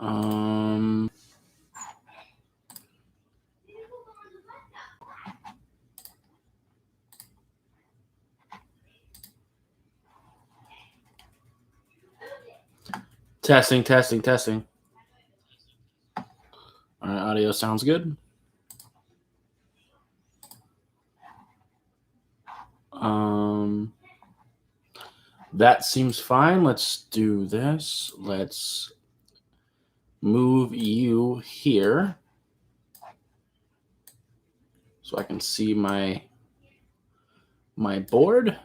Um, testing. All right, audio sounds good. That seems fine. Let's do this. Let's move you here so I can see my board.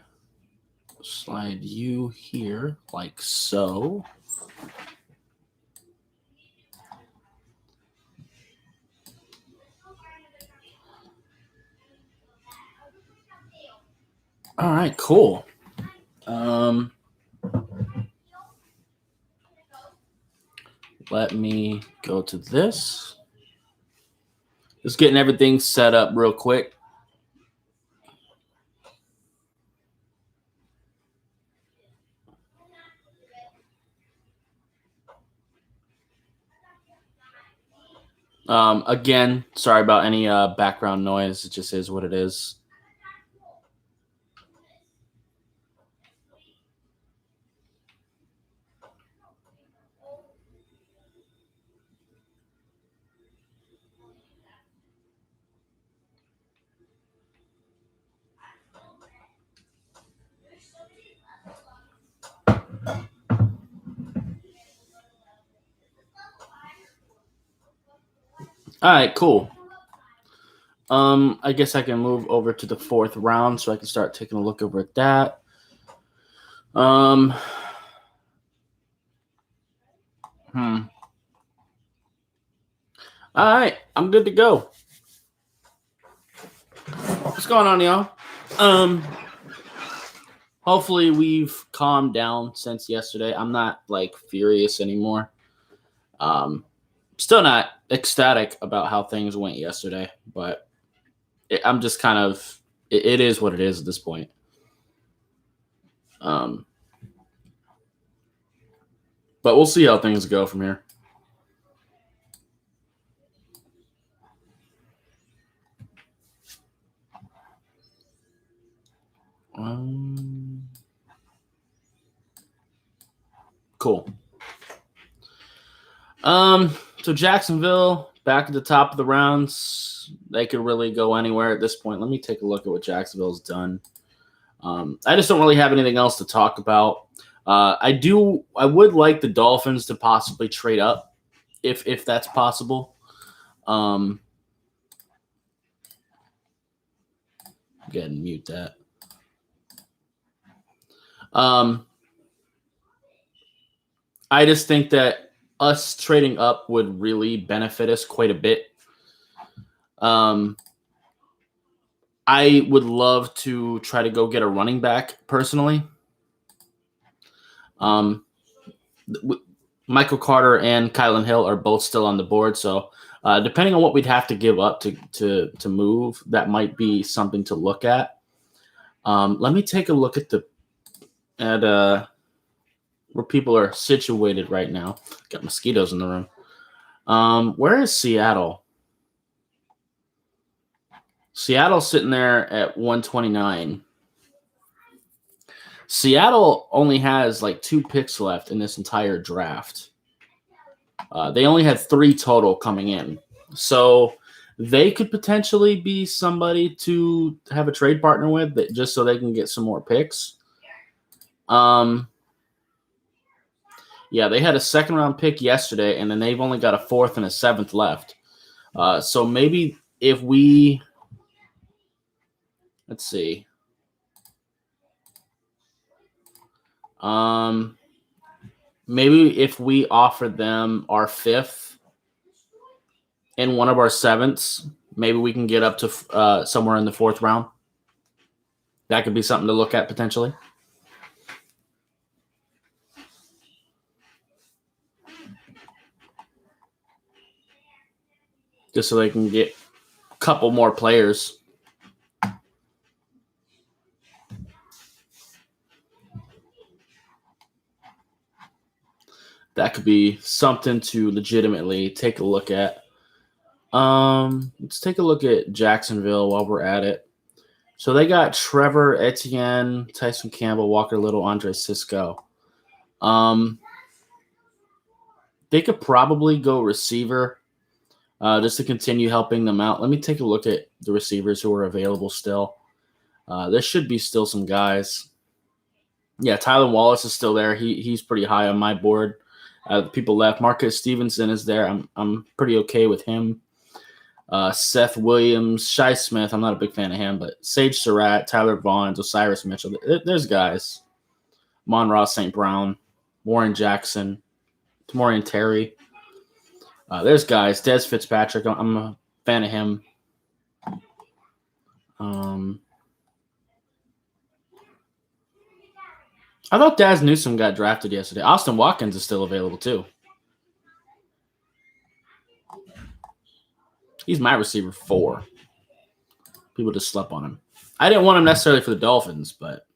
Slide you here like so. All right, cool. Let me go to this. Just getting everything set up real quick. Again, sorry about any background noise. It just is what it is. All right, cool. I guess I can move over to the 4th round so I can start taking a look over at that. All right, I'm good to go. What's going on, y'all? Hopefully we've calmed down since yesterday. I'm not like furious anymore. Still not ecstatic about how things went yesterday, but I'm just kind of it is what it is at this point. But we'll see how things go from here. Cool. So Jacksonville back at the top of the rounds. They could really go anywhere at this point. Let me take a look at what Jacksonville's done. I just don't really have anything else to talk about. I would like the Dolphins to possibly trade up if that's possible. Go ahead and mute that. I just think that us trading up would really benefit us quite a bit. I would love to try to go get a running back personally. Michael Carter and Kylan Hill are both still on the board, so depending on what we'd have to give up to move, that might be something to look at. Let me take a look at where people are situated right now. Got mosquitoes in the room. Where is Seattle? Seattle's sitting there at 129. Seattle only has like 2 picks left in this entire draft. They only had 3 total coming in. So they could potentially be somebody to have a trade partner with, just so they can get some more picks. Yeah, they had a 2nd-round pick yesterday, and then they've only got a 4th and a 7th left. So maybe if we – let's see. Maybe if we offer them our 5th and one of our 7ths, maybe we can get up to somewhere in the 4th round. That could be something to look at potentially. Just so they can get a couple more players. that could be something to legitimately take a look at. Let's take a look at Jacksonville while we're at it. So they got Trevor Etienne, Tyson Campbell, Walker Little, Andre Cisco. They could probably go receiver just to continue helping them out. Let me take a look at the receivers who are available still. There should be still some guys. Yeah, Tyler Wallace is still there. He's pretty high on my board. People left. Marcus Stevenson is there. I'm pretty okay with him. Seth Williams, Shi Smith. I'm not a big fan of him, but Sage Surratt, Tyler Vaughn, Osiris Mitchell. There's guys. Mon-Ra St. Brown, Warren Jackson, Tamorian Terry. There's guys. Des Fitzpatrick. I'm a fan of him. I thought Daz Newsome got drafted yesterday. Austin Watkins is still available too. He's my receiver 4. People just slept on him. I didn't want him necessarily for the Dolphins, but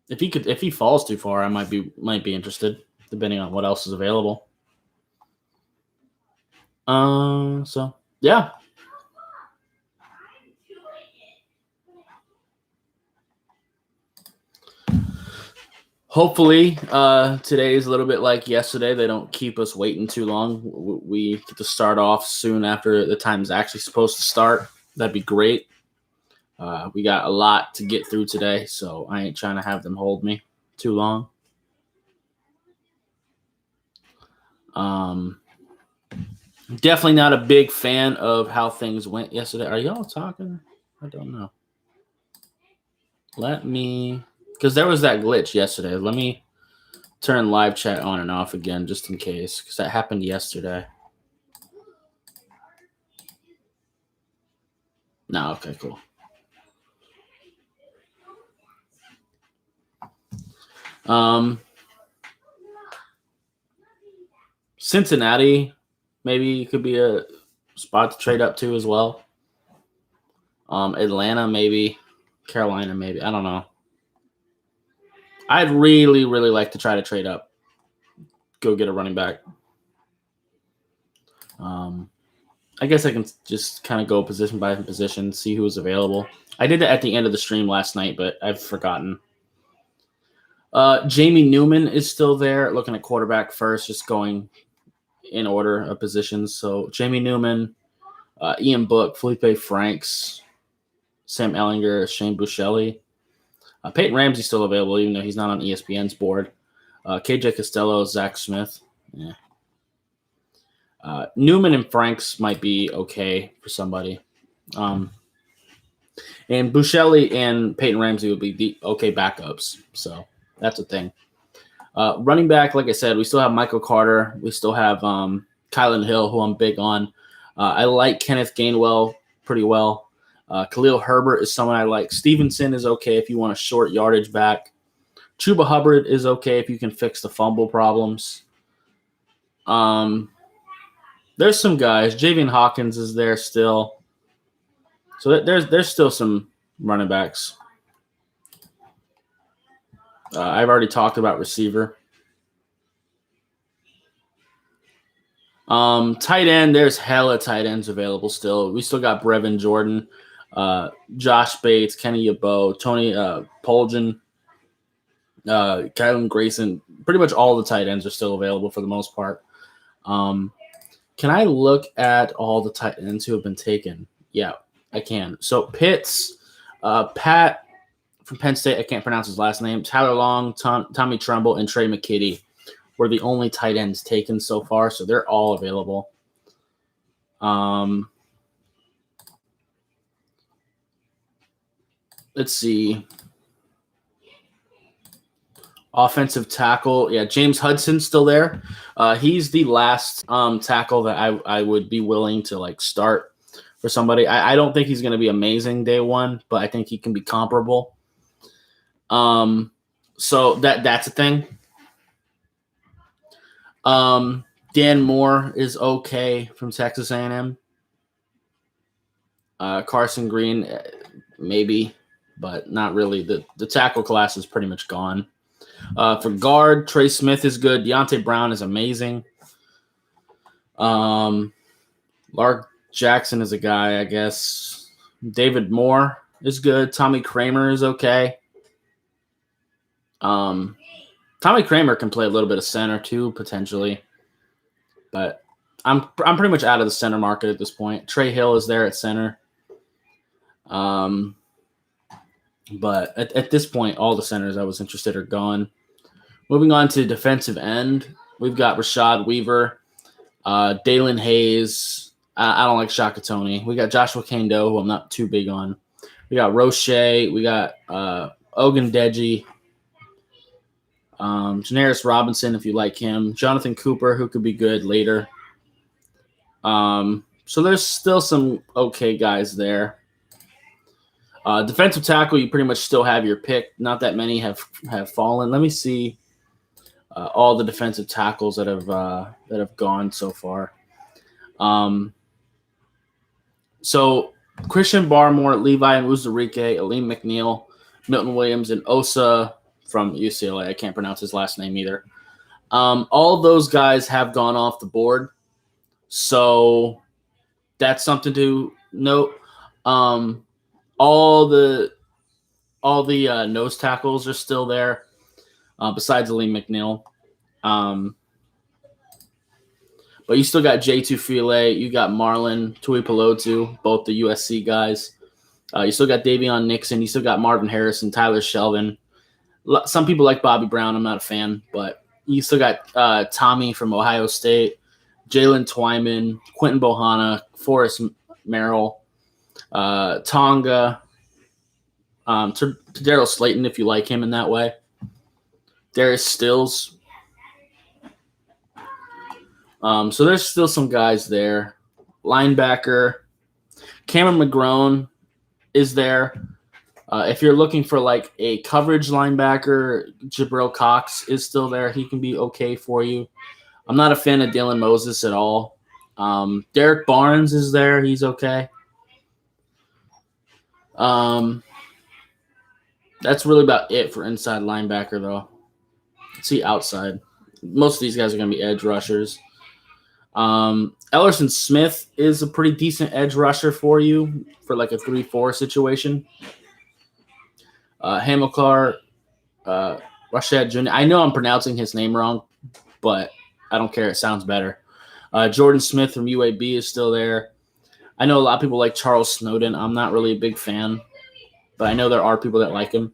if he falls too far, I might be interested, depending on what else is available. So yeah. Hopefully, today is a little bit like yesterday. They don't keep us waiting too long. We get to start off soon after the time's actually supposed to start. That'd be great. We got a lot to get through today, so I ain't trying to have them hold me too long. Definitely not a big fan of how things went yesterday. Are y'all talking? I don't know. Because there was that glitch yesterday. Let me turn live chat on and off again just in case, because that happened yesterday. No, okay, cool. Cincinnati maybe could be a spot to trade up to as well. Atlanta maybe. Carolina maybe. I don't know. I'd really, really like to try to trade up. Go get a running back. I guess I can just kind of go position by position, see who's available. I did that at the end of the stream last night, but I've forgotten. Jamie Newman is still there, looking at quarterback first, just going in order of positions. So Jamie Newman, Ian Book, Felipe Franks, Sam Ellinger, Shane Buechele. Peyton Ramsey's still available, even though he's not on ESPN's board. KJ Costello, Zach Smith. Yeah. Newman and Franks might be okay for somebody. And Buechele and Peyton Ramsey would be the okay backups. So that's a thing. Running back, like I said, we still have Michael Carter. We still have Kylan Hill, who I'm big on. I like Kenneth Gainwell pretty well. Khalil Herbert is someone I like. Stevenson is okay if you want a short yardage back. Chuba Hubbard is okay if you can fix the fumble problems. There's some guys. Javian Hawkins is there still. So there's still some running backs. I've already talked about receiver. Tight end, there's hella tight ends available still. We still got Brevin Jordan, Josh Bates, Kenny Yeboah, Tony Poljan, Kylan Grayson. Pretty much all the tight ends are still available for the most part. Can I look at all the tight ends who have been taken? Yeah, I can. So Pitts, Pat from Penn State, I can't pronounce his last name, Tyler Long, Tommy Tremble, and Trey McKitty were the only tight ends taken so far, so they're all available. Let's see. Offensive tackle, yeah, James Hudson's still there. He's the last tackle that I would be willing to start for somebody. I don't think he's going to be amazing day one, but I think he can be comparable. So that's a thing. Dan Moore is okay from Texas A&M. Carson Green, maybe, but not really. The tackle class is pretty much gone. For guard, Trey Smith is good. Deontay Brown is amazing. Lark Jackson is a guy, I guess. David Moore is good. Tommy Kramer is okay. Tommy Kramer can play a little bit of center too, potentially. But I'm pretty much out of the center market at this point. Trey Hill is there at center. But at this point, all the centers I was interested are gone. Moving on to defensive end, we've got Rashad Weaver, Dalen Hayes. I don't like Shaka Tony. We got Joshua Kando, who I'm not too big on. We got Roche. We got Ogundeji. Janaris Robinson, if you like him. Jonathan Cooper, who could be good later. So there's still some okay guys there. Defensive tackle, you pretty much still have your pick. Not that many have fallen. Let me see all the defensive tackles that have gone so far. So Christian Barmore, Levi and Uzurike, Aleem McNeil, Milton Williams, and Osa from UCLA. I can't pronounce his last name either. All those guys have gone off the board. So that's something to note. All the nose tackles are still there, besides Aleem McNeil. But you still got J. Tufile, you got Marlon Tuipulotu, both the USC guys. You still got Davion Nixon, you still got Marvin Harrison, Tyler Shelvin. Some people like Bobby Brown. I'm not a fan, but you still got Tommy from Ohio State, Jalen Twyman, Quentin Bohanna, Forrest Merrill, Tonga, to Daryl Slayton if you like him in that way. Darius Stills. So there's still some guys there. Linebacker, Cameron McGrone is there. If you're looking for like a coverage linebacker, Jabril Cox is still there. He can be okay for you. I'm not a fan of Dylan Moses at all. Derek Barnes is there. He's okay. That's really about it for inside linebacker, though. Let's see outside. Most of these guys are going to be edge rushers. Ellerson Smith is a pretty decent edge rusher for you for like a 3-4 situation. Hamilcar, Rashad Jr. I know I'm pronouncing his name wrong, but I don't care. It sounds better. Jordan Smith from UAB is still there. I know a lot of people like Charles Snowden. I'm not really a big fan, but I know there are people that like him.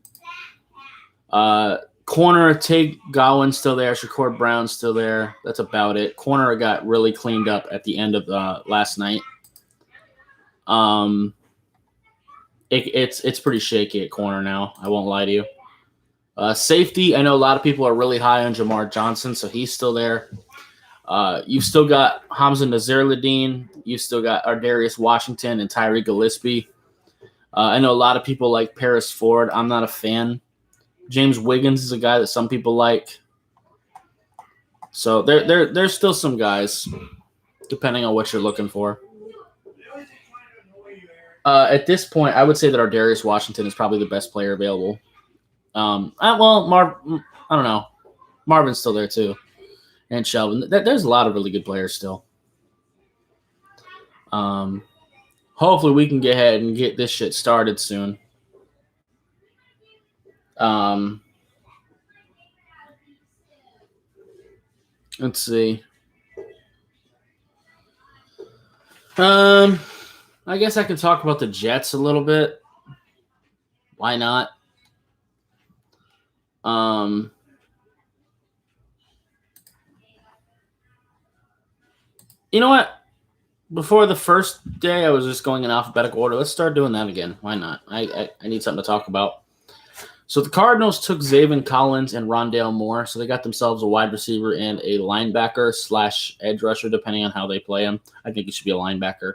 Corner, Tate Gowan's still there. Shakur Brown's still there. That's about it. Corner got really cleaned up at the end of last night. It's pretty shaky at corner now. I won't lie to you. Safety, I know a lot of people are really high on Jamar Johnson, so he's still there. You've still got Hamza Nazir-Ladine. You've still got Ardarius Washington and Tyree Gillespie. I know a lot of people like Paris Ford. I'm not a fan. James Wiggins is a guy that some people like. So there's still some guys, depending on what you're looking for. At this point, I would say that Ardarius Washington is probably the best player available. I don't know. Marvin's still there too. And Shelvin. There's a lot of really good players still. Hopefully we can get ahead and get this shit started soon. Let's see. I guess I can talk about the Jets a little bit. Why not? You know what? Before the first day, I was just going in alphabetical order. Let's start doing that again. Why not? I need something to talk about. So the Cardinals took Zaven Collins and Rondale Moore. So they got themselves a wide receiver and a linebacker / edge rusher, depending on how they play him. I think he should be a linebacker.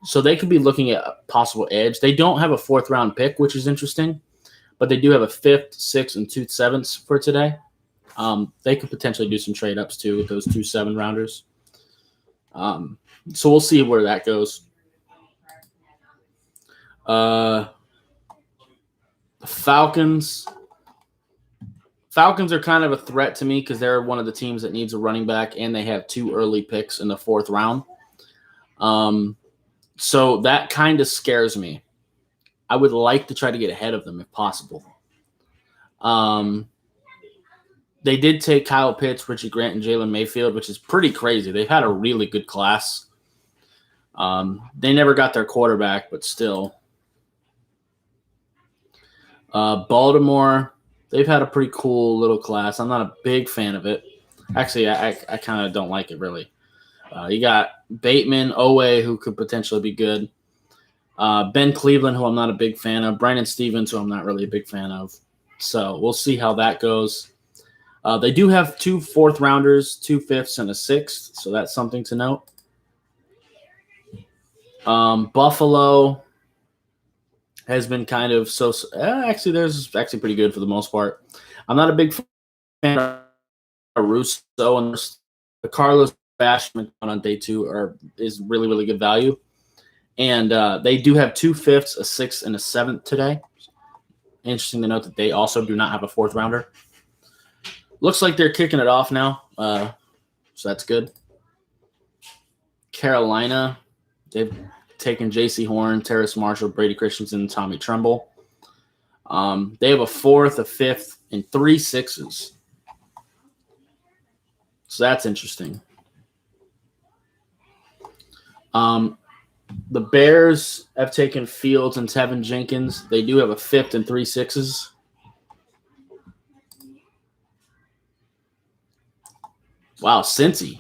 So they could be looking at a possible edge. They don't have a 4th-round pick, which is interesting, but they do have a 5th, 6th, and 2 7ths for today. They could potentially do some trade-ups, too, with those 2 7-rounders. So we'll see where that goes. The Falcons, Falcons are kind of a threat to me because they're one of the teams that needs a running back, and they have 2 early picks in the 4th round. So that kind of scares me. I would like to try to get ahead of them if possible. They did take Kyle Pitts, Richie Grant, and Jalen Mayfield, which is pretty crazy. They've had a really good class. They never got their quarterback, but still. Baltimore, they've had a pretty cool little class. I'm not a big fan of it. Actually, I kind of don't like it, really. You got Bateman, Owe, who could potentially be good. Ben Cleveland, who I'm not a big fan of. Brandon Stevens, who I'm not really a big fan of. So we'll see how that goes. They do have 2 4th rounders, 2 5ths, and a 6th. So that's something to note. Buffalo has been kind of actually, there's actually pretty good for the most part. I'm not a big fan of Russo, and the Carlos Basham on day 2 is really, really good value. And they do have 2 5ths, a 6th, and a 7th today. Interesting to note that they also do not have a 4th rounder. Looks like they're kicking it off now, so that's good. Carolina, they've taken J.C. Horn, Terrace Marshall, Brady Christensen, Tommy Tremble. They have a 4th, a 5th, and 3 6s. So that's interesting. The Bears have taken Fields and Tevin Jenkins. They do have a 5th and 3 6s. Wow, Cincy.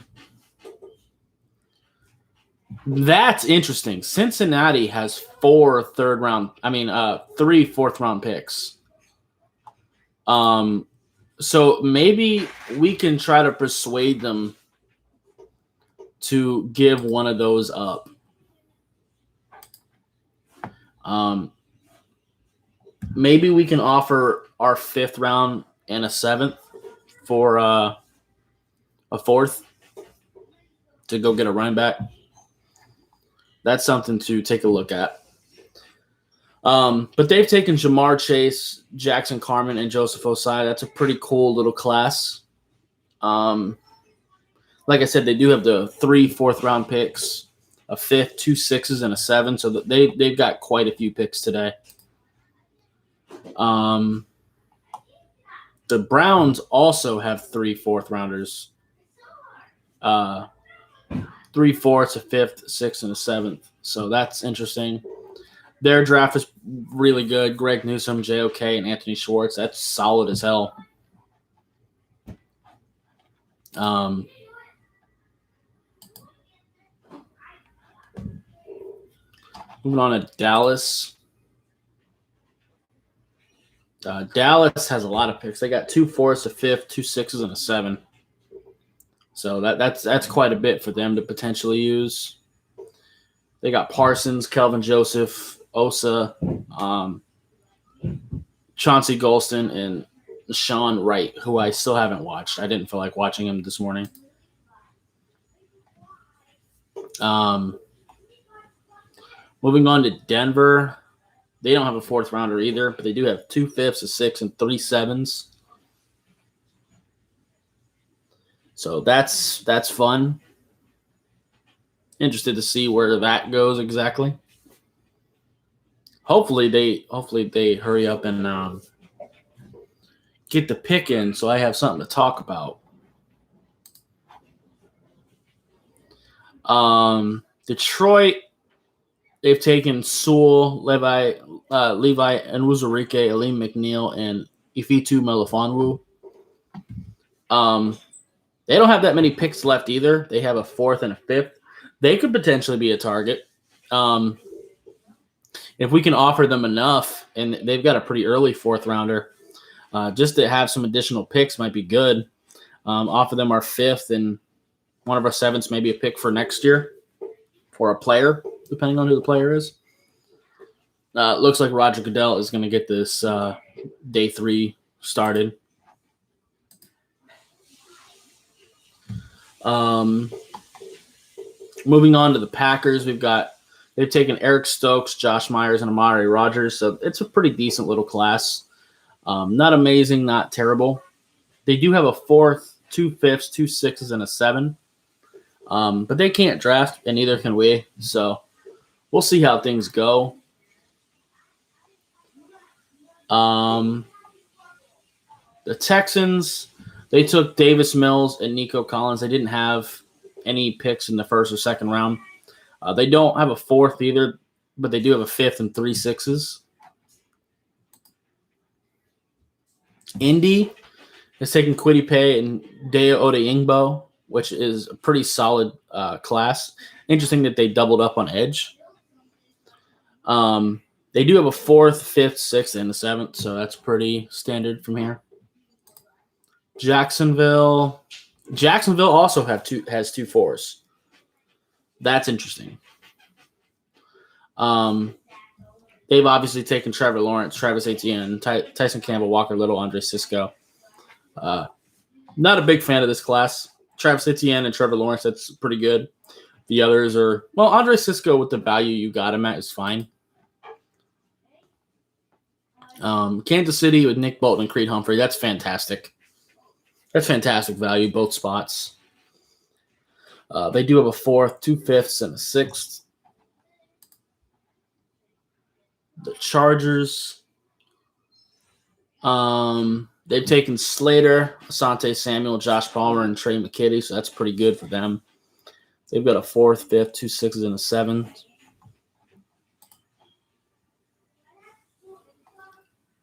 That's interesting. Cincinnati has 3 4th round picks. So maybe we can try to persuade them to give one of those up. Maybe we can offer our 5th round and a 7th for a 4th to go get a running back. That's something to take a look at. But they've taken Jamar Chase, Jackson Carman, and Joseph Osai. That's a pretty cool little class. Like I said, they do have the 3 4th round picks, a 5th, 2 6s, and a 7. So they've got quite a few picks today. The Browns also have 3 4th rounders. 3 4ths, a 5th, 6th, and a 7th. So that's interesting. Their draft is really good. Greg Newsome, JOK, and Anthony Schwartz. That's solid as hell. Moving on to Dallas. Dallas has a lot of picks. They got 2 4ths, a 5th, 2 6s, and a 7. So that's quite a bit for them to potentially use. They got Parsons, Kelvin Joseph, Osa, Chauncey Golston, and Sean Wright, who I still haven't watched. I didn't feel like watching him this morning. Moving on to Denver. They don't have a 4th rounder either, but they do have 2 5ths, a 6, and 3 7s. So that's fun. Interested to see where that goes exactly. Hopefully they hurry up and get the pick in so I have something to talk about. Detroit, they've taken Sewell, Levi Nwuzurike, Aleem McNeil, and Ifitu Melifonwu. They don't have that many picks left either. They have a 4th and a 5th. They could potentially be a target. If we can offer them enough, and they've got a pretty early 4th rounder, just to have some additional picks might be good. Offer them our 5th and one of our 7ths, maybe a pick for next year for a player, depending on who the player is. Looks like Roger Goodell is going to get this day 3 started. Moving on to the Packers, they've taken Eric Stokes, Josh Myers, and Amari Rogers. So it's a pretty decent little class. Not amazing, not terrible. They do have a fourth, 2 5s, 2 6s, and a 7. But they can't draft, and neither can we. So we'll see how things go. The Texans, they took Davis Mills and Nico Collins. They didn't have any picks in the first or second round. They don't have a fourth either, but they do have a fifth and 3 6s. Indy is taking Kwity Paye and Deo Odeyingbo, which is a pretty solid class. Interesting that they doubled up on edge. They do have a fourth, fifth, sixth, and a seventh, so that's pretty standard from here. Jacksonville also has 2 4s. That's interesting. They've obviously taken Trevor Lawrence, Travis Etienne, Tyson Campbell, Walker Little, Andre Cisco. Not a big fan of this class. Travis Etienne and Trevor Lawrence, that's pretty good. The others are, well, Andre Cisco with the value you got him at is fine. Kansas City with Nick Bolton and Creed Humphrey, that's fantastic. That's fantastic value, both spots. They do have a fourth, 2 5s, and a 6th. The Chargers, they've taken Slater, Asante Samuel, Josh Palmer, and Trey McKitty, so that's pretty good for them. They've got a fourth, fifth, 2 6s, and a 7.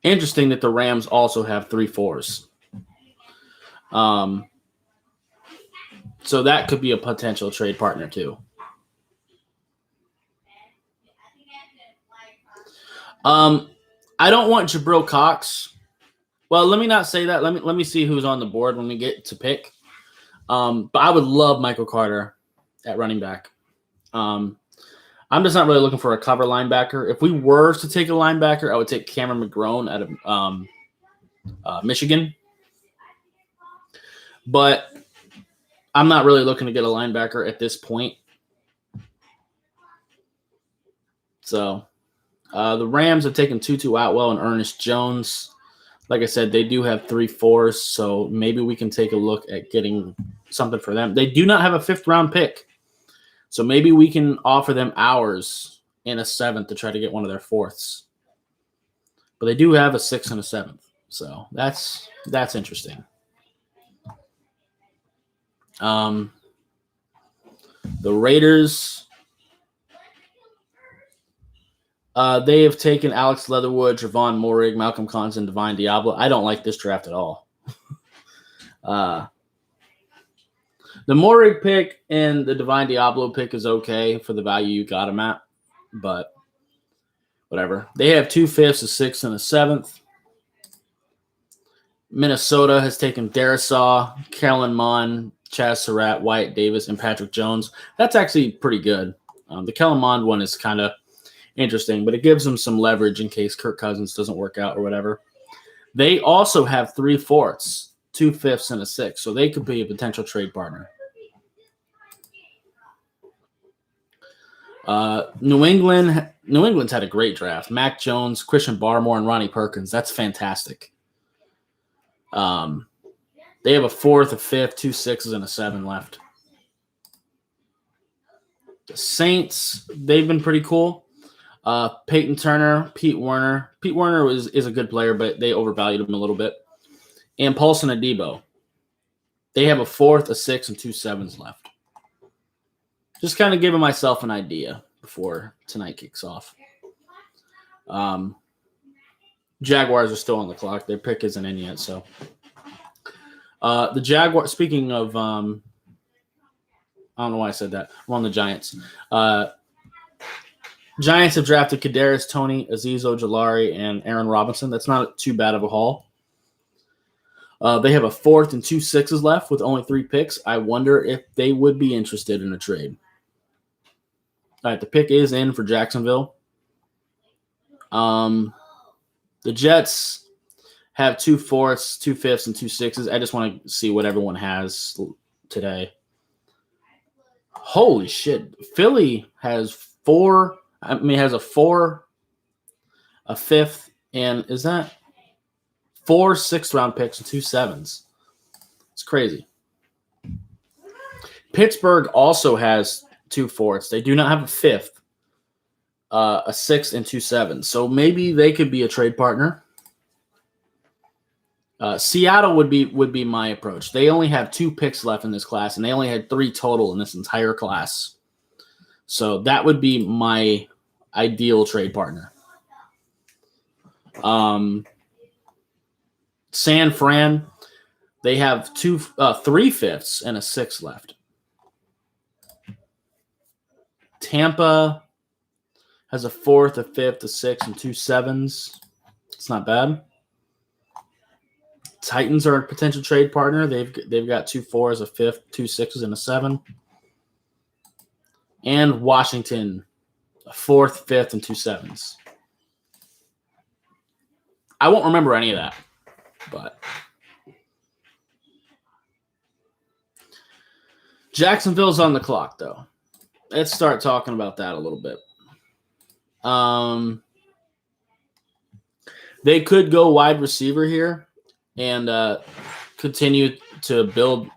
Interesting that the Rams also have 3 4s. So that could be a potential trade partner too. I don't want Jabril Cox. Well, let me not say that. Let me see who's on the board when we get to pick. But I would love Michael Carter at running back. I'm just not really looking for a cover linebacker. If we were to take a linebacker, I would take Cameron McGrone out of Michigan. But I'm not really looking to get a linebacker at this point. So the Rams have taken Tutu Atwell and Ernest Jones. Like I said, they do have 3 4s, so maybe we can take a look at getting something for them. They do not have a 5th-round pick, so maybe we can offer them ours in a 7th to try to get one of their 4ths. But they do have a 6th and a 7th, so that's interesting. The Raiders, they have taken Alex Leatherwood, Javon Morig, Malcolm Collins, and Divine Diablo. I don't like this draft at all. The Morig pick and the Divine Diablo pick is okay for the value you got him at, but whatever. They have 2 5s, a 6th, and a 7th. Minnesota has taken Darisaw, Kellen Mond, Chaz Surratt, Wyatt Davis, and Patrick Jones. That's actually pretty good. The Kellen Mond one is kind of interesting, but it gives them some leverage in case Kirk Cousins doesn't work out or whatever. They also have 3 4s, 2 5s, and a 6, so they could be a potential trade partner. New England's had a great draft. Mac Jones, Christian Barmore, and Ronnie Perkins. That's fantastic. They have a 4th, a 5th, 2 6s, and a 7 left. The Saints, they've been pretty cool. Peyton Turner, Pete Werner. Pete Werner is a good player, but they overvalued him a little bit. And Paulson Adebo. They have a 4th, a 6th, and 2 7s left. Just kind of giving myself an idea before tonight kicks off. Jaguars are still on the clock. Their pick isn't in yet, so. The Jaguars, speaking of, I don't know why I said that. I'm on the Giants. Giants have drafted Kadarius Toney, Azeez Ojulari, and Aaron Robinson. That's not too bad of a haul. They have a 4th and 2 6s left with only 3 picks. I wonder if they would be interested in a trade. All right, the pick is in for Jacksonville. The Jets have 2 4ths, 2 5s, and 2 6s. I just want to see what everyone has today. Holy shit. Philly has 4. Has a 4, a 5th, and is that 4 6th-round picks and 2 7s? It's crazy. Pittsburgh also has 2 fourths. They do not have a fifth, a sixth, and 2 sevens. So maybe they could be a trade partner. Seattle would be my approach. They only have 2 picks left in this class, and they only had 3 total in this entire class. So that would be my ideal trade partner. San Fran, they have 3 fifths and a 6 left. Tampa has a 4th, a 5th, a 6, and 2 sevens. It's not bad. Titans are a potential trade partner. They've got 2 4s, a 5th, 2 6s, and a 7. And Washington, a 4th, 5th, and 2 sevens. I won't remember any of that, but Jacksonville's on the clock, though. Let's start talking about that a little bit. They could go wide receiver here and continue to build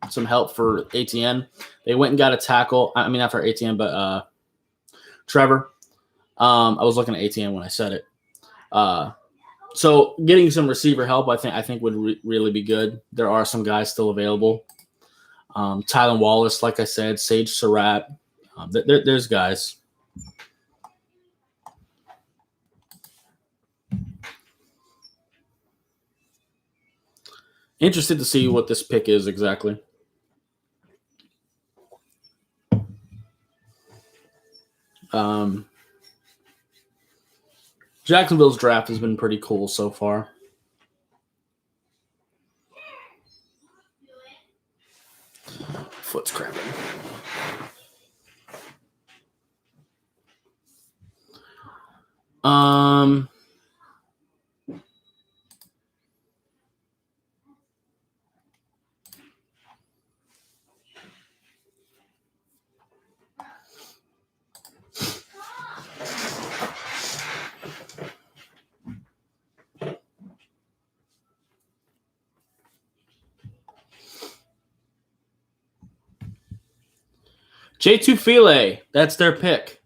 some help for ATN. They went and got a tackle. I mean, not for ATN, but Trevor. I was looking at ATN when I said it. So getting some receiver help, I think would really be good. There are some guys still available. Tylan Wallace, like I said, Sage Surratt. There's guys. Interested to see what this pick is exactly. Jacksonville's draft has been pretty cool so far. Foot's cramping. J2 File, that's their pick.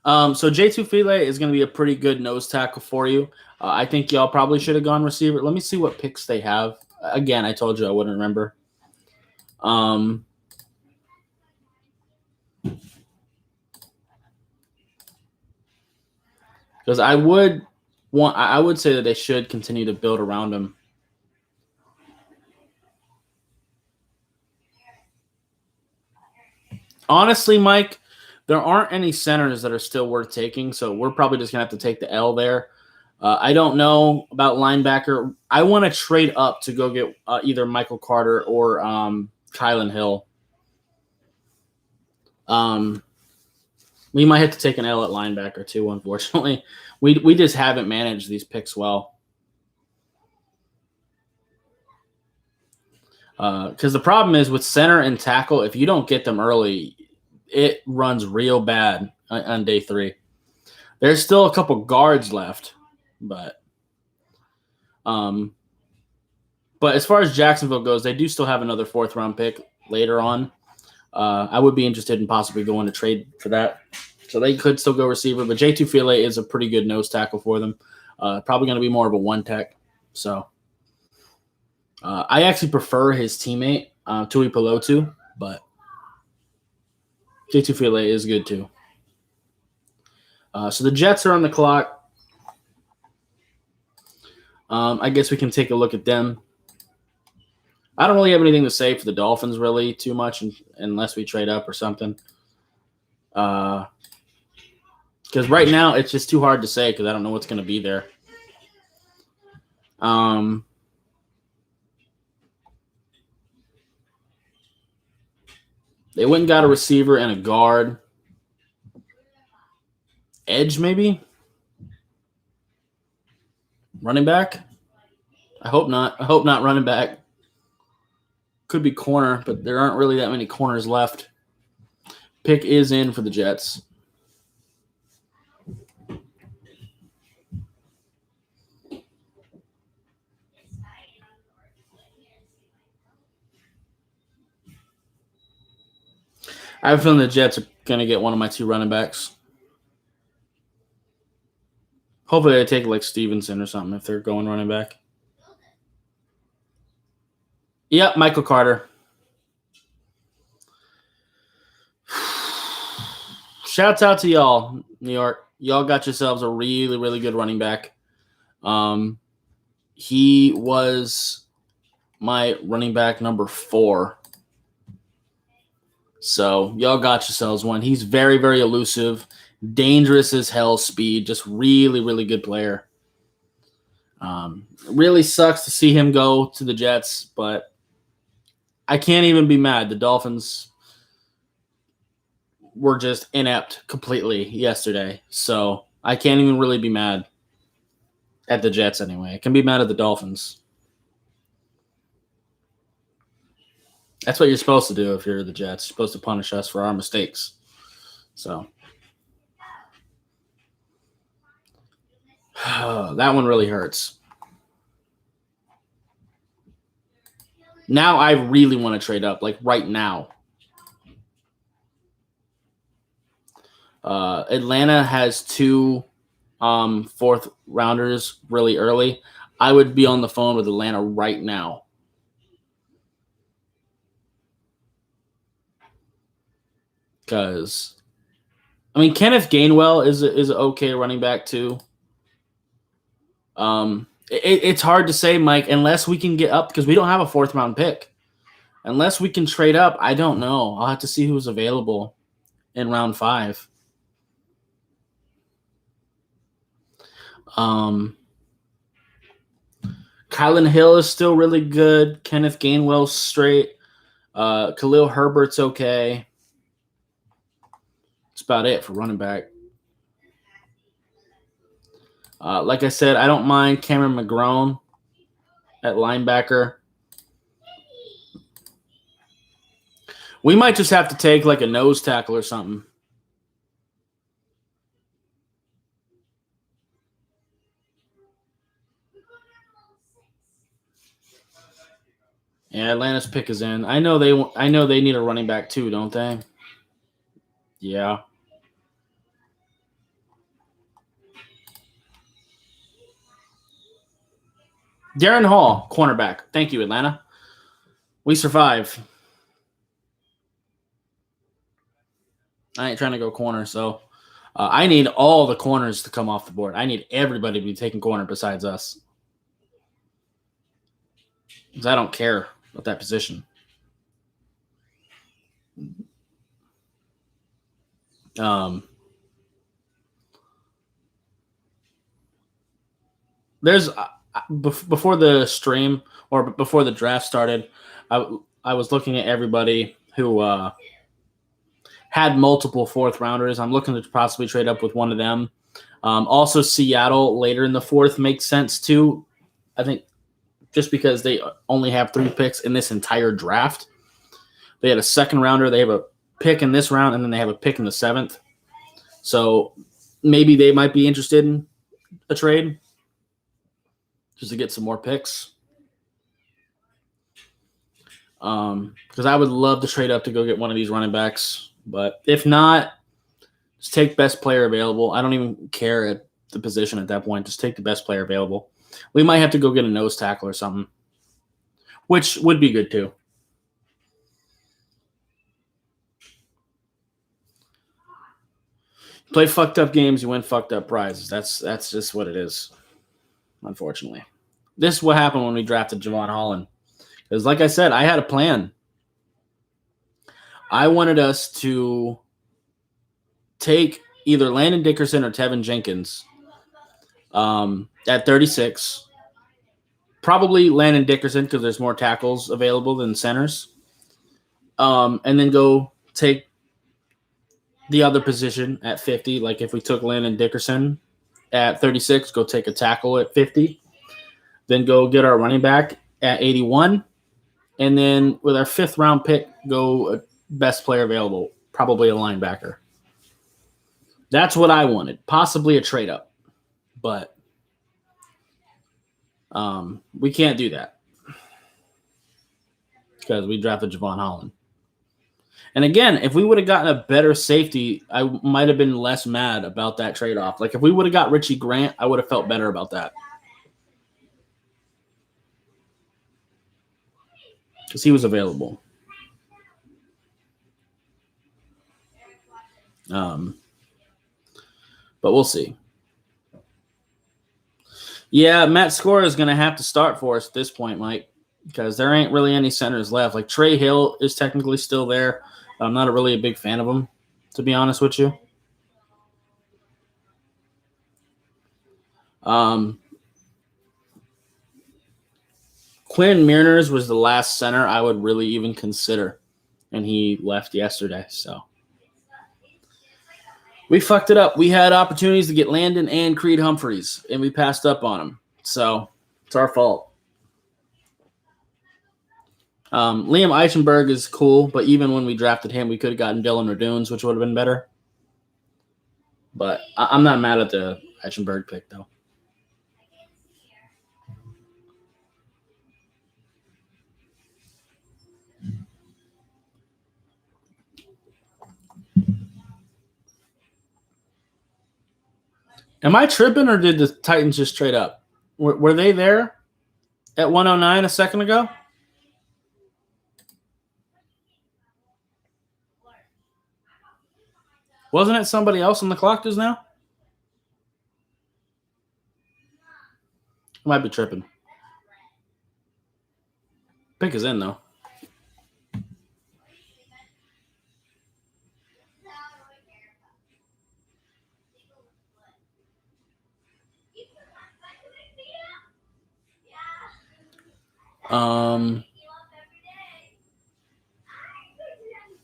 So J2 File is going to be a pretty good nose tackle for you. I think y'all probably should have gone receiver. Let me see what picks they have. Again, I told you I wouldn't remember. Because I would say that they should continue to build around him. Honestly, Mike, there aren't any centers that are still worth taking, so we're probably just going to have to take the L there. I don't know about linebacker. I want to trade up to go get either Michael Carter or Kylan Hill. We might have to take an L at linebacker too, unfortunately. We just haven't managed these picks well. Because the problem is with center and tackle, if you don't get them early, it runs real bad on day 3. There's still a couple guards left, but as far as Jacksonville goes, they do still have another 4th round pick later on. I would be interested in possibly going to trade for that. So they could still go receiver, but J2 File is a pretty good nose tackle for them. Probably going to be more of a 1-tech. So I actually prefer his teammate, Tui Pelotu, but J2 File is good too. So the Jets are on the clock. I guess we can take a look at them. I don't really have anything to say for the Dolphins really too much unless we trade up or something. Because right now it's just too hard to say because I don't know what's going to be there. They went and got a receiver and a guard. Edge, maybe? Running back? I hope not. I hope not running back. Could be corner, but there aren't really that many corners left. Pick is in for the Jets. I have a feeling the Jets are going to get one of my 2 running backs. Hopefully they take like Stevenson or something if they're going running back. Yep, Michael Carter. Shouts out to y'all, New York. Y'all got yourselves a really, really good running back. He was my running back number 4. So y'all got yourselves one. He's very, very elusive, dangerous as hell speed, just really, really good player. Really sucks to see him go to the Jets, but I can't even be mad. The Dolphins were just inept completely yesterday, so I can't even really be mad at the Jets anyway. I can be mad at the Dolphins. That's what you're supposed to do if you're the Jets. You're supposed to punish us for our mistakes. So that one really hurts. Now I really want to trade up, like right now. Atlanta has 2 4th rounders really early. I would be on the phone with Atlanta right now. Because, I mean, Kenneth Gainwell is an okay running back too. It's hard to say, Mike, unless we can get up because we don't have a 4th round pick. Unless we can trade up, I don't know. I'll have to see who's available in round 5. Kylan Hill is still really good. Kenneth Gainwell's straight. Khalil Herbert's okay. That's about it for running back. Like I said, I don't mind Cameron McGrone at linebacker. We might just have to take like a nose tackle or something. Yeah, Atlanta's pick is in. I know they need a running back too, don't they? Yeah. Darren Hall, cornerback. Thank you, Atlanta. We survive. I ain't trying to go corner, so I need all the corners to come off the board. I need everybody to be taking corner besides us. Because I don't care about that position. There's before the stream or before the draft started, I was looking at everybody who had multiple 4th rounders. I'm looking to possibly trade up with one of them. Also, Seattle later in the 4th makes sense too. I think just because they only have 3 picks in this entire draft. They had a 2nd rounder. They have a pick in this round, and then they have a pick in the 7th. So maybe they might be interested in a trade just to get some more picks. Because I would love to trade up to go get one of these running backs. But if not, just take best player available. I don't even care at the position at that point. Just take the best player available. We might have to go get a nose tackle or something, which would be good too. Play fucked up games, you win fucked up prizes. That's just what it is, unfortunately. This is what happened when we drafted Javon Holland. Because like I said, I had a plan. I wanted us to take either Landon Dickerson or Tevin Jenkins at 36. Probably Landon Dickerson because there's more tackles available than centers. And then go take the other position at 50. Like if we took Landon Dickerson at 36, go take a tackle at 50. Then go get our running back at 81. And then with our 5th round pick, go best player available, probably a linebacker. That's what I wanted. Possibly a trade up. But we can't do that because we drafted Javon Holland. And again, if we would have gotten a better safety, I might have been less mad about that trade-off. Like if we would have got Richie Grant, I would have felt better about that. Because he was available. But we'll see. Yeah, Matt Skora is going to have to start for us at this point, Mike, because there ain't really any centers left. Like Trey Hill is technically still there. But I'm not really a big fan of him, to be honest with you. Quinn Mearners was the last center I would really even consider, and he left yesterday. So we fucked it up. We had opportunities to get Landon and Creed Humphreys, and we passed up on them. So it's our fault. Liam Eichenberg is cool, but even when we drafted him, we could have gotten Dylan Radunes, which would have been better. But I'm not mad at the Eichenberg pick, though. Am I tripping, or did the Titans just trade up? Were they there at 109 a second ago? Wasn't it somebody else on the clock just now? I might be tripping. Pick is in, though.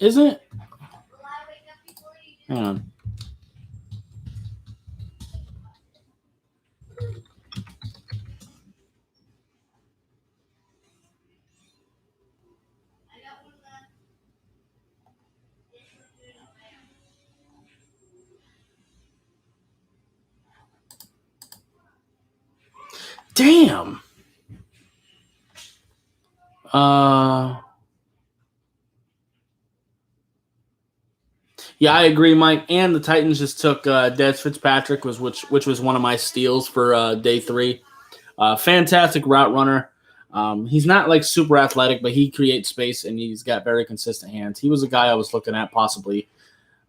Isn't it? Hang on. Damn. Yeah, I agree, Mike. And the Titans just took Dez Fitzpatrick, which was one of my steals for day 3. Fantastic route runner. He's not like super athletic, but he creates space and he's got very consistent hands. He was a guy I was looking at possibly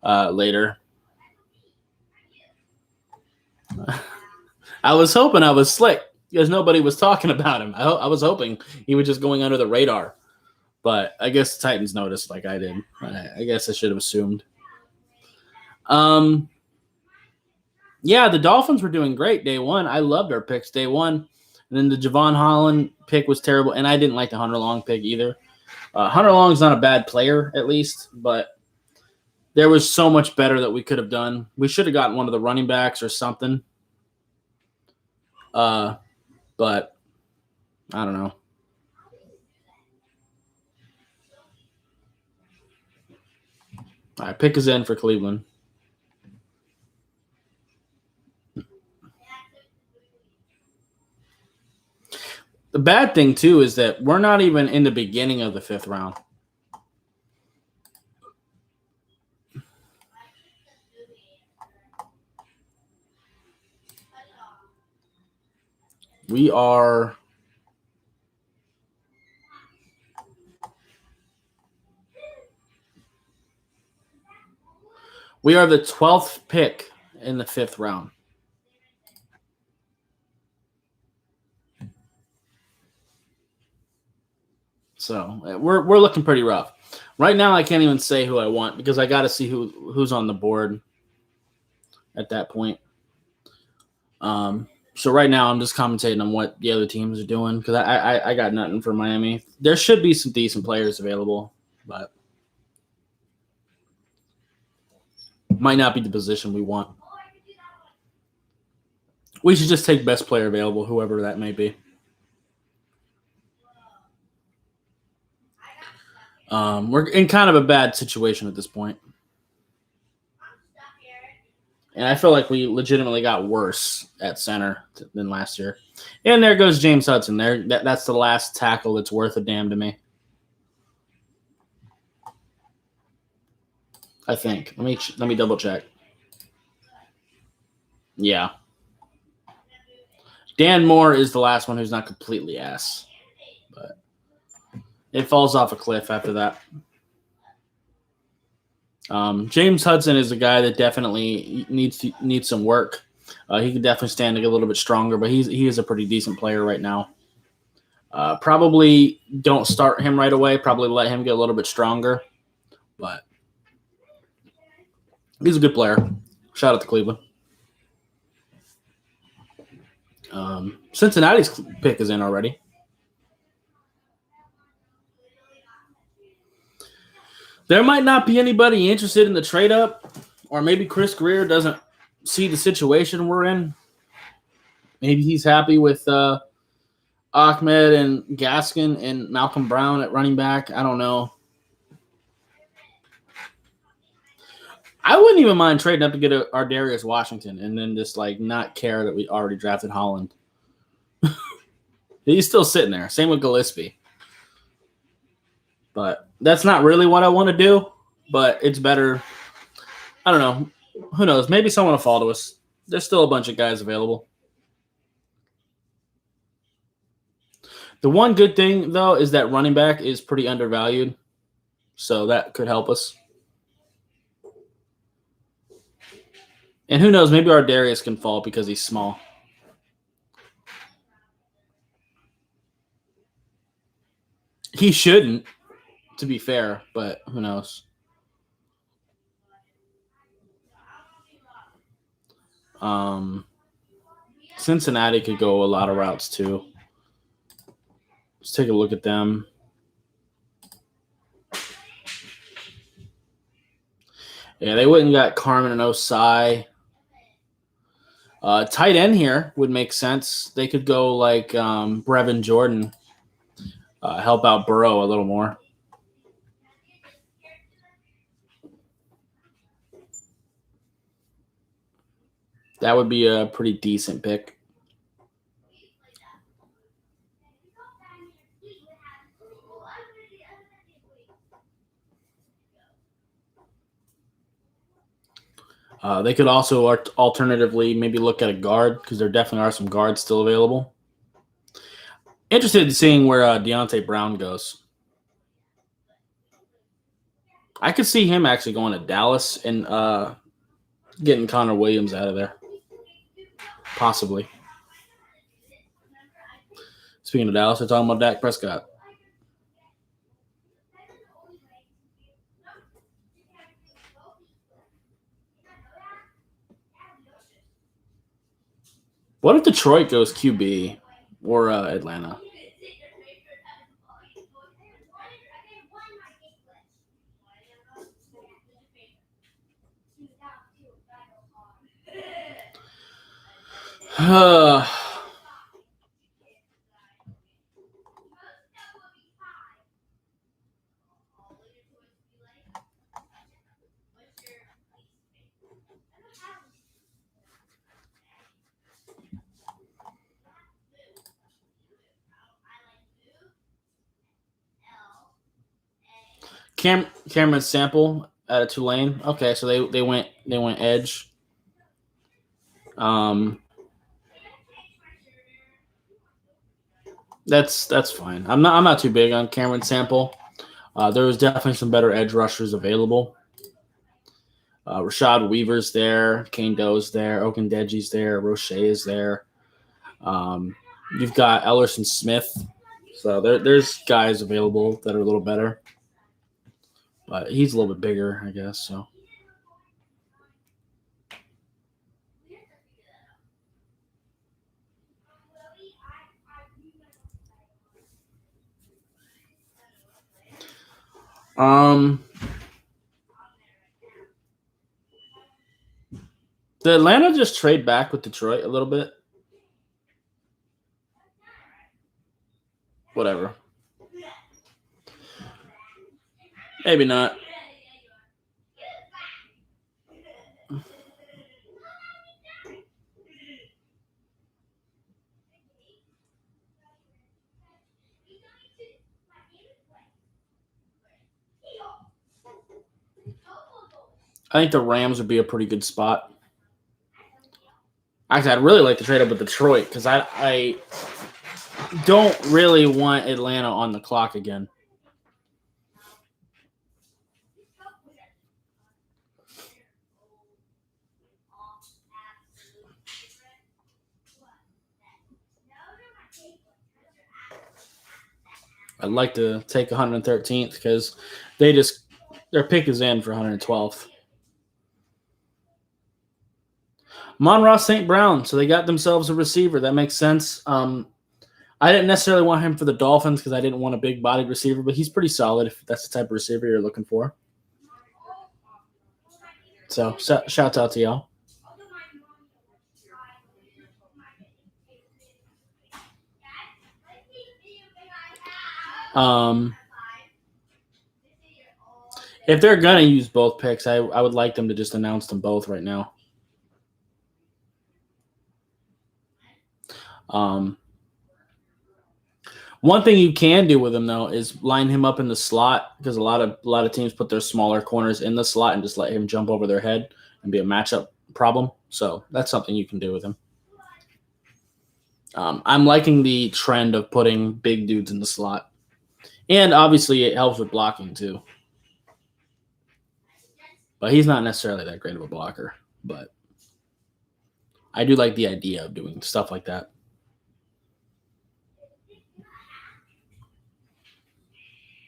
later. I was hoping I was slick because nobody was talking about him. I was hoping he was just going under the radar. But I guess the Titans noticed like I did. I guess I should have assumed. Yeah, the Dolphins were doing great day 1. I loved our picks day 1. And then the Javon Holland pick was terrible, and I didn't like the Hunter Long pick either. Hunter Long's not a bad player, at least, but there was so much better that we could have done. We should have gotten one of the running backs or something. But I don't know. All right, pick is in for Cleveland. The bad thing, too, is that we're not even in the beginning of the 5th round. We are the 12th pick in the 5th round. So we're looking pretty rough. Right now, I can't even say who I want because I got to see who's on the board at that point. So right now, I'm just commentating on what the other teams are doing because I got nothing for Miami. There should be some decent players available, but might not be the position we want. We should just take best player available, whoever that may be. We're in kind of a bad situation at this point. And I feel like we legitimately got worse at center than last year. And there goes James Hudson. That's the last tackle that's worth a damn to me. I think. Let me double check. Yeah. Dan Moore is the last one who's not completely ass, but it falls off a cliff after that. James Hudson is a guy that definitely needs some work. He could definitely stand to get a little bit stronger, but he is a pretty decent player right now. Probably don't start him right away. Probably let him get a little bit stronger, but he's a good player. Shout out to Cleveland. Cincinnati's pick is in already. There might not be anybody interested in the trade up, or maybe Chris Greer doesn't see the situation we're in. Maybe he's happy with Ahmed and Gaskin and Malcolm Brown at running back. I don't know. I wouldn't even mind trading up to get our Darius Washington and then just like not care that we already drafted Holland. He's still sitting there. Same with Gillespie. But that's not really what I want to do. But it's better. I don't know. Who knows? Maybe someone will fall to us. There's still a bunch of guys available. The one good thing, though, is that running back is pretty undervalued. So that could help us. And who knows? Maybe our Darius can fall because he's small. He shouldn't, to be fair, but who knows? Cincinnati could go a lot of routes too. Let's take a look at them. Yeah, they wouldn't got Carmen and Osai. Tight end here would make sense. They could go like Brevin Jordan, help out Burrow a little more. That would be a pretty decent pick. They could also alternatively maybe look at a guard because there definitely are some guards still available. Interested in seeing where Deontay Brown goes. I could see him actually going to Dallas and getting Connor Williams out of there. Possibly. Speaking of Dallas, we're talking about Dak Prescott. What if Detroit goes QB or Atlanta? Cameron Sample out of Tulane. Okay, so they went edge. That's fine. I'm not too big on Cameron Sample. There was definitely some better edge rushers available. Rashad Weaver's there, Kane Doe's there, Ogundeji's there, Roche is there. You've got Ellerson Smith. So there's guys available that are a little better. But he's a little bit bigger, I guess. So. Did Atlanta just trade back with Detroit a little bit? Whatever. Maybe not. I think the Rams would be a pretty good spot. Actually, I'd really like to trade up with Detroit because I don't really want Atlanta on the clock again. I'd like to take 113th because their pick is in for 112th. Monroe St. Brown, so they got themselves a receiver. That makes sense. I didn't necessarily want him for the Dolphins because I didn't want a big-bodied receiver, but he's pretty solid if that's the type of receiver you're looking for. So, shouts out to y'all. If they're going to use both picks, I would like them to just announce them both right now. One thing you can do with him though is line him up in the slot because a lot of teams put their smaller corners in the slot and just let him jump over their head and be a matchup problem. So that's something you can do with him. I'm liking the trend of putting big dudes in the slot, and obviously it helps with blocking too. But he's not necessarily that great of a blocker. But I do like the idea of doing stuff like that.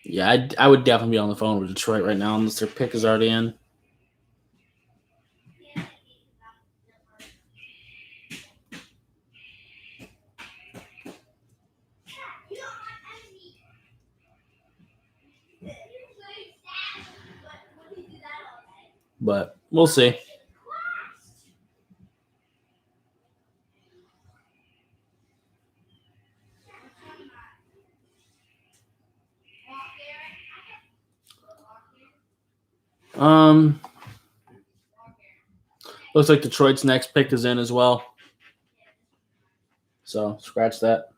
Yeah, I would definitely be on the phone with Detroit right now unless their pick is already in. But we'll see. Looks like Detroit's next pick is in as well. So scratch that.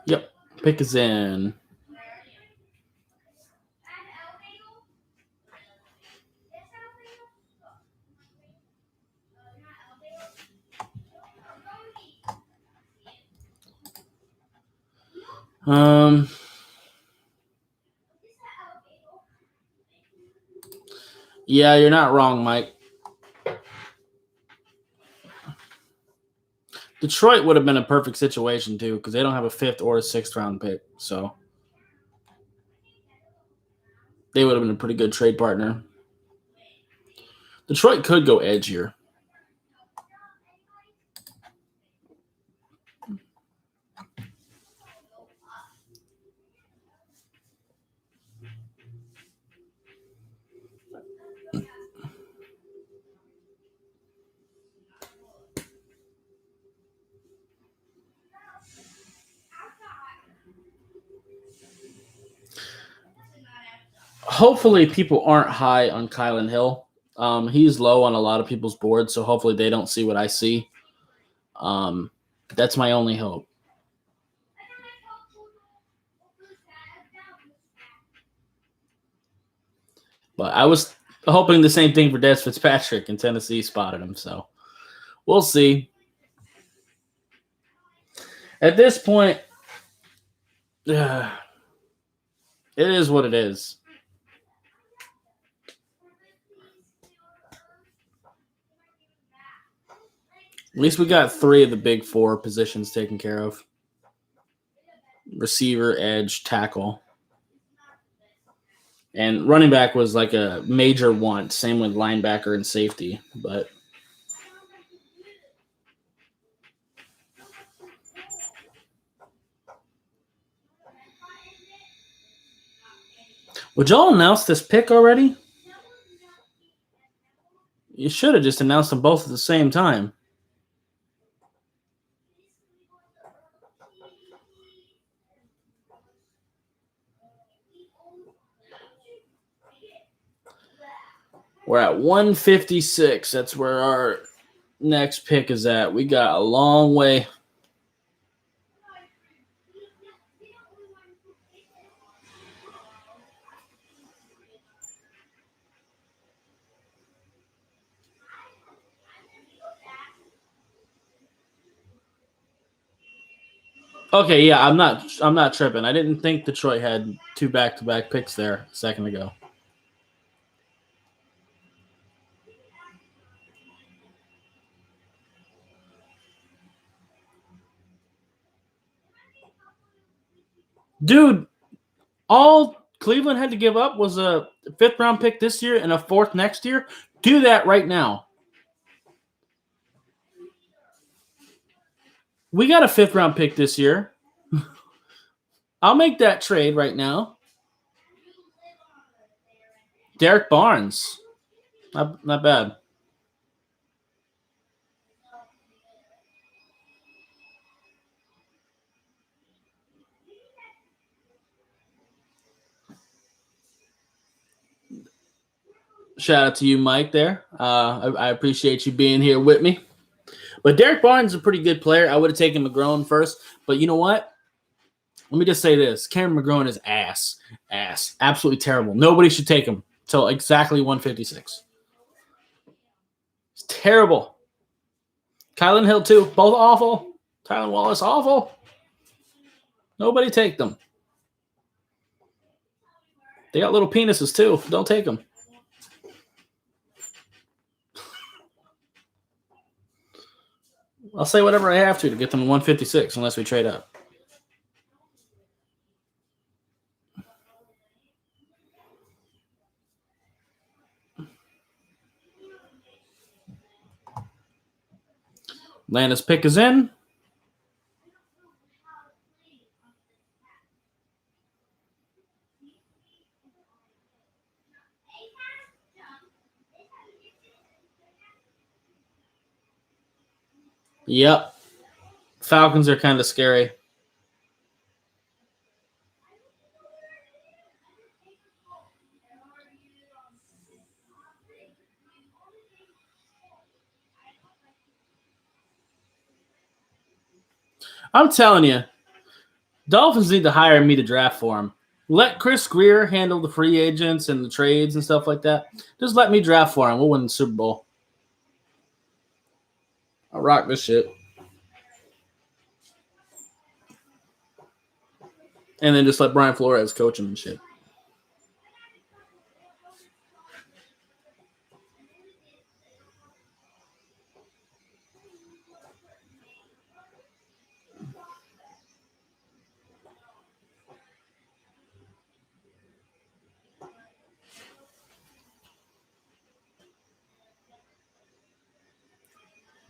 Yep, pick is in. Yeah, you're not wrong, Mike. Detroit would have been a perfect situation too because they don't have a 5th or a 6th round pick, so they would have been a pretty good trade partner. Detroit could go edgier. Hopefully, people aren't high on Kylan Hill. He's low on a lot of people's boards, so hopefully they don't see what I see. That's my only hope. But I was hoping the same thing for Des Fitzpatrick, and Tennessee spotted him, so we'll see. At this point, it is what it is. At least we got 3 of the big 4 positions taken care of. Receiver, edge, tackle. And running back was like a major want. Same with linebacker and safety. But would y'all announce this pick already? You should have just announced them both at the same time. We're at 156. That's where our next pick is at. We got a long way. Okay, yeah, I'm not tripping. I didn't think Detroit had 2 back-to-back picks there a second ago. Dude, all Cleveland had to give up was a 5th round pick this year and a 4th next year. Do that right now. We got a 5th round pick this year. I'll make that trade right now. Derek Barnes. Not bad. Shout out to you, Mike, there. I appreciate you being here with me. But Derek Barnes is a pretty good player. I would have taken McGrone first. But you know what? Let me just say this. Cameron McGrone is ass. Ass. Absolutely terrible. Nobody should take him till exactly 156. It's terrible. Kylan Hill, too. Both awful. Tylan Wallace, awful. Nobody take them. They got little penises, too. Don't take them. I'll say whatever I have to get them to 156 unless we trade up. Atlanta's pick is in. Yep. Falcons are kind of scary. I'm telling you, Dolphins need to hire me to draft for them. Let Chris Greer handle the free agents and the trades and stuff like that. Just let me draft for him. We'll win the Super Bowl. I'll rock this shit. And then just let Brian Flores coach him and shit.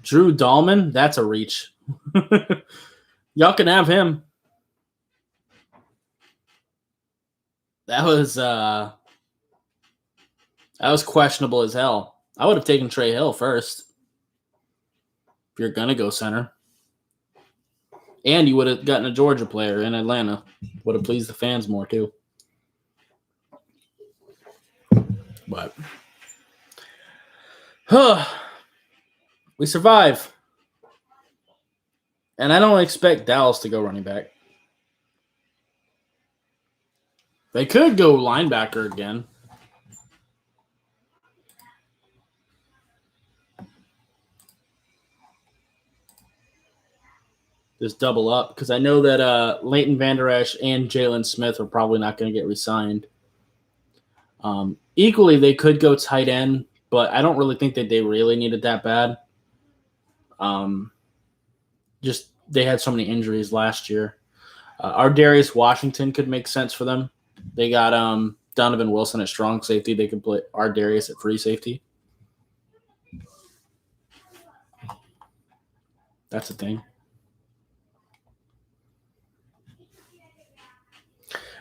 Drew Dahlman, that's a reach. Y'all can have him. That was questionable as hell. I would have taken Trey Hill first. If you're gonna go center. And you would have gotten a Georgia player in Atlanta. Would have pleased the fans more too. But we survive. And I don't expect Dallas to go running back. They could go linebacker again. Just double up. Because I know that Leighton Vander Esch and Jalen Smith are probably not going to get re-signed. Equally, they could go tight end, but I don't really think that they really need it that bad. Just they had so many injuries last year. Ardarius Washington could make sense for them. They got Donovan Wilson at strong safety. They could play Ardarius at free safety. That's the thing.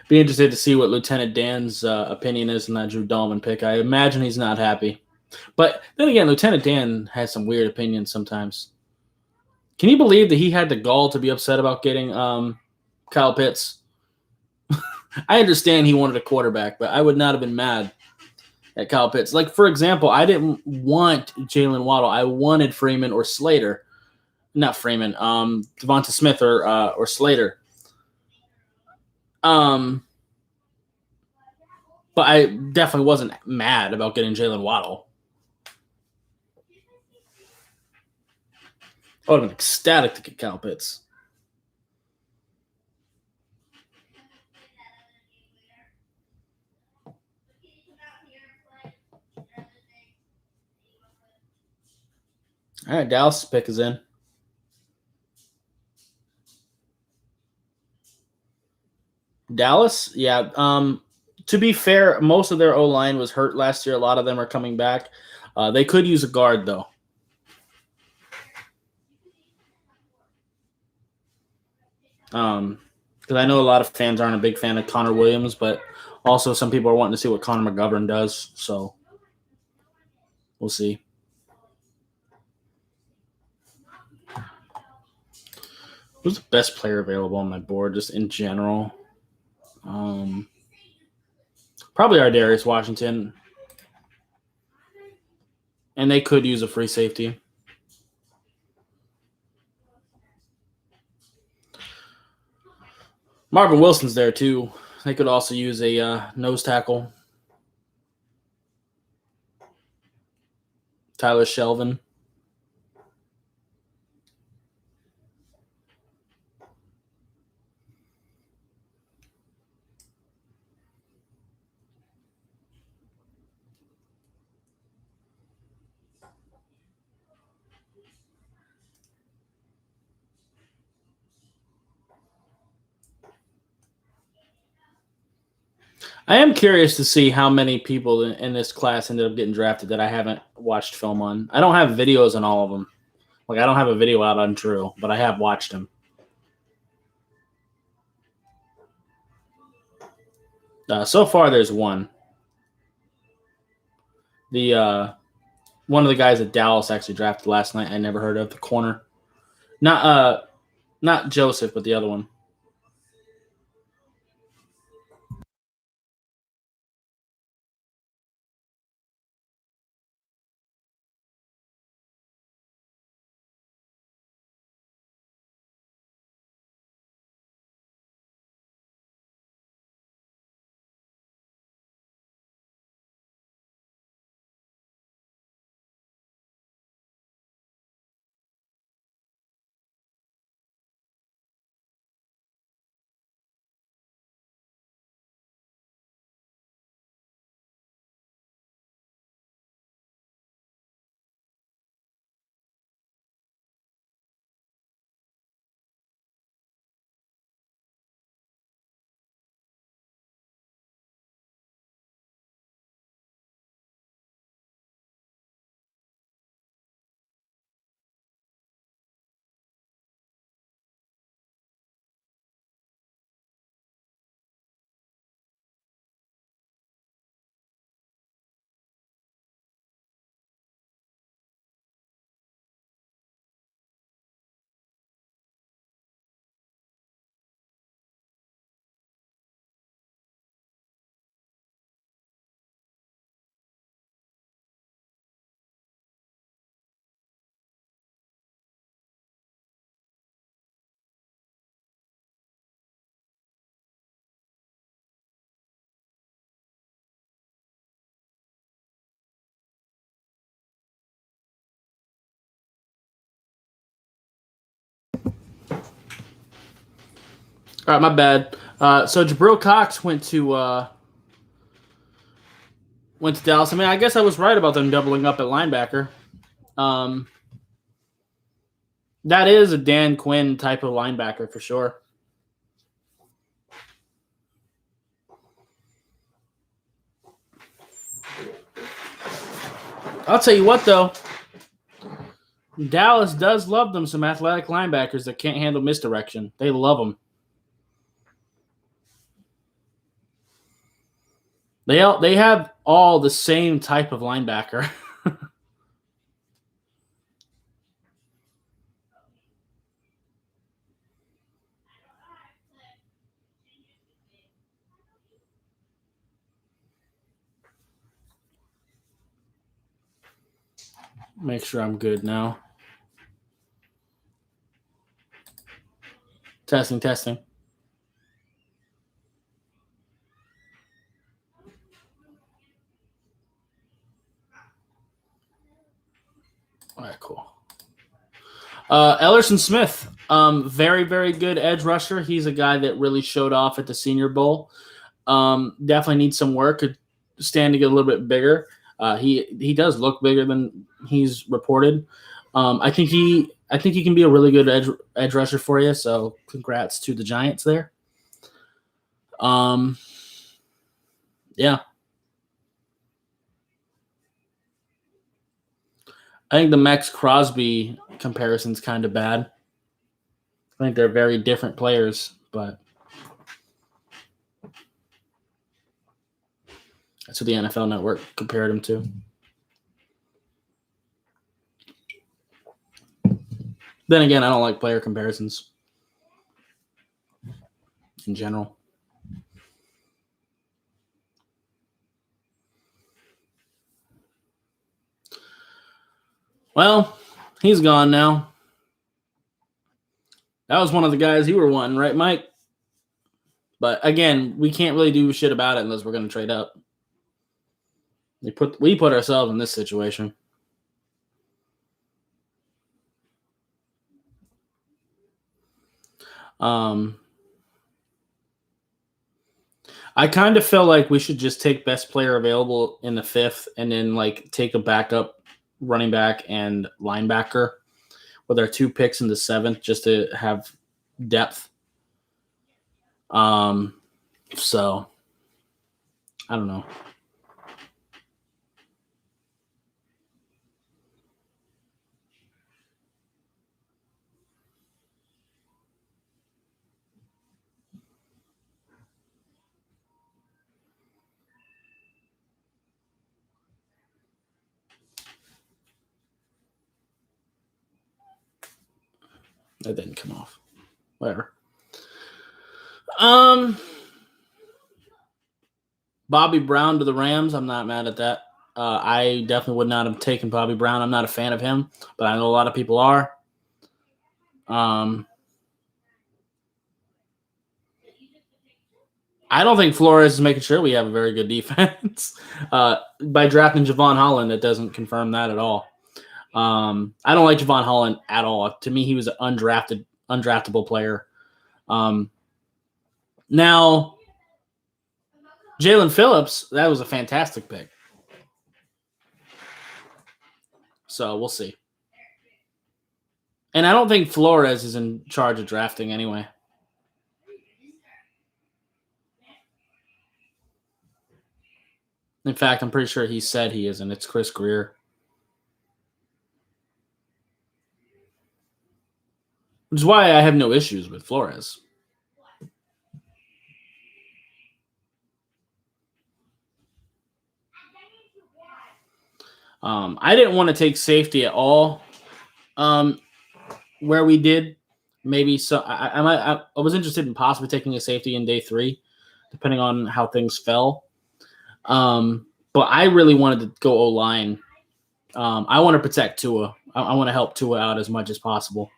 Be interested to see what Lieutenant Dan's opinion is on that Drew Dahlman pick. I imagine he's not happy. But then again, Lieutenant Dan has some weird opinions sometimes. Can you believe that he had the gall to be upset about getting Kyle Pitts? I understand he wanted a quarterback, but I would not have been mad at Kyle Pitts. Like, for example, I didn't want Jalen Waddle. I wanted Freeman or Slater. Not Freeman. Devonta Smith or Slater. But I definitely wasn't mad about getting Jalen Waddle. I would have been ecstatic to get Kyle Pitts. All right, Dallas' pick is in. Dallas, yeah. To be fair, most of their O line was hurt last year. A lot of them are coming back. They could use a guard though. Because I know a lot of fans aren't a big fan of Connor Williams, but also some people are wanting to see what Connor McGovern does. So we'll see. Who's the best player available on my board, just in general? Probably Darius Washington. And they could use a free safety. Marvin Wilson's there too. They could also use a nose tackle. Tyler Shelvin. I am curious to see how many people in this class ended up getting drafted that I haven't watched film on. I don't have videos on all of them. Like, I don't have a video out on Drew, but I have watched him. So far, there's one. The one of the guys that Dallas actually drafted last night, I never heard of, the corner. Not Joseph, but the other one. All right, my bad. So Jabril Cox went to Dallas. I mean, I guess I was right about them doubling up at linebacker. That is a Dan Quinn type of linebacker for sure. I'll tell you what, though. Dallas does love them some athletic linebackers that can't handle misdirection. They love them. They have all the same type of linebacker. Make sure I'm good now. Testing, testing. All right, cool. Ellerson Smith, very, very good edge rusher. He's a guy that really showed off at the Senior Bowl. Definitely needs some work. Could stand to get a little bit bigger. He does look bigger than he's reported. I think he can be a really good edge rusher for you. So congrats to the Giants there. Yeah. I think the Max Crosby comparison's kind of bad. I think they're very different players, but that's what the NFL Network compared him to. Then again, I don't like player comparisons in general. Well, he's gone now. That was one of the guys you were wanting, right, Mike? But again, we can't really do shit about it unless we're going to trade up. We put ourselves in this situation. I kind of feel like we should just take best player available in the 5th and then like take a backup running back and linebacker with our 2 picks in the 7th just to have depth. So I don't know. That didn't come off. Whatever. Bobby Brown to the Rams. I'm not mad at that. I definitely would not have taken Bobby Brown. I'm not a fan of him, but I know a lot of people are. I don't think Flores is making sure we have a very good defense. By drafting Javon Holland, that doesn't confirm that at all. I don't like Javon Holland at all. To me, he was an undraftable player. Now, Jalen Phillips, that was a fantastic pick. So we'll see. And I don't think Flores is in charge of drafting anyway. In fact, I'm pretty sure he said he isn't. It's Chris Greer. Which is why I have no issues with Flores. I didn't want to take safety at all. Where we did, maybe so. I was interested in possibly taking a safety in day 3, depending on how things fell. But I really wanted to go O-line. I want to protect Tua. I want to help Tua out as much as possible.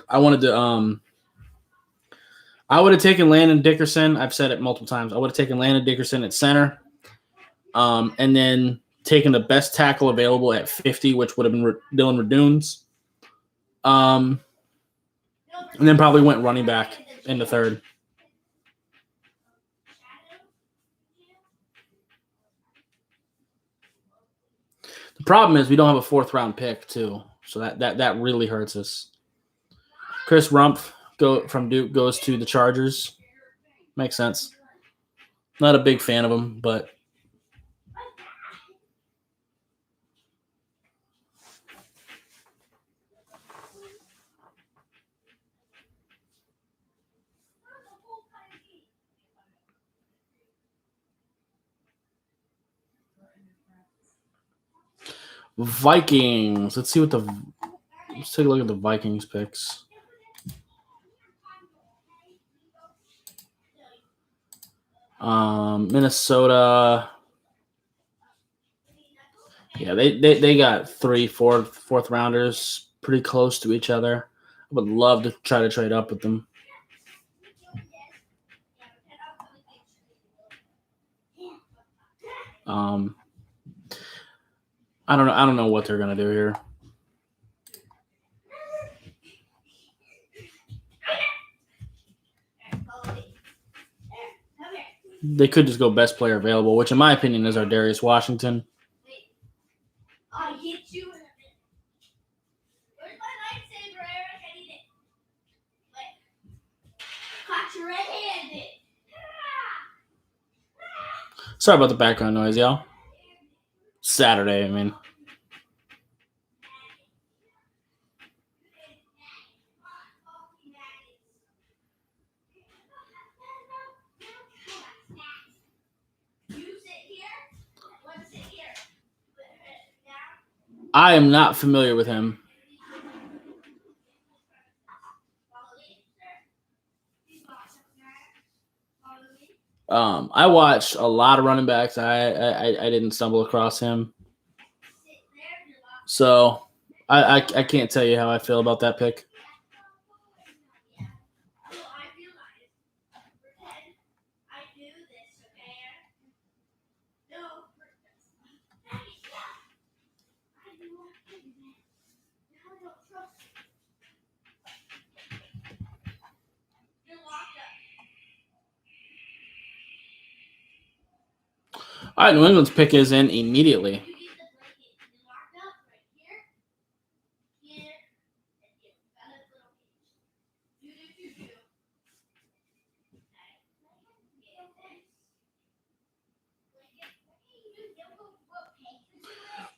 I wanted to. I would have taken Landon Dickerson. I've said it multiple times. I would have taken Landon Dickerson at center, and then taken the best tackle available at 50, which would have been Dylan Radunes. And then probably went running back in the 3rd. The problem is we don't have a 4th round pick too, so that really hurts us. Chris Rumpf from Duke goes to the Chargers. Makes sense. Not a big fan of him, but Vikings. Let's take a look at the Vikings picks. Minnesota. Yeah, they got fourth rounders pretty close to each other. I would love to try to trade up with them. I don't know what they're gonna do here. They could just go best player available, which in my opinion is our Darius Washington. Sorry about the background noise, y'all. Saturday, I mean. I am not familiar with him. I watched a lot of running backs. I didn't stumble across him, so I can't tell you how I feel about that pick. All right, New England's pick is in immediately.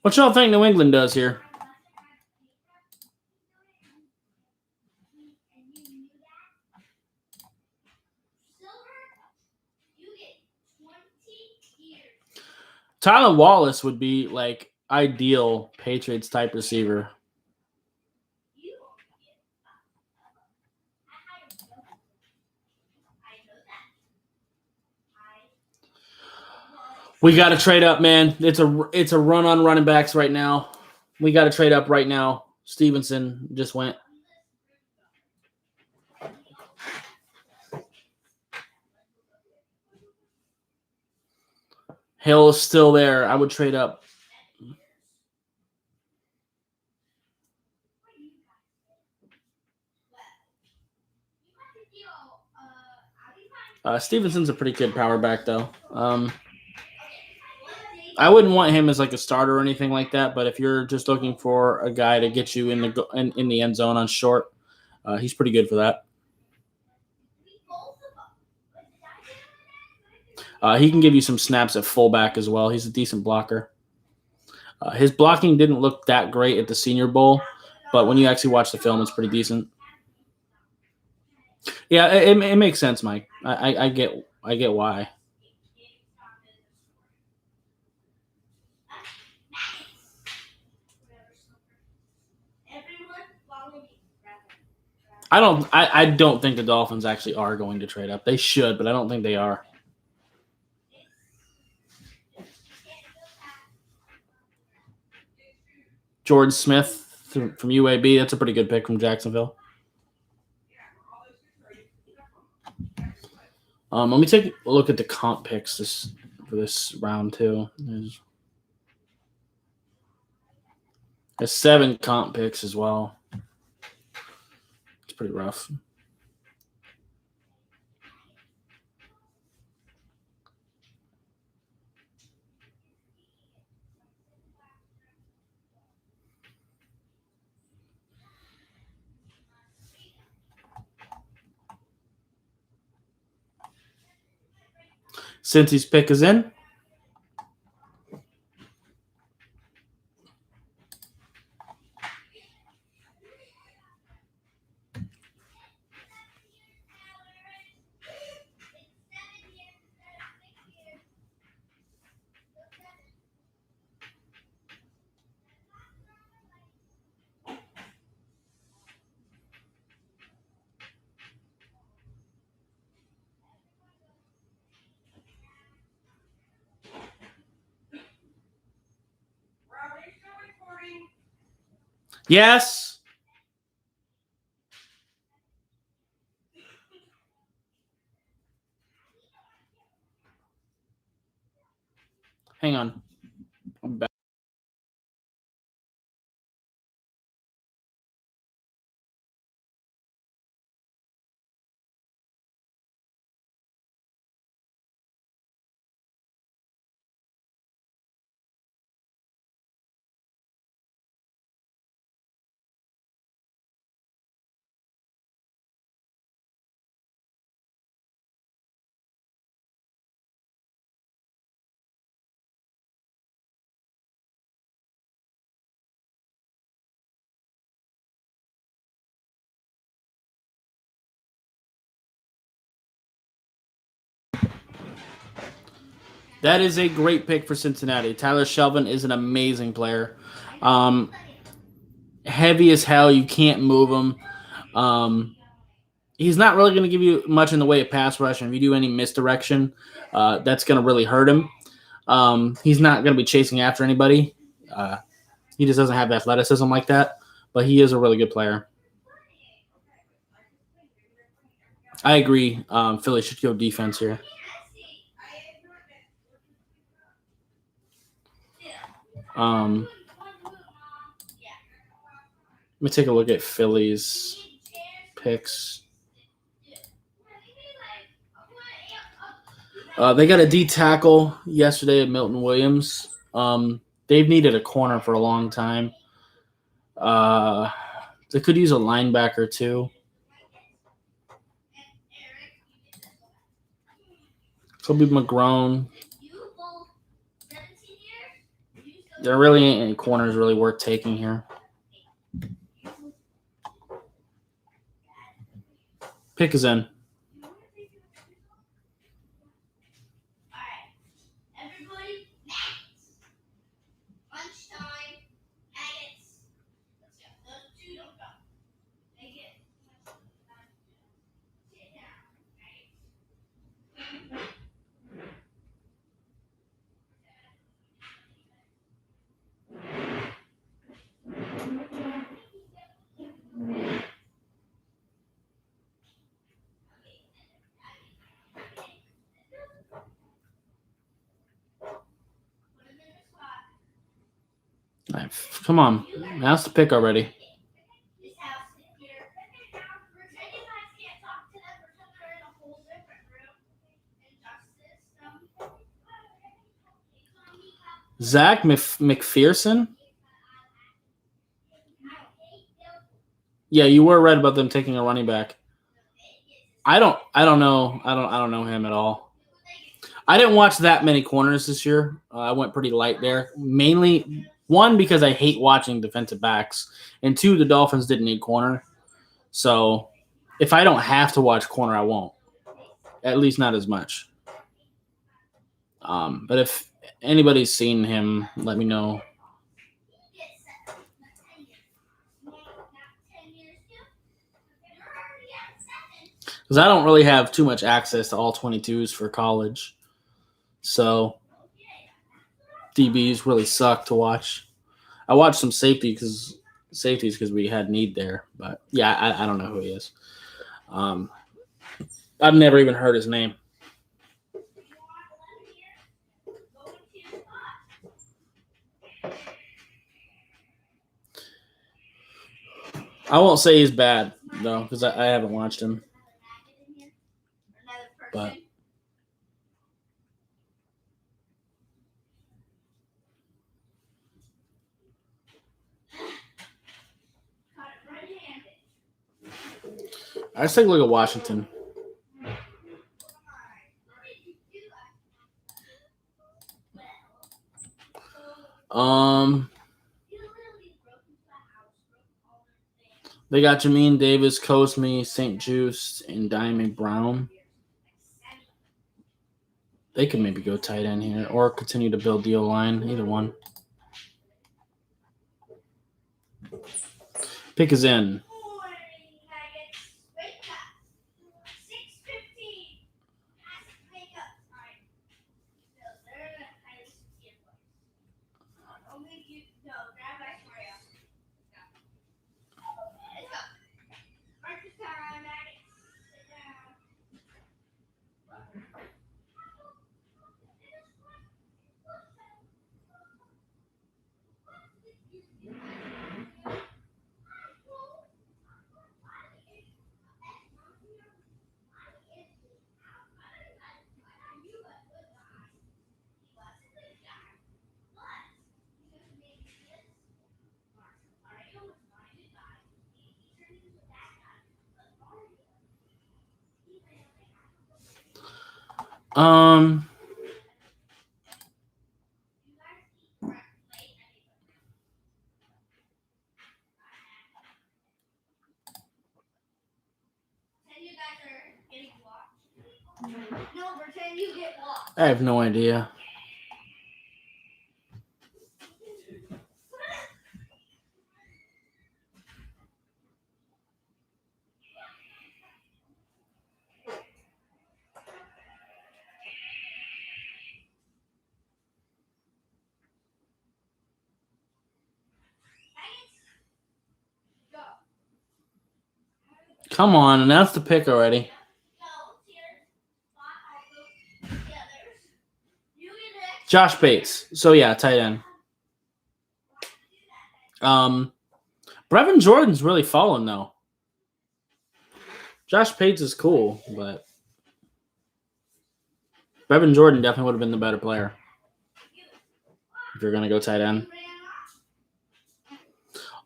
What y'all think New England does here? Tyler Wallace would be like ideal Patriots type receiver. We got to trade up, man. It's a run on running backs right now. We got to trade up right now. Stevenson just went. Hill is still there. I would trade up. Stevenson's a pretty good power back, though. I wouldn't want him as like a starter or anything like that. But if you're just looking for a guy to get you in the end zone on short, he's pretty good for that. He can give you some snaps at fullback as well. He's a decent blocker. His blocking didn't look that great at the Senior Bowl, but when you actually watch the film, it's pretty decent. Yeah, it makes sense, Mike. I get why. I don't think the Dolphins actually are going to trade up. They should, but I don't think they are. George Smith from UAB. That's a pretty good pick from Jacksonville. Let me take a look at the comp picks for this round too. There's 7 comp picks as well. It's pretty rough. Cincy's pick is in. Yes. Hang on. I'm back. That is a great pick for Cincinnati. Tyler Shelvin is an amazing player. Um, Heavy as hell. You can't move him. He's not really going to give you much in the way of pass rush. And if you do any misdirection, that's going to really hurt him. He's not going to be chasing after anybody. He just doesn't have athleticism like that. But he is a really good player. I agree. Philly should go defense here. Let me take a look at Philly's picks. They got a D tackle yesterday at Milton Williams. They've needed a corner for a long time. They could use a linebacker too. Kobe McGrone. There really ain't any corners really worth taking here. Pick is in. Come on. That's the pick already. Zach McPherson? Yeah, you were right about them taking a running back. I don't know. I don't know him at all. I didn't watch that many corners this year. I went pretty light there. Mainly, one, because I hate watching defensive backs, and two, the Dolphins didn't need corner. So if I don't have to watch corner, I won't. At least not as much. But if anybody's seen him, let me know. Because I don't really have too much access to all 22s for college. So DBs really suck to watch. I watched some safeties because we had need there. But yeah, I don't know who he is. I've never even heard his name. I won't say he's bad though, because I haven't watched him. But let's take a look at Washington. They got Jamin Davis, Cosme, St. Juice, and Diamond Brown. They could maybe go tight end here or continue to build the O line. Either one. Pick is in. Um, I have no idea. Come on, announce the pick already. Josh Bates. So yeah, tight end. Brevin Jordan's really fallen though. Josh Bates is cool, but Brevin Jordan definitely would have been the better player if you're gonna go tight end.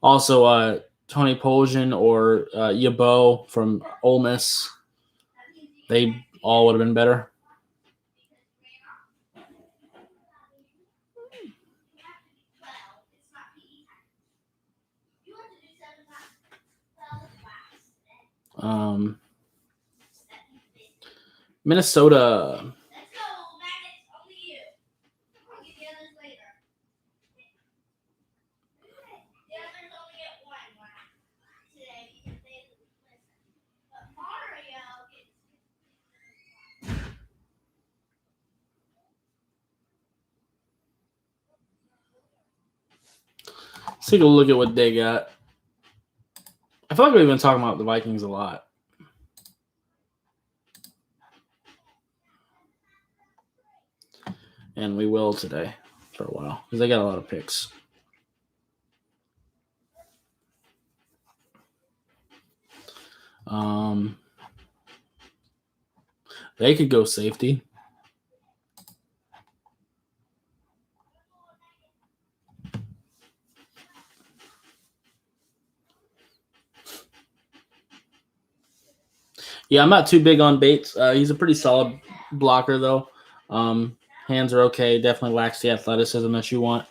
Also, Tony Poljan or Yabo from Ole Miss, they all would have been better. Minnesota. Let's take a look at what they got. I feel like we've been talking about the Vikings a lot. And we will today for a while because they got a lot of picks. They could go safety. Yeah, I'm not too big on Bates. He's a pretty solid blocker, though. Hands are okay. Definitely lacks the athleticism that you want.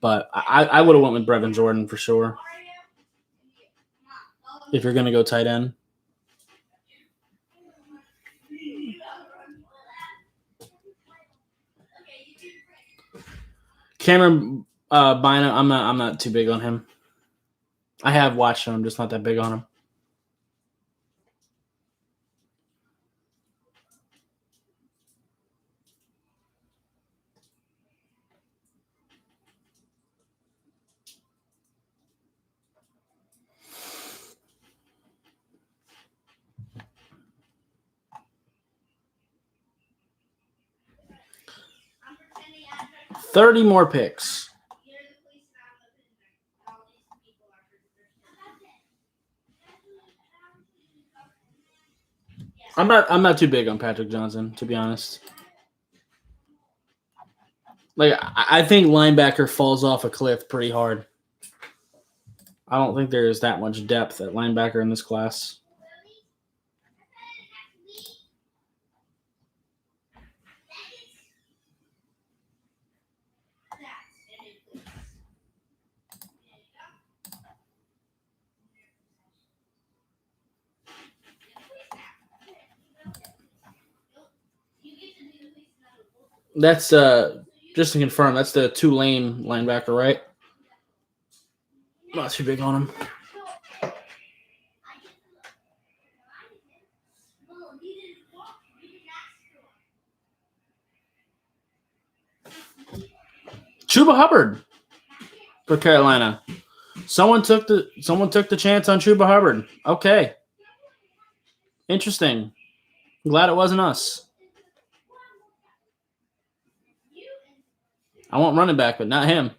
But I would have went with Brevin Jordan for sure if you're going to go tight end. Cameron Bynum, I'm not too big on him. I have watched him. I'm just not that big on him. $30 more picks. I'm not too big on Patrick Johnson, to be honest. Like I think linebacker falls off a cliff pretty hard. I don't think there is that much depth at linebacker in this class. That's just to confirm, that's the Tulane linebacker, right? Not too big on him. Chuba Hubbard for Carolina. Someone took the chance on Chuba Hubbard. Okay. Interesting. I'm glad it wasn't us. I want running back, but not him.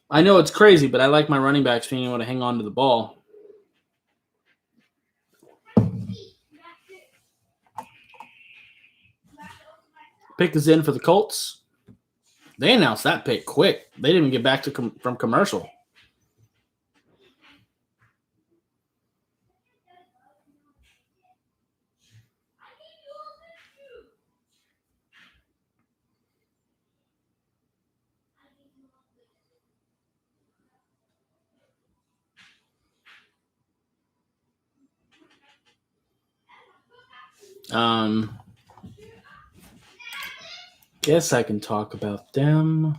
I know it's crazy, but I like my running backs being able to hang on to the ball. Pick is in for the Colts. They announced that pick quick. They didn't even get back to from commercial. Guess I can talk about them.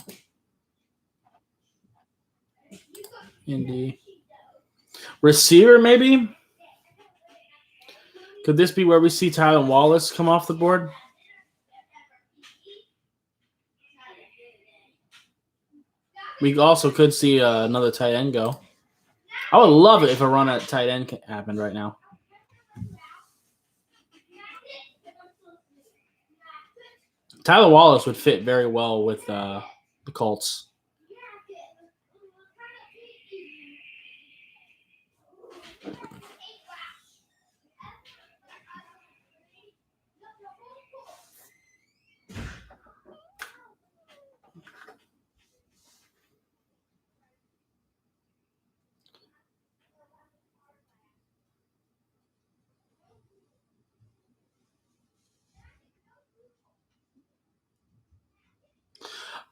Indy. Receiver, maybe? Could this be where we see Tylan Wallace come off the board? We also could see another tight end go. I would love it if a run at tight end happened right now. Tylan Wallace would fit very well with the Colts.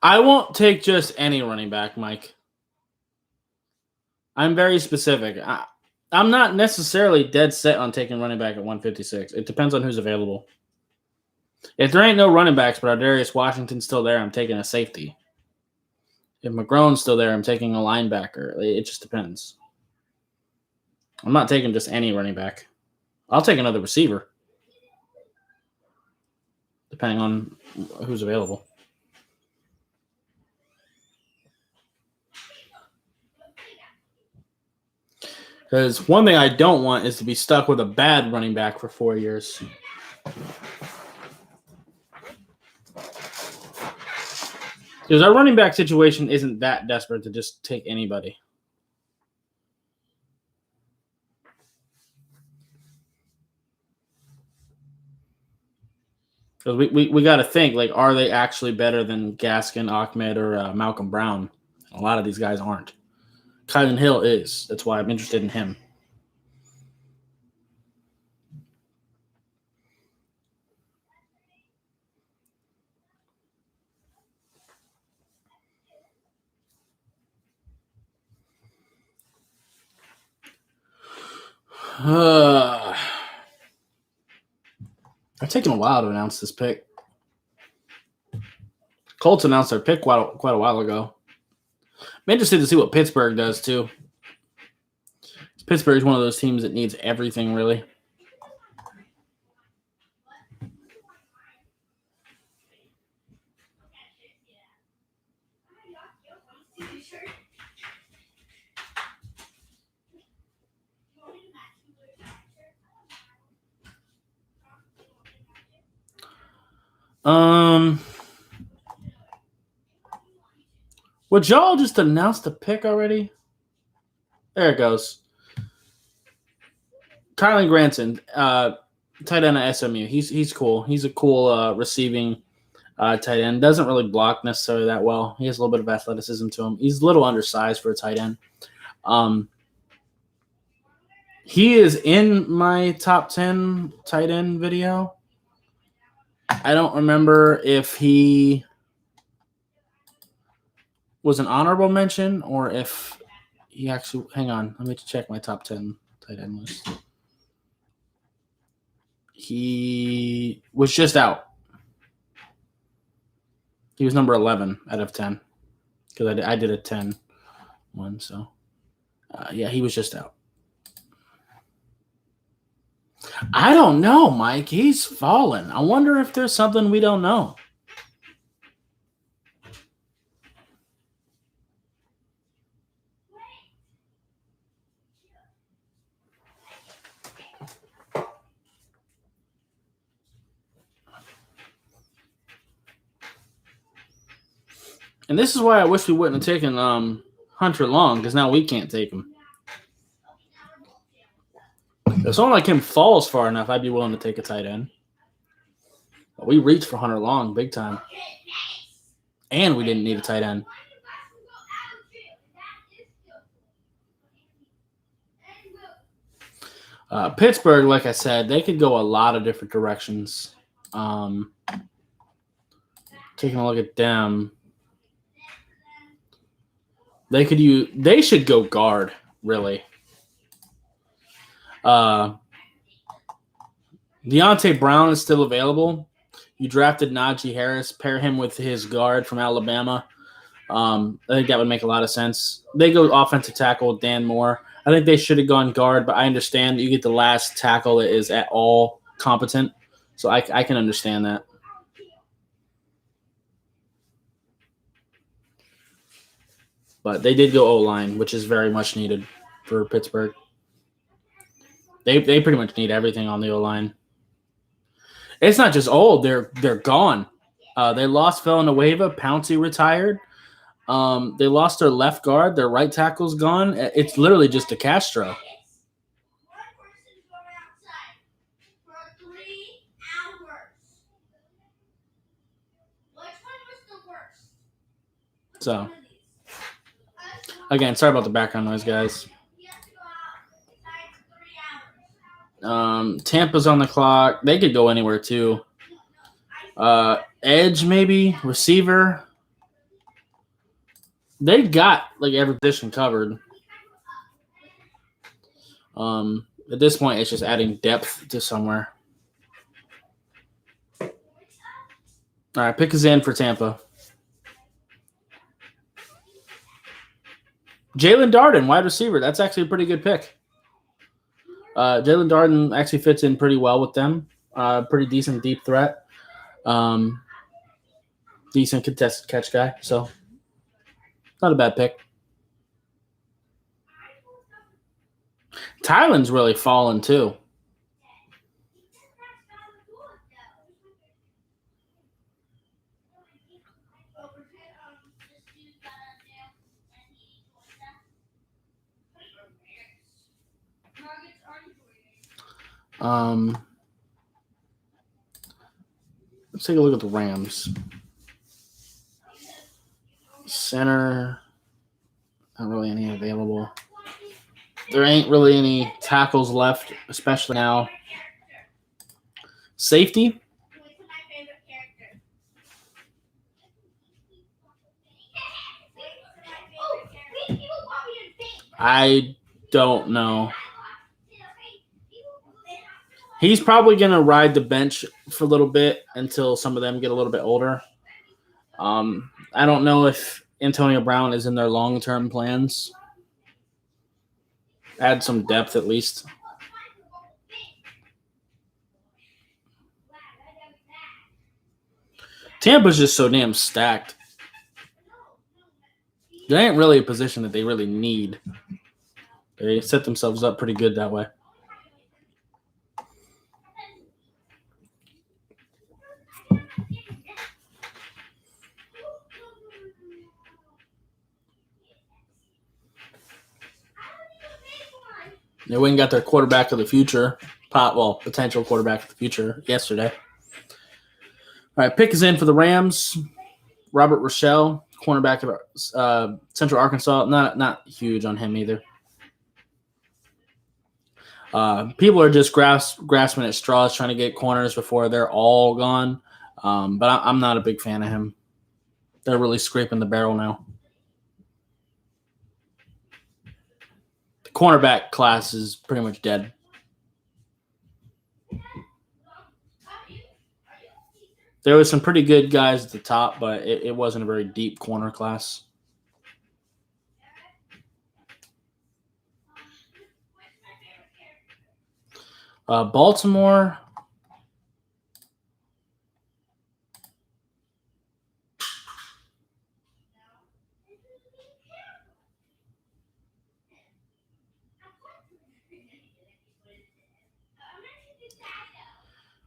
I won't take just any running back, Mike. I'm very specific. I'm not necessarily dead set on taking running back at 156. It depends on who's available. If there ain't no running backs, but Darius Washington's still there, I'm taking a safety. If McGrone's still there, I'm taking a linebacker. It just depends. I'm not taking just any running back. I'll take another receiver, depending on who's available. Because one thing I don't want is to be stuck with a bad running back for 4 years. Because our running back situation isn't that desperate to just take anybody. Because we got to think, like, are they actually better than Gaskin, Ahmed, or Malcolm Brown? A lot of these guys aren't. Kylan Hill is. That's why I'm interested in him. It's taken a while to announce this pick. Colts announced their pick quite a while ago. I'm interested to see what Pittsburgh does, too. Pittsburgh is one of those teams that needs everything, really. Would y'all just announce the pick already? There it goes. Kylan Granson, tight end at SMU. He's cool. He's a cool receiving tight end. Doesn't really block necessarily that well. He has a little bit of athleticism to him. He's a little undersized for a tight end. He is in my top 10 tight end video. I don't remember if he was an honorable mention or if he actually – hang on. Let me check my top 10 tight end list. He was just out. He was number 11 out of 10 because I did a 10 one. So, yeah, he was just out. I don't know, Mike. He's fallen. I wonder if there's something we don't know. And this is why I wish we wouldn't have taken Hunter Long, because now we can't take him. If someone like him falls far enough, I'd be willing to take a tight end. But we reached for Hunter Long big time. And we didn't need a tight end. Pittsburgh, like I said, they could go a lot of different directions. Taking a look at them. They should go guard, really. Deontay Brown is still available. You drafted Najee Harris, pair him with his guard from Alabama. I think that would make a lot of sense. They go offensive tackle, Dan Moore. I think they should have gone guard, but I understand you get the last tackle that is at all competent. So I can understand that. But they did go O-line, which is very much needed for Pittsburgh. They pretty much need everything on the O-line. It's not just old; they're gone. They lost Villanueva. Pouncey retired. They lost their left guard. Their right tackle's gone. It's literally just a Castro. So, again, sorry about the background noise, guys. Tampa's on the clock. They could go anywhere too. Edge maybe, receiver. They got like every position covered. At this point, it's just adding depth to somewhere. All right, pick is in for Tampa. Jalen Darden, wide receiver. That's actually a pretty good pick. Jalen Darden actually fits in pretty well with them. Pretty decent deep threat. Decent contested catch guy. So, not a bad pick. Tylen's really fallen too. Let's take a look at the Rams. Center, not really any available. There ain't really any tackles left, especially now. Safety. I don't know. He's probably going to ride the bench for a little bit until some of them get a little bit older. I don't know if Antonio Brown is in their long-term plans. Add some depth at least. Tampa's just so damn stacked. There ain't really a position that they really need. They set themselves up pretty good that way. They went and got their quarterback of the future, potential quarterback of the future yesterday. All right, pick is in for the Rams. Robert Rochelle, cornerback of Central Arkansas. Not huge on him either. People are just grasping at straws trying to get corners before they're all gone. But I'm not a big fan of him. They're really scraping the barrel now. The cornerback class is pretty much dead. There was some pretty good guys at the top, but it wasn't a very deep corner class. Baltimore.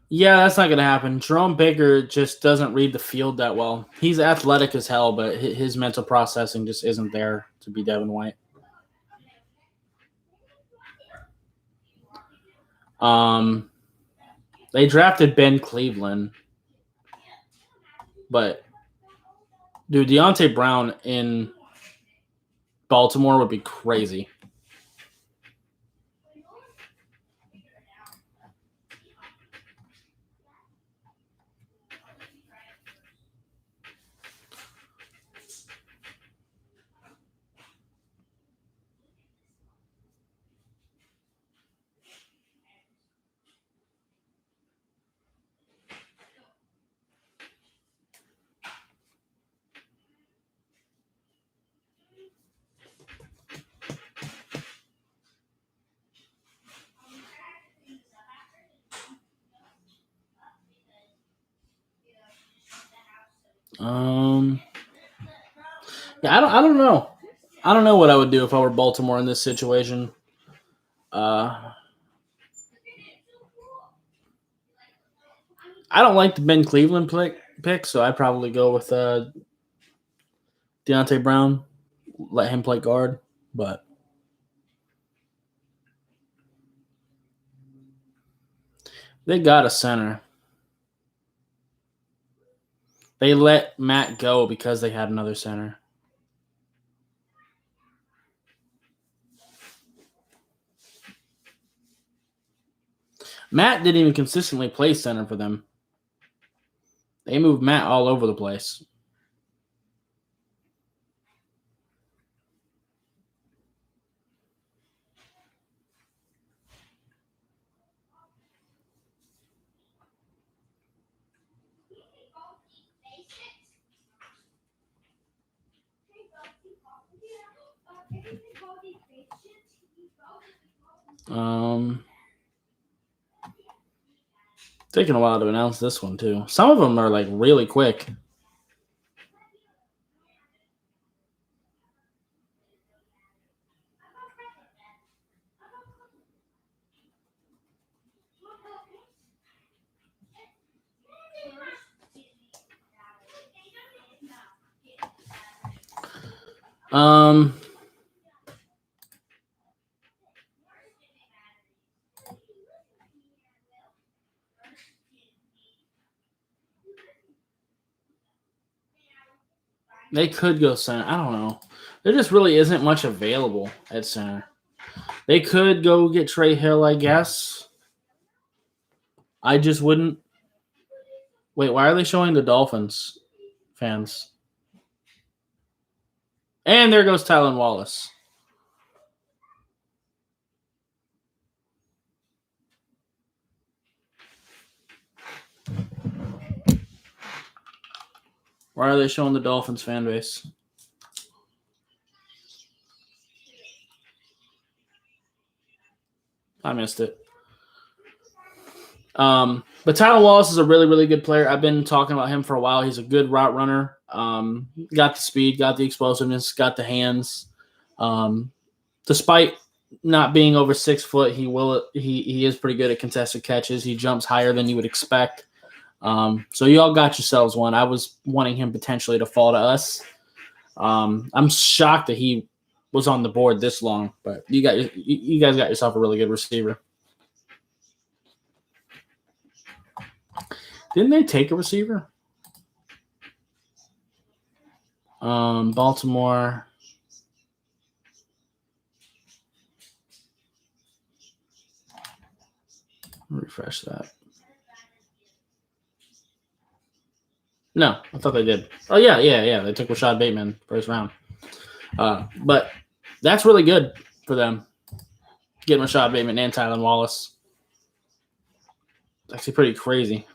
Yeah, that's not going to happen. Jerome Baker just doesn't read the field that well. He's athletic as hell, but his mental processing just isn't there to be Devin White. They drafted Ben Cleveland, but dude, Deontay Brown in Baltimore would be crazy. Yeah, I don't know. I don't know what I would do if I were Baltimore in this situation. Uh, I don't like the Ben Cleveland pick, so I'd probably go with Deontay Brown. Let him play guard, but they got a center. They let Matt go because they had another center. Matt didn't even consistently play center for them. They moved Matt all over the place. Taking a while to announce this one too. Some of them are like really quick. Um, they could go center. I don't know. There just really isn't much available at center. They could go get Trey Hill, I guess. I just wouldn't. Wait, why are they showing the Dolphins fans? And there goes Tylan Wallace. Why are they showing the Dolphins fan base? I missed it. But Tylan Wallace is a really, really good player. I've been talking about him for a while. He's a good route runner. Got the speed, got the explosiveness, got the hands. Despite not being over 6 foot, he is pretty good at contested catches. He jumps higher than you would expect. So you all got yourselves one. I was wanting him potentially to fall to us. I'm shocked that he was on the board this long, but you guys got yourself a really good receiver. Didn't they take a receiver? Baltimore. Refresh that. No, I thought they did. Oh yeah. They took Rashad Bateman first round. But that's really good for them. Getting Rashad Bateman and Tylan Wallace. It's actually pretty crazy.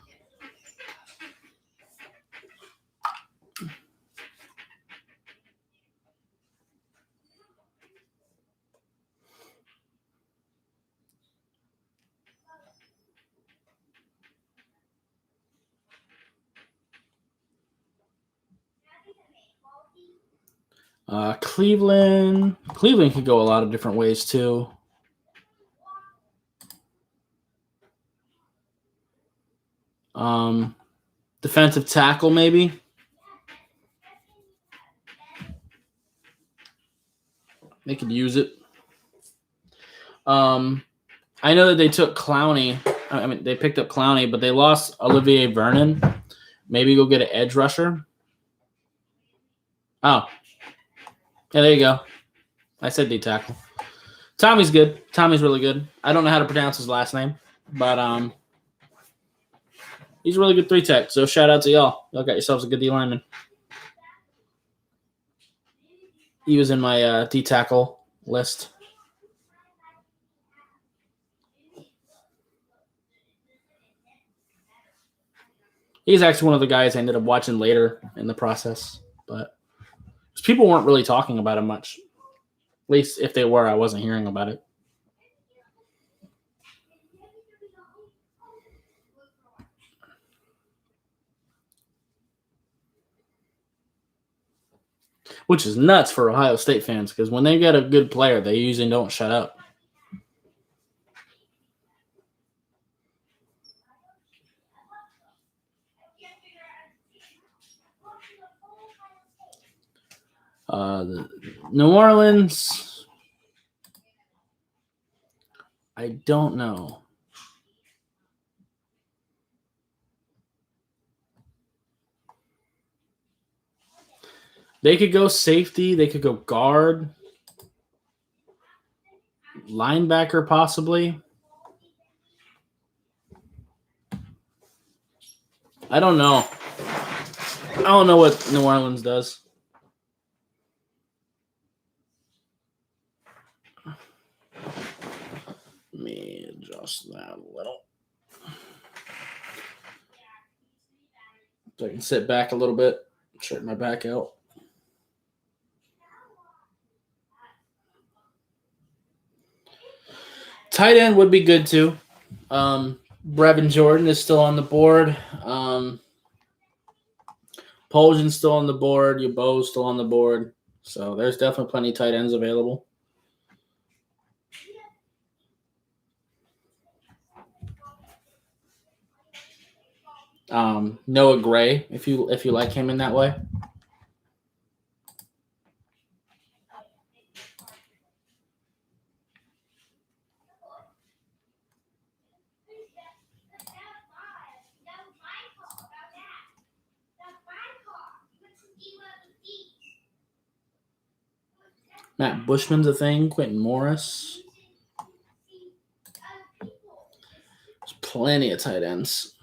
Cleveland could go a lot of different ways too. Defensive tackle maybe. They could use it. I know that they took Clowney. I mean, they picked up Clowney, but they lost Olivier Vernon. Maybe go get an edge rusher. Oh, yeah, there you go. I said D tackle. Tommy's good. Tommy's really good. I don't know how to pronounce his last name, but he's a really good 3-tech. So shout out to y'all. Y'all got yourselves a good D lineman. He was in my D tackle list. He's actually one of the guys I ended up watching later in the process, but people weren't really talking about him much. At least if they were, I wasn't hearing about it. which is nuts for Ohio State fans because when they get a good player, they usually don't shut up. New Orleans, I don't know. They could go safety. They could go guard. Linebacker, possibly. I don't know. I don't know what New Orleans does. Let me adjust that a little. So I can sit back a little bit, straighten my back out. Tight end would be good too. Brevin Jordan is still on the board. Poljan's still on the board. Yabo's still on the board. So there's definitely plenty of tight ends available. Noah Gray, if you like him in that way. Matt Bushman's a thing. Quentin Morris. There's plenty of tight ends.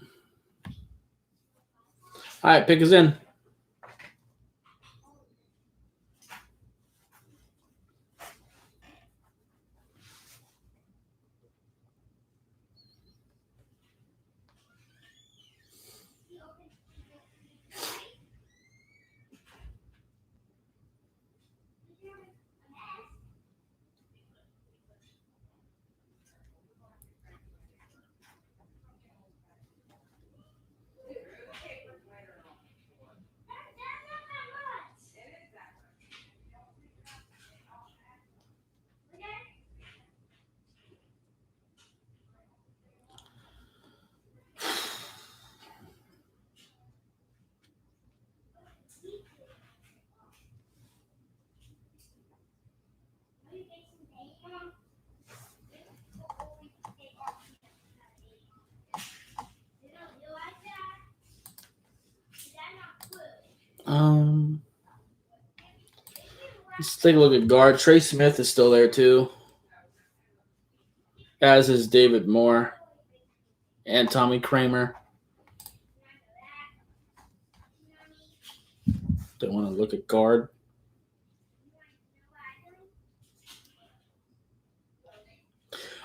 All right, pick us in. Let's take a look at guard. Trey Smith is still there too, as is David Moore and Tommy Kramer. Don't want to look at guard.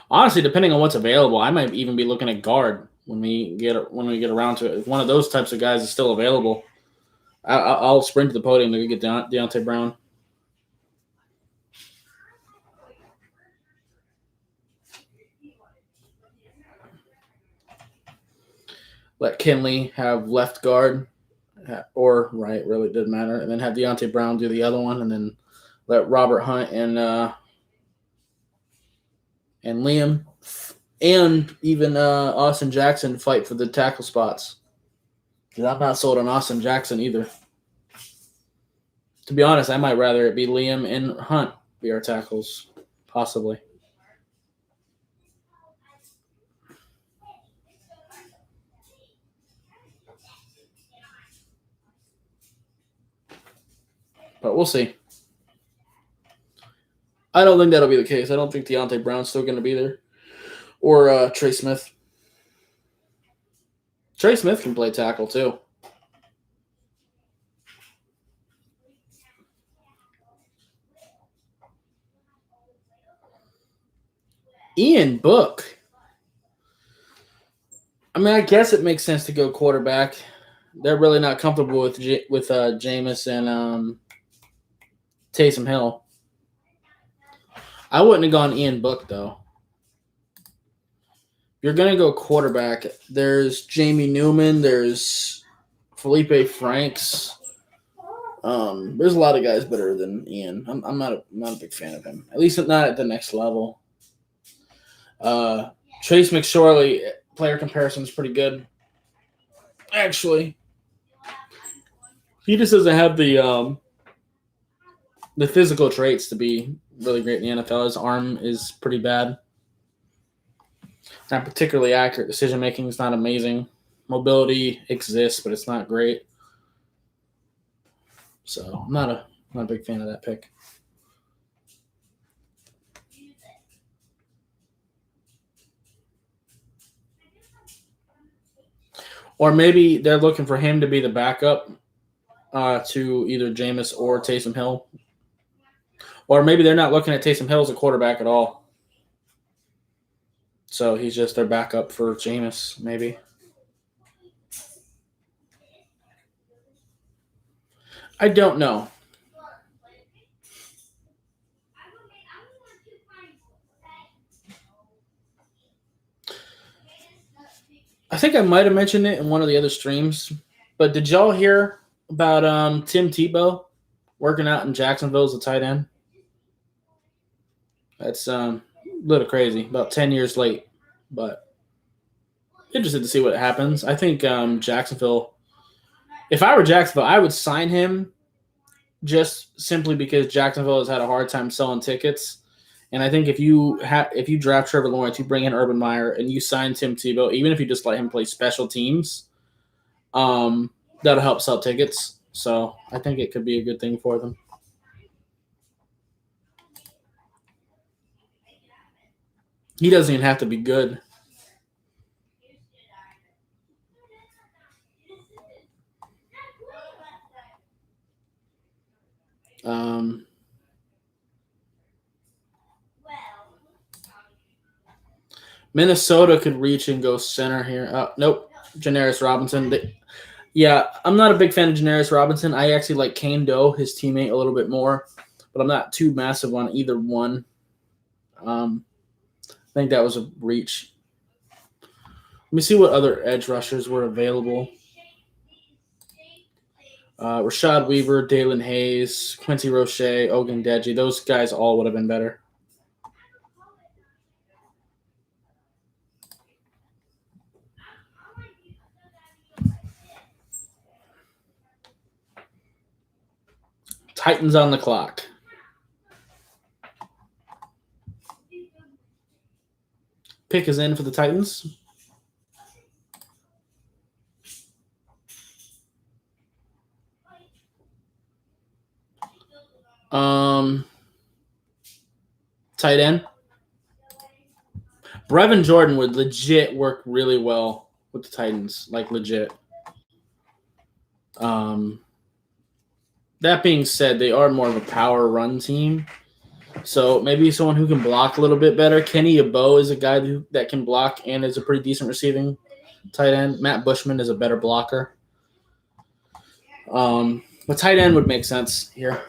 Honestly, depending on what's available, I might even be looking at guard when we get around to it. If one of those types of guys is still available, I'll sprint to the podium to get Deontay Brown. Let Kinley have left guard or right, really it doesn't matter, and then have Deontay Brown do the other one, and then let Robert Hunt and Liam and even Austin Jackson fight for the tackle spots. Because I'm not sold on Austin Jackson either. To be honest, I might rather it be Liam and Hunt be our tackles, possibly. But we'll see. I don't think that'll be the case. I don't think Deontay Brown's still going to be there. Or Trey Smith. Trey Smith can play tackle too. Ian Book. I mean, I guess it makes sense to go quarterback. They're really not comfortable with Jameis and Taysom Hill. I wouldn't have gone Ian Book, though. You're going to go quarterback. There's Jamie Newman. There's Felipe Franks. There's a lot of guys better than Ian. I'm not a big fan of him. At least not at the next level. Trace McSorley player comparison is pretty good. Actually, he just doesn't have the physical traits to be really great in the NFL. His arm is pretty bad. Not particularly accurate. Decision making is not amazing. Mobility exists, but it's not great. So I'm not a big fan of that pick. Or maybe they're looking for him to be the backup to either Jameis or Taysom Hill. Or maybe they're not looking at Taysom Hill as a quarterback at all. So he's just their backup for Jameis, maybe. I don't know. I think I might have mentioned it in one of the other streams, but did y'all hear about Tim Tebow working out in Jacksonville as a tight end? That's a little crazy. About 10 years late, but interested to see what happens. I think Jacksonville, if I were Jacksonville, I would sign him just simply because Jacksonville has had a hard time selling tickets. And I think if you draft Trevor Lawrence, you bring in Urban Meyer, and you sign Tim Tebow, even if you just let him play special teams, that'll help sell tickets. So I think it could be a good thing for them. He doesn't even have to be good. Minnesota could reach and go center here. Nope. Janarius Robinson. I'm not a big fan of Janarius Robinson. I actually like Kane Doe, his teammate, a little bit more, but I'm not too massive on either one. I think that was a reach. Let me see what other edge rushers were available. Rashad Weaver, Dalen Hayes, Quincy Roche, Ogundeji. Those guys all would have been better. Titans on the clock. Pick is in for the Titans. Tight end. Brevin Jordan would legit work really well with the Titans, like legit. That being said, they are more of a power run team. So maybe someone who can block a little bit better. Kenny Yeboah is a guy that can block and is a pretty decent receiving tight end. Matt Bushman is a better blocker. But tight end would make sense here.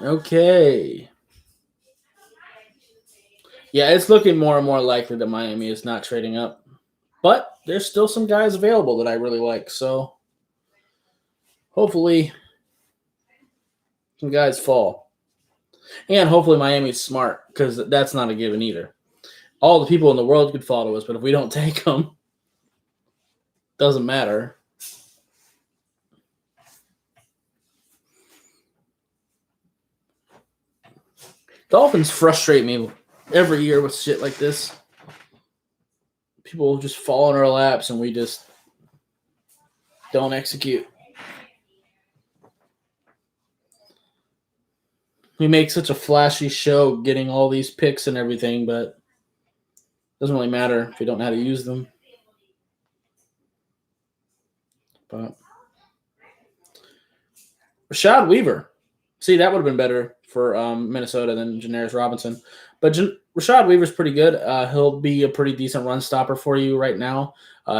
Okay. Yeah, it's looking more and more likely that Miami is not trading up. But there's still some guys available that I really like. So hopefully some guys fall. And hopefully Miami's smart, because that's not a given either. All the people in the world could fall to us, but if we don't take them, doesn't matter. Dolphins frustrate me every year with shit like this. People just fall in our laps and we just don't execute. We make such a flashy show getting all these picks and everything, but it doesn't really matter if we don't know how to use them. But Rashad Weaver. See, that would have been better for Minnesota than Janarius Robinson. But Rashad Weaver's pretty good. He'll be a pretty decent run stopper for you right now.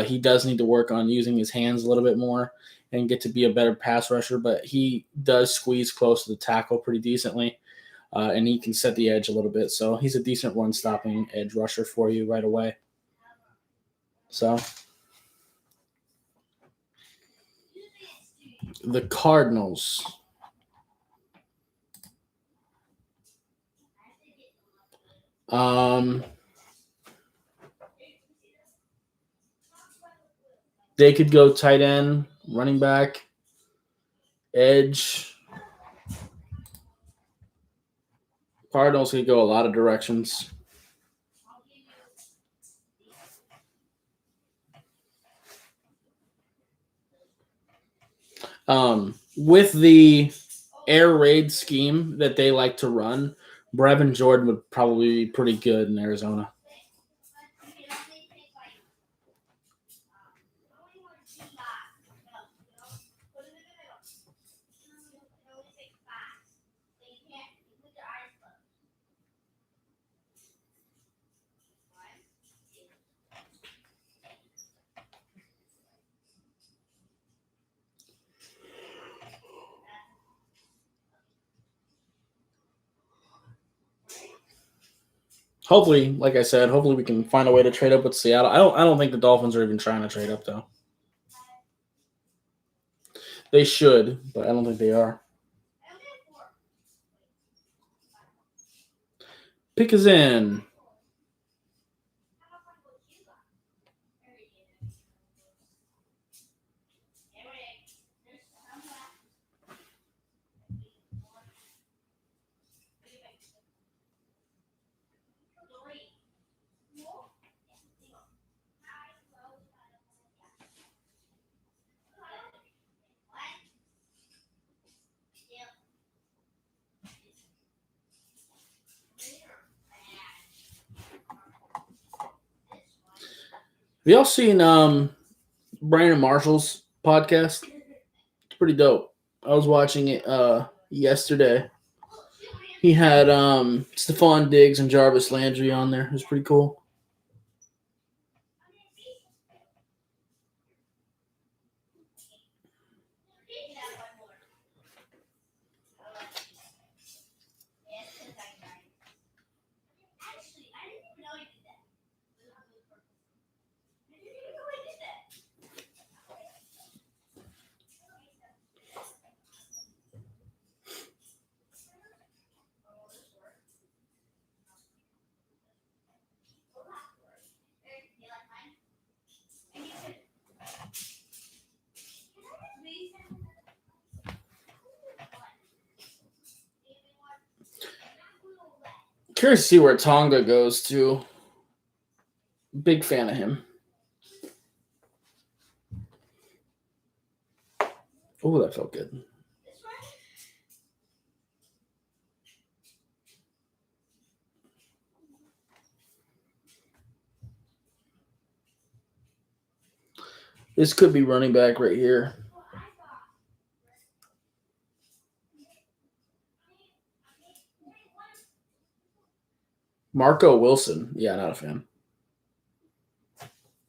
He does need to work on using his hands a little bit more and get to be a better pass rusher, but he does squeeze close to the tackle pretty decently, and he can set the edge a little bit. So he's a decent run-stopping edge rusher for you right away. So the Cardinals. They could go tight end, running back, edge. Cardinals could go a lot of directions. With the air raid scheme that they like to run, Brevin Jordan would probably be pretty good in Arizona. Hopefully, like I said, hopefully we can find a way to trade up with Seattle. I don't think the Dolphins are even trying to trade up though. They should, but I don't think they are. Pick is in. Have y'all seen Brandon Marshall's podcast? It's pretty dope. I was watching it yesterday. He had Stephon Diggs and Jarvis Landry on there. It was pretty cool. Curious to see where Tonga goes to. Big fan of him. Oh, that felt good. This could be running back right here. Marco Wilson. Yeah, not a fan.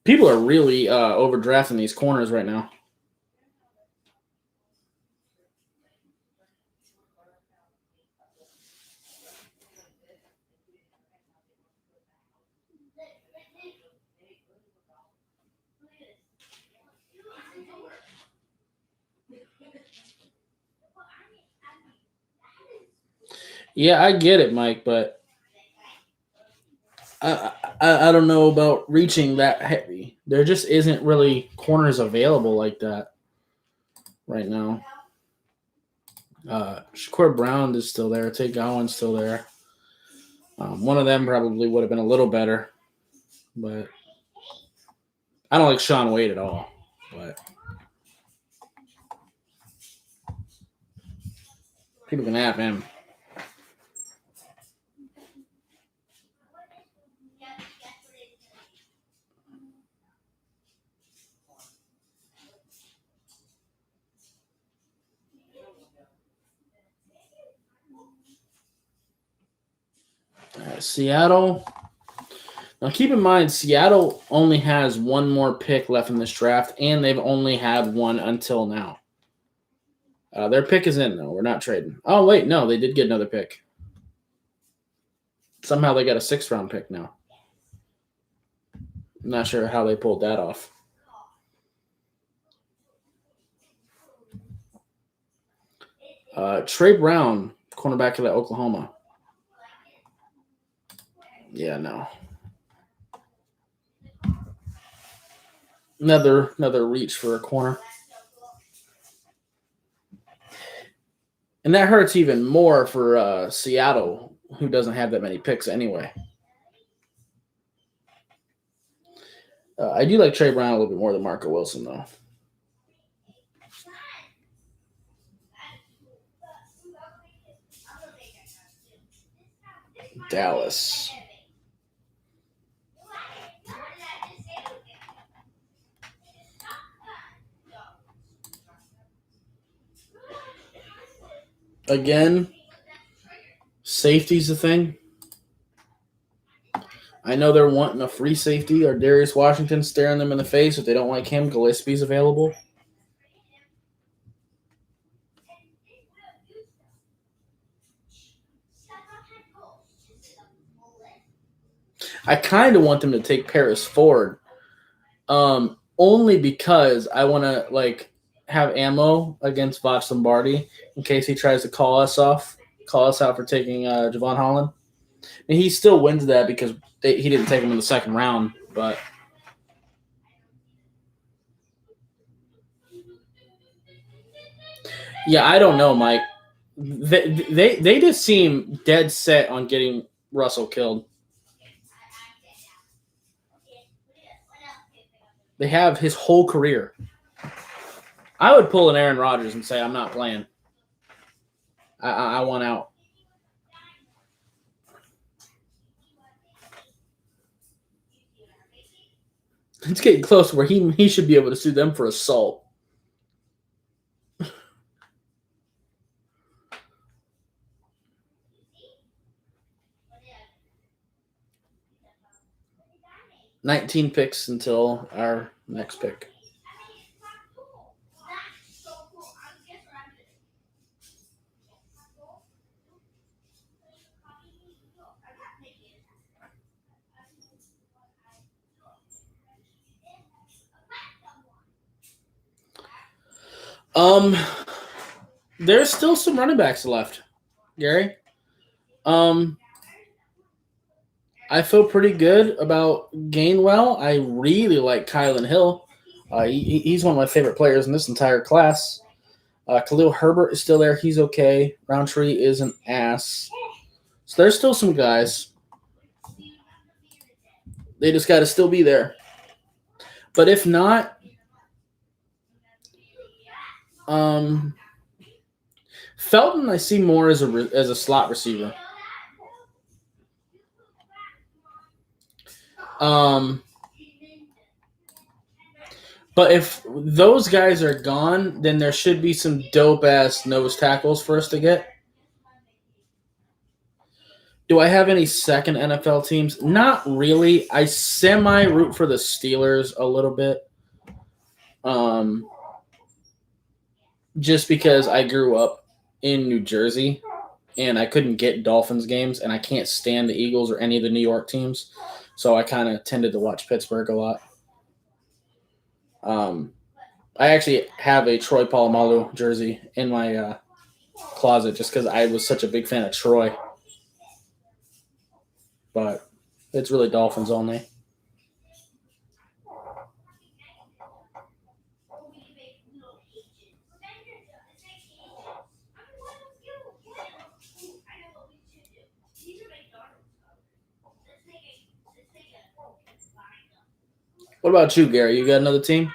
People are really overdrafting these corners right now. Yeah, I get it, Mike, but I don't know about reaching that heavy. There just isn't really corners available like that right now. Shakur Brown is still there. Tate Gowan's still there. One of them probably would have been a little better, but I don't like Sean Wade at all. But people can have him. Seattle. Now, keep in mind, Seattle only has one more pick left in this draft, and they've only had one until now. Their pick is in, though. We're not trading. Oh, wait, no, they did get another pick. Somehow they got a 6th-round pick now. I'm not sure how they pulled that off. Trey Brown, cornerback of Oklahoma. Yeah, no. Another reach for a corner. And that hurts even more for Seattle, who doesn't have that many picks anyway. I do like Trey Brown a little bit more than Marco Wilson, though. Dallas. Again, safety's the thing. I know they're wanting a free safety or Darius Washington staring them in the face. If they don't like him, Gillespie's available. I kind of want them to take Paris Ford, only because I want to have ammo against Voch Lombardi in case he tries to call us out for taking Javon Holland. And he still wins that because he didn't take him in the 2nd round, but yeah, I don't know, Mike. They just seem dead set on getting Russell killed. They have his whole career. I would pull an Aaron Rodgers and say, I'm not playing. I want out. It's getting close where he should be able to sue them for assault. $19 picks until our next pick. There's still some running backs left, Gary. I feel pretty good about Gainwell. I really like Kylan Hill. He's one of my favorite players in this entire class. Khalil Herbert is still there. He's okay. Roundtree is an ass. So there's still some guys. They just got to still be there. But if not, Felton I see more as a slot receiver. But if those guys are gone, then there should be some dope-ass nose tackles for us to get. Do I have any second NFL teams? Not really. I semi-root for the Steelers a little bit. Just because I grew up in New Jersey and I couldn't get Dolphins games and I can't stand the Eagles or any of the New York teams. So I kind of tended to watch Pittsburgh a lot. I actually have a Troy Polamalu jersey in my closet just because I was such a big fan of Troy. But it's really Dolphins only. What about you, Gary? You got another team?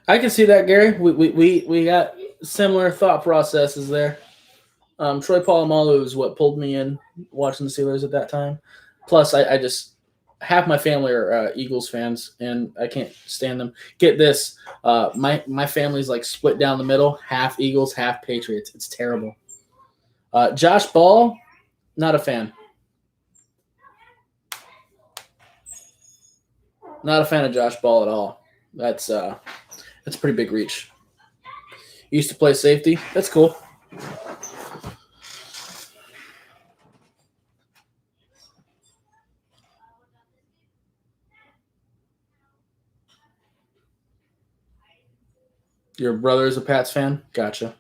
I can see that, Gary. We got similar thought processes there. Troy Polamalu is what pulled me in watching the Steelers at that time. Plus, I just half my family are Eagles fans, and I can't stand them. Get this, my family's like split down the middle, half Eagles, half Patriots. It's terrible. Josh Ball, not a fan. Not a fan of Josh Ball at all. That's a pretty big reach. Used to play safety. That's cool. Your brother is a Pats fan? Gotcha.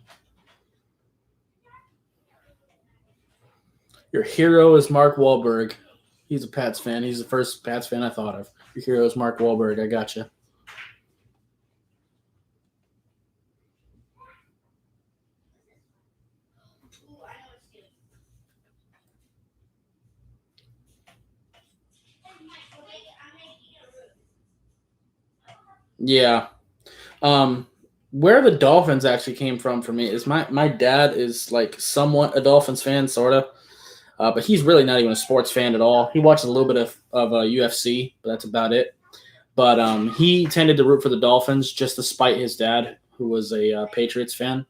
Your hero is Mark Wahlberg. He's a Pats fan. He's the first Pats fan I thought of. Your hero is Mark Wahlberg. I gotcha. Yeah. Where the Dolphins actually came from for me is my dad is like somewhat a Dolphins fan, sort of. But he's really not even a sports fan at all. He watches a little bit of UFC, but that's about it. But he tended to root for the Dolphins just to spite his dad, who was a Patriots fan.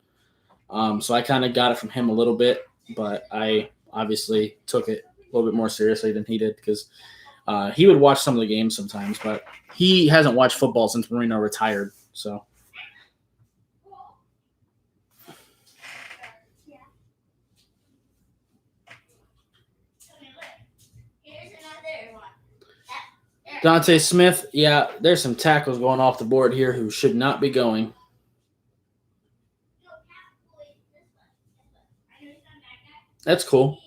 So I kind of got it from him a little bit, but I obviously took it a little bit more seriously than he did because he would watch some of the games sometimes, but he hasn't watched football since Marino retired. So. Dante Smith, yeah, there's some tackles going off the board here who should not be going. That's cool.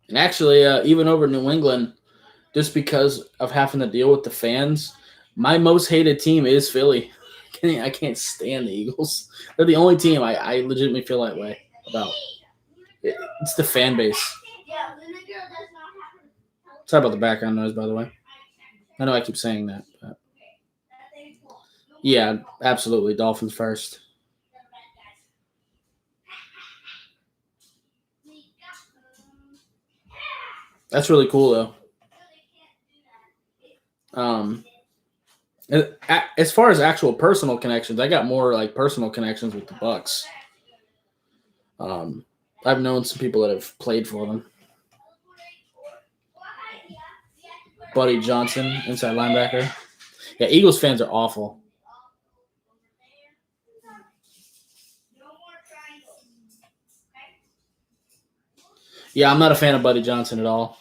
And actually, even over New England, just because of having to deal with the fans, my most hated team is Philly. I can't stand the Eagles. They're the only team I legitimately feel that way about. It's the fan base. Sorry about the background noise, by the way. I know I keep saying that. But yeah, absolutely. Dolphins first. That's really cool, though. As far as actual personal connections, I got more like personal connections with the Bucks. I've known some people that have played for them. Buddy Johnson, inside linebacker. Yeah, Eagles fans are awful. Yeah, I'm not a fan of Buddy Johnson at all.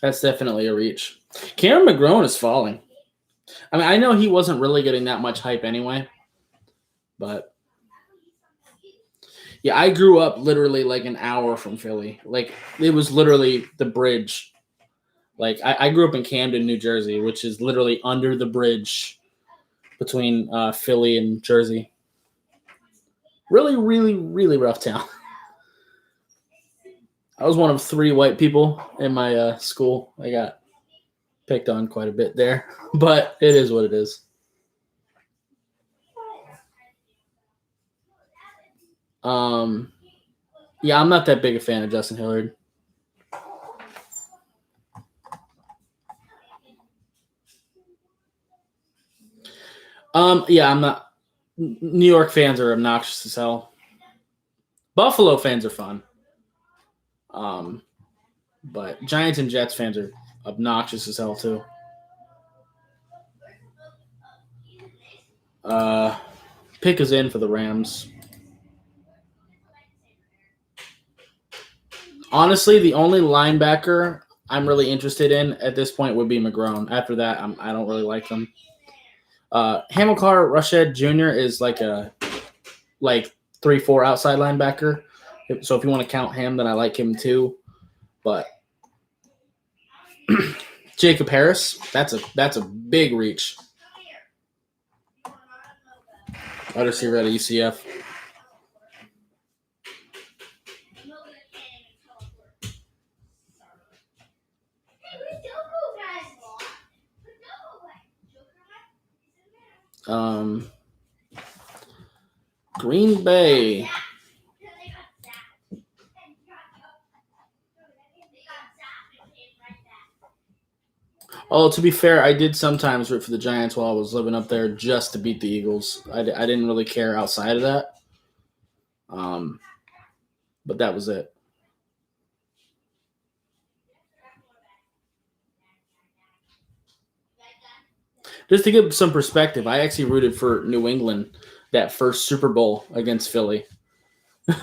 That's definitely a reach. Cameron McGrone is falling. I mean, I know he wasn't really getting that much hype anyway, but yeah, I grew up literally like an hour from Philly. Like it was literally the bridge. Like I grew up in Camden, New Jersey, which is literally under the bridge between Philly and Jersey. Really, really, really rough town. I was one of 3 white people in my school. I got picked on quite a bit there, but it is what it is. Yeah, I'm not that big a fan of Justin Hilliard. Yeah, I'm not. New York fans are obnoxious as hell. Buffalo fans are fun. But Giants and Jets fans are obnoxious as hell too. Pick is in for the Rams. Honestly, the only linebacker I'm really interested in at this point would be McGrone. After that, I don't really like them. Hamilcar Rashed Jr. is like a 3-4 outside linebacker. So if you want to count him, then I like him too. But Jacob Harris, that's a big reach. Wide receiver at UCF. Green Bay. Oh, to be fair, I did sometimes root for the Giants while I was living up there just to beat the Eagles. I didn't really care outside of that. But that was it. Just to give some perspective, I actually rooted for New England that first Super Bowl against Philly.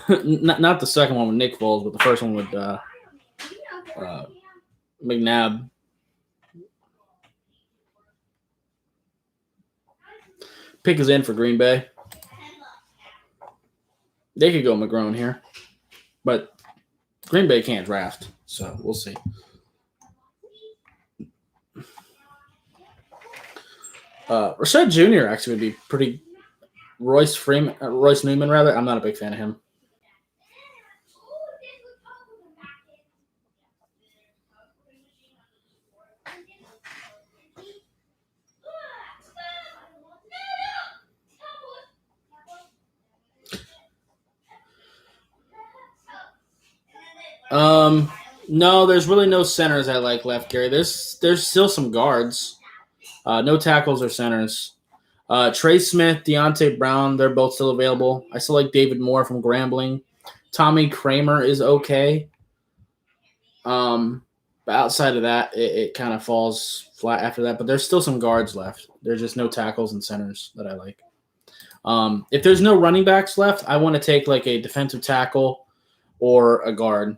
not the second one with Nick Foles, but the first one with McNabb. Pick is in for Green Bay. They could go McGrone here, but Green Bay can't draft, so we'll see. Rashad Jr. actually would be pretty. Royce Newman, rather. I'm not a big fan of him. No, there's really no centers I like left, Gary. There's still some guards. No tackles or centers. Trey Smith, Deontay Brown, they're both still available. I still like David Moore from Grambling. Tommy Kramer is okay. But outside of that, it kind of falls flat after that. But there's still some guards left. There's just no tackles and centers that I like. If there's no running backs left, I want to take like a defensive tackle or a guard.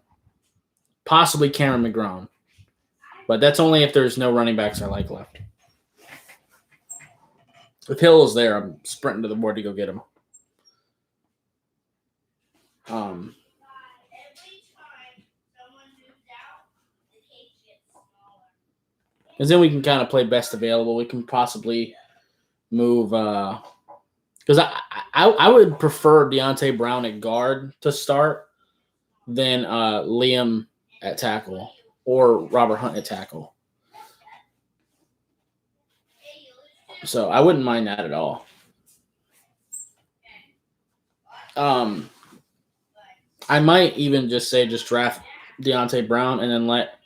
Possibly Cameron McGrone. But that's only if there's no running backs I like left. If Hill is there, I'm sprinting to the board to go get him. Because then we can kind of play best available. We can possibly move because I would prefer Deontay Brown at guard to start than Liam at tackle or Robert Hunt at tackle. So I wouldn't mind that at all. I might even just draft Deontay Brown and then let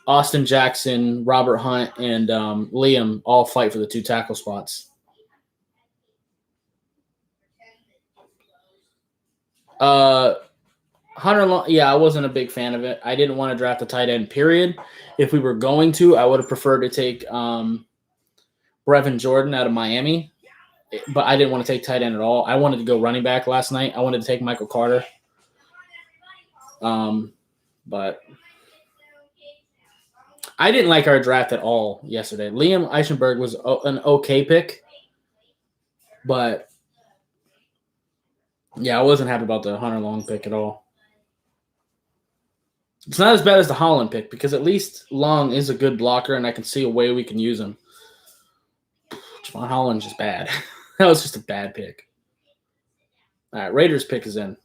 Austin Jackson, Robert Hunt, and Liam all fight for the 2 tackle spots. Hunter Long, I wasn't a big fan of it. I didn't want to draft a tight end, period. If we were going to, I would have preferred to take Brevin Jordan out of Miami, but I didn't want to take tight end at all. I wanted to go running back last night. I wanted to take Michael Carter. But I didn't like our draft at all yesterday. Liam Eichenberg was an okay pick, but I wasn't happy about the Hunter Long pick at all. It's not as bad as the Holland pick because at least Long is a good blocker and I can see a way we can use him. Javon Holland's just bad. That was just a bad pick. All right, Raiders pick is in.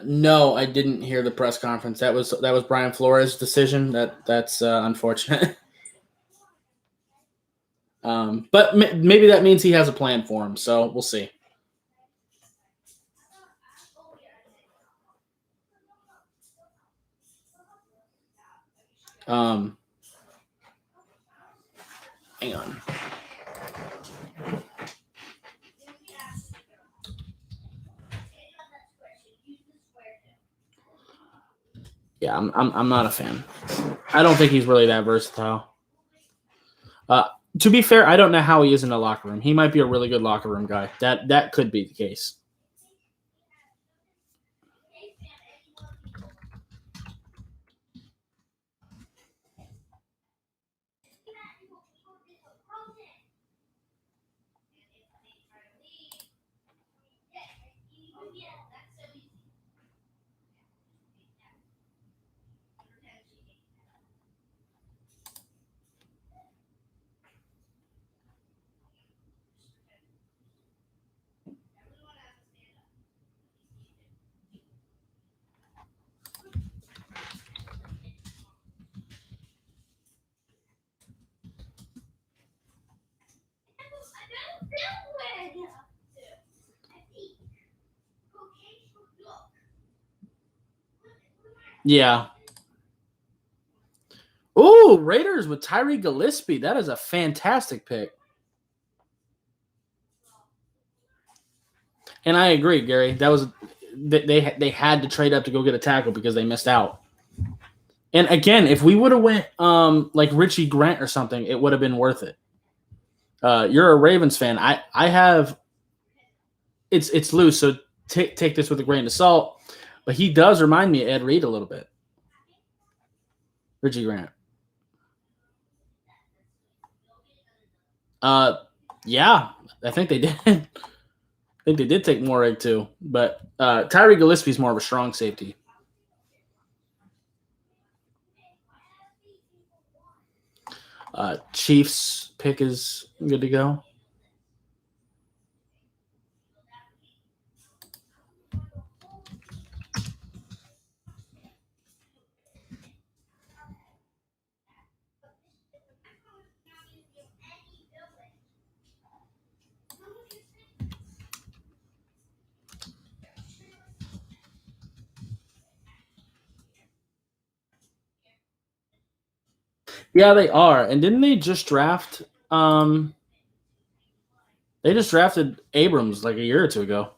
No, I didn't hear the press conference. That was Brian Flores' decision. That's unfortunate. But maybe that means he has a plan for him. So we'll see. Hang on. Yeah, I'm not a fan. I don't think he's really that versatile. To be fair, I don't know how he is in the locker room. He might be a really good locker room guy. That could be the case. Yeah. Oh, Raiders with Tyree Gillespie. That is a fantastic pick. And I agree, Gary. That was they had to trade up to go get a tackle because they missed out. And again, if we would have went like Richie Grant or something, it would have been worth it. You're a Ravens fan. I have it's loose, so take this with a grain of salt. But he does remind me of Ed Reed a little bit. Richie Grant. Yeah, I think they did. I think they did take Morag too, but Tyree Gillespie is more of a strong safety. Chiefs pick is good to go. Yeah, they are. And didn't they just draft? They just drafted Abrams like a year or two ago.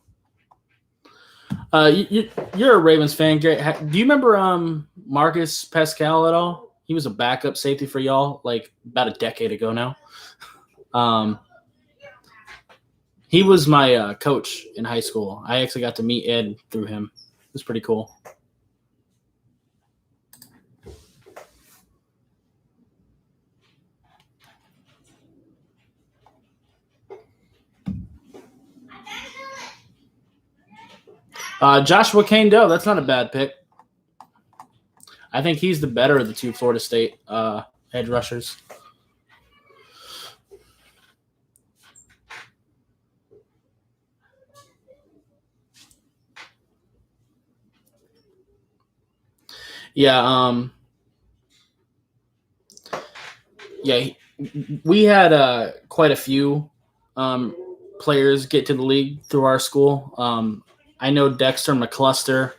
You're a Ravens fan, Gary. Do you remember Marcus Pascal at all? He was a backup safety for y'all like about a decade ago now. He was my coach in high school. I actually got to meet Ed through him. It was pretty cool. Joshua Kane-Doe, that's not a bad pick. I think he's the better of the two Florida State edge rushers. Yeah, we had quite a few players get to the league through our school. I know Dexter McCluster,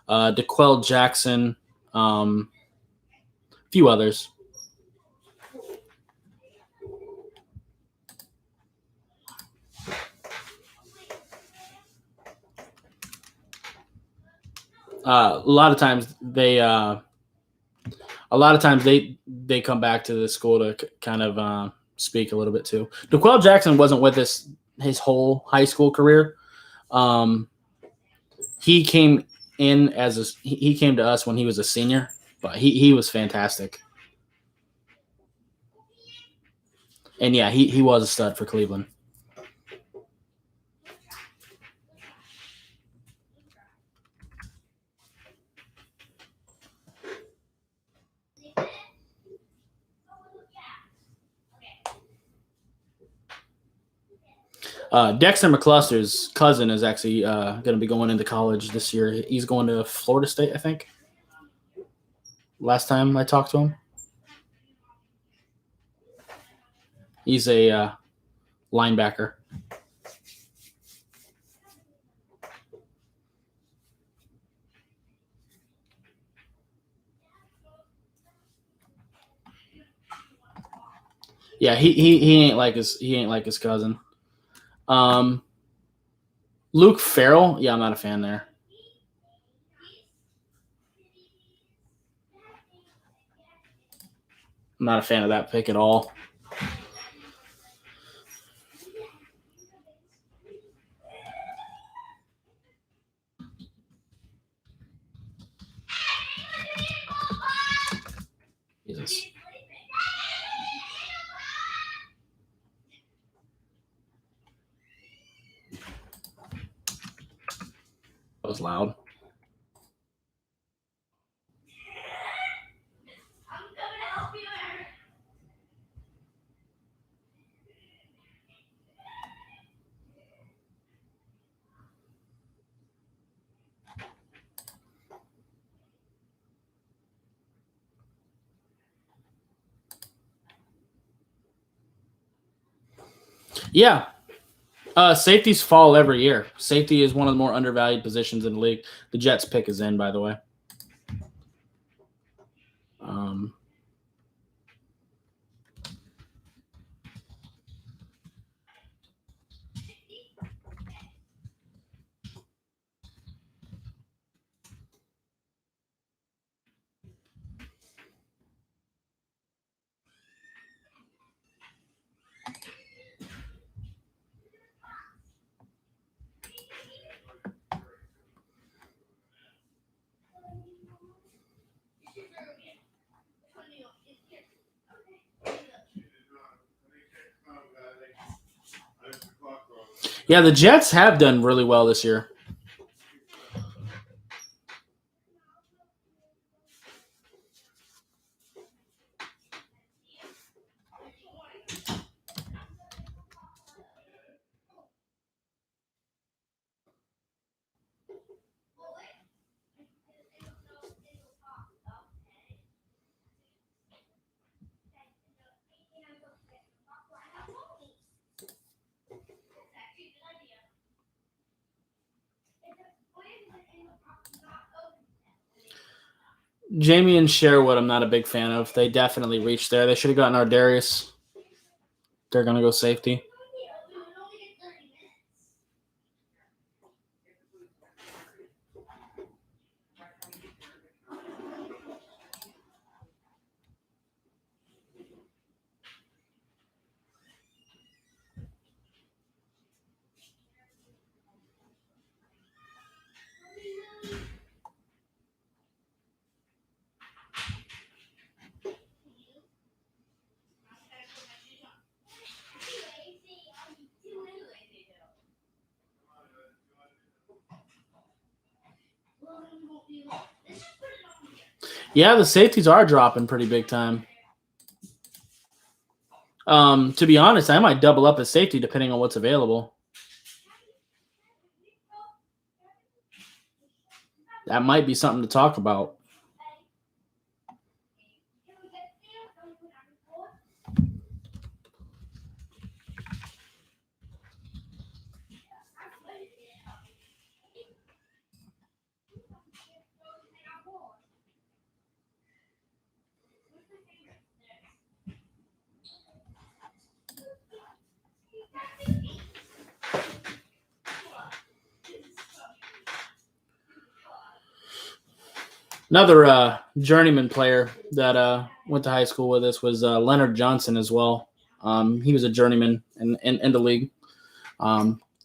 DeQuell Jackson, a few others. A lot of times they come back to the school to kind of speak a little bit too. DeQuell Jackson wasn't with us his whole high school career. He came in he came to us when he was a senior, but he was fantastic. And yeah, he was a stud for Cleveland. Dexter McCluster's cousin is actually going to be going into college this year. He's going to Florida State, I think. Last time I talked to him, he's a linebacker. Yeah, he ain't like his cousin. Luke Farrell, yeah, I'm not a fan there. I'm not a fan of that pick at all. Jesus. That was loud. Yeah. Safeties fall every year. Safety is one of the more undervalued positions in the league. The Jets pick is in, by the way. Yeah, the Jets have done really well this year. Jamie and Sherwood, I'm not a big fan of. They definitely reached there. They should have gotten Ardarius. They're going to go safety. Yeah, the safeties are dropping pretty big time. To be honest, I might double up a safety depending on what's available. That might be something to talk about. Another journeyman player that went to high school with us was Leonard Johnson as well. He was a journeyman in the league.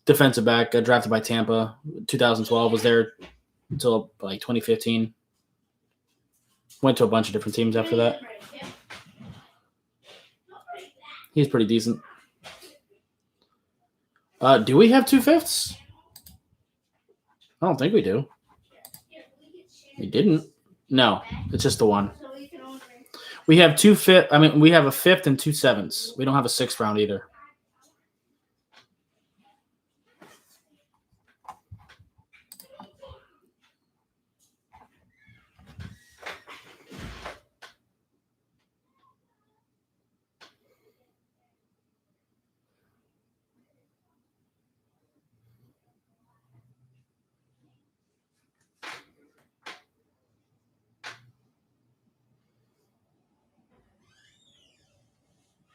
Defensive back, drafted by Tampa, 2012, was there until like 2015. Went to a bunch of different teams after that. He's pretty decent. Do we have 2/5? I don't think we do. We didn't. No, it's just the one. We have 2/5. I mean, we have a 5th and 2/7. We don't have a 6th round either.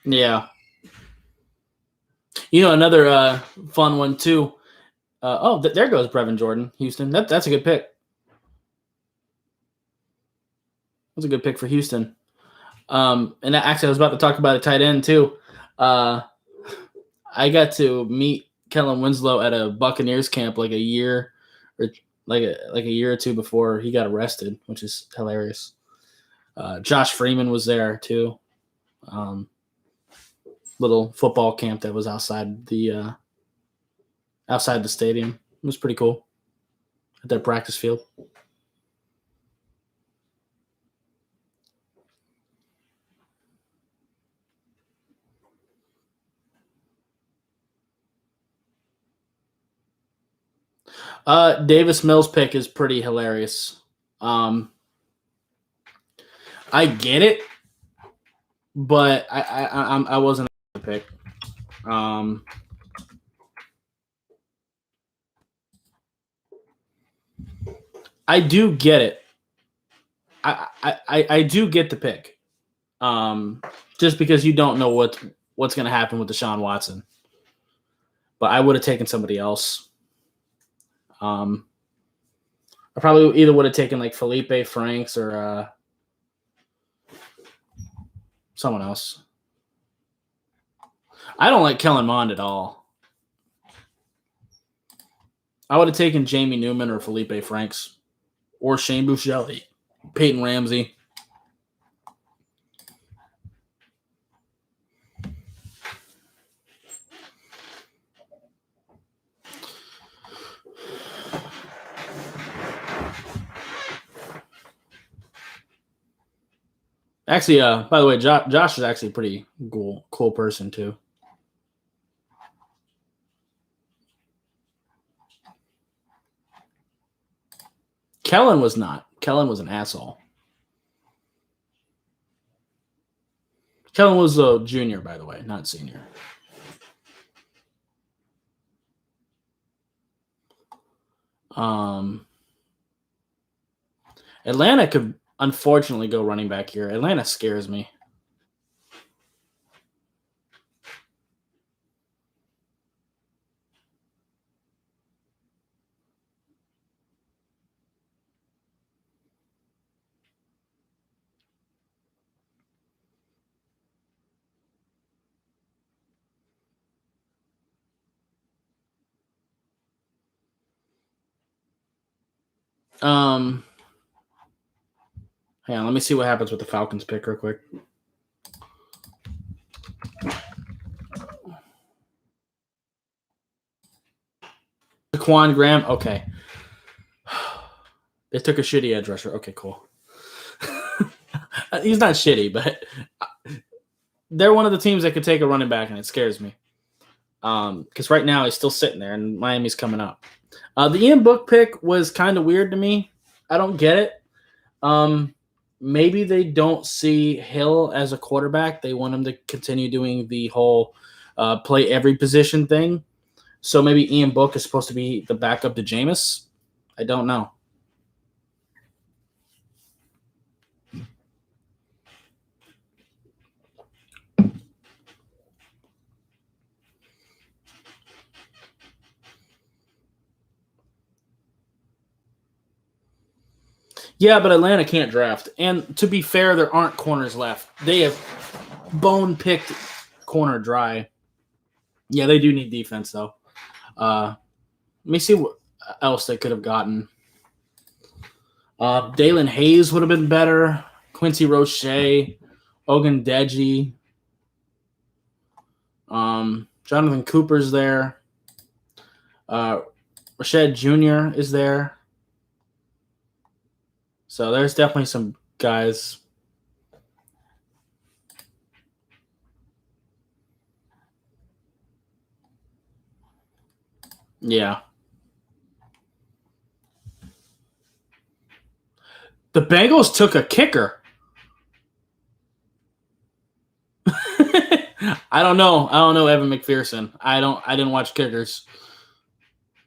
Yeah. You know, another fun one too. There goes Brevin Jordan, Houston. That's a good pick. That's a good pick for Houston. And actually, I was about to talk about a tight end too. I got to meet Kellen Winslow at a Buccaneers camp like a year or like a year or two before he got arrested, which is hilarious. Josh Freeman was there too. Little football camp that was outside the stadium. It was pretty cool at their practice field. Davis Mills pick is pretty hilarious. I get it, but I wasn't a pick. I do get it. I do get the pick. Just because you don't know what's going to happen with Deshaun Watson. But I would have taken somebody else. I probably either would have taken like Felipe Franks or someone else. I don't like Kellen Mond at all. I would have taken Jamie Newman or Felipe Franks or Shane Buechele, Peyton Ramsey. Actually, by the way, Josh is actually a pretty cool person too. Kellen was not. Kellen was an asshole. Kellen was a junior, by the way, not senior. Atlanta could unfortunately go running back here. Atlanta scares me. Hang on, let me see what happens with the Falcons pick real quick. Quan Graham, okay. They took a shitty edge rusher. Okay, cool. He's not shitty, but they're one of the teams that could take a running back, and it scares me. Because right now he's still sitting there, and Miami's coming up. The Ian Book pick was kind of weird to me. I don't get it. Maybe they don't see Hill as a quarterback. They want him to continue doing the whole play every position thing. So maybe Ian Book is supposed to be the backup to Jameis. I don't know. Yeah, but Atlanta can't draft. And to be fair, there aren't corners left. They have bone-picked corner dry. Yeah, they do need defense, though. Let me see what else they could have gotten. Dalen Hayes would have been better. Quincy Roche, Ogundeji. Jonathan Cooper's there. Rashad Jr. is there. So there's definitely some guys. Yeah. The Bengals took a kicker. I don't know Evan McPherson. I didn't watch kickers.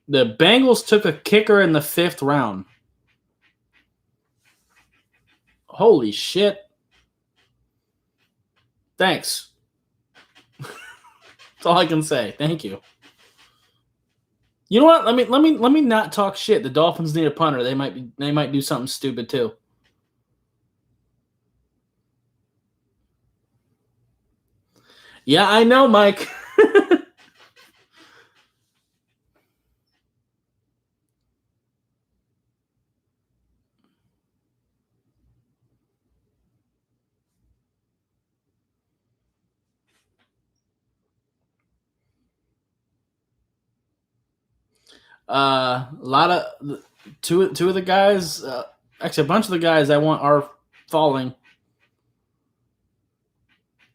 The Bengals took a kicker in the 5th round. Holy shit. Thanks. That's all I can say. Thank you. You know what? Let me not talk shit. The Dolphins need a punter. They might do something stupid too. Yeah, I know, Mike. A lot of two of the guys, actually a bunch of the guys I want are falling.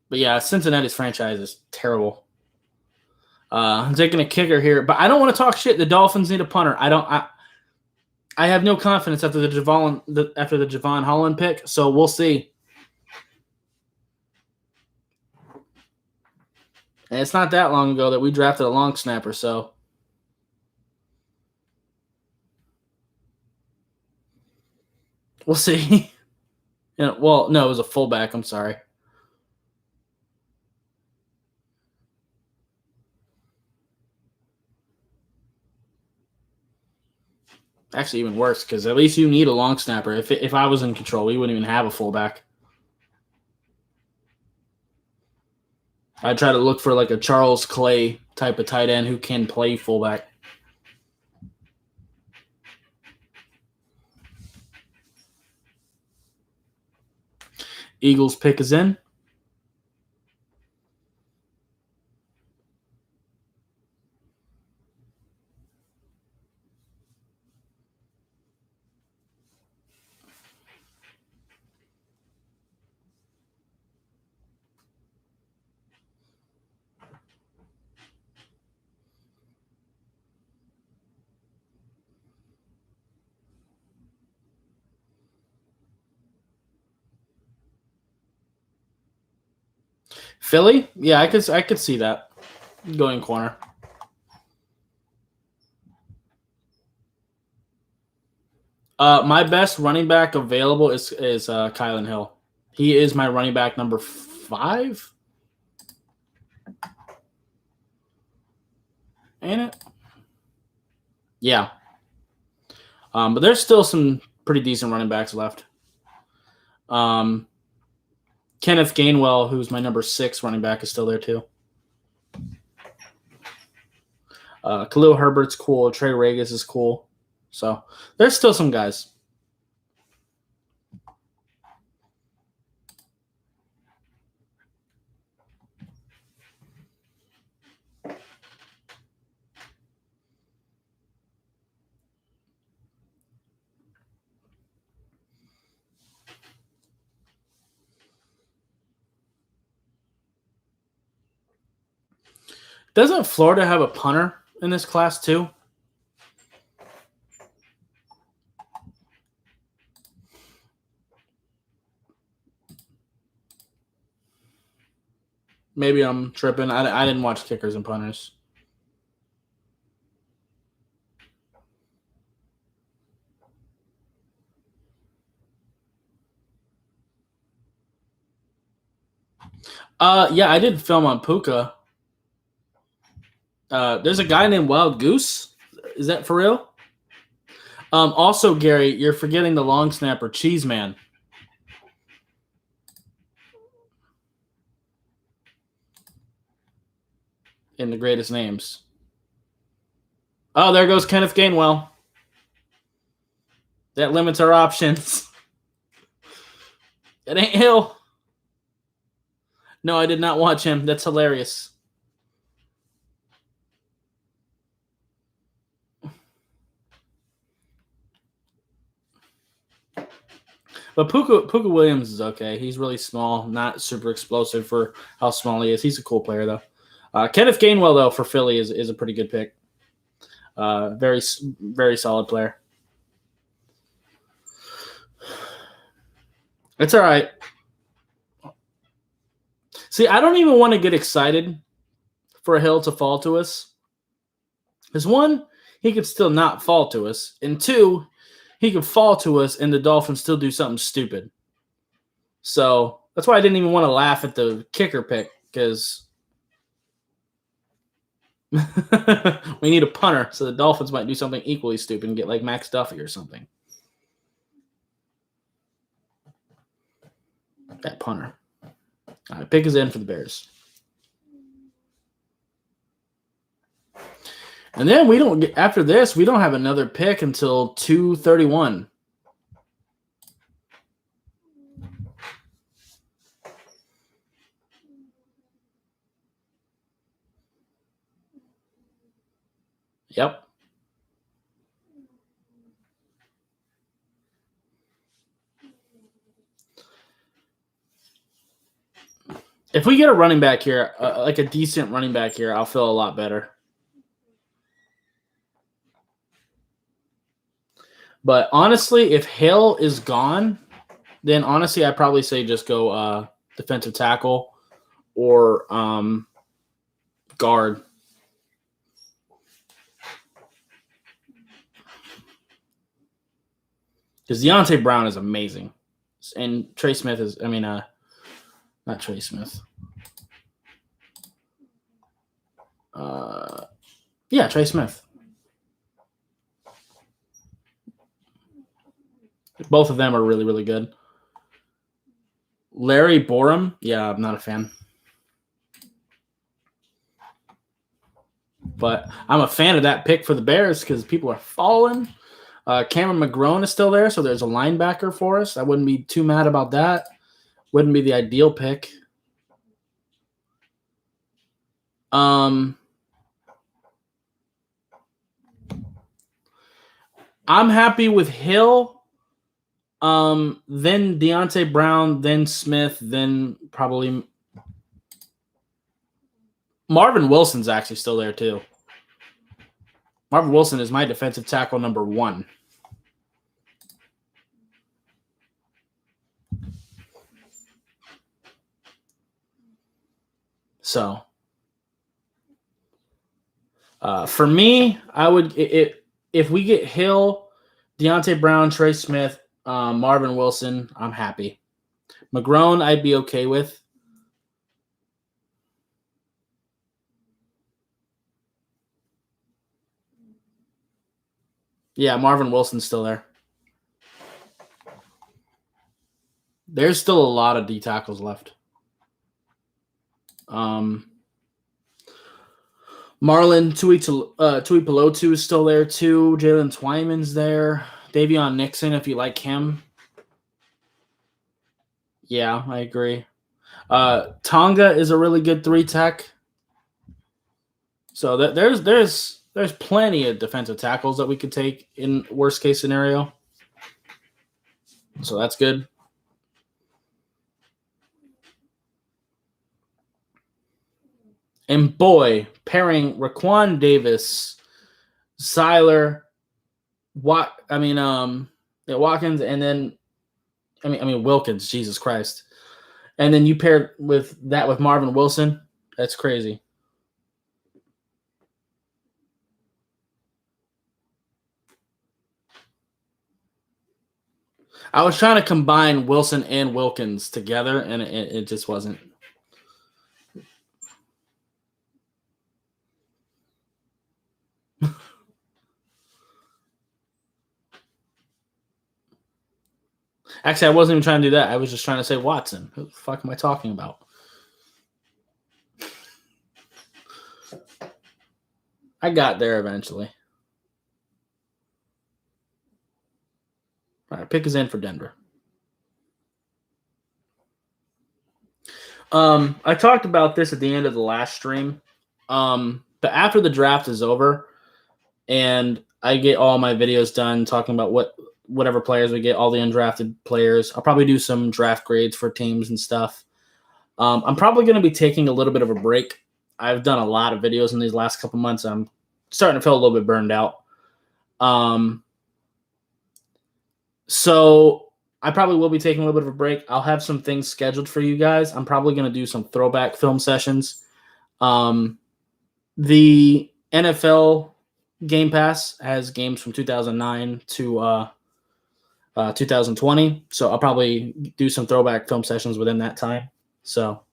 But yeah, Cincinnati's franchise is terrible. I'm taking a kicker here, but I don't want to talk shit. The Dolphins need a punter. I have no confidence after the Javon Holland pick, so we'll see. And it's not that long ago that we drafted a long snapper, so we'll see. Well, no, it was a fullback. I'm sorry. Actually, even worse because at least you need a long snapper. If I was in control, we wouldn't even have a fullback. I'd try to look for like a Charles Clay type of tight end who can play fullback. Eagles pick is in. Philly? Yeah, I could see that going corner. My best running back available is Kylan Hill. He is my running back number 5. Ain't it? Yeah. But there's still some pretty decent running backs left. Kenneth Gainwell, who's my number 6 running back, is still there too. Khalil Herbert's cool. Trey Regis is cool. So there's still some guys. Doesn't Florida have a punter in this class too? Maybe I'm tripping. I didn't watch kickers and punters. Yeah, I did film on Puka. There's a guy named Wild Goose. Is that for real? Also, Gary, you're forgetting the long snapper, Cheeseman. In the greatest names. Oh, there goes Kenneth Gainwell. That limits our options. It ain't Hill. No, I did not watch him. That's hilarious. But Puka Williams is okay. He's really small, not super explosive for how small he is. He's a cool player, though. Kenneth Gainwell, though, for Philly is a pretty good pick. Very, very solid player. It's all right. See, I don't even want to get excited for a Hill to fall to us. Because one, he could still not fall to us. And two, he could fall to us and the Dolphins still do something stupid. So that's why I didn't even want to laugh at the kicker pick, because we need a punter, so the Dolphins might do something equally stupid and get like Max Duffy or something. That punter. All right, pick is in for the Bears. And then we don't get, after this, we don't have another pick until 2:31. Yep. If we get a running back here, like a decent running back here, I'll feel a lot better. But honestly, if Hill is gone, then honestly, I'd probably say just go defensive tackle or guard. Because Deontay Brown is amazing. And Trey Smith is, not Trey Smith. Yeah, Trey Smith. Both of them are really, really good. Larry Borum, yeah, I'm not a fan. But I'm a fan of that pick for the Bears because people are falling. Cameron McGrone is still there, so there's a linebacker for us. I wouldn't be too mad about that. Wouldn't be the ideal pick. I'm happy with Hill. Then Deontay Brown, then Smith, then probably Marvin Wilson's actually still there too. Marvin Wilson is my defensive tackle number 1. So, for me, I would if we get Hill, Deontay Brown, Trey Smith, Marvin Wilson, I'm happy. McGrone, I'd be okay with. Yeah, Marvin Wilson's still there. There's still a lot of D tackles left. Marlon Tuipulotu is still there too. Jalen Twyman's there. Davion Nixon, if you like him. Yeah, I agree. Tonga is a really good 3-tech. So there's plenty of defensive tackles that we could take in worst case scenario. So that's good. And boy, pairing Raquan Davis, Seiler, Watkins, and then Wilkins, Jesus Christ. And then you pair with Marvin Wilson. That's crazy. I was trying to combine Wilson and Wilkins together, and it just wasn't. Actually, I wasn't even trying to do that. I was just trying to say Watson. Who the fuck am I talking about? I got there eventually. All right, pick is in for Denver. I talked about this at the end of the last stream. But after the draft is over and I get all my videos done talking about whatever players we get, all the undrafted players, I'll probably do some draft grades for teams and stuff. I'm probably going to be taking a little bit of a break. I've done a lot of videos in these last couple months. I'm starting to feel a little bit burned out. So I probably will be taking a little bit of a break. I'll have some things scheduled for you guys. I'm probably going to do some throwback film sessions. The NFL Game Pass has games from 2009 to 2020. So I'll probably do some throwback film sessions within that time. So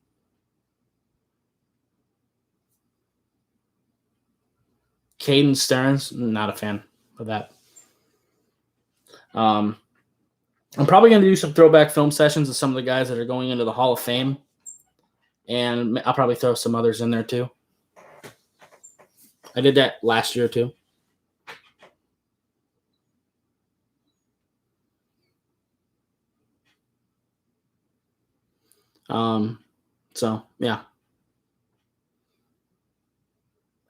Caden Stearns, not a fan of that. I'm probably going to do some throwback film sessions of some of the guys that are going into the Hall of Fame. And I'll probably throw some others in there too. I did that last year too. So, yeah.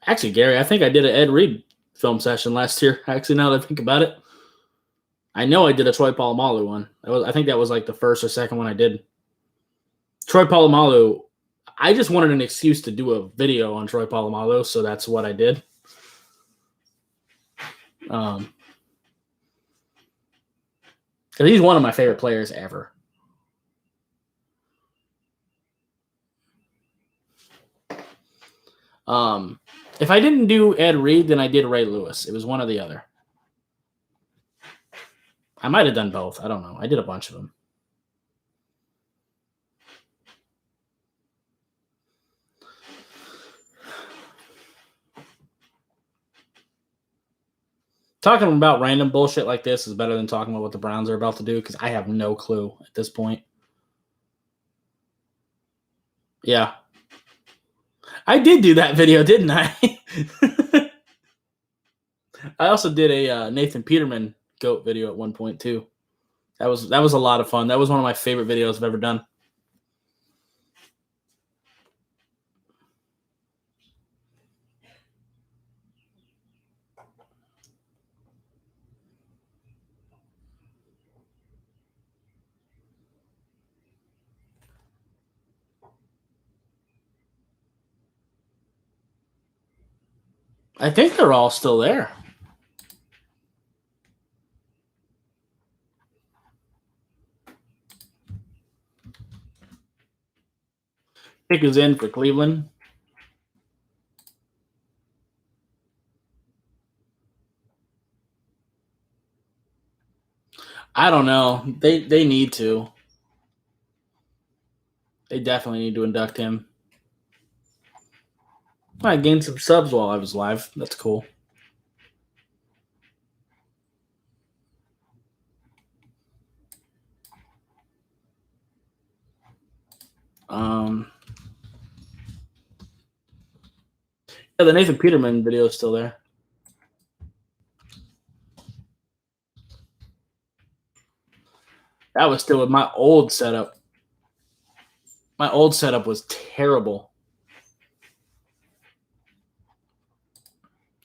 Actually, Gary, I think I did an Ed Reed film session last year. Actually, now that I think about it. I know I did a Troy Polamalu one. I think that was like the first or second one I did. Troy Polamalu I just wanted an excuse to do a video on Troy Polamalu, so that's what I did. Because he's one of my favorite players ever. If I didn't do Ed Reed, then I did Ray Lewis. It was one or the other. I might have done both. I don't know. I did a bunch of them. Talking about random bullshit like this is better than talking about what the Browns are about to do because I have no clue at this point. Yeah. I did do that video, didn't I? I also did a Nathan Peterman GOAT video at one point too. That was a lot of fun. That was one of my favorite videos I've ever done. I think they're all still there. Pick is in for Cleveland. I don't know. They need to. They definitely need to induct him. I gained some subs while I was live. That's cool. Yeah, the Nathan Peterman video is still there. That was still with my old setup. My old setup was terrible.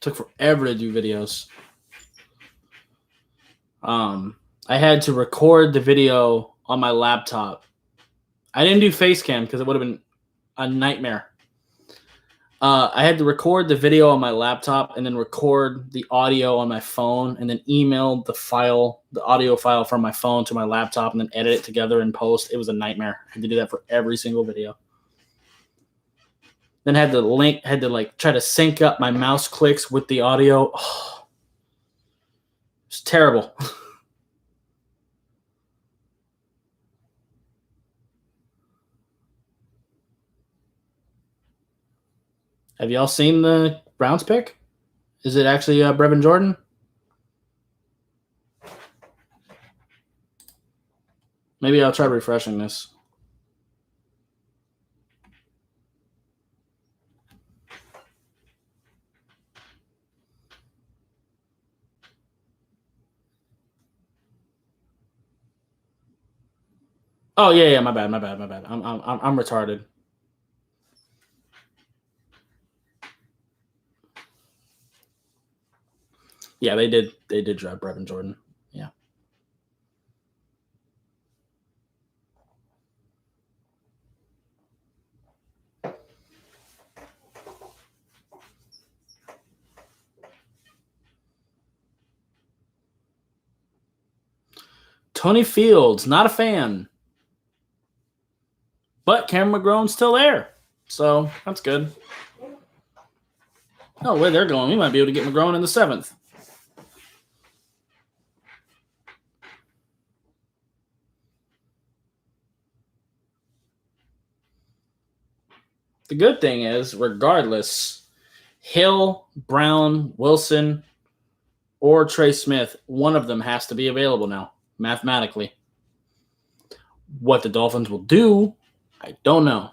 Took forever to do videos. I had to record the video on my laptop. I didn't do face cam because it would have been a nightmare. I had to record the video on my laptop and then record the audio on my phone and then email the audio file from my phone to my laptop and then edit it together in post. It was a nightmare. I had to do that for every single video. Then had to like try to sync up my mouse clicks with the audio. Oh, it's terrible. Have y'all seen the Browns pick? Is it actually Brevin Jordan? Maybe I'll try refreshing this. Oh yeah, my bad. I'm retarded. Yeah, they did draft Brevin Jordan. Yeah. Tony Fields, not a fan. But Cameron McGrone's still there. So that's good. Oh, where they're going, we might be able to get McGrone in the 7th. The good thing is, regardless, Hill, Brown, Wilson, or Trey Smith, one of them has to be available now, mathematically. What the Dolphins will do, I don't know.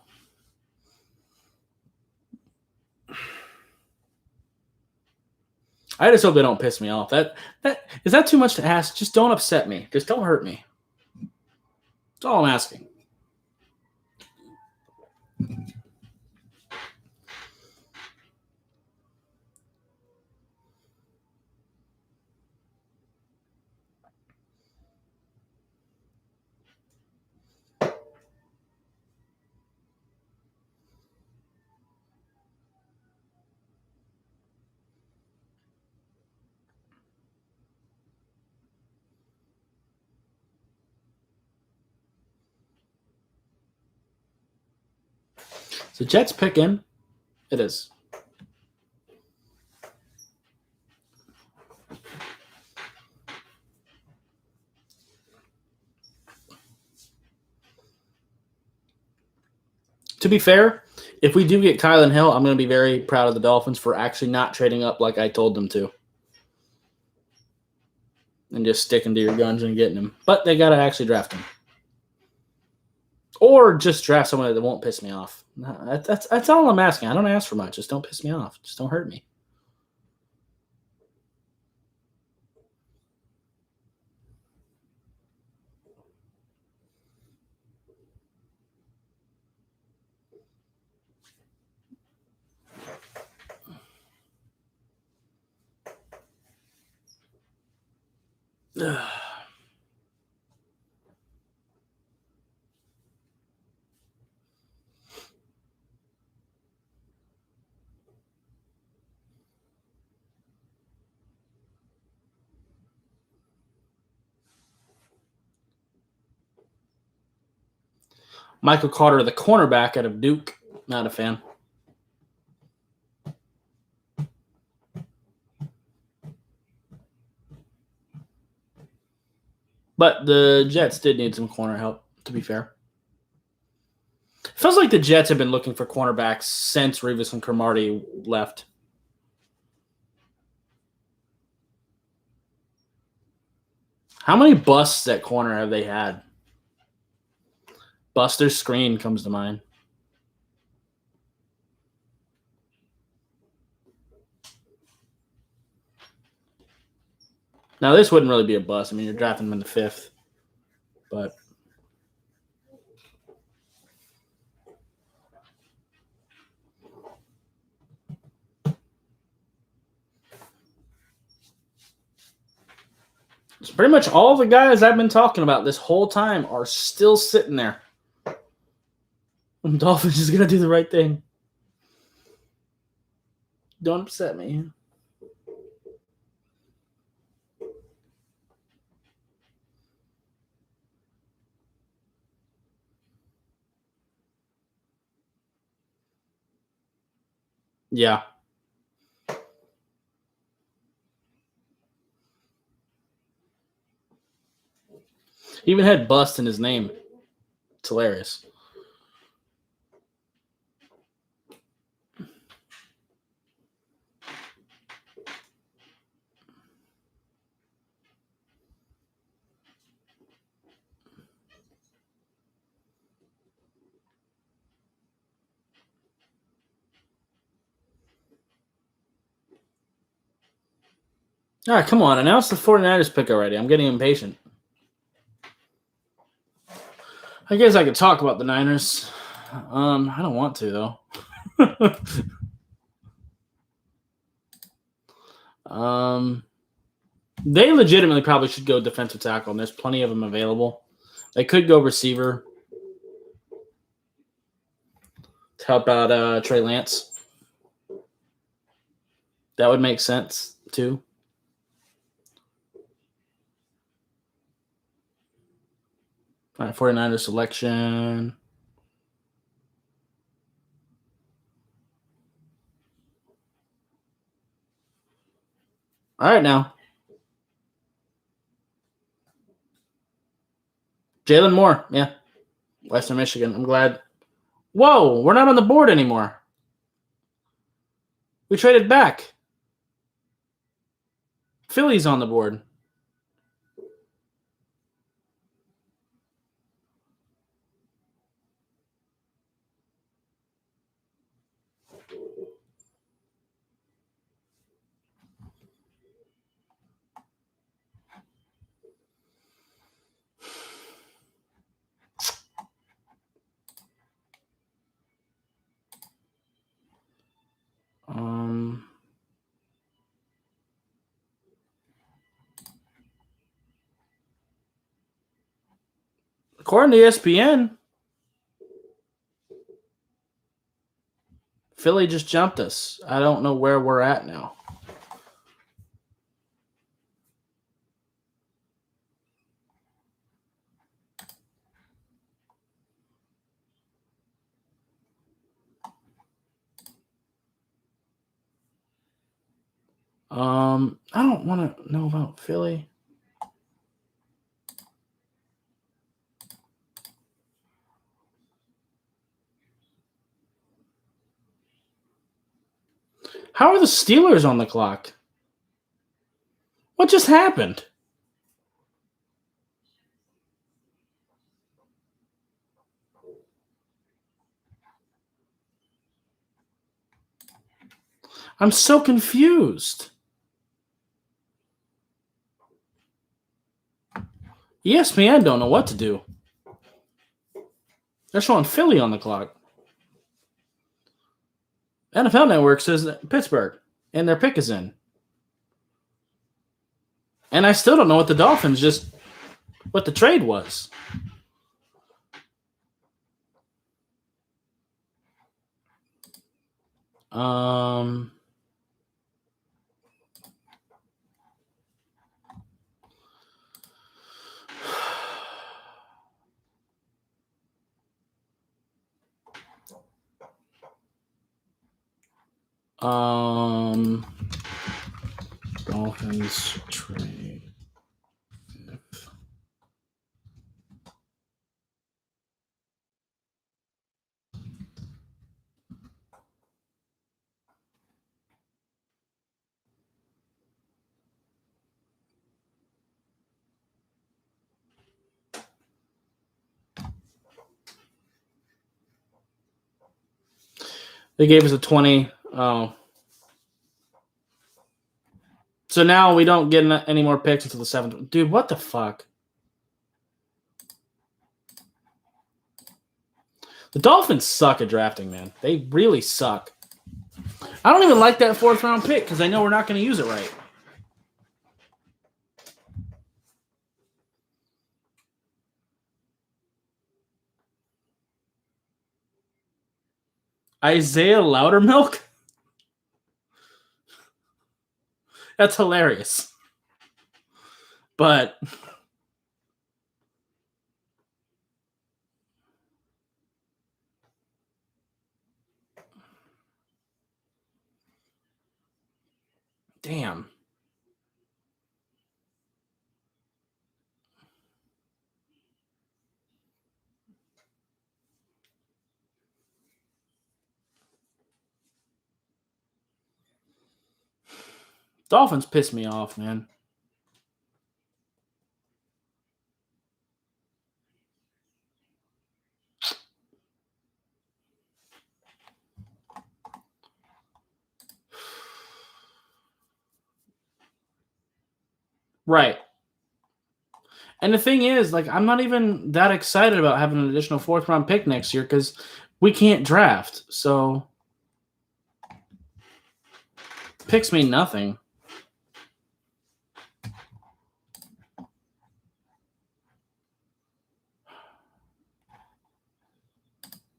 I just hope they don't piss me off. That is that too much to ask? Just don't upset me. Just don't hurt me. That's all I'm asking. The Jets pick in. It is. To be fair, if we do get Kylan Hill, I'm going to be very proud of the Dolphins for actually not trading up like I told them to. And just sticking to your guns and getting him. But they got to actually draft him. Or just draft someone that won't piss me off. That's all I'm asking. I don't ask for much. Just don't piss me off. Just don't hurt me. Michael Carter, the cornerback out of Duke. Not a fan. But the Jets did need some corner help, to be fair. It feels like the Jets have been looking for cornerbacks since Revis and Cromartie left. How many busts at corner have they had? Buster Screen comes to mind. Now, this wouldn't really be a bust. I mean, you're drafting him in the 5th. But it's pretty much all the guys I've been talking about this whole time are still sitting there. And Dolphins is going to do the right thing. Don't upset me. Yeah. He even had bust in his name. It's hilarious. All right, come on. Announce the 49ers pick already. I'm getting impatient. I guess I could talk about the Niners. I don't want to, though. They legitimately probably should go defensive tackle, and there's plenty of them available. They could go receiver to help out Trey Lance. That would make sense, too. All right, 49ers selection. All right, now. Jalen Moore, yeah. Western Michigan. I'm glad. Whoa, we're not on the board anymore. We traded back. Philly's on the board. According to ESPN, Philly just jumped us. I don't know where we're at now. I don't want to know about Philly. How are the Steelers on the clock? What just happened? I'm so confused. ESPN don't know what to do. They're showing Philly on the clock. NFL Network says Pittsburgh, and their pick is in. And I still don't know what the Dolphins what the trade was. Um, Dolphins trade. They gave us a 20. Oh. So now we don't get any more picks until the 7th. Dude, what the fuck? The Dolphins suck at drafting, man. They really suck. I don't even like that 4th round pick because I know we're not going to use it right. Isaiah Loudermilk? That's hilarious. But damn. Dolphins piss me off, man. Right. And the thing is, like, I'm not even that excited about having an additional 4th round pick next year because we can't draft. So picks mean nothing.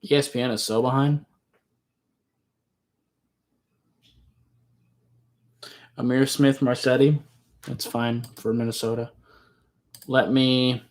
ESPN is so behind. Amir Smith Marsetti. That's fine for Minnesota. Let me.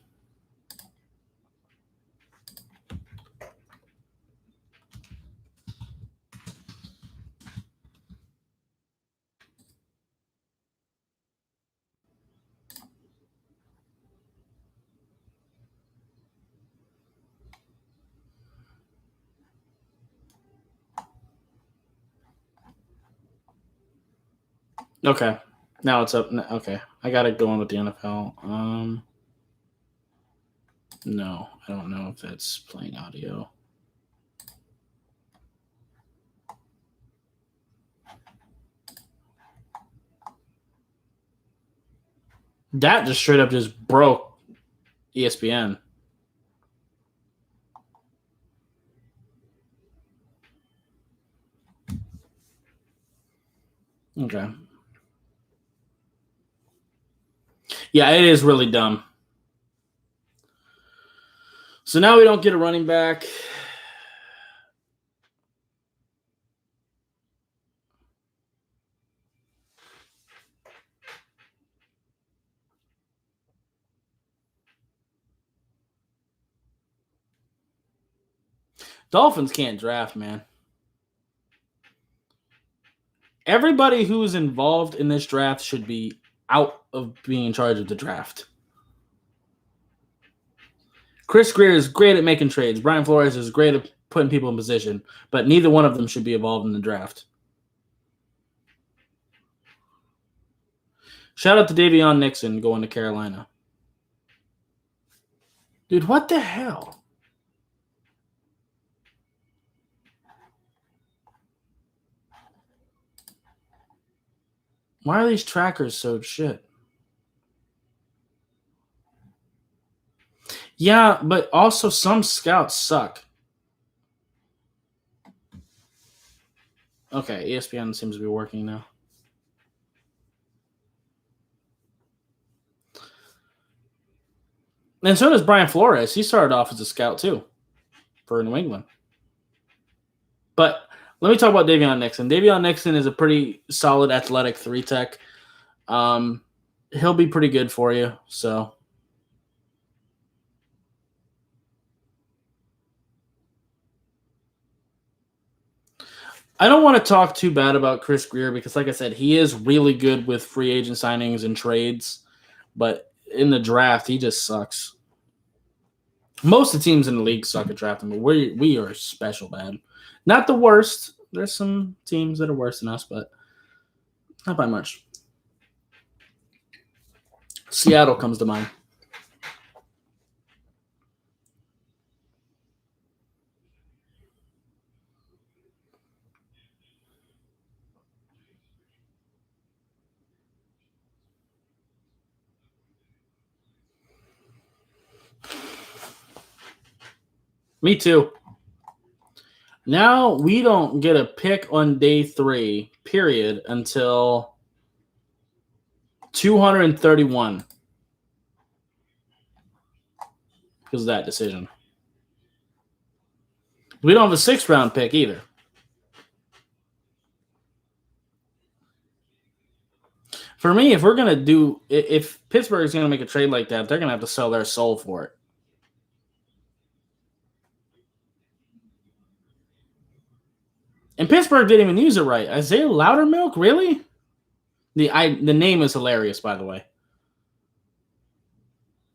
Okay. Now it's up. Okay. I got it going with the NFL. No, I don't know if that's playing audio. That just straight up just broke ESPN. Okay. Yeah, it is really dumb. So now we don't get a running back. Dolphins can't draft, man. Everybody who is involved in this draft should be out of being in charge of the draft. Chris Grier is great at making trades. Brian Flores is great at putting people in position, but neither one of them should be involved in the draft. Shout out to Davion Nixon going to Carolina. Dude, what the hell? Why are these trackers so shit? Yeah, but also some scouts suck. Okay, ESPN seems to be working now. And so does Brian Flores. He started off as a scout too for New England. But let me talk about Davion Nixon. Davion Nixon is a pretty solid athletic 3-tech. He'll be pretty good for you. So I don't want to talk too bad about Chris Grier because, like I said, he is really good with free agent signings and trades. But in the draft, he just sucks. Most of the teams in the league suck at drafting, but we are special bad. Not the worst. There's some teams that are worse than us, but not by much. Seattle comes to mind. Me too. Now we don't get a pick on day 3, period, until 231 because of that decision. We don't have a 6th-round pick either. For me, if Pittsburgh is going to make a trade like that, they're going to have to sell their soul for it. And Pittsburgh didn't even use it right. Isaiah Loudermilk, really? The name is hilarious, by the way.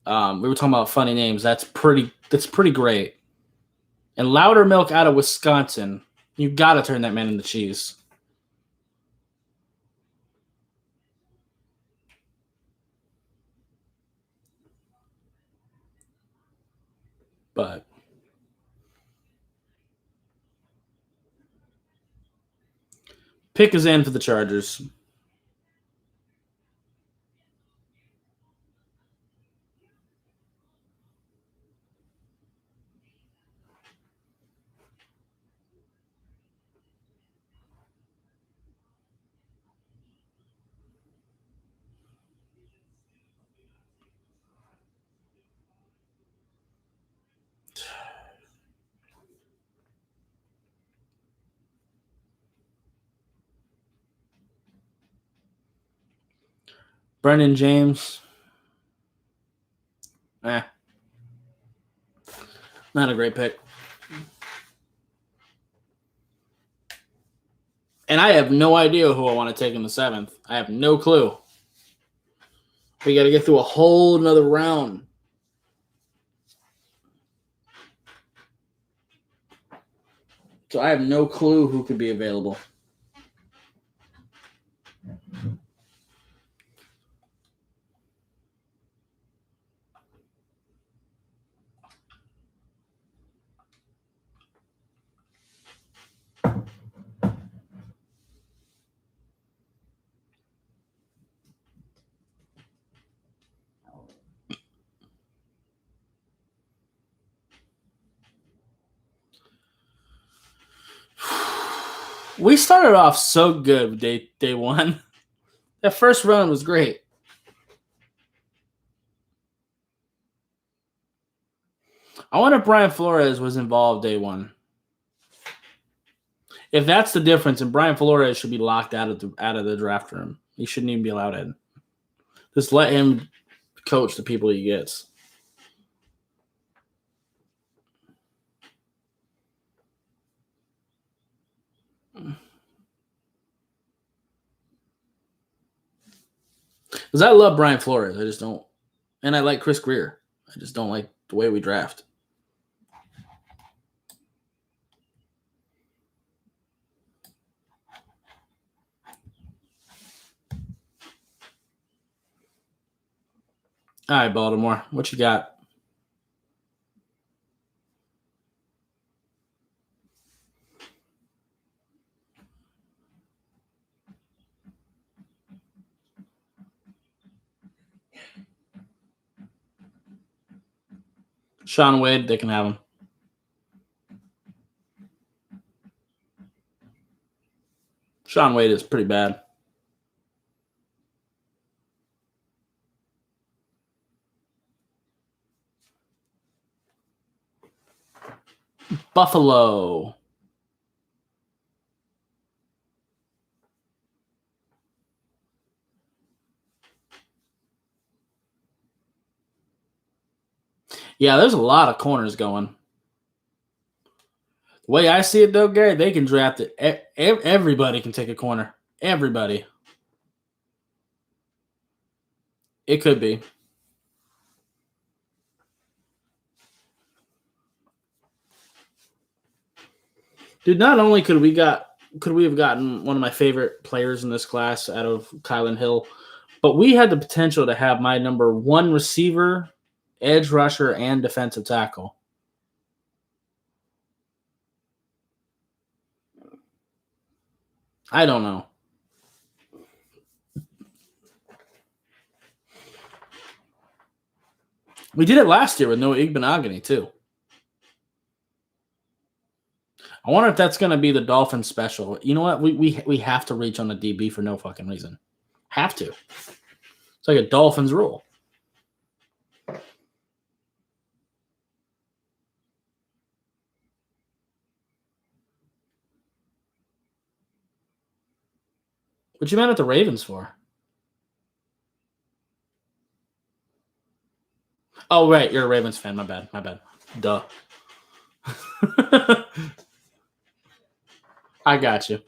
We were talking about funny names. That's pretty great. And Loudermilk out of Wisconsin. You got to turn that man into cheese. But pick is in for the Chargers. Brendan James. Not a great pick. And I have no idea who I want to take in the 7th. I have no clue. We got to get through a whole nother round. So I have no clue who could be available. We started off so good with day 1. That first round was great. I wonder if Brian Flores was involved day 1. If that's the difference, and Brian Flores should be locked out of the draft room. He shouldn't even be allowed in. Just let him coach the people he gets. Because I love Brian Flores. I just don't. And I like Chris Greer. I just don't like the way we draft. All right, Baltimore. What you got? Sean Wade, they can have him. Sean Wade is pretty bad. Buffalo. Yeah, there's a lot of corners going. The way I see it, though, Gary, they can draft it. Everybody can take a corner. Everybody. It could be. Dude, not only could we have gotten one of my favorite players in this class out of Kylan Hill, but we had the potential to have my number one receiver, edge rusher, and defensive tackle. I don't know. We did it last year with no Igbenogany, too. I wonder if that's going to be the Dolphins special. You know what? We have to reach on the DB for no fucking reason. Have to. It's like a Dolphins rule. What you mad at the Ravens for? Oh, right. You're a Ravens fan. My bad. My bad. Duh. I got you.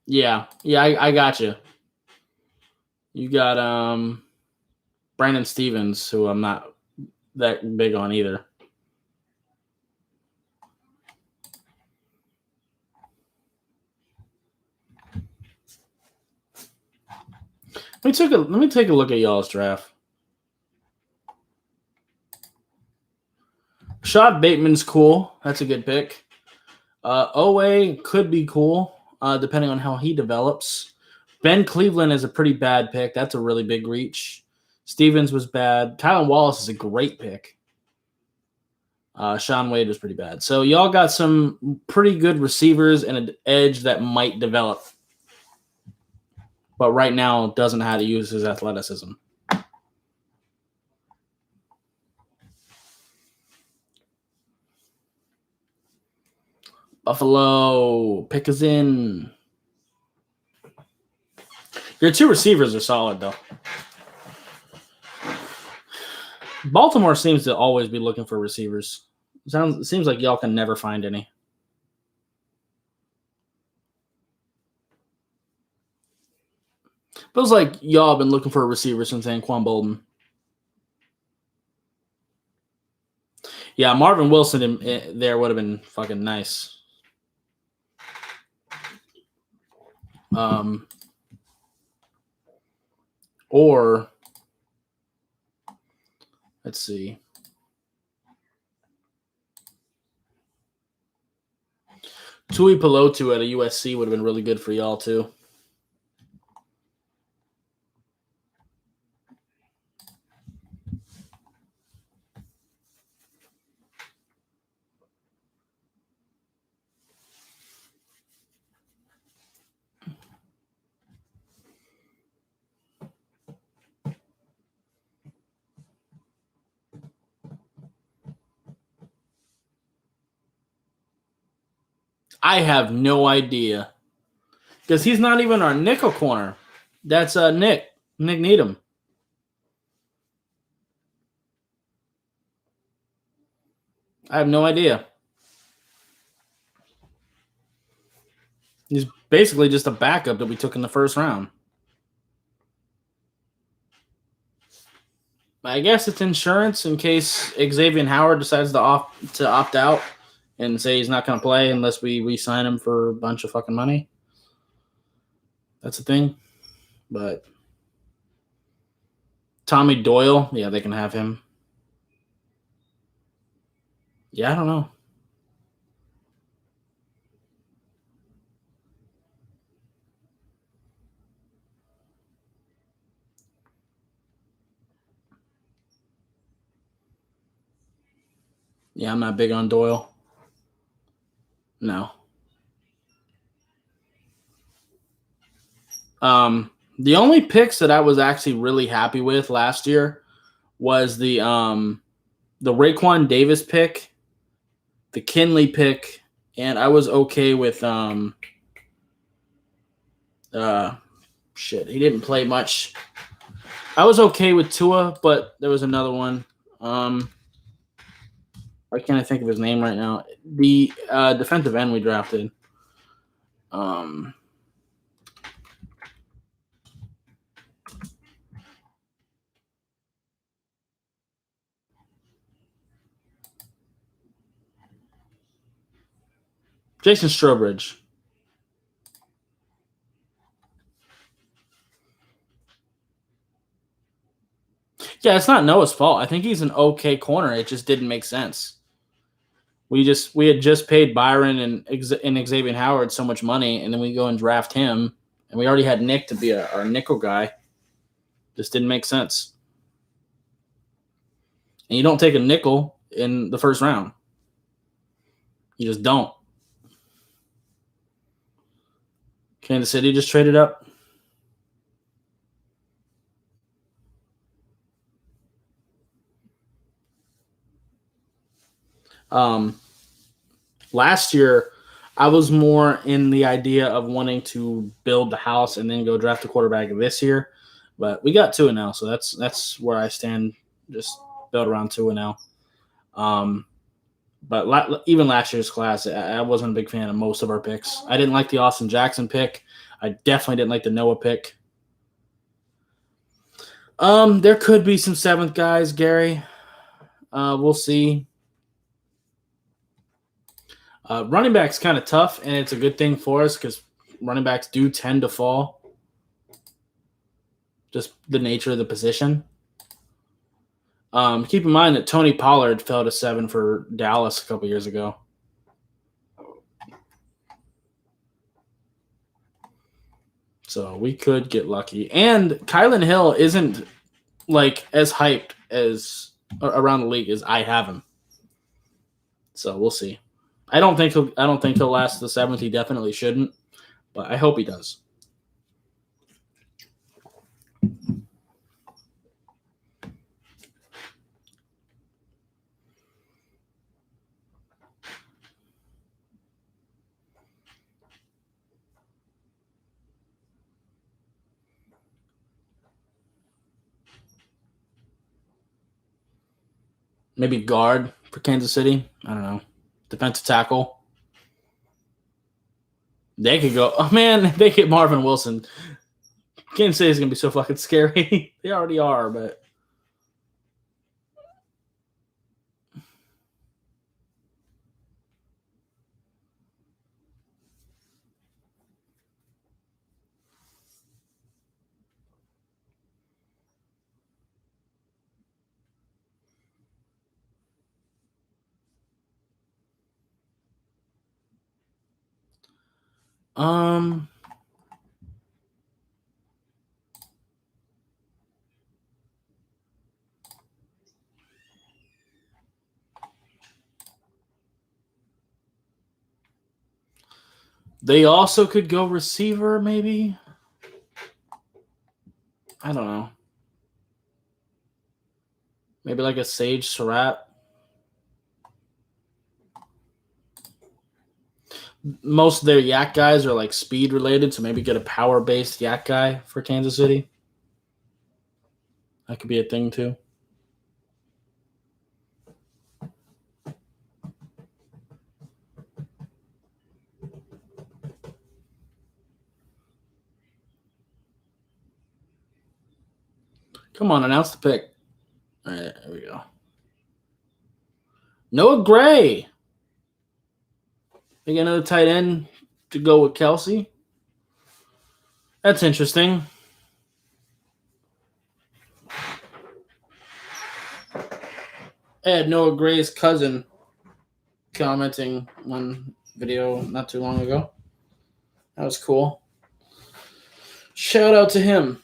Yeah. Yeah, I got you. You got Brandon Stevens, who I'm not that big on either. Let me take a look at y'all's draft. Rashad Bateman's cool. That's a good pick. Owe could be cool, depending on how he develops. Ben Cleveland is a pretty bad pick. That's a really big reach. Stevens was bad. Tylan Wallace is a great pick. Sean Wade was pretty bad. So y'all got some pretty good receivers and an edge that might develop, but right now doesn't know how to use his athleticism. Buffalo, pick us in. Your two receivers are solid, though. Baltimore seems to always be looking for receivers. It seems like y'all can never find any. Feels like y'all have been looking for a receiver since Anquan Bolden. Yeah, Marvin Wilson there would have been fucking nice. Or let's see. Tui Pelotu at a USC would have been really good for y'all too. I have no idea. Because he's not even our nickel corner. That's Nick Needham. I have no idea. He's basically just a backup that we took in the first round. I guess it's insurance in case Xavier Howard decides to opt out and say he's not going to play unless we re-sign him for a bunch of fucking money. That's the thing. But Tommy Doyle, yeah, they can have him. Yeah, I don't know. Yeah, I'm not big on Doyle. No. The only picks that I was actually really happy with last year was the Raekwon Davis pick, the Kinley pick, and I was okay with he didn't play much. I was okay with Tua, but there was another one. Why can't I think of his name right now? The defensive end we drafted. Jason Strowbridge. Yeah, it's not Noah's fault. I think he's an okay corner. It just didn't make sense. We had just paid Byron and Xavier Howard so much money, and then we go and draft him, and we already had Nick to be our nickel guy. Just didn't make sense. And you don't take a nickel in the first round. You just don't. Kansas City just traded up. Last year, I was more in the idea of wanting to build the house and then go draft a quarterback this year. But we got Tua now, so that's where I stand. Just build around Tua now. But even last year's class, I wasn't a big fan of most of our picks. I didn't like the Austin Jackson pick. I definitely didn't like the Noah pick. There could be some seventh guys, Gary. We'll see. Running back's kind of tough, and it's a good thing for us because running backs do tend to fall. Just the nature of the position. Keep in mind that Tony Pollard fell to 7 for Dallas a couple years ago. So we could get lucky. And Kylan Hill isn't like as hyped as around the league as I have him. So we'll see. I don't think he'll last the 7th. He definitely shouldn't, but I hope he does. Maybe guard for Kansas City. I don't know. Defensive tackle. They could go. Oh man, they get Marvin Wilson. Kansas City is gonna be so fucking scary. They already are, but. They also could go receiver, maybe. I don't know. Maybe like a Sage Surratt. most of their yak guys are like speed related, so maybe get a power based yak guy for Kansas City. That could be a thing too. Come on, announce the pick. All right, there we go. Noah Gray. They get another tight end to go with Kelsey. That's interesting. I had Noah Gray's cousin commenting one video not too long ago. That was cool. Shout out to him.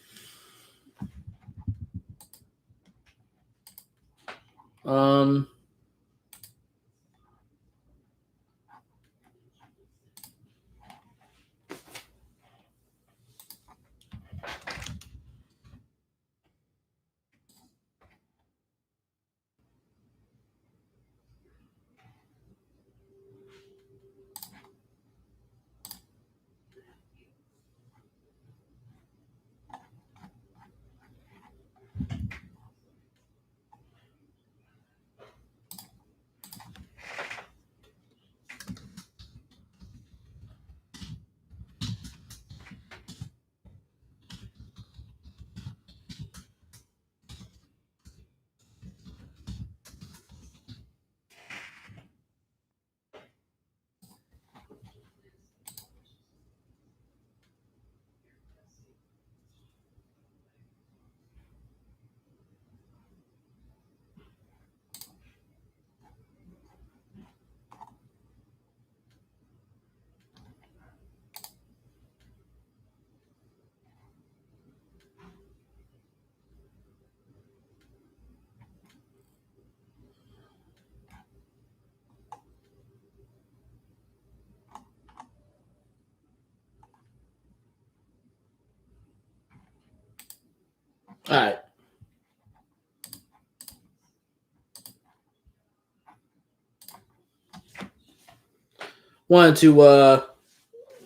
All right. Wanted to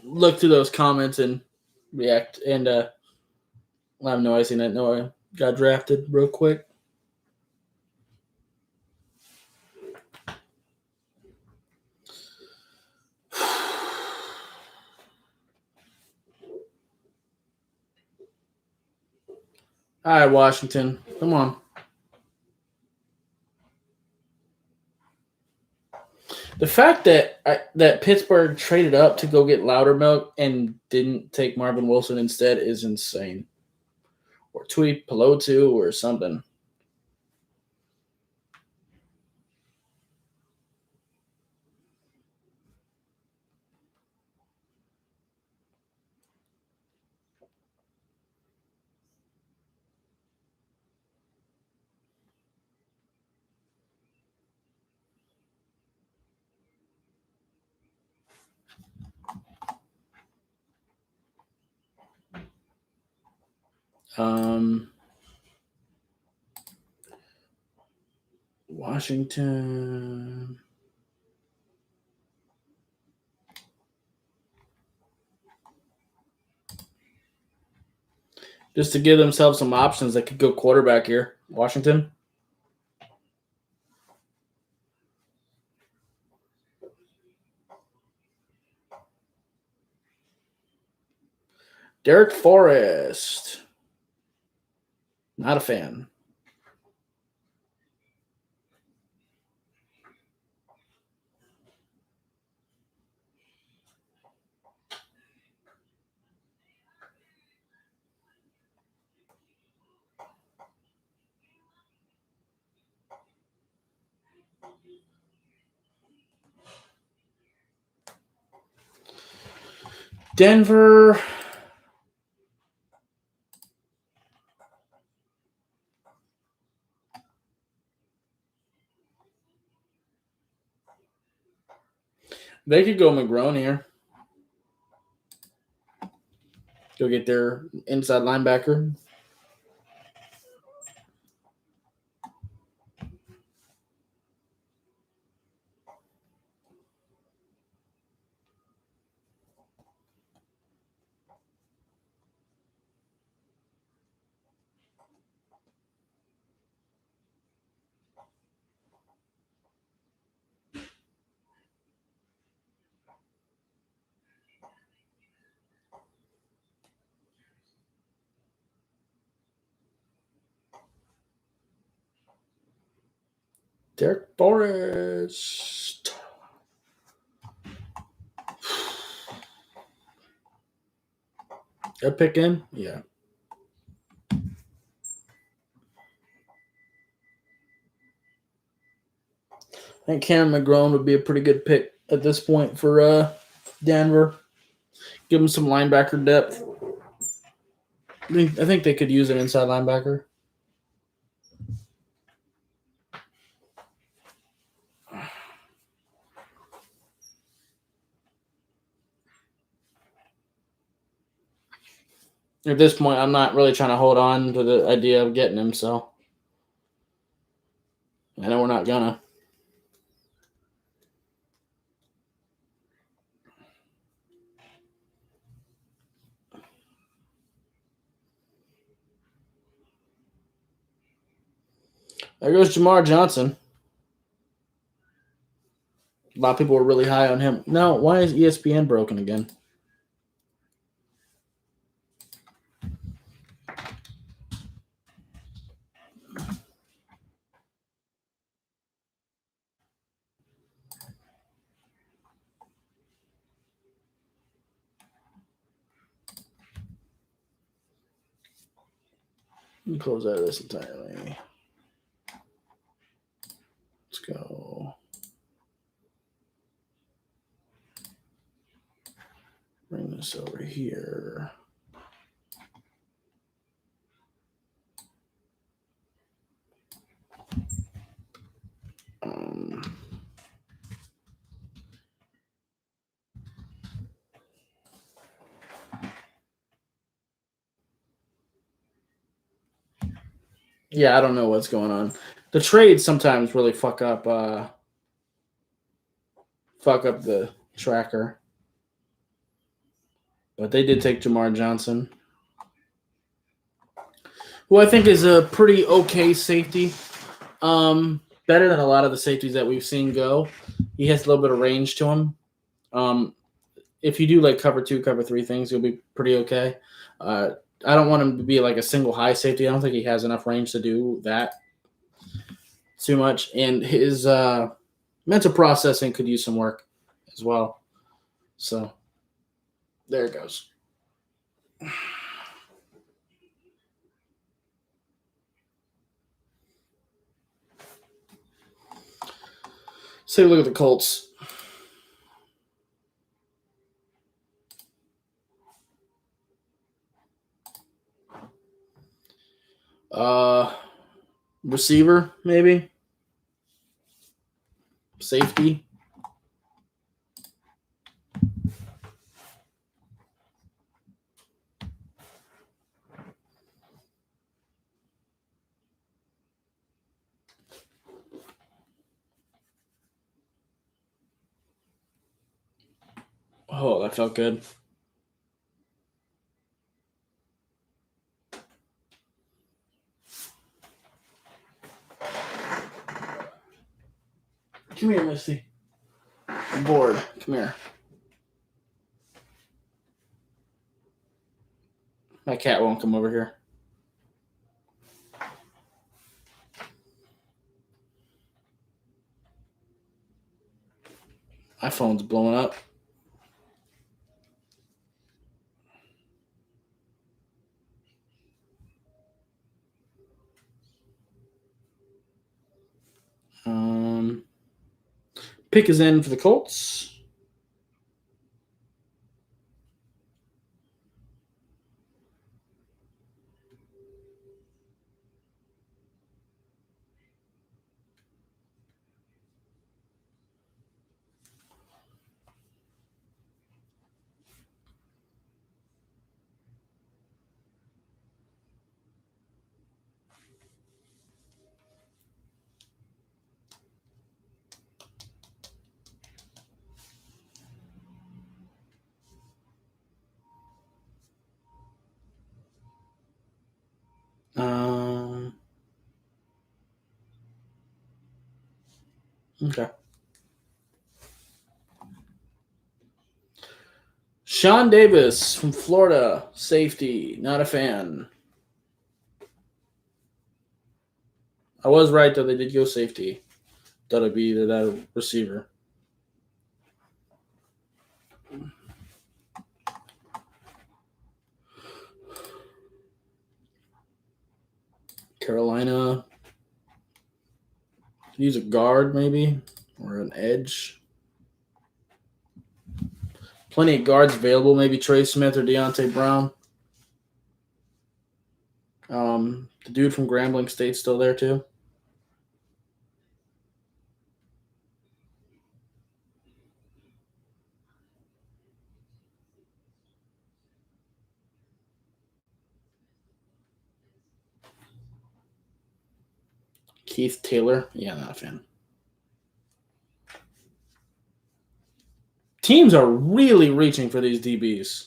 look through those comments and react and let them know I seen that Noah got drafted real quick. All right, Washington, come on. The fact that that Pittsburgh traded up to go get Loudermilk and didn't take Marvin Wilson instead is insane. Or Tui Pelotu or something. Washington. Just to give themselves some options that could go quarterback here. Washington. Derek Forrest. Not a fan. Denver. They could go McGrone here. Go get their inside linebacker. Derek Forrest. A pick in? Yeah. I think Cam McGrone would be a pretty good pick at this point for Denver. Give him some linebacker depth. I think they could use an inside linebacker. At this point, I'm not really trying to hold on to the idea of getting him, so I know we're not gonna. There goes Jamar Johnson. A lot of people were really high on him. No, why is ESPN broken again? Let me close out of this entirely. Let's go. Bring this over here. Yeah, I don't know what's going on. The trades sometimes really fuck up the tracker. But they did take Jamar Johnson, who I think is a pretty okay safety. Better than a lot of the safeties that we've seen go. He has a little bit of range to him. If you do like cover 2, cover 3 things, you'll be pretty okay. I don't want him to be like a single high safety. I don't think he has enough range to do that too much. And his mental processing could use some work as well. So there it goes. Let's take a look at the Colts. Receiver, maybe. Safety. Oh, that felt good. Come here, Misty. I'm bored. Come here. My cat won't come over here. My phone's blowing up. Pick is in for the Colts. Okay. Sean Davis from Florida, safety. Not a fan. I was right, though. They did go safety. That'll be that receiver. Carolina. Use a guard maybe or an edge. Plenty of guards available. Maybe Trey Smith or Deontay Brown. The dude from Grambling State's still there too. Keith Taylor. Yeah, not a fan. Teams are really reaching for these DBs.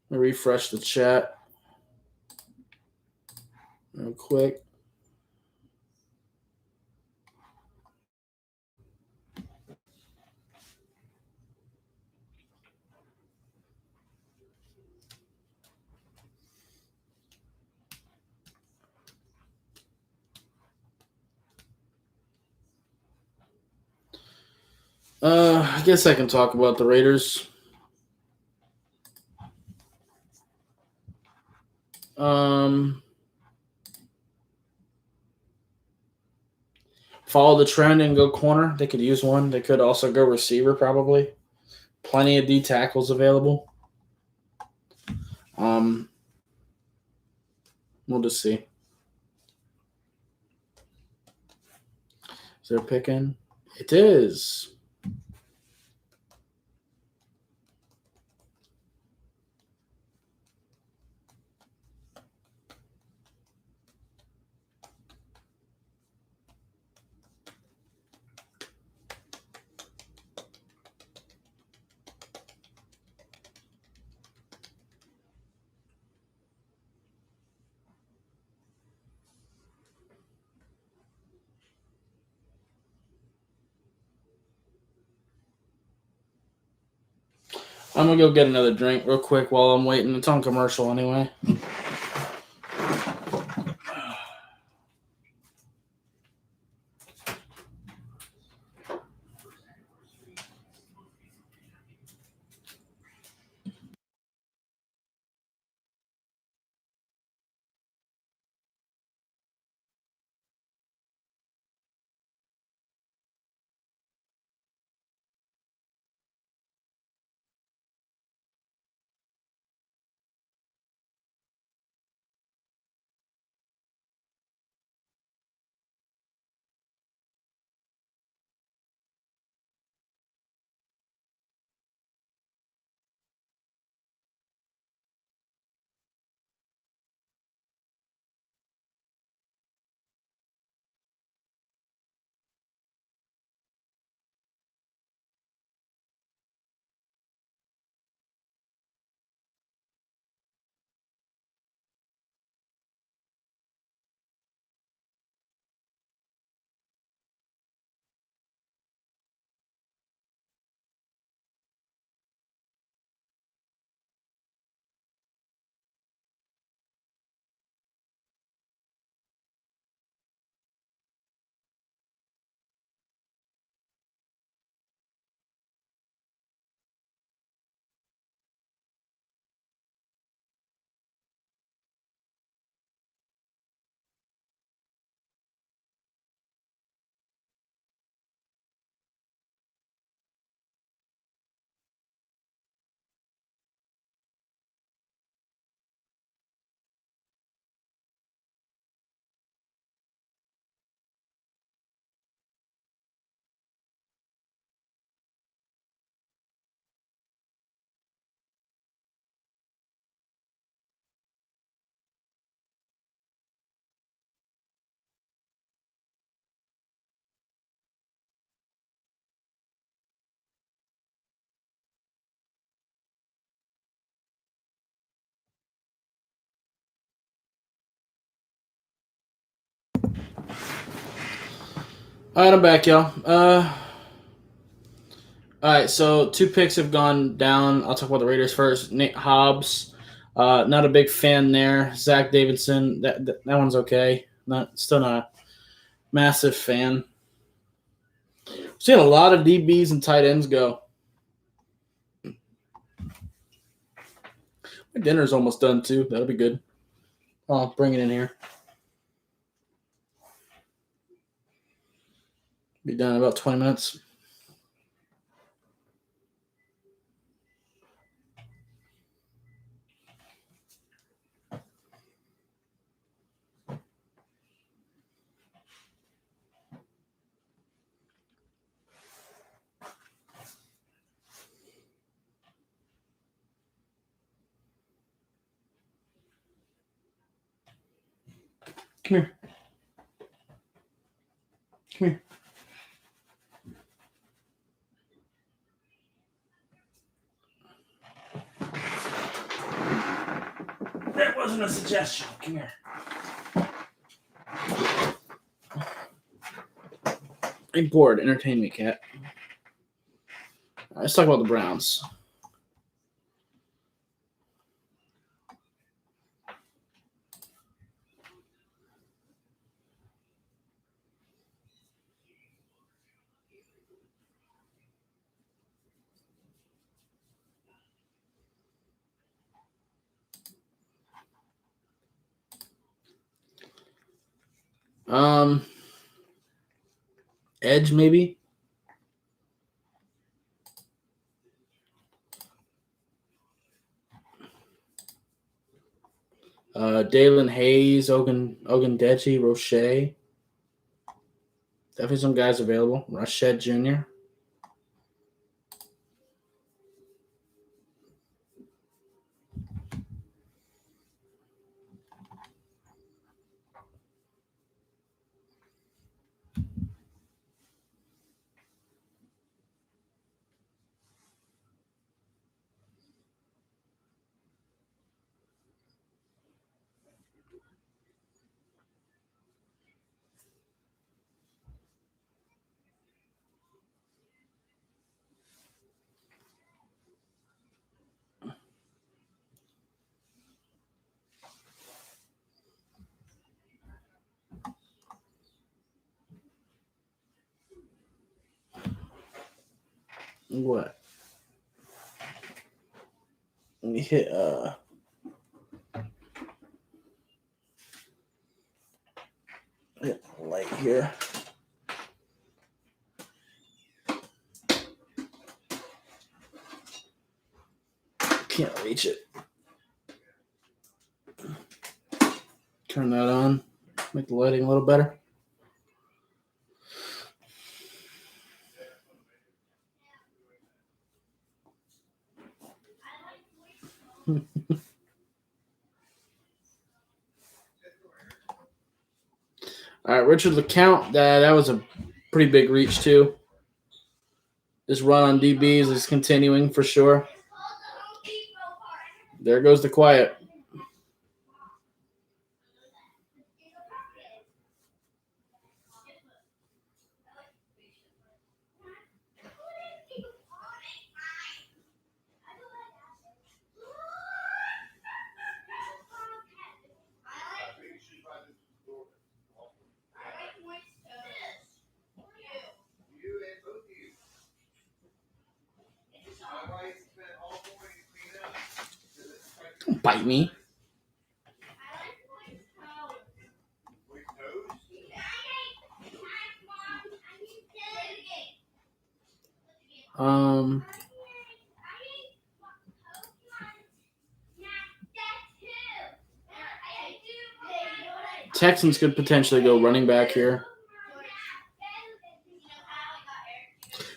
Refresh the chat real quick. I guess I can talk about the Raiders. Follow the trend and go corner. They could use one. They could also go receiver probably. Plenty of D tackles available. We'll just see. Is there picking? It is. I'm gonna go get another drink real quick while I'm waiting. It's on commercial anyway. All right, I'm back, y'all. All right, so two picks have gone down. I'll talk about the Raiders first. Nate Hobbs, not a big fan there. Zach Davidson, that one's okay. Still not a massive fan. Seeing a lot of DBs and tight ends go. My dinner's almost done too. That'll be good. I'll bring it in here. Be done in about 20 minutes. Come here. Come here. That wasn't a suggestion. Come here. I'm bored. Entertain me, cat. All right, let's talk about the Browns. Edge maybe. Dalen Hayes, Ogundeji, Roche. Definitely some guys available. Rashed Jr. What? Let me hit hit the light here. Can't reach it. Turn that on. Make the lighting a little better. All right, Richard LeCount. That was a pretty big reach too. This run on DBs is continuing for sure. There goes the quiet. Don't bite me. Texans could potentially go running back here.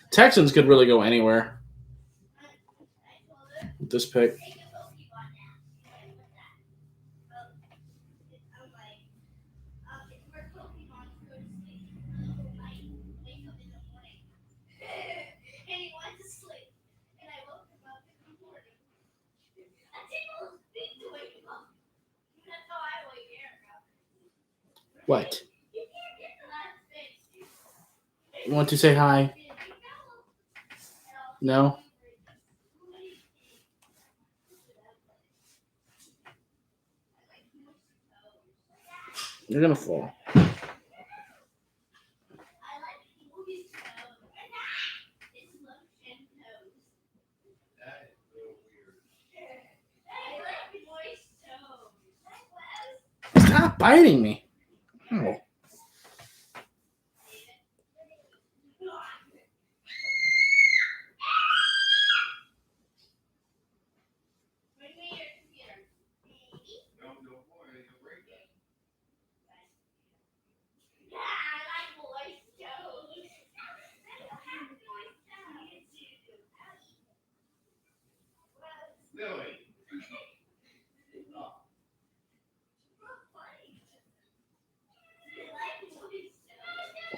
Texans could really go anywhere with this pick. What? You want to say hi? No? You're going to fall. Stop biting me. Oh.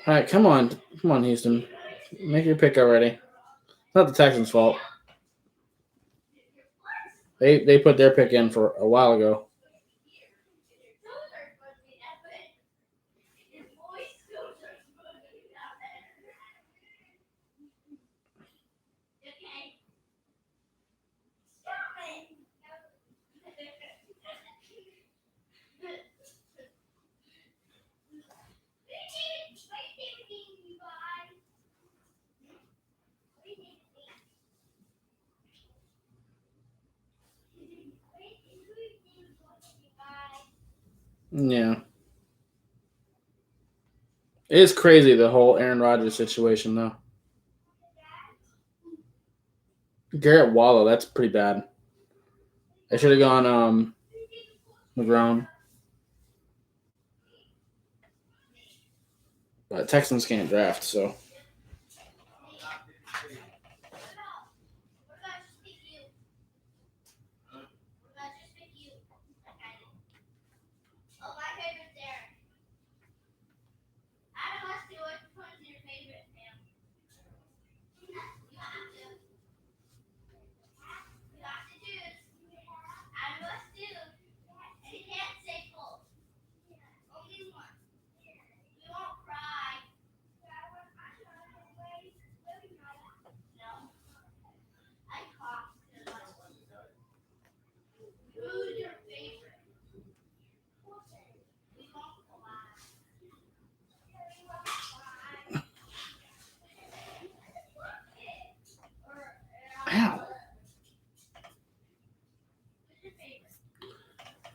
All right, come on. Come on, Houston. Make your pick already. It's not the Texans' fault. They put their pick in for a while ago. Yeah. It is crazy, the whole Aaron Rodgers situation, though. Garrett Waller, that's pretty bad. I should have gone McGrone. But Texans can't draft, so. Ow.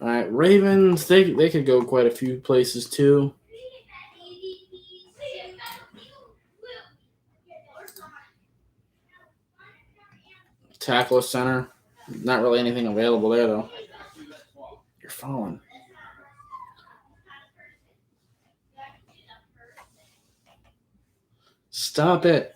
All right, Ravens, they could go quite a few places, too. Tackle, center. Not really anything available there, though. You're falling. Stop it.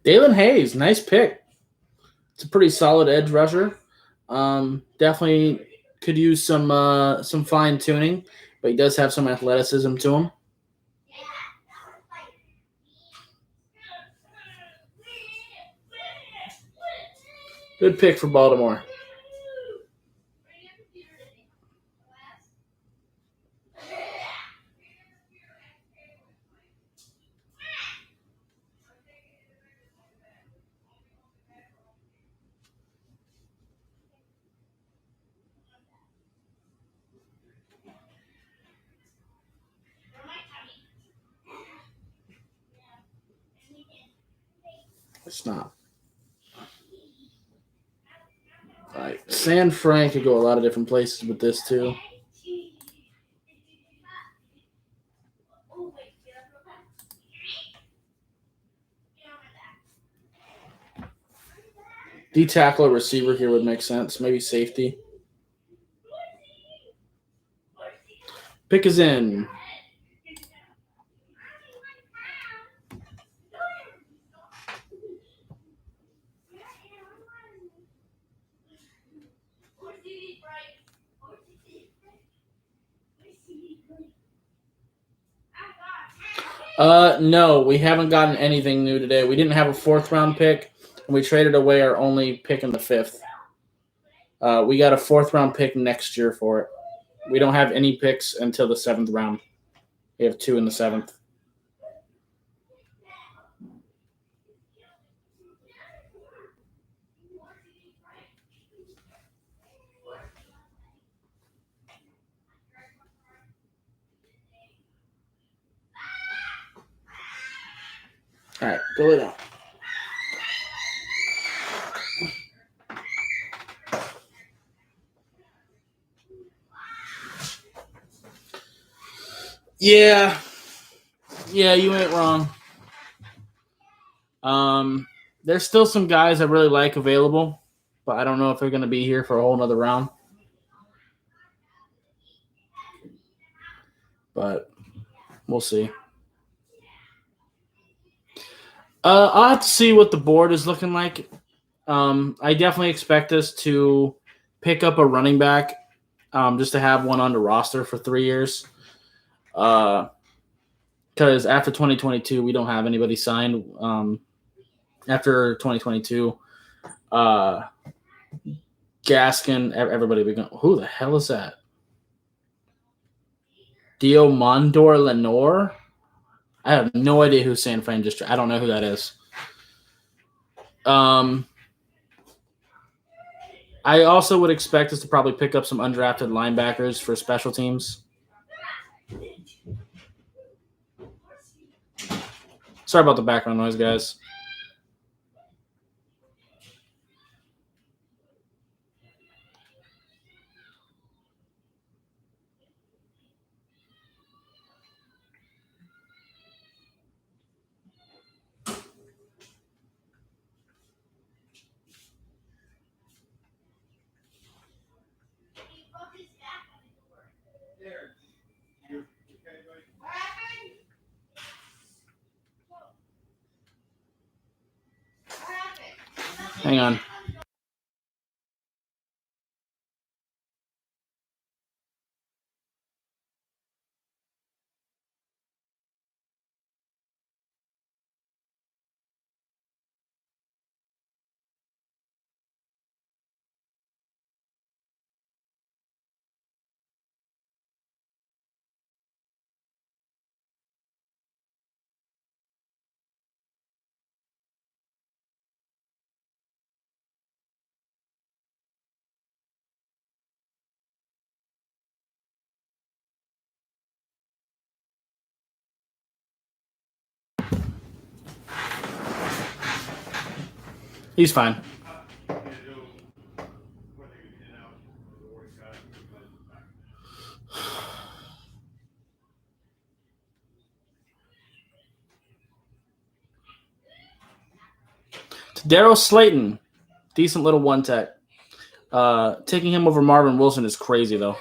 Dalen Hayes, nice pick. It's a pretty solid edge rusher. Definitely could use some fine tuning, but he does have some athleticism to him. Good pick for Baltimore. It's not. All right. San Fran could go a lot of different places with this, too. D tackle or receiver here would make sense. Maybe safety. Pick is in. No, we haven't gotten anything new today. We didn't have a 4th round pick, and we traded away our only pick in the 5th. We got a 4th round pick next year for it. We don't have any picks until the 7th round. We have 2 in the 7th. All right, go lay down. Yeah, you ain't wrong. There's still some guys I really like available, but I don't know if they're going to be here for a whole nother round. But we'll see. I'll have to see what the board is looking like. I definitely expect us to pick up a running back, just to have one on the roster for 3 years. Because after 2022, we don't have anybody signed. After 2022, Gaskin, everybody be going, who the hell is that? Diomandor Lenore? I have no idea who San Fran just. I don't know who that is. I also would expect us to probably pick up some undrafted linebackers for special teams. Sorry about the background noise, guys. Hang on. He's fine. Daryl Slayton, decent little one tech. Taking him over Marvin Wilson is crazy, though.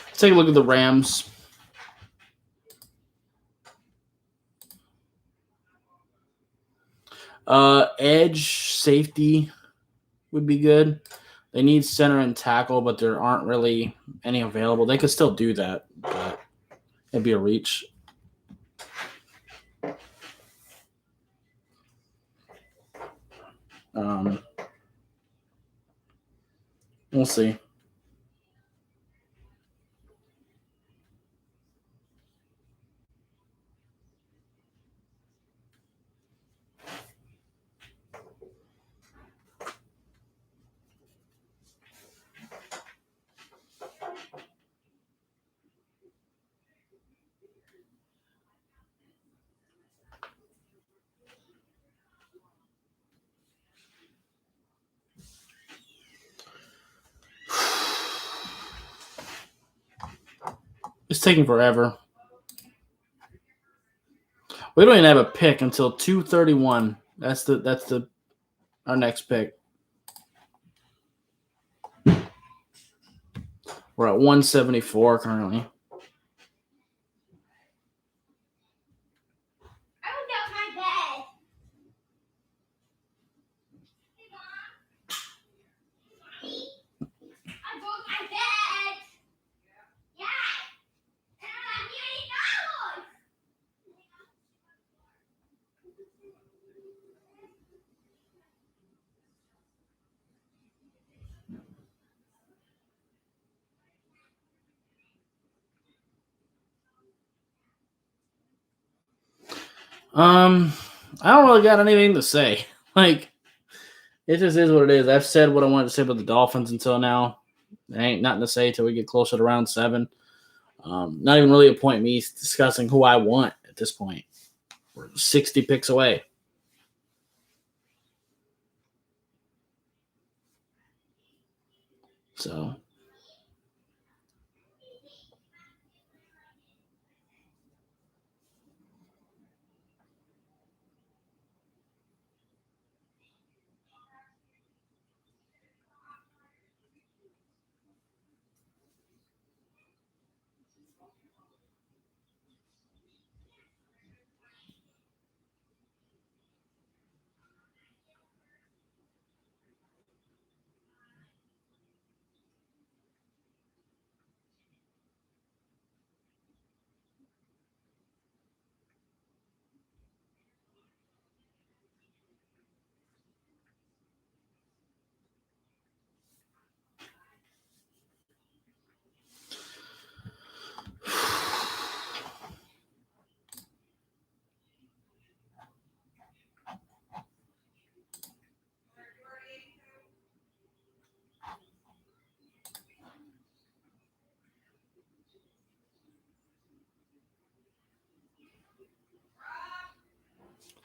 Let's take a look at the Rams. Edge, safety would be good. They need center and tackle, but there aren't really any available. They could still do that, but it'd be a reach. We'll see. It's taking forever. We don't even have a pick until 2:31. That's our next pick. We're at 174 currently. I don't really got anything to say. Like, it just is what it is. I've said what I wanted to say about the Dolphins until now. There ain't nothing to say till we get closer to round 7. Not even really a point me discussing who I want at this point. We're 60 picks away. So.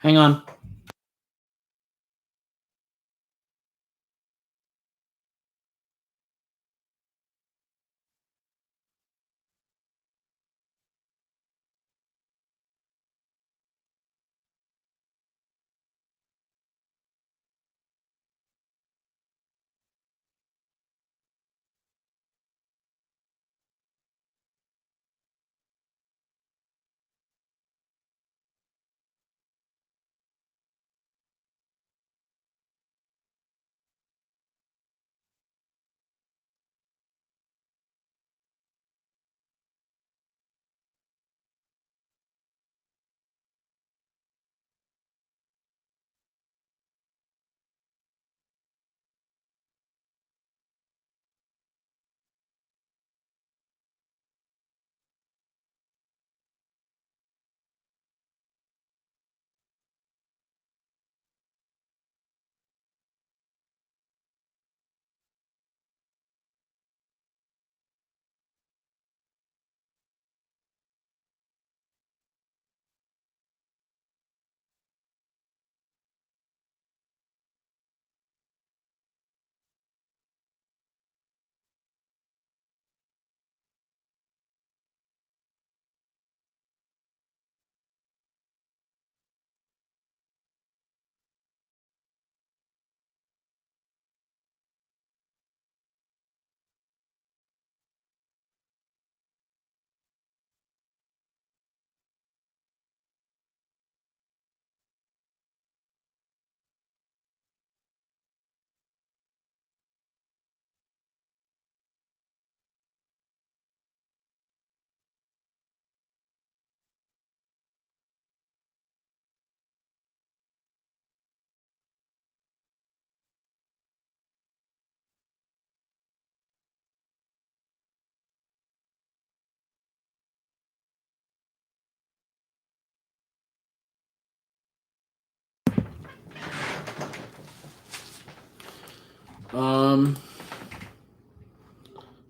Hang on.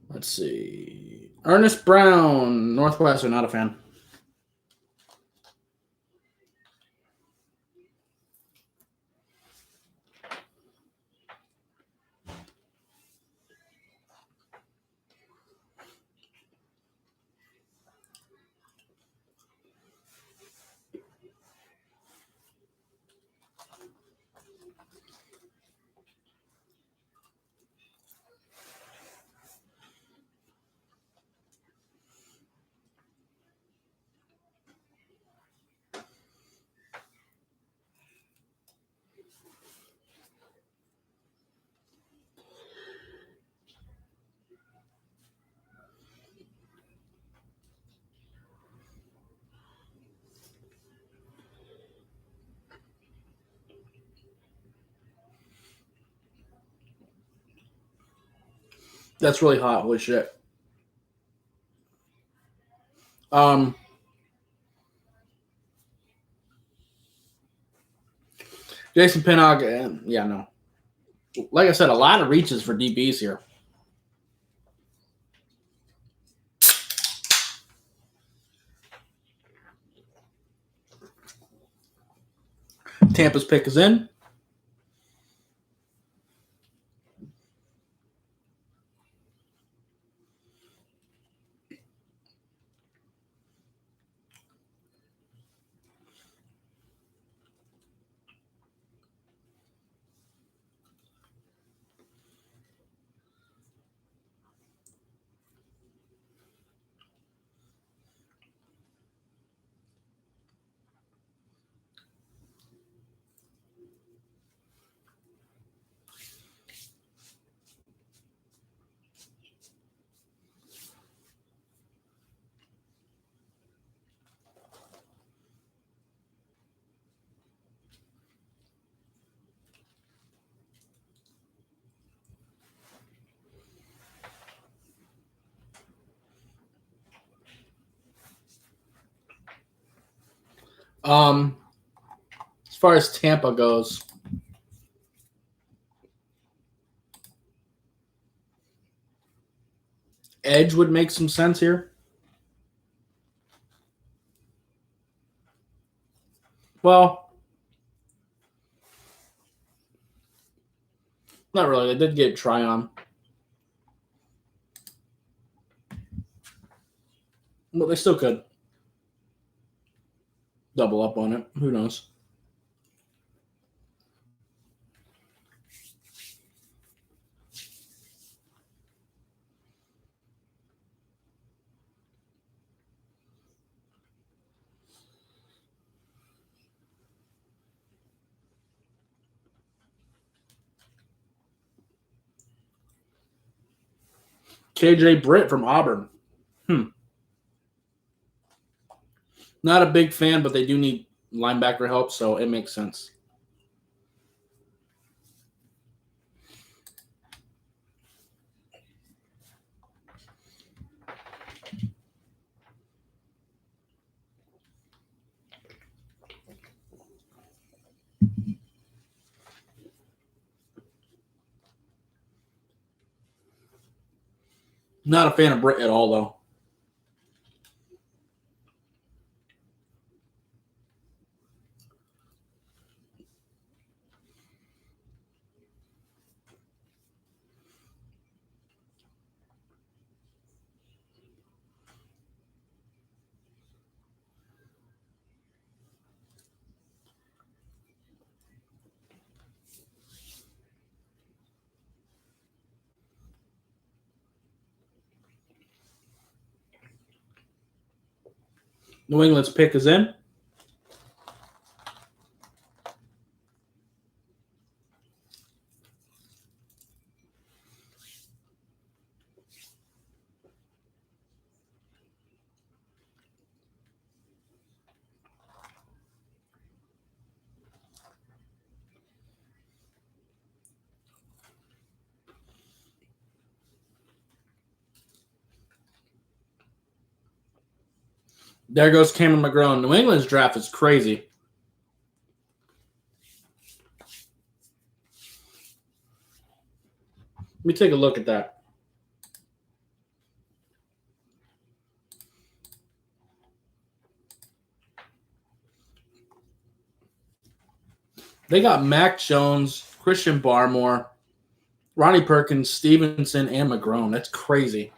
Let's see. Ernest Brown, Northwestern, not a fan. That's really hot. Holy shit. Jason Pinnock, yeah, no. Like I said, a lot of reaches for DBs here. Tampa's pick is in. As far as Tampa goes, edge would make some sense here. Well, not really. They did get Tryon. But they still could double up on it. Who knows? KJ Britt from Auburn. Not a big fan, but they do need linebacker help, so it makes sense. Not a fan of Britt at all, though. New England's pick is in. There goes Cameron McGrone. New England's draft is crazy. Let me take a look at that. They got Mac Jones, Christian Barmore, Ronnie Perkins, Stevenson, and McGrone. That's crazy.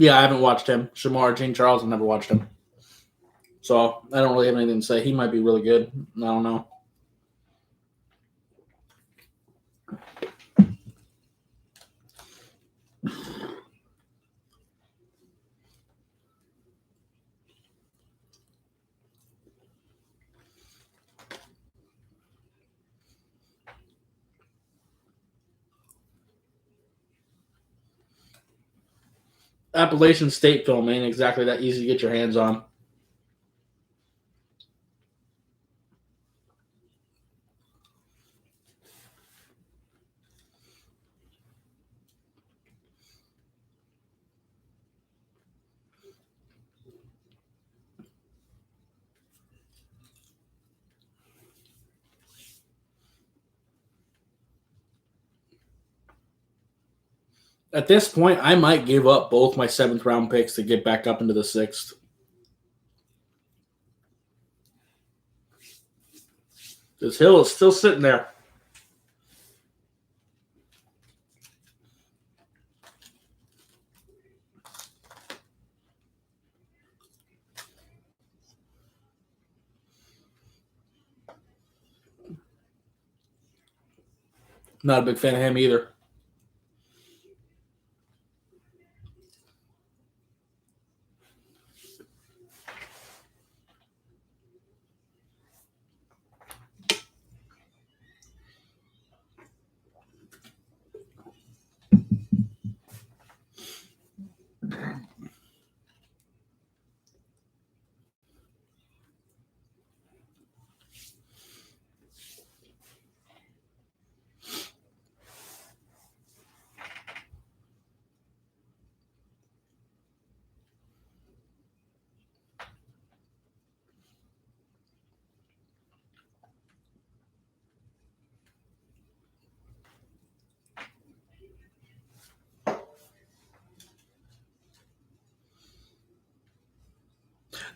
Yeah, I haven't watched him. Shamar Jean Charles, I've never watched him. So I don't really have anything to say. He might be really good. I don't know. Appalachian State film ain't exactly that easy to get your hands on. At this point, I might give up both my seventh round picks to get back up into the sixth. This Hill is still sitting there. Not a big fan of him either.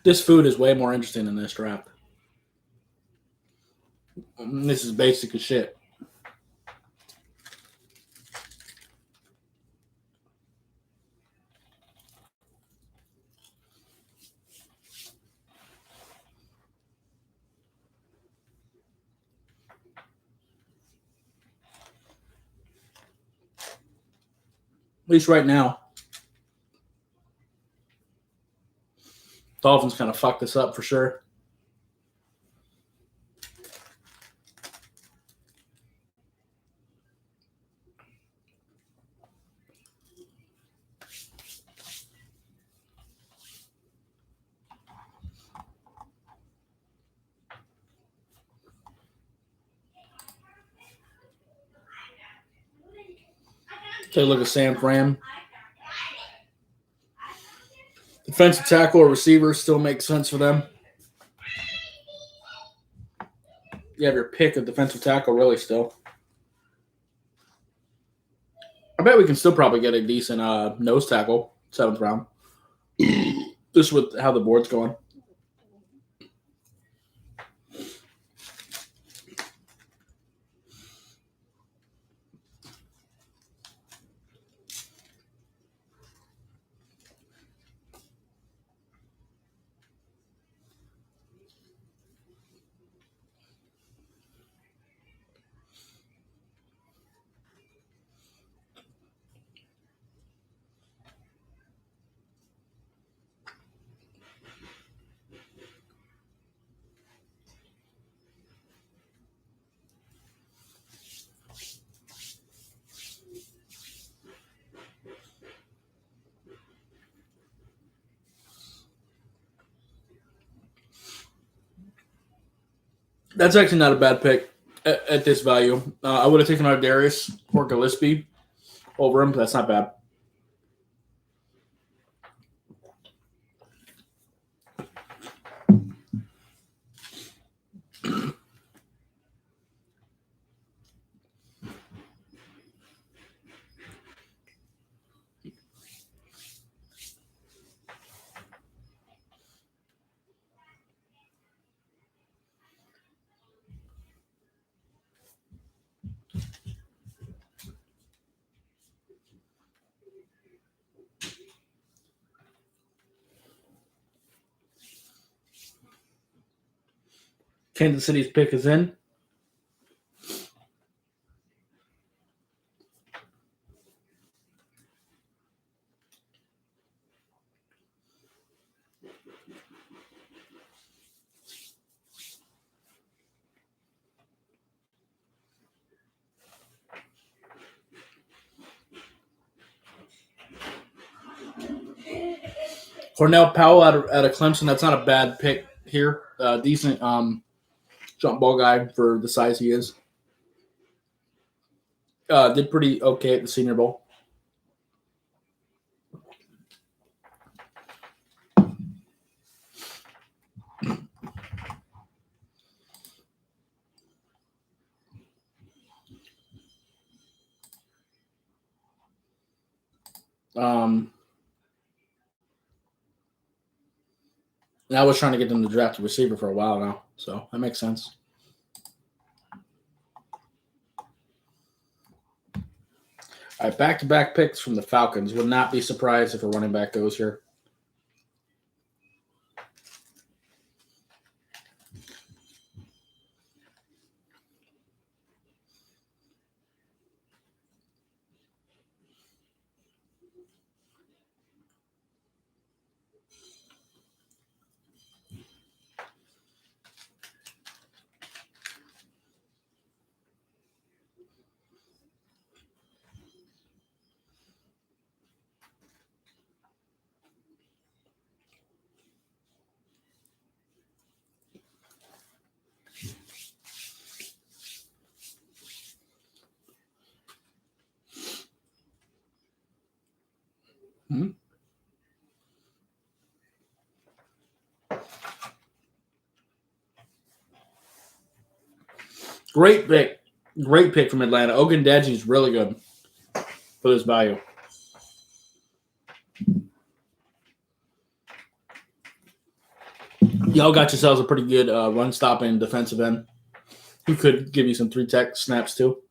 This food is way more interesting than this draft. This is basic as shit. At least right now. Dolphins kind of fucked this up for sure. Take a look at Sam Fram. Defensive tackle or receiver still makes sense for them. You have your pick of defensive tackle, really, still. I bet we can still probably get a decent nose tackle, seventh round. Just with how the board's going. That's actually not a bad pick at this value. I would have taken our Darius or Gillespie over him, but that's not bad. Kansas City's pick is in. Cornell Powell out of Clemson. That's not a bad pick here. Decent jump ball guy for the size he is. Did pretty okay at the Senior Bowl. And I was trying to get them to draft a receiver for a while now, so that makes sense. All right, back-to-back picks from the Falcons. Would not be surprised if a running back goes here. Hmm? Great pick from Atlanta. Ogundeji is really good for this value. Y'all got yourselves a pretty good run stopping defensive end who could give you some 3-tech snaps too.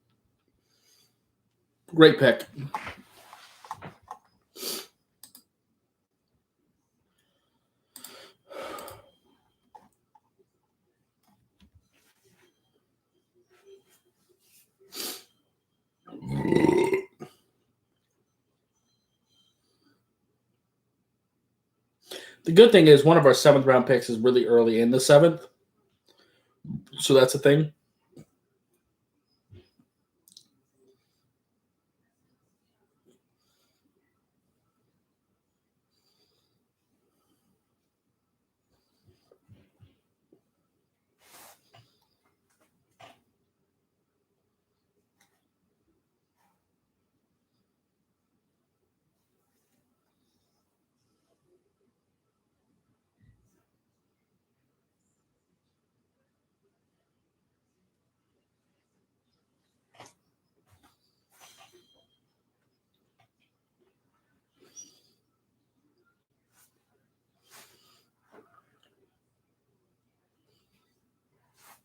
Great pick. The good thing is one of our 7th-round picks is really early in the 7th, so that's a thing.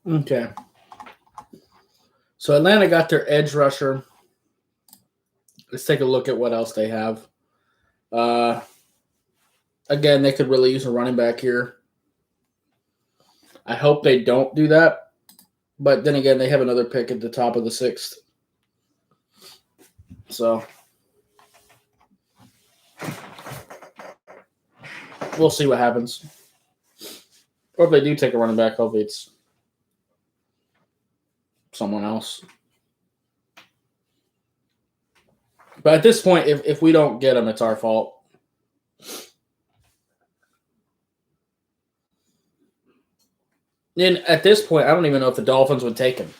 Okay. So Atlanta got their edge rusher. Let's take a look at what else they have. Again, they could really use a running back here. I hope they don't do that. But then again, they have another pick at the top of the 6th. So we'll see what happens. Or if they do take a running back, hopefully it's someone else. But at this point, if we don't get him, it's our fault. And at this point, I don't even know if the Dolphins would take him.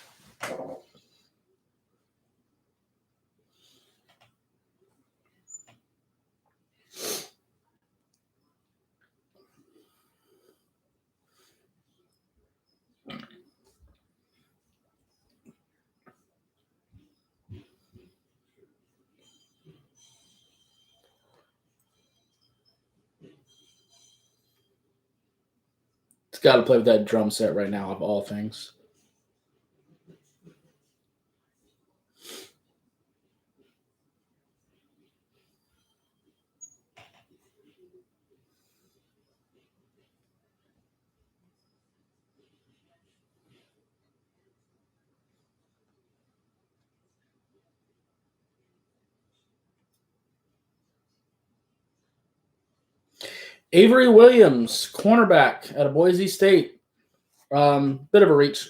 It's got to play with that drum set right now, of all things. Avery Williams, cornerback out of Boise State. Bit of a reach,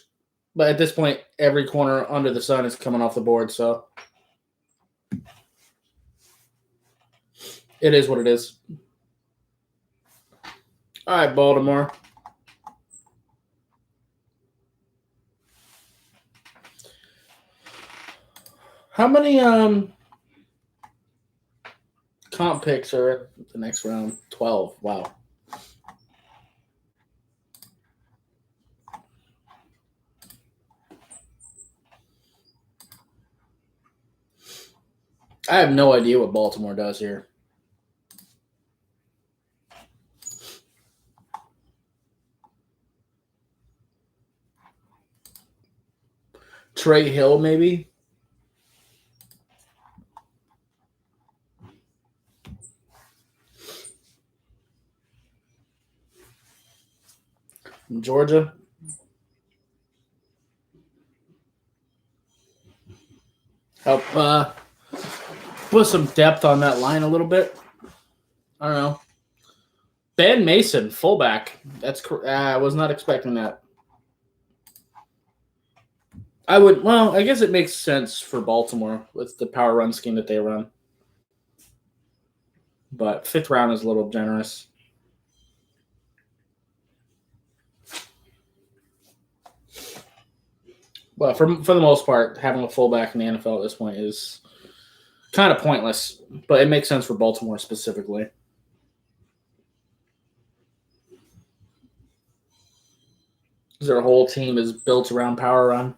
but at this point, every corner under the sun is coming off the board, so it is what it is. All right, Baltimore. How many comp picks are at the next round? 12. Wow. I have no idea what Baltimore does here. Trey Hill, maybe? From Georgia. Help put some depth on that line a little bit. I don't know. Ben Mason, fullback. I was not expecting that. I guess it makes sense for Baltimore with the power run scheme that they run. But 5th round is a little generous. But for the most part, having a fullback in the NFL at this point is kind of pointless. But it makes sense for Baltimore specifically. Their whole team is built around power run.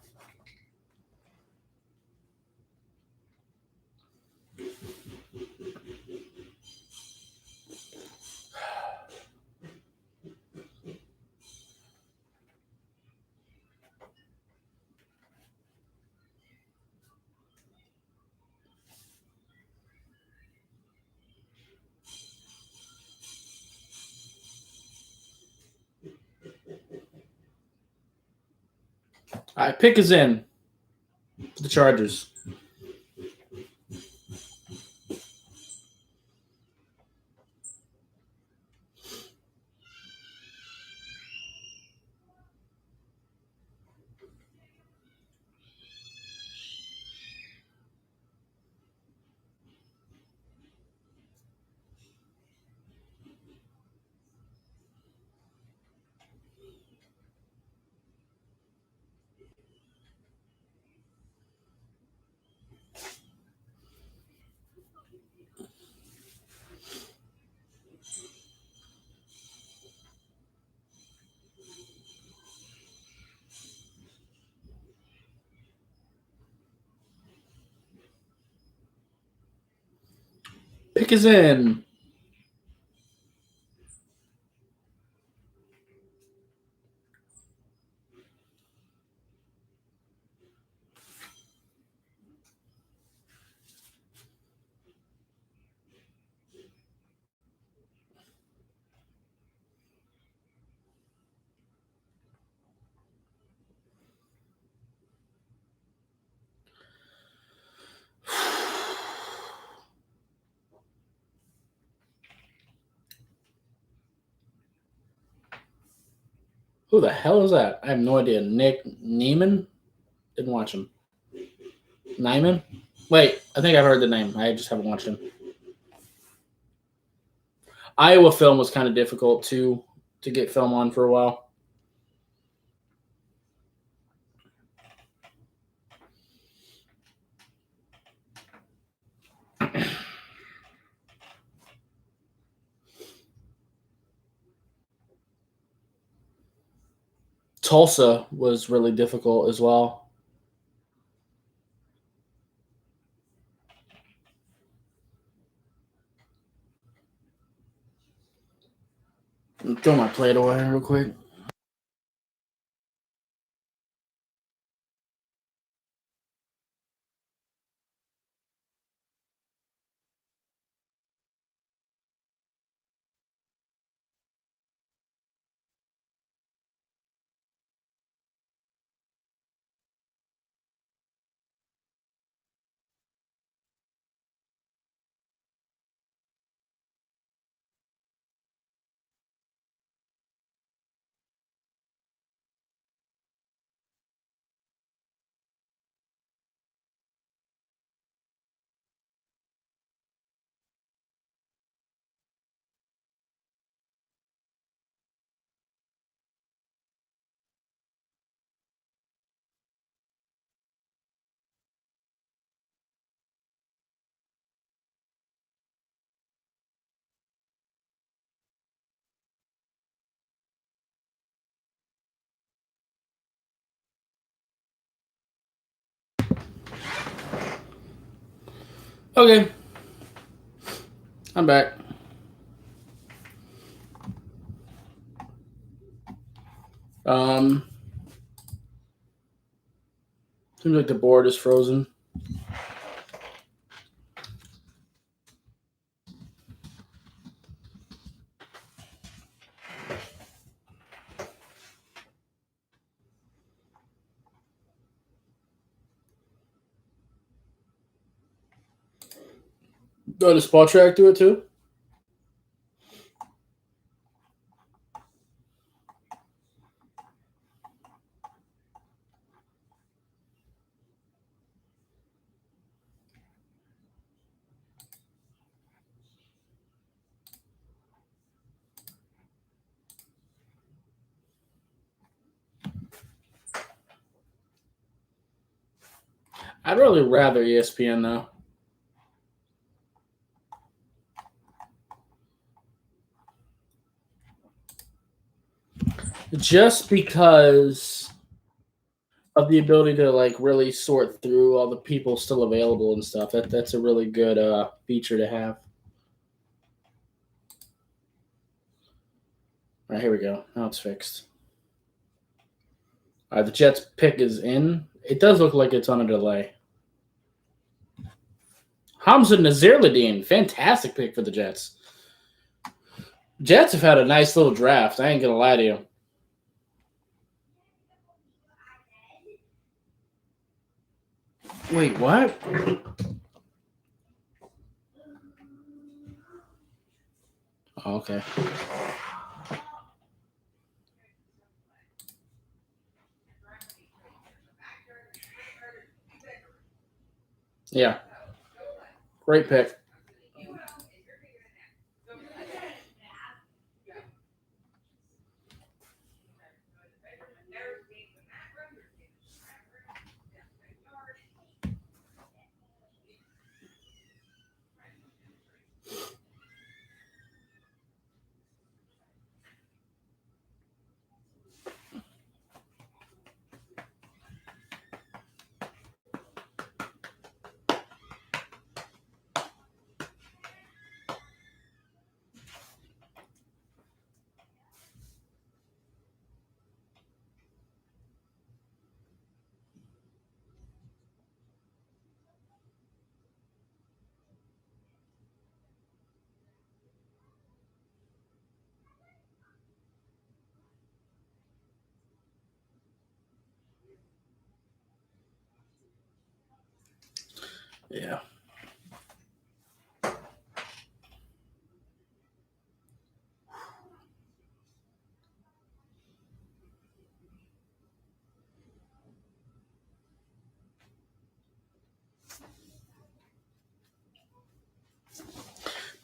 All right, pick is in for the Chargers. Pick is in. Who the hell is that? I have no idea. Nick Neiman? Didn't watch him. Nyman? Wait, I think I've heard the name. I just haven't watched him. Iowa film was kind of difficult to get film on for a while. Tulsa was really difficult as well. Throw my plate away real quick. Okay. I'm back. Seems like the board is frozen. Go to Spot Track, do it too. I'd really rather ESPN though. Just because of the ability to like really sort through all the people still available and stuff. That's a really good feature to have. All right, here we go. Now it's fixed. All right, the Jets pick is in. It does look like it's on a delay. Hamza Nazirladeen, fantastic pick for the Jets. Jets have had a nice little draft. I ain't gonna lie to you. Wait, what? Oh, okay. Yeah. Great pick. Yeah.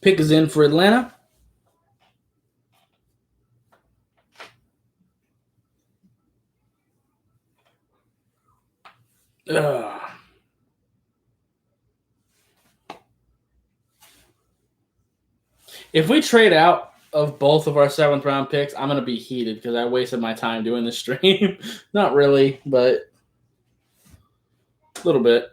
Pick is in for Atlanta. Ugh. If we trade out of both of our seventh round picks, I'm gonna be heated because I wasted my time doing this stream. Not really, but a little bit.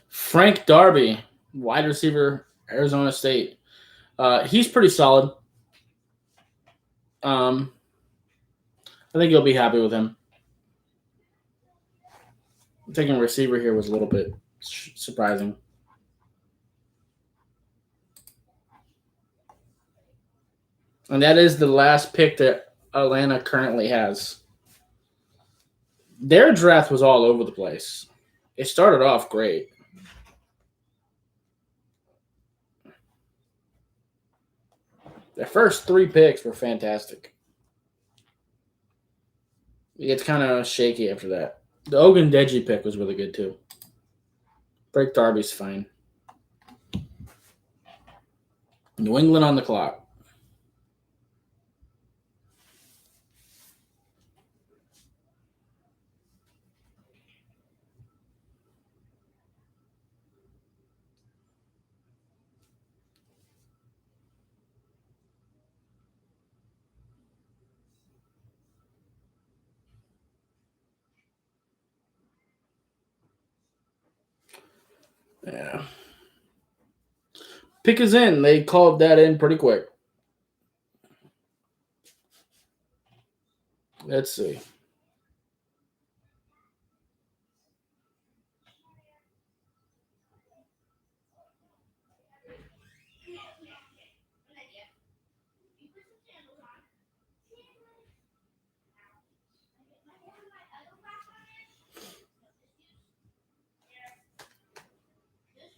Frank Darby, wide receiver, Arizona State. He's pretty solid. I think you'll be happy with him. Taking a receiver here was a little bit surprising. And that is the last pick that Atlanta currently has. Their draft was all over the place. It started off great. Their first three picks were fantastic. It gets kind of shaky after that. The Ogundeji pick was really good too. Break Darby's fine. New England on the clock. Yeah. Pick is in. They called that in pretty quick. Let's see.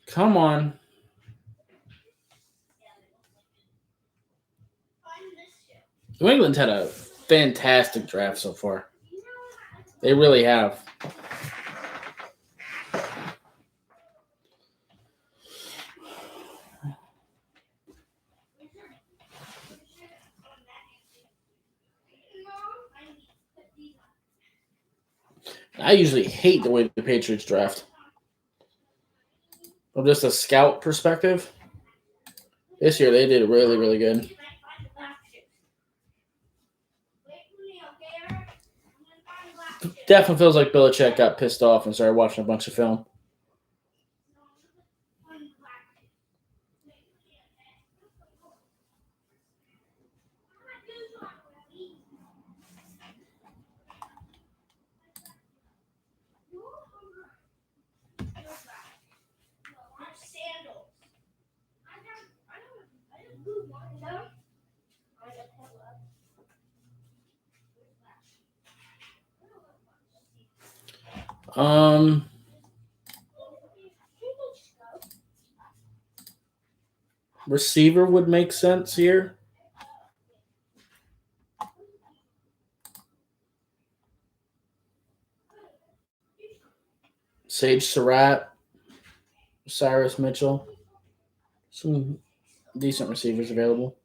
Come on. New England's had a fantastic draft so far. They really have. I usually hate the way the Patriots draft. From just a scout perspective, this year they did really, really good. Definitely feels like Belichick got pissed off and started watching a bunch of film. Receiver would make sense here. Sage Surratt, Cyrus Mitchell, some decent receivers available.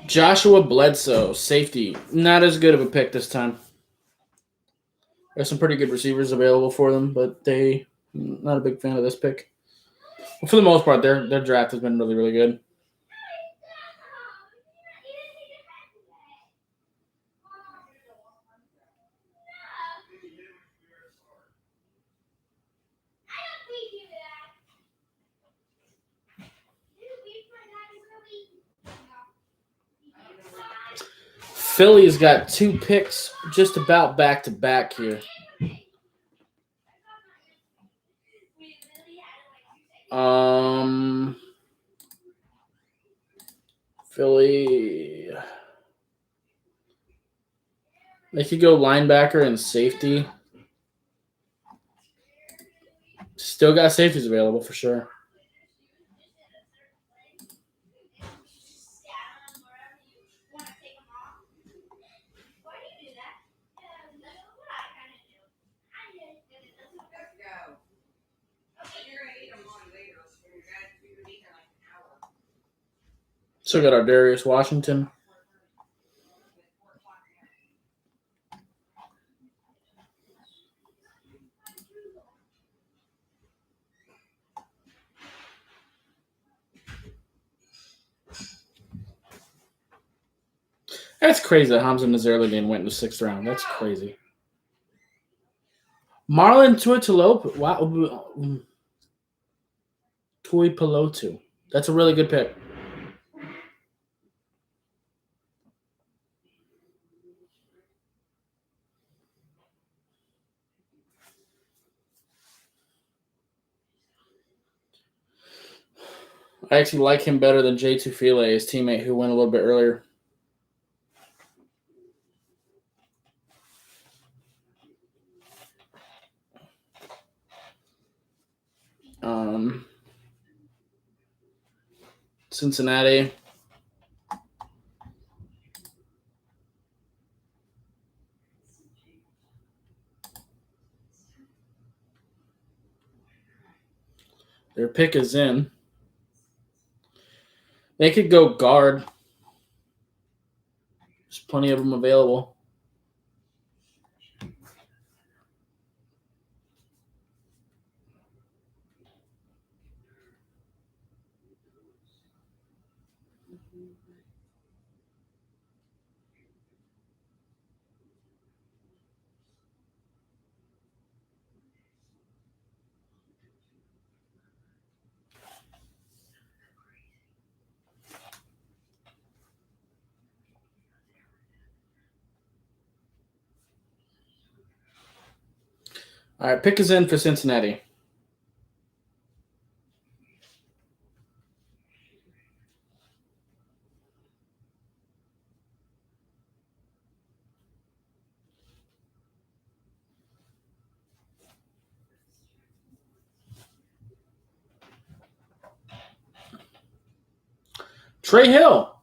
Joshua Bledsoe, safety. Not as good of a pick this time. There's some pretty good receivers available for them, but they not a big fan of this pick. But for the most part, their draft has been really, really good. Philly's got 2 picks just about back to back here. Philly. They could go linebacker and safety. Still got safeties available for sure. So we got our Darius Washington. That's crazy that Hamza Nazarudin went in the 6th round. That's crazy. Marlon Tuipulotu. Wow. Tuipulotu. That's a really good pick. I actually like him better than Jay Tufile, his teammate who went a little bit earlier. Cincinnati. Their pick is in. They could go guard. There's plenty of them available. All right, pick is in for Cincinnati. Trey Hill.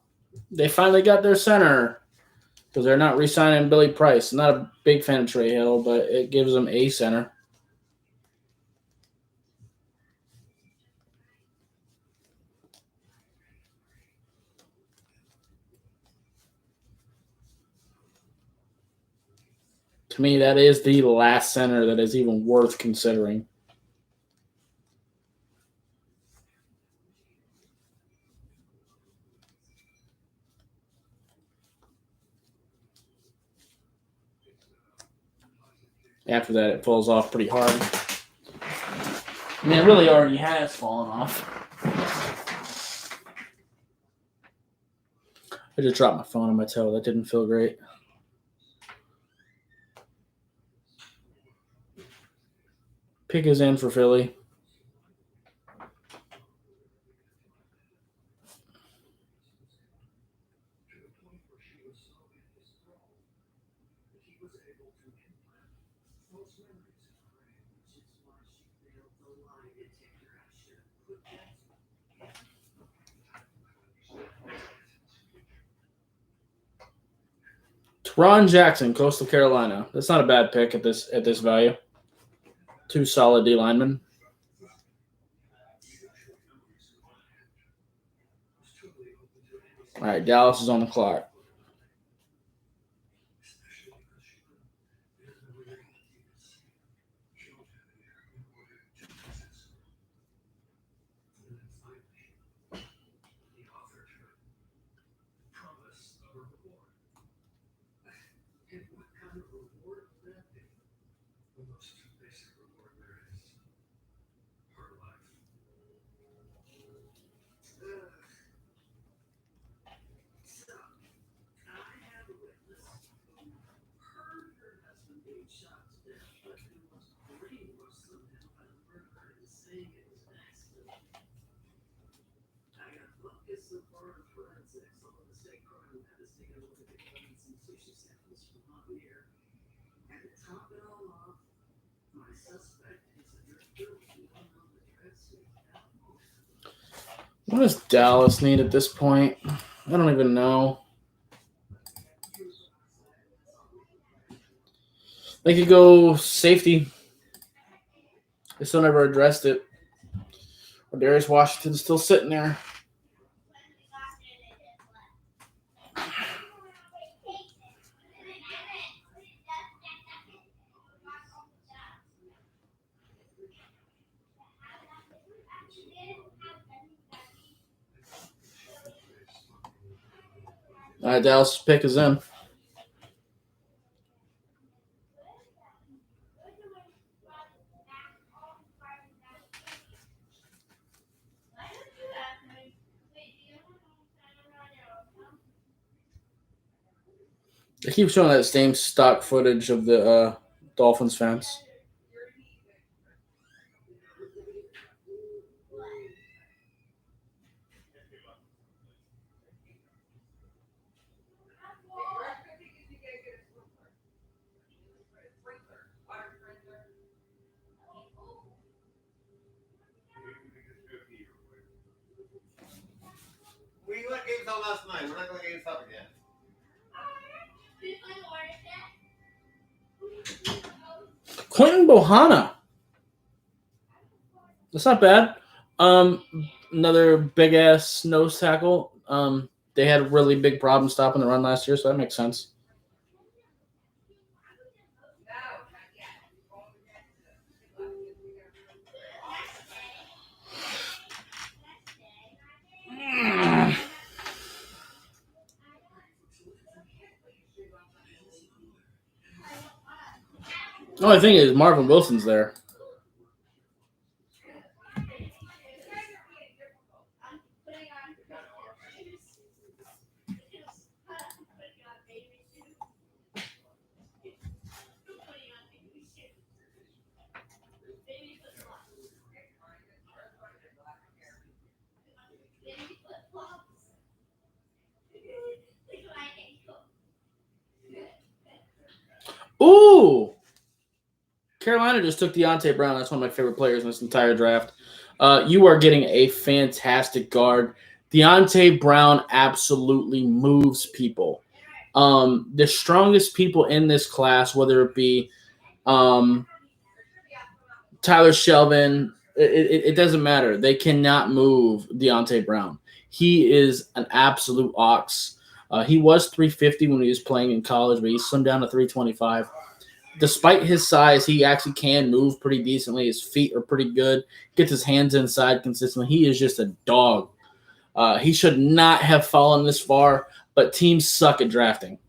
They finally got their center because they're not re-signing Billy Price. I'm not a big fan of Trey Hill, but it gives them a center. To me, that is the last center that is even worth considering. After that, it falls off pretty hard. I mean, it really already has fallen off. I just dropped my phone on my toe. That didn't feel great. Pick is in for Philly. Ron Jackson, Coastal Carolina. That's not a bad pick at this value. 2 solid D linemen. All right, Dallas is on the clock. What does Dallas need at this point? I don't even know. They could go safety. They still never addressed it. Darius Washington's still sitting there. All right, Dallas' pick is in. They keep showing that same stock footage of the Dolphins fans. We let GameStop last night. We're not going to GameStop again. Quentin Bohanna. That's not bad. Another big ass nose tackle. They had a really big problem stopping the run last year, so that makes sense. The only thing is Marvin Wilson's there. Ooh! Carolina just took Deontay Brown. That's one of my favorite players in this entire draft. You are getting a fantastic guard. Deontay Brown absolutely moves people. The strongest people in this class, whether it be Tyler Shelvin, it doesn't matter. They cannot move Deontay Brown. He is an absolute ox. He was 350 when he was playing in college, but he slimmed down to 325. Despite his size, he actually can move pretty decently. His feet are pretty good. Gets his hands inside consistently. He is just a dog. He should not have fallen this far, but teams suck at drafting.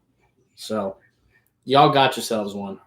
So, y'all got yourselves one.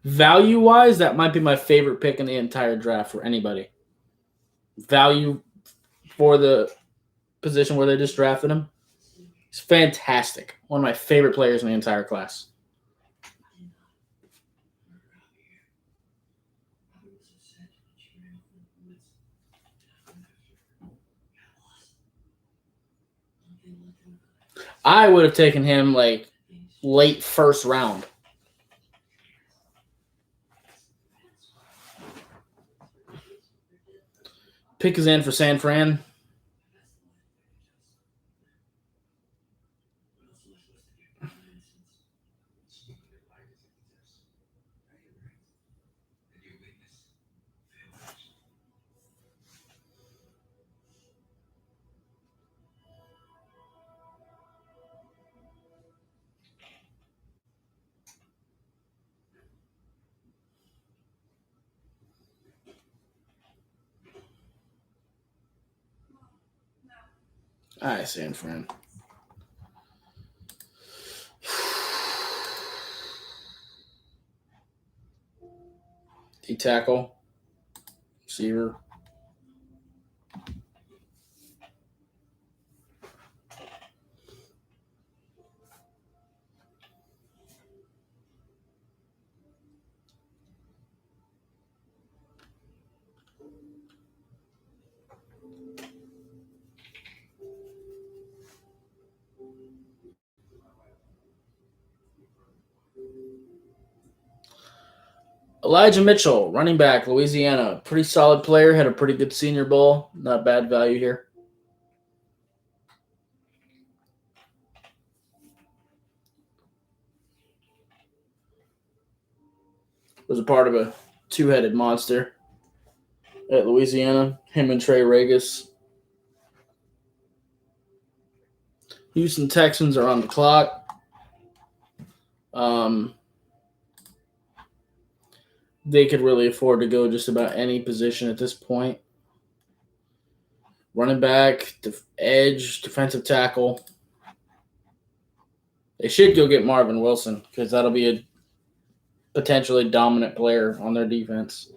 Value-wise, that might be my favorite pick in the entire draft for anybody. Value for the position where they just drafted him. He's fantastic. One of my favorite players in the entire class. I would have taken him like late first round. Pick is in for San Fran. All right, San Fran. D tackle, receiver. Elijah Mitchell, running back, Louisiana. Pretty solid player. Had a pretty good Senior Bowl. Not bad value here. was a part of a two-headed monster at Louisiana. Him and Trey Regis. Houston Texans are on the clock. They could really afford to go just about any position at this point. Running back, edge, defensive tackle. They should go get Marvin Wilson because that'll be a potentially dominant player on their defense.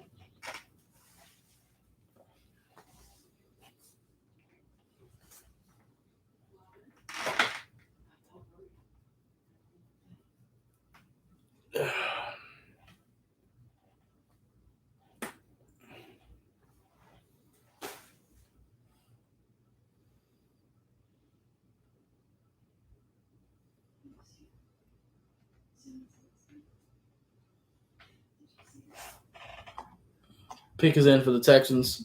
Pick is in for the Texans.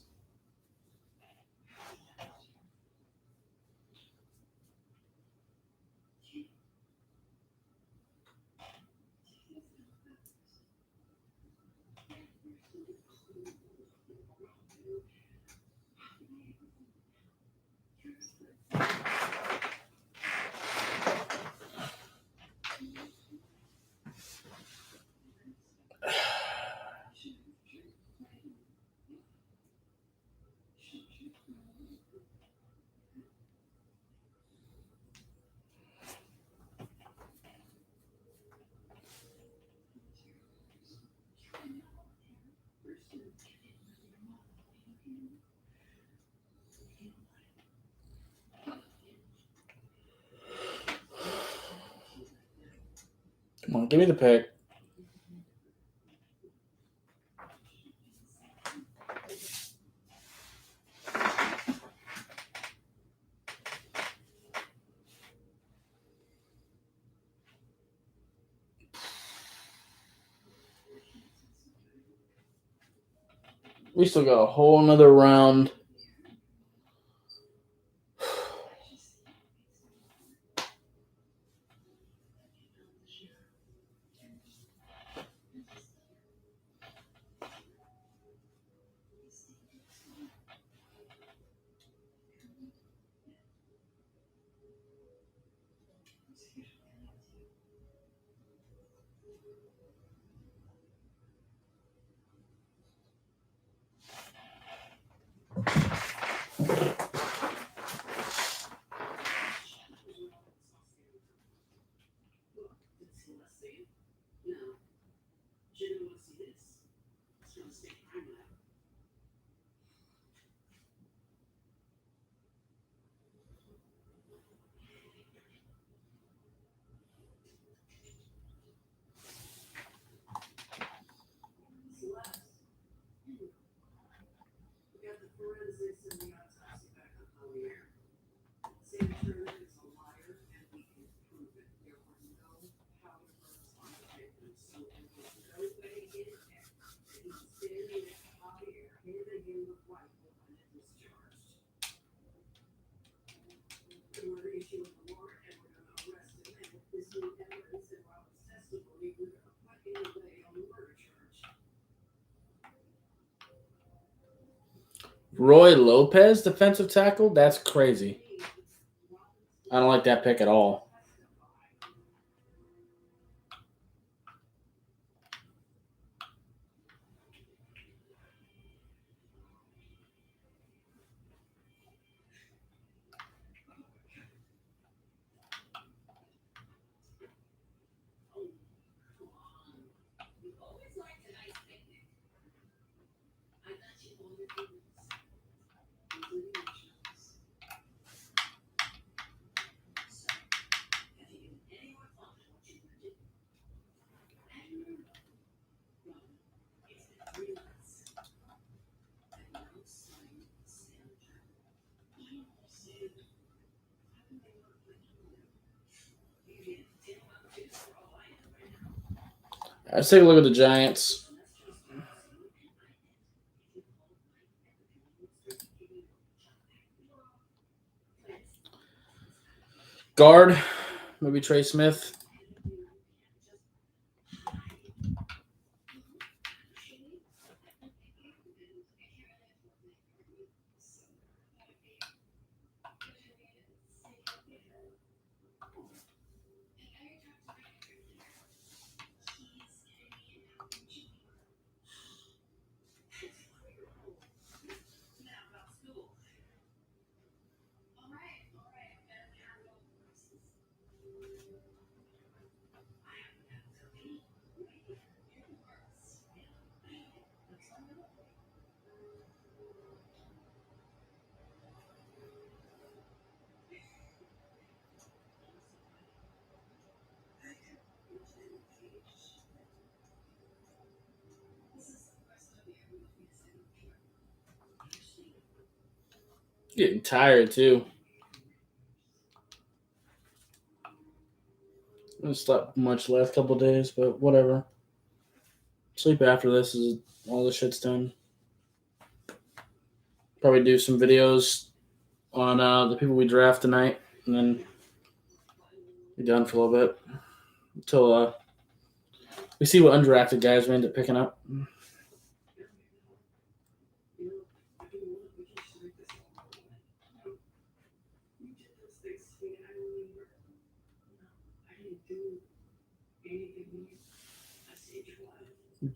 Come on, give me the pick. We still got a whole another round. Roy Lopez, defensive tackle? That's crazy. I don't like that pick at all. Let's take a look at the Giants. Guard, maybe Trey Smith. Getting tired too. I haven't slept much last couple of days, but whatever. Sleep after this is all the shit's done. Probably do some videos on the people we draft tonight, and then be done for a little bit until we see what undrafted guys we end up picking up.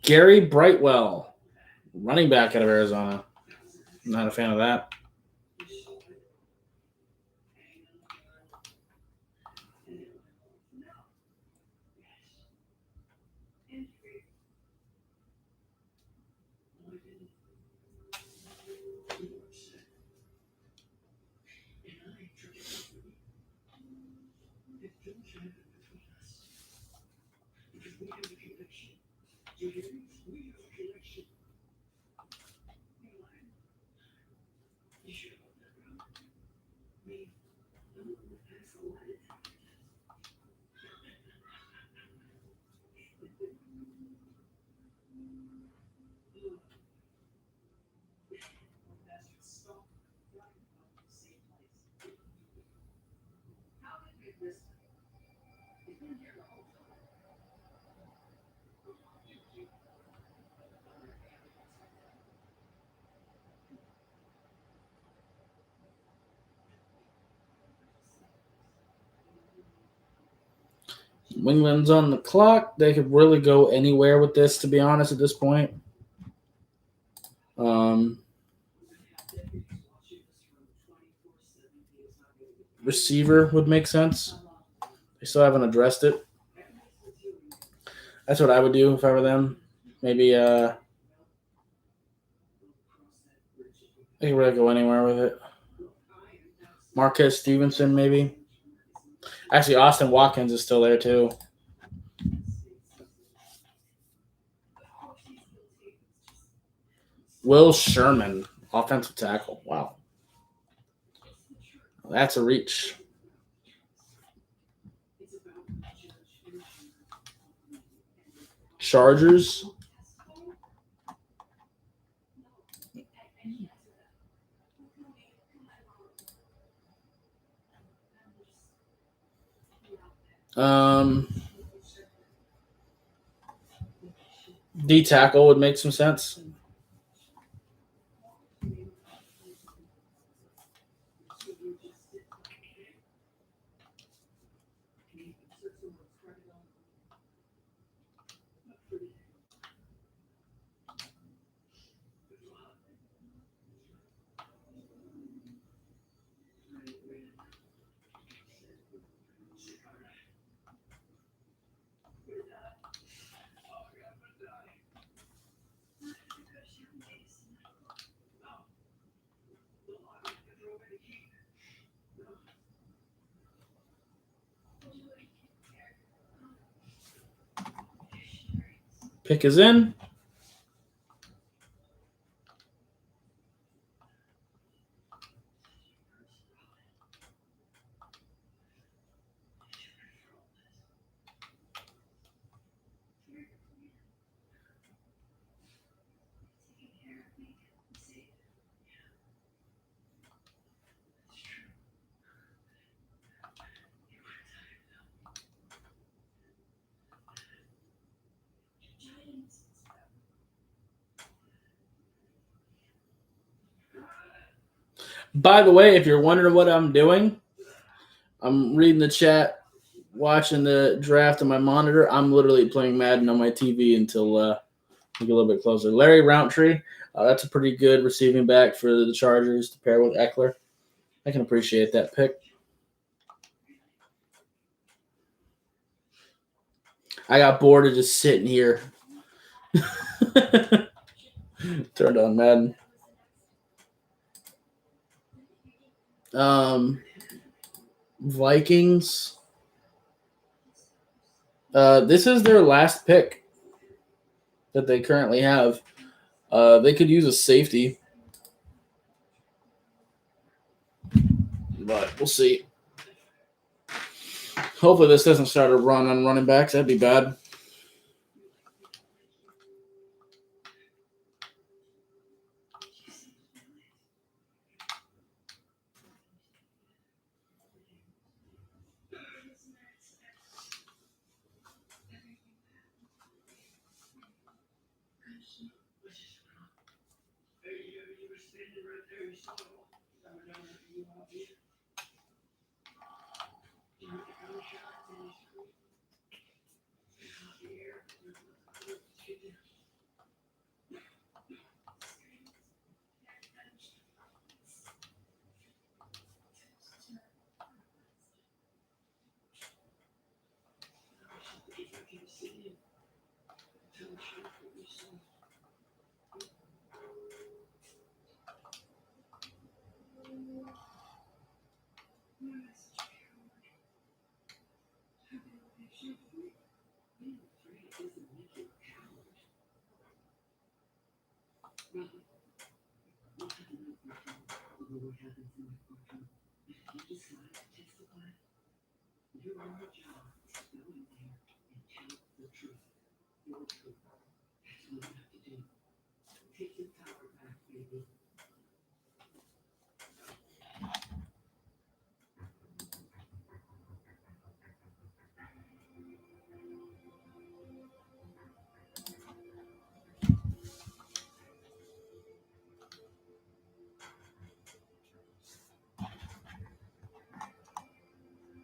Gary Brightwell, running back out of Arizona. Not a fan of that. Wingman's on the clock. They could really go anywhere with this, to be honest, at this point. Receiver would make sense. They still haven't addressed it. That's what I would do if I were them. Maybe they could really go anywhere with it. Marquez Stevenson, maybe. Actually, Austin Watkins is still there, too. Will Sherman, offensive tackle. Wow. That's a reach. Chargers. D tackle would make some sense. Pick is in. By the way, if you're wondering what I'm doing, I'm reading the chat, watching the draft on my monitor. I'm literally playing Madden on my TV until we get a little bit closer. Larry Roundtree, that's a pretty good receiving back for the Chargers to pair with Eckler. I can appreciate that pick. I got bored of just sitting here. Turned on Madden. Vikings. This is their last pick that they currently have. They could use a safety. but we'll see. Hopefully this doesn't start a run on running backs. That'd be bad.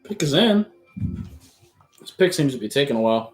Pick is in. This pick seems to be taking a while.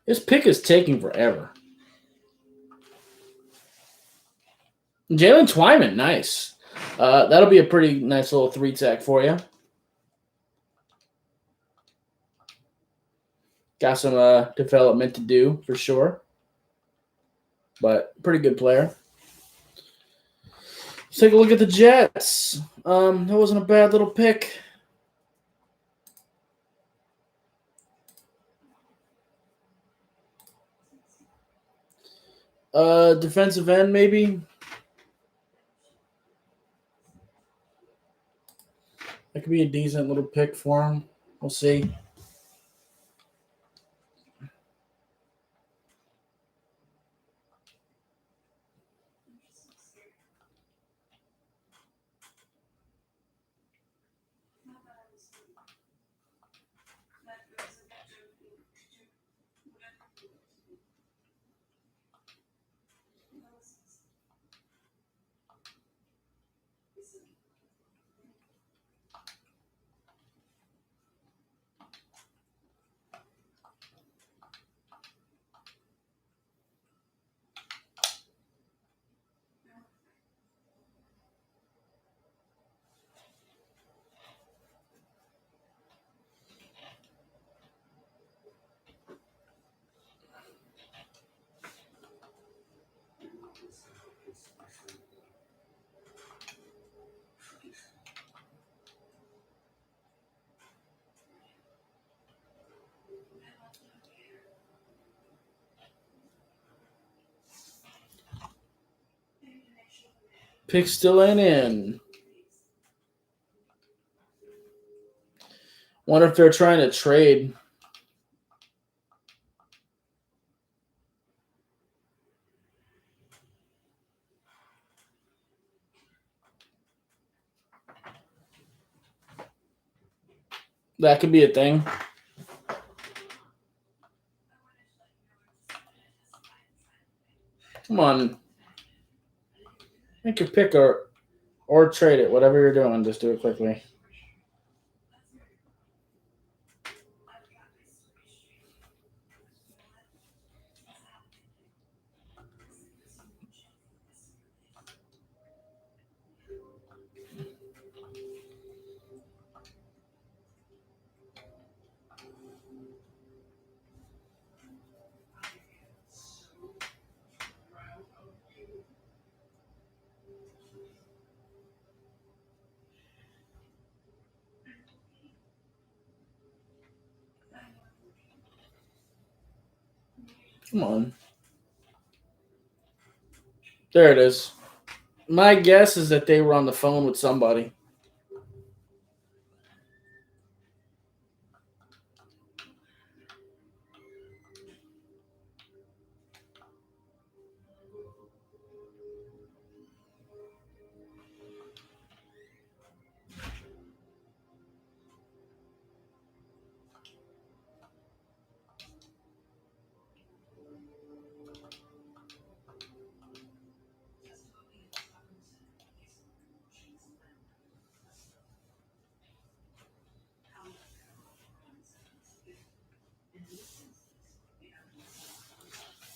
This pick is taking forever. Jalen Twyman, nice. That'll be a pretty nice little 3-tech for you. Got some development to do for sure, but pretty good player. Let's take a look at the Jets. That wasn't a bad little pick. Defensive end, maybe. That could be a decent little pick for him. We'll see. Pick still ain't in. Wonder if they're trying to trade. That could be a thing. Come on. Make your pick or trade it. Whatever you're doing, just do it quickly. Come on. There it is. My guess is that they were on the phone with somebody.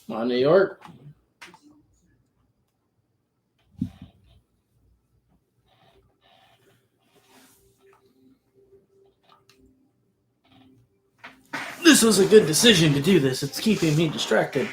Come on, New York. This was a good decision to do this. It's keeping me distracted.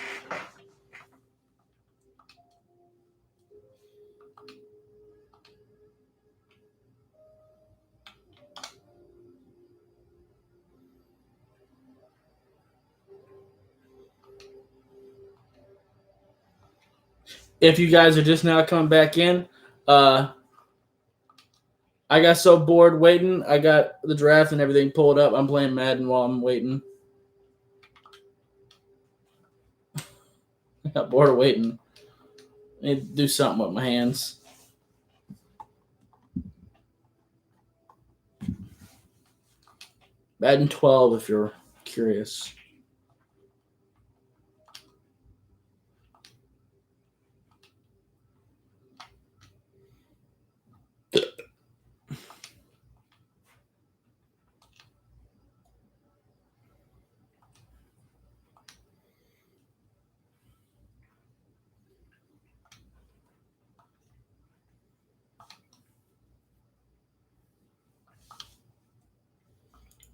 If you guys are just now coming back in, I got so bored waiting. I got the draft and everything pulled up. I'm playing Madden while I'm waiting. I got bored of waiting. I need to do something with my hands. Madden 12, if you're curious.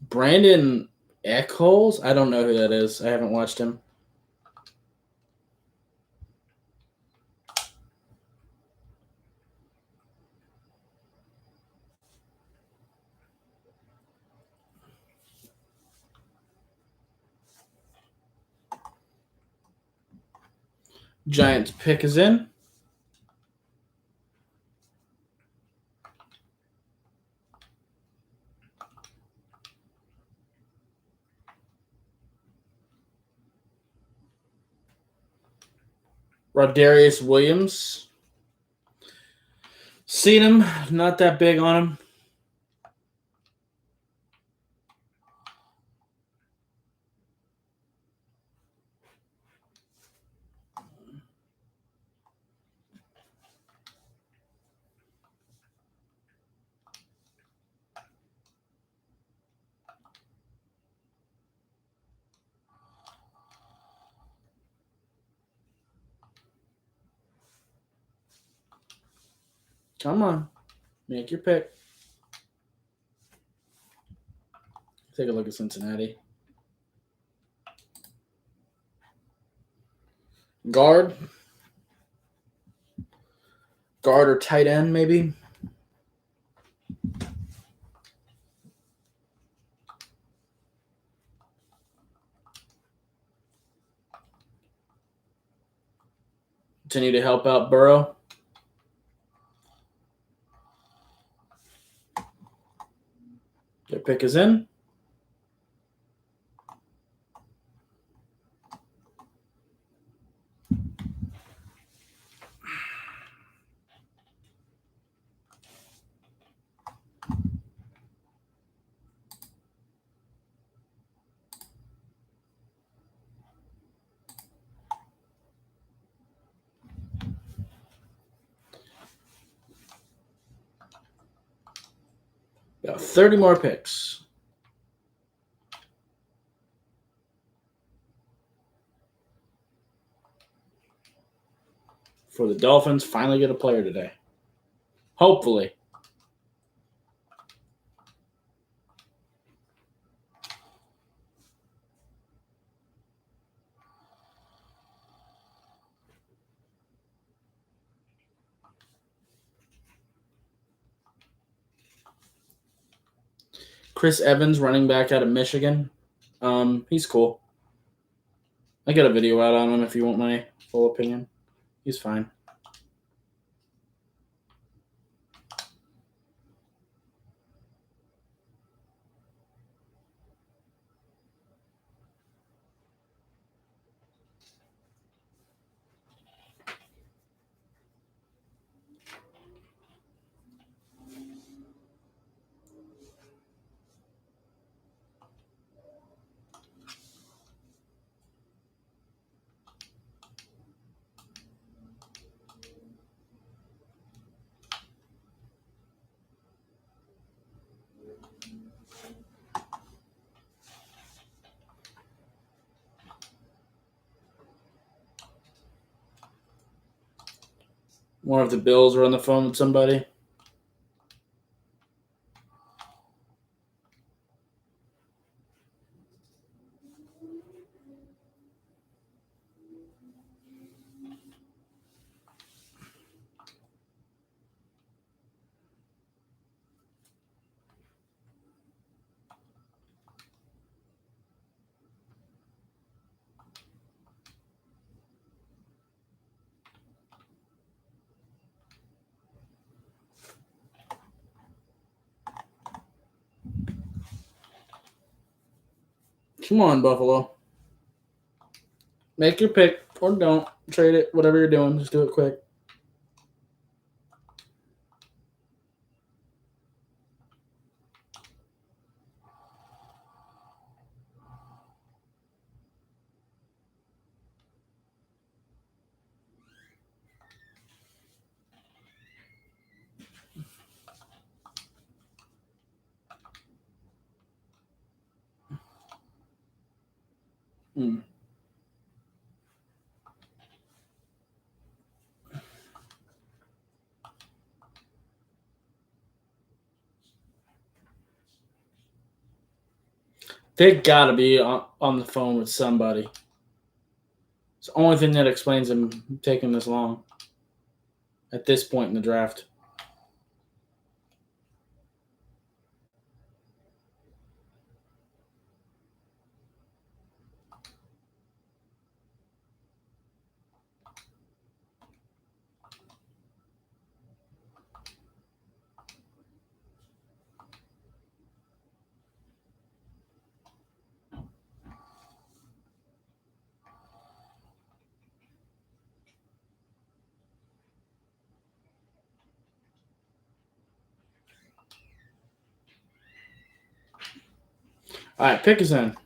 Brandon Echols? I don't know who that is. I haven't watched him. Giants pick is in. Rodarius Williams. Seen him. Not that big on him. Come on. Make your pick. Take a look at Cincinnati. Guard. Guard or tight end, maybe. Continue to help out Burrow. Their pick is in. Got 30 more picks. For the Dolphins, finally get a player today. Hopefully. Chris Evans, running back out of Michigan. He's cool. I got a video out on him if you want my full opinion. He's fine. One of the Bills were on the phone with somebody. Come on, Buffalo. Make your pick or don't. Trade it. Whatever you're doing, just do it quick. They gotta be on the phone with somebody. It's the only thing that explains him taking this long at this point in the draft. All right, pick us in.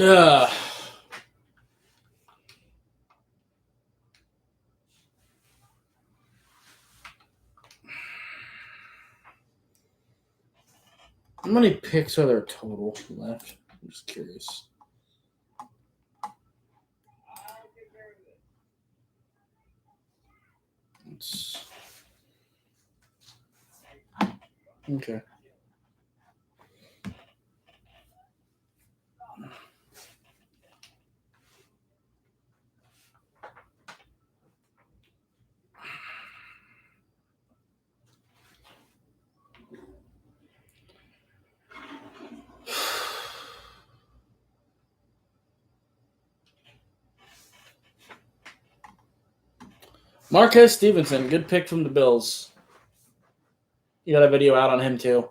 Ugh. How many picks are there total left? I'm just curious. Okay. Marquez Stevenson, good pick from the Bills. You got a video out on him too.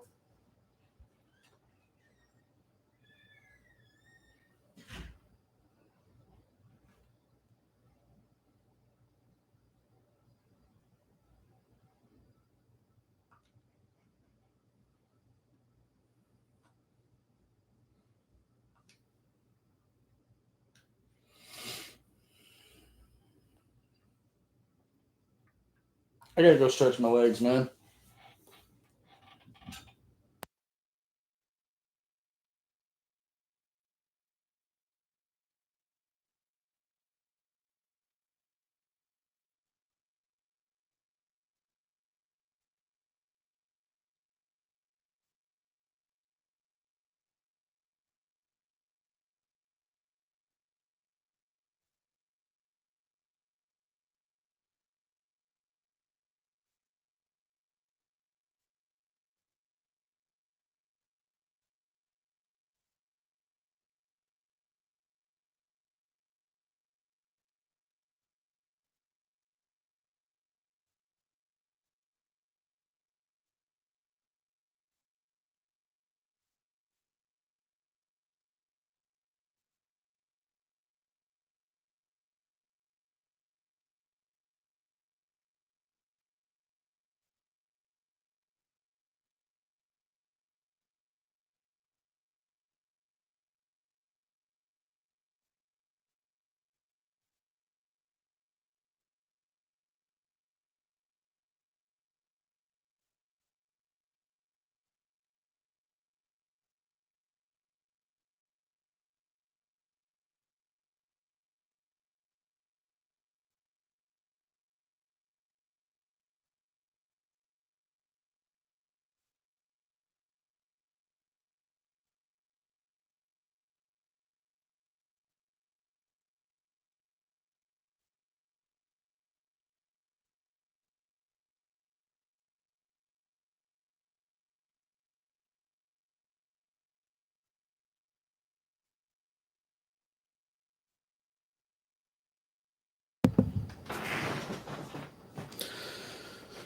I gotta go stretch my legs, man.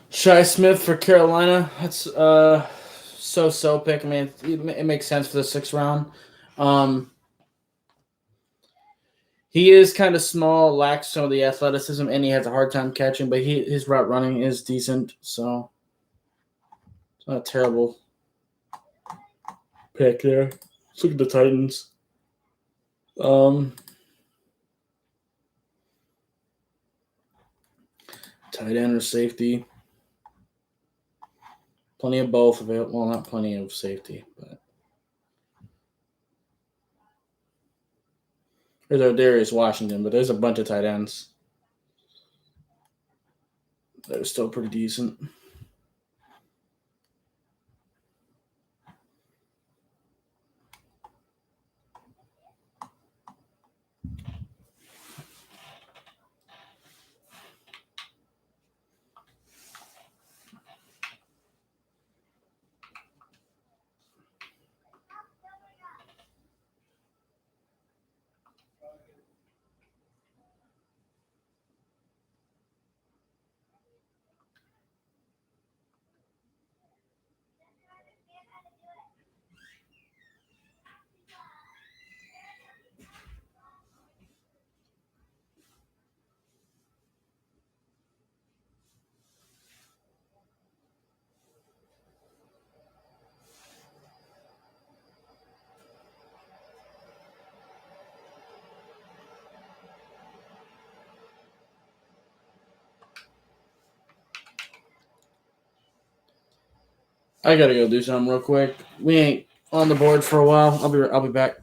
Shy Smith for Carolina. That's so pick. I mean, it makes sense for the 6th round. He is kind of small, lacks some of the athleticism, and he has a hard time catching. But his route running is decent, so it's not a terrible pick there. Let's look at the Titans. Tight end or safety. Plenty of both of it. Well, not plenty of safety, but there's Darius Washington, but there's a bunch of tight ends that are still pretty decent. I gotta go do something real quick. We ain't on the board for a while. I'll be back.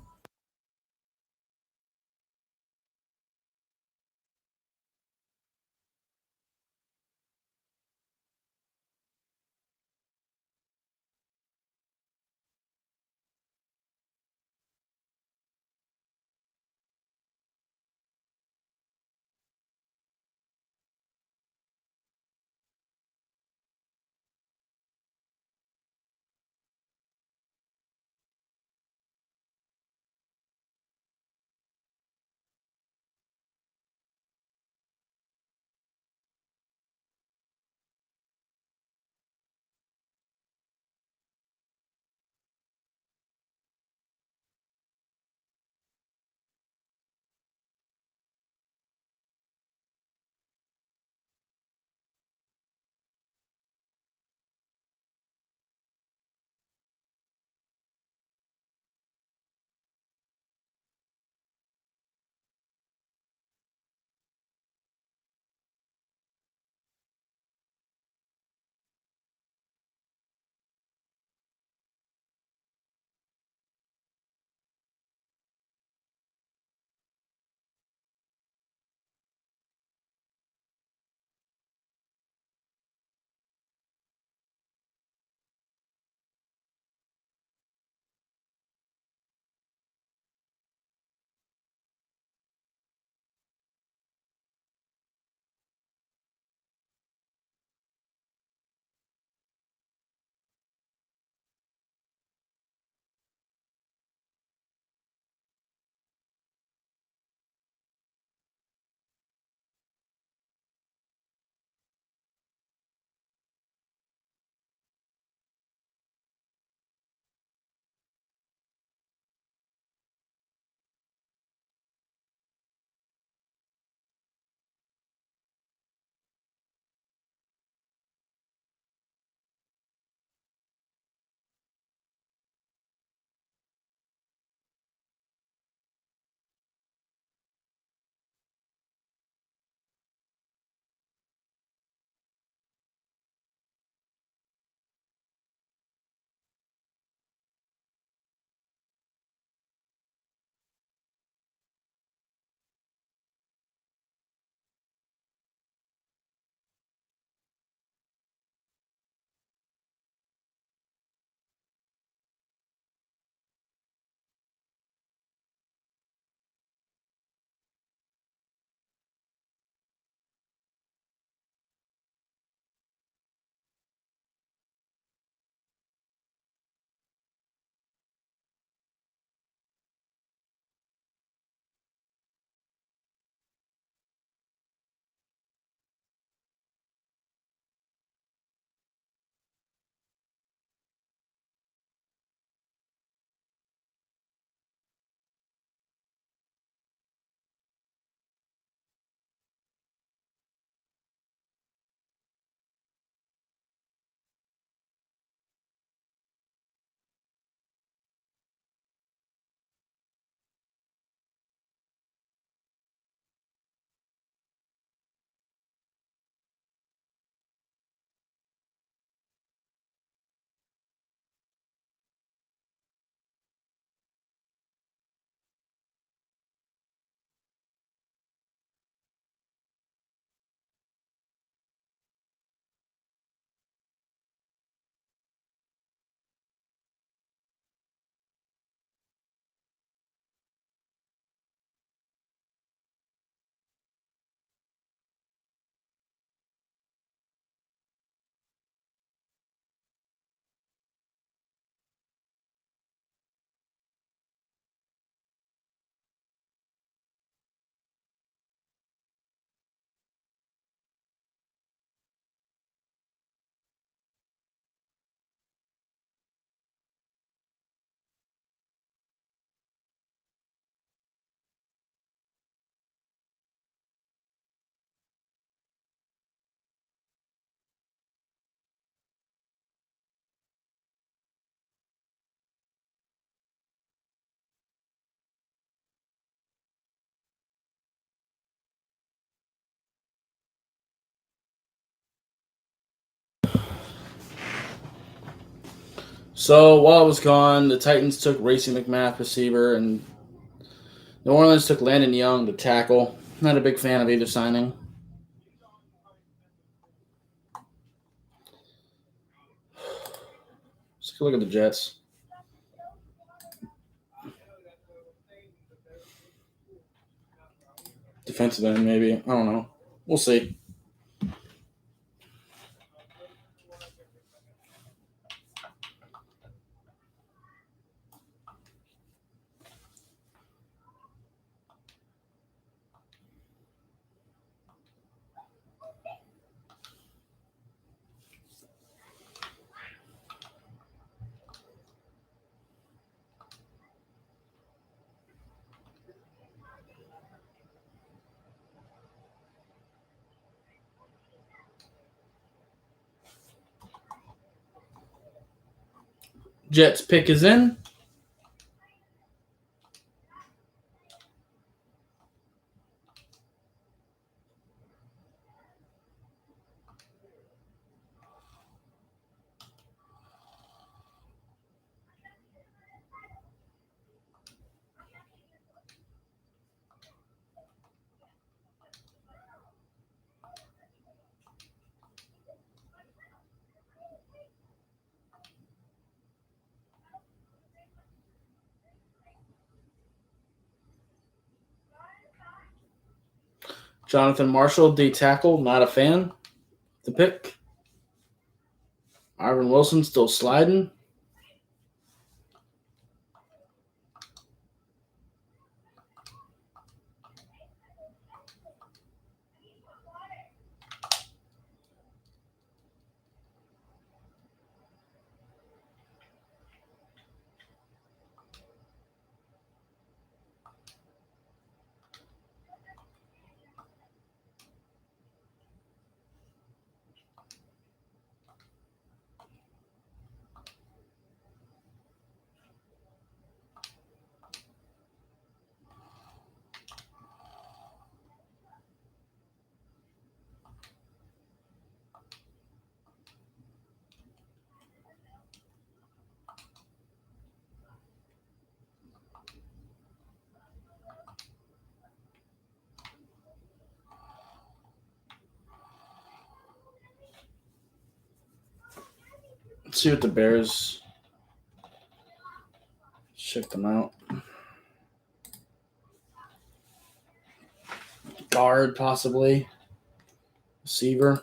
So while I was gone, the Titans took Racey McMath, receiver, and New Orleans took Landon Young, the tackle. Not a big fan of either signing. Let's take a look at the Jets. Defensive end, maybe. I don't know. We'll see. Jets pick is in. Jonathan Marshall, D tackle, not a fan. The pick. Ivan Wilson still sliding. Let's see what the Bears. Check them out. Guard, possibly. Receiver.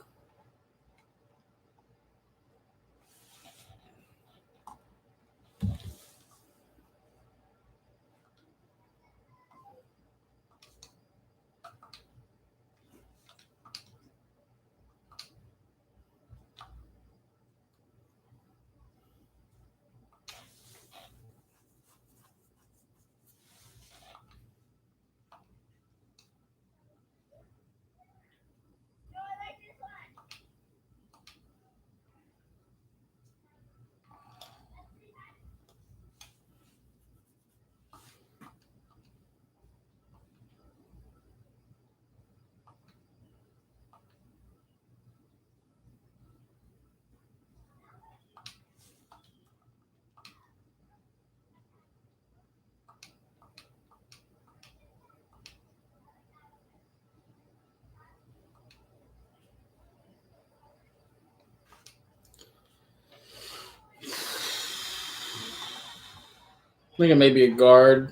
I think it may be a guard.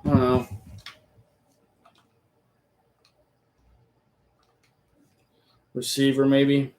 I don't know. Receiver, maybe.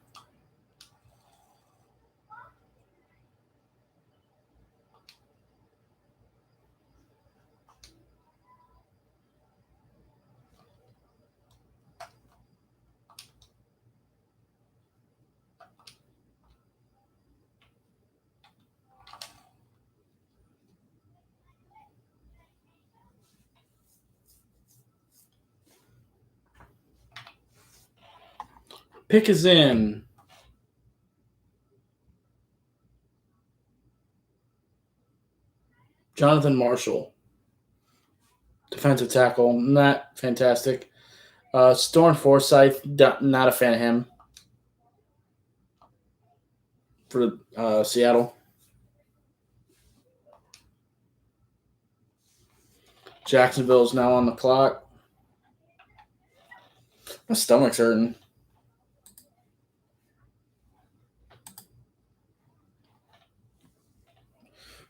Pick is in. Jonathan Marshall. Defensive tackle. Not fantastic. Storm Forsythe. Not a fan of him. for Seattle. Jacksonville is now on the clock. My stomach's hurting.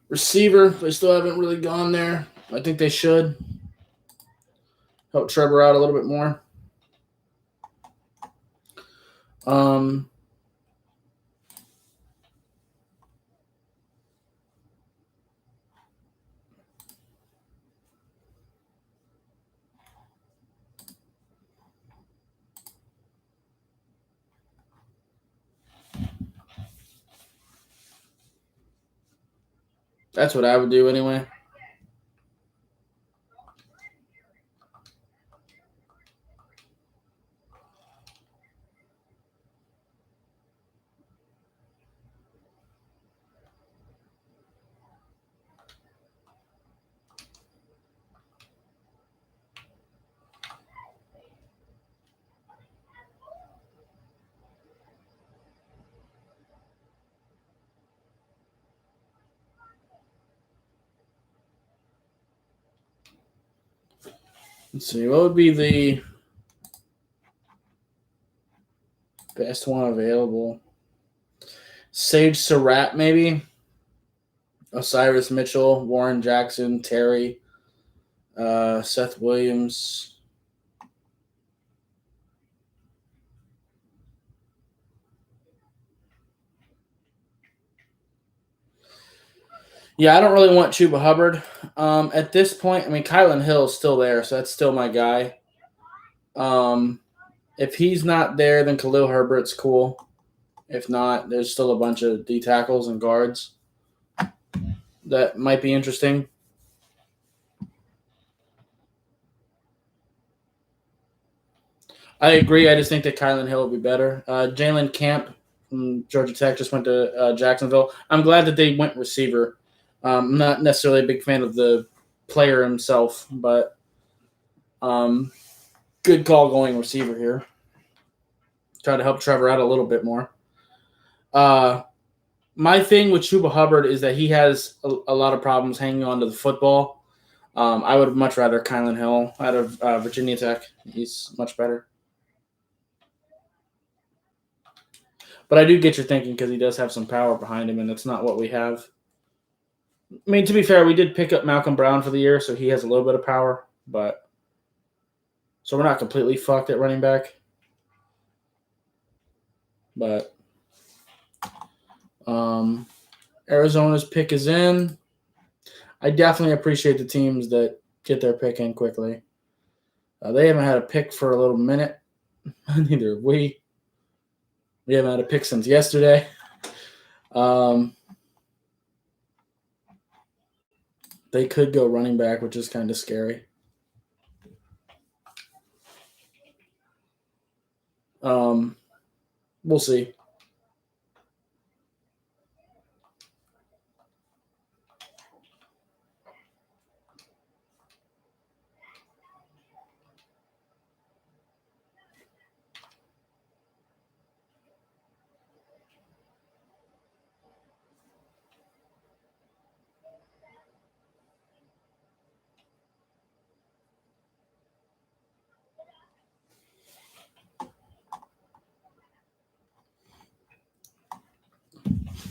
Receiver, they still haven't really gone there. I think they should. Help Trevor out a little bit more. That's what I would do anyway. Let's see. What would be the best one available? Sage Surratt, maybe. Osiris Mitchell, Warren Jackson, Terry, Seth Williams. Yeah, I don't really want Chuba Hubbard. At this point, I mean, Kylan Hill is still there, so that's still my guy. If he's not there, then Khalil Herbert's cool. If not, there's still a bunch of D tackles and guards that might be interesting. I agree. I just think that Kylan Hill will be better. Jalen Camp from Georgia Tech just went to Jacksonville. I'm glad that they went receiver. I'm not necessarily a big fan of the player himself, but good call going receiver here. Try to help Trevor out a little bit more. My thing with Chuba Hubbard is that he has a lot of problems hanging on to the football. I would much rather Kylan Hill out of Virginia Tech. He's much better. But I do get your thinking because he does have some power behind him, and that's not what we have. I mean, to be fair, we did pick up Malcolm Brown for the year, so he has a little bit of power. But so we're not completely fucked at running back. But Arizona's pick is in. I definitely appreciate the teams that get their pick in quickly. They haven't had a pick for a little minute. Neither have we. We haven't had a pick since yesterday. They could go running back, which is kind of scary. We'll see.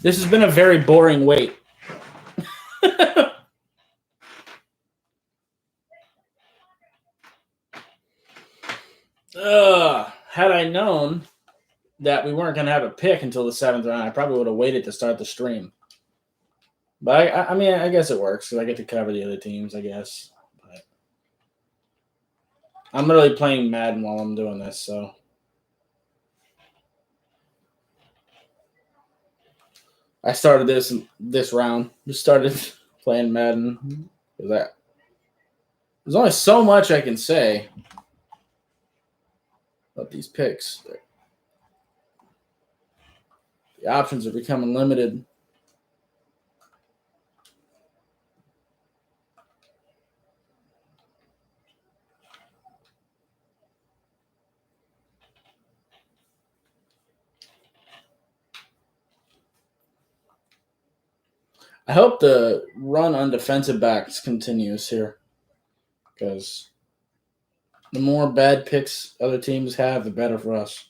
This has been a very boring wait. Had I known that we weren't going to have a pick until the 7th round, I probably would have waited to start the stream. But I mean, I guess it works because I get to cover the other teams, I guess. But I'm literally playing Madden while I'm doing this, so. I started this round. Just started playing Madden. There's only so much I can say about these picks. The options are becoming limited. I hope the run on defensive backs continues here because the more bad picks other teams have, the better for us.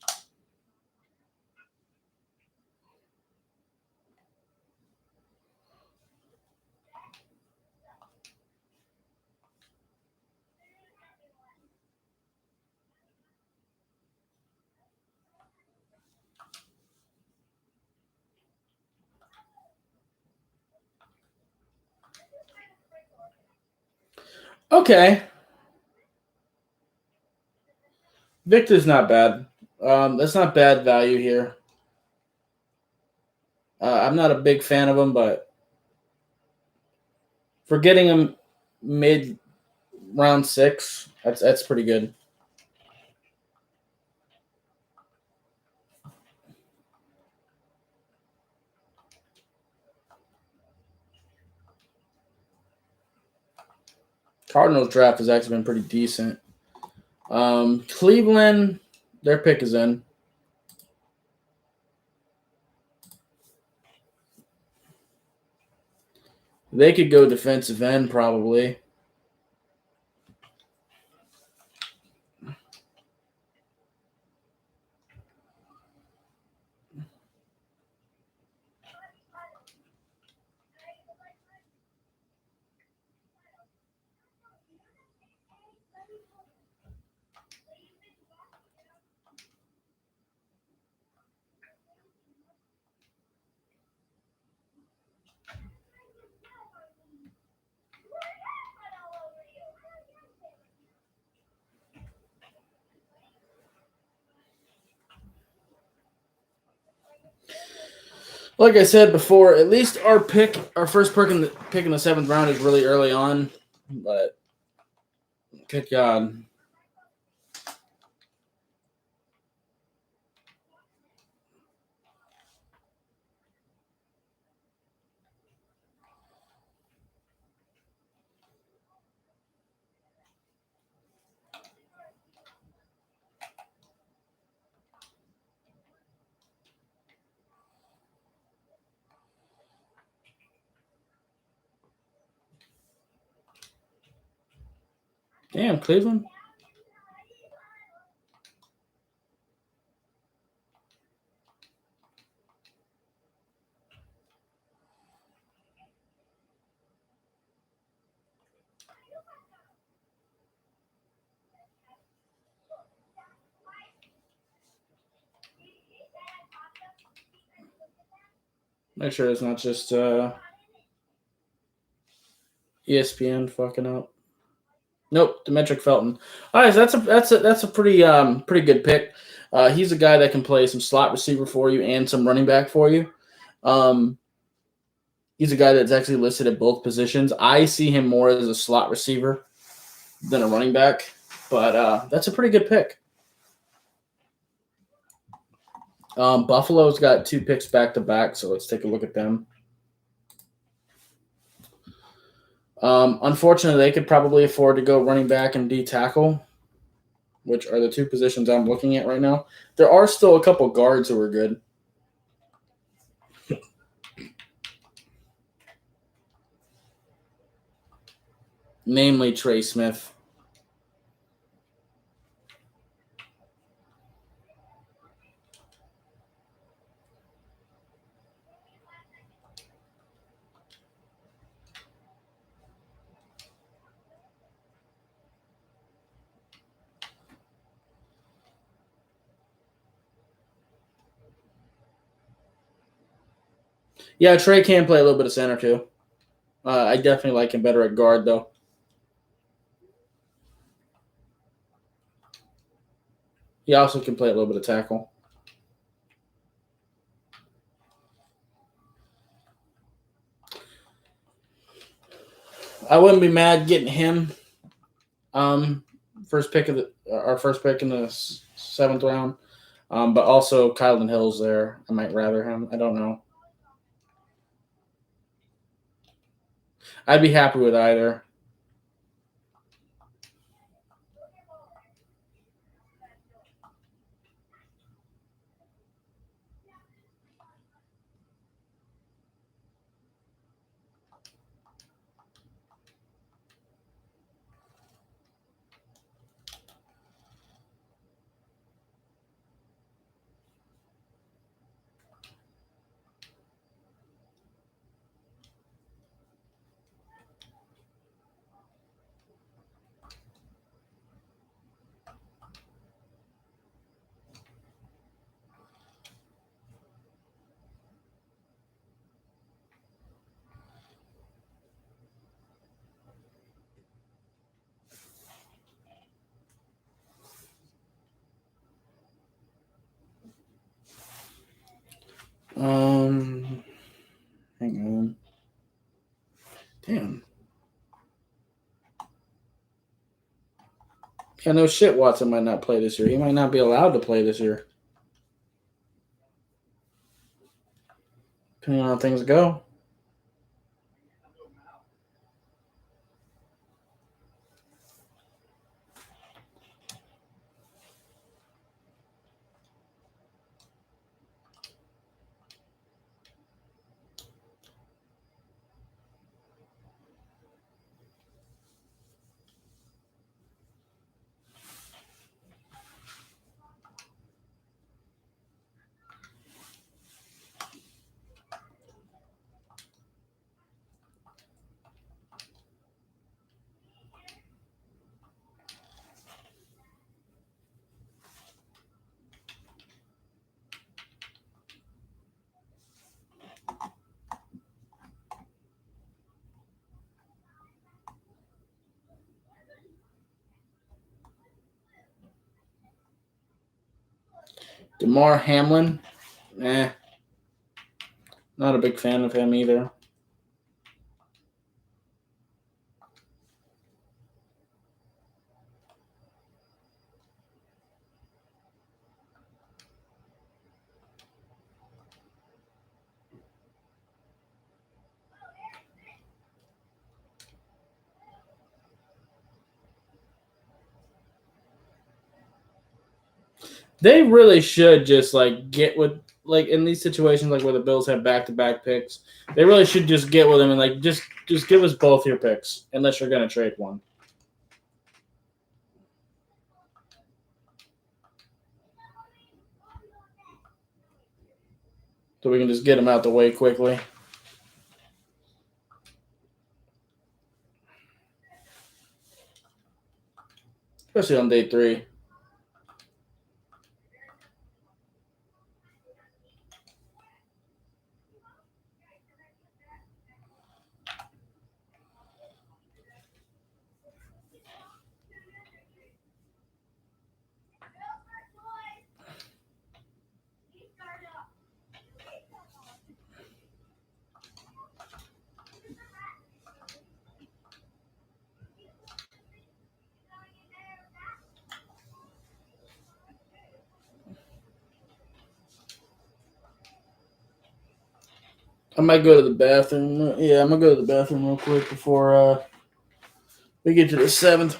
Okay, Victor's not bad. That's not bad value here. I'm not a big fan of him, but for getting him mid round 6, that's pretty good. Cardinals draft has actually been pretty decent. Cleveland, their pick is in. They could go defensive end probably. Like I said before, at least our first pick in the 7th round is really early on. But good God. Damn, Cleveland. Make sure it's not just ESPN fucking up. Nope, Demetric Felton. All right, so that's a pretty good pick. He's a guy that can play some slot receiver for you and some running back for you. He's a guy that's actually listed at both positions. I see him more as a slot receiver than a running back, but that's a pretty good pick. Buffalo's got 2 picks back to back, so let's take a look at them. Unfortunately, they could probably afford to go running back and D tackle, which are the 2 positions I'm looking at right now. There are still a couple guards who are good. Namely Trey Smith. Yeah, Trey can play a little bit of center too. I definitely like him better at guard though. He also can play a little bit of tackle. I wouldn't be mad getting him. Our first pick in the 7th round. But also Kylan Hill's there. I might rather him. I don't know. I'd be happy with either. Yeah, no shit. Watson might not play this year. He might not be allowed to play this year, depending on how things go. DeMar Hamlin, not a big fan of him either. They really should just like get with like in these situations like where the Bills have back-to-back picks. They really should just get with them and like just give us both your picks unless you're gonna trade one. So we can just get them out the way quickly. Especially on day 3. I might go to the bathroom. Yeah, I'm gonna go to the bathroom real quick before we get to the 7th.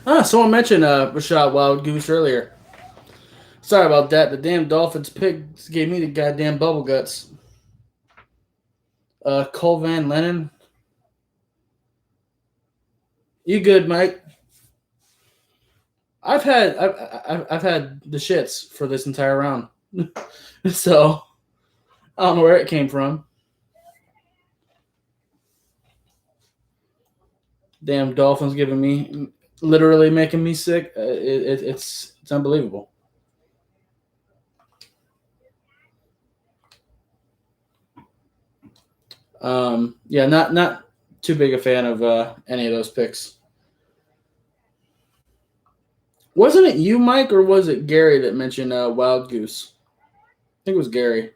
Someone mentioned Rashad Wild Goose earlier. Sorry about that. The damn Dolphins pick gave me the goddamn bubble guts. Cole Van Lennon. You good, Mike? I've had the shits for this entire round, so I don't know where it came from. Damn Dolphins giving me literally making me sick. It's unbelievable. Yeah, not too big a fan of any of those picks. Wasn't it you, Mike, or was it Gary that mentioned Wild Goose? I think it was Gary.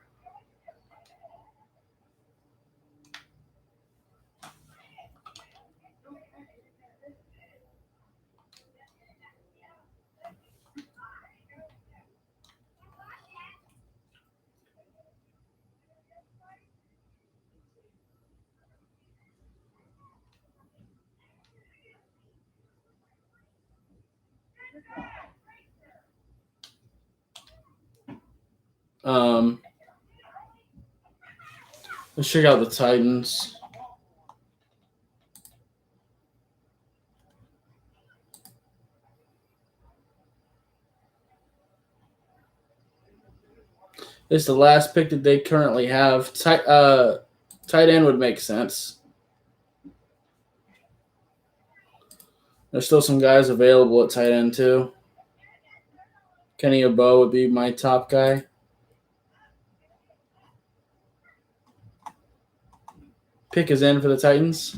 Let's check out the Titans. This is the last pick that they currently have. Tight end would make sense. There's still some guys available at tight end too. Kenny Obo would be my top guy. Pick is in for the Titans.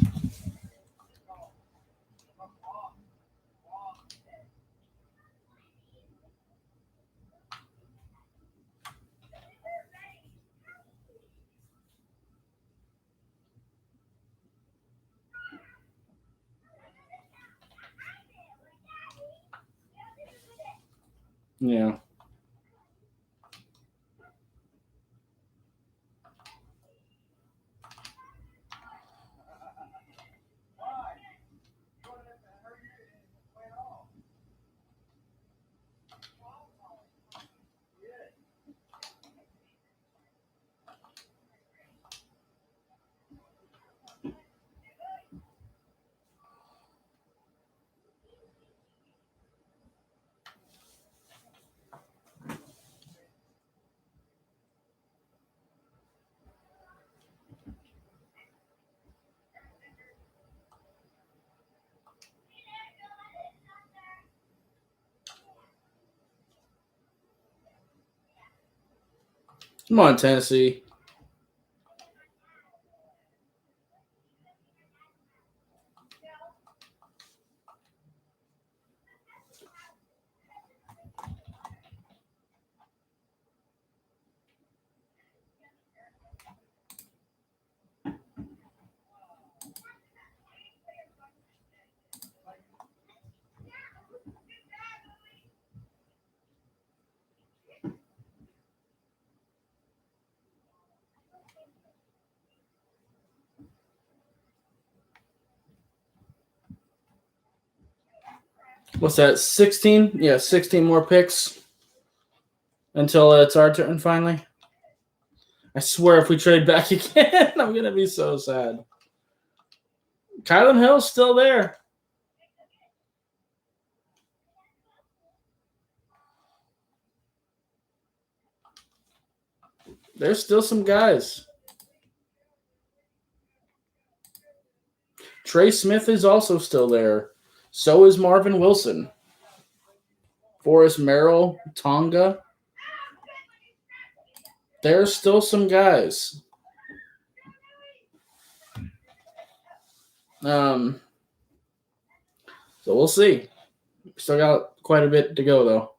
Yeah. Come on, Tennessee. What's that? 16? Yeah, 16 more picks until it's our turn finally. I swear if we trade back again, I'm going to be so sad. Kylan Hill's still there. There's still some guys. Trey Smith is also still there. So is Marvin Wilson. Forrest Merrill, Tonga. There's still some guys. So we'll see. Still got quite a bit to go, though.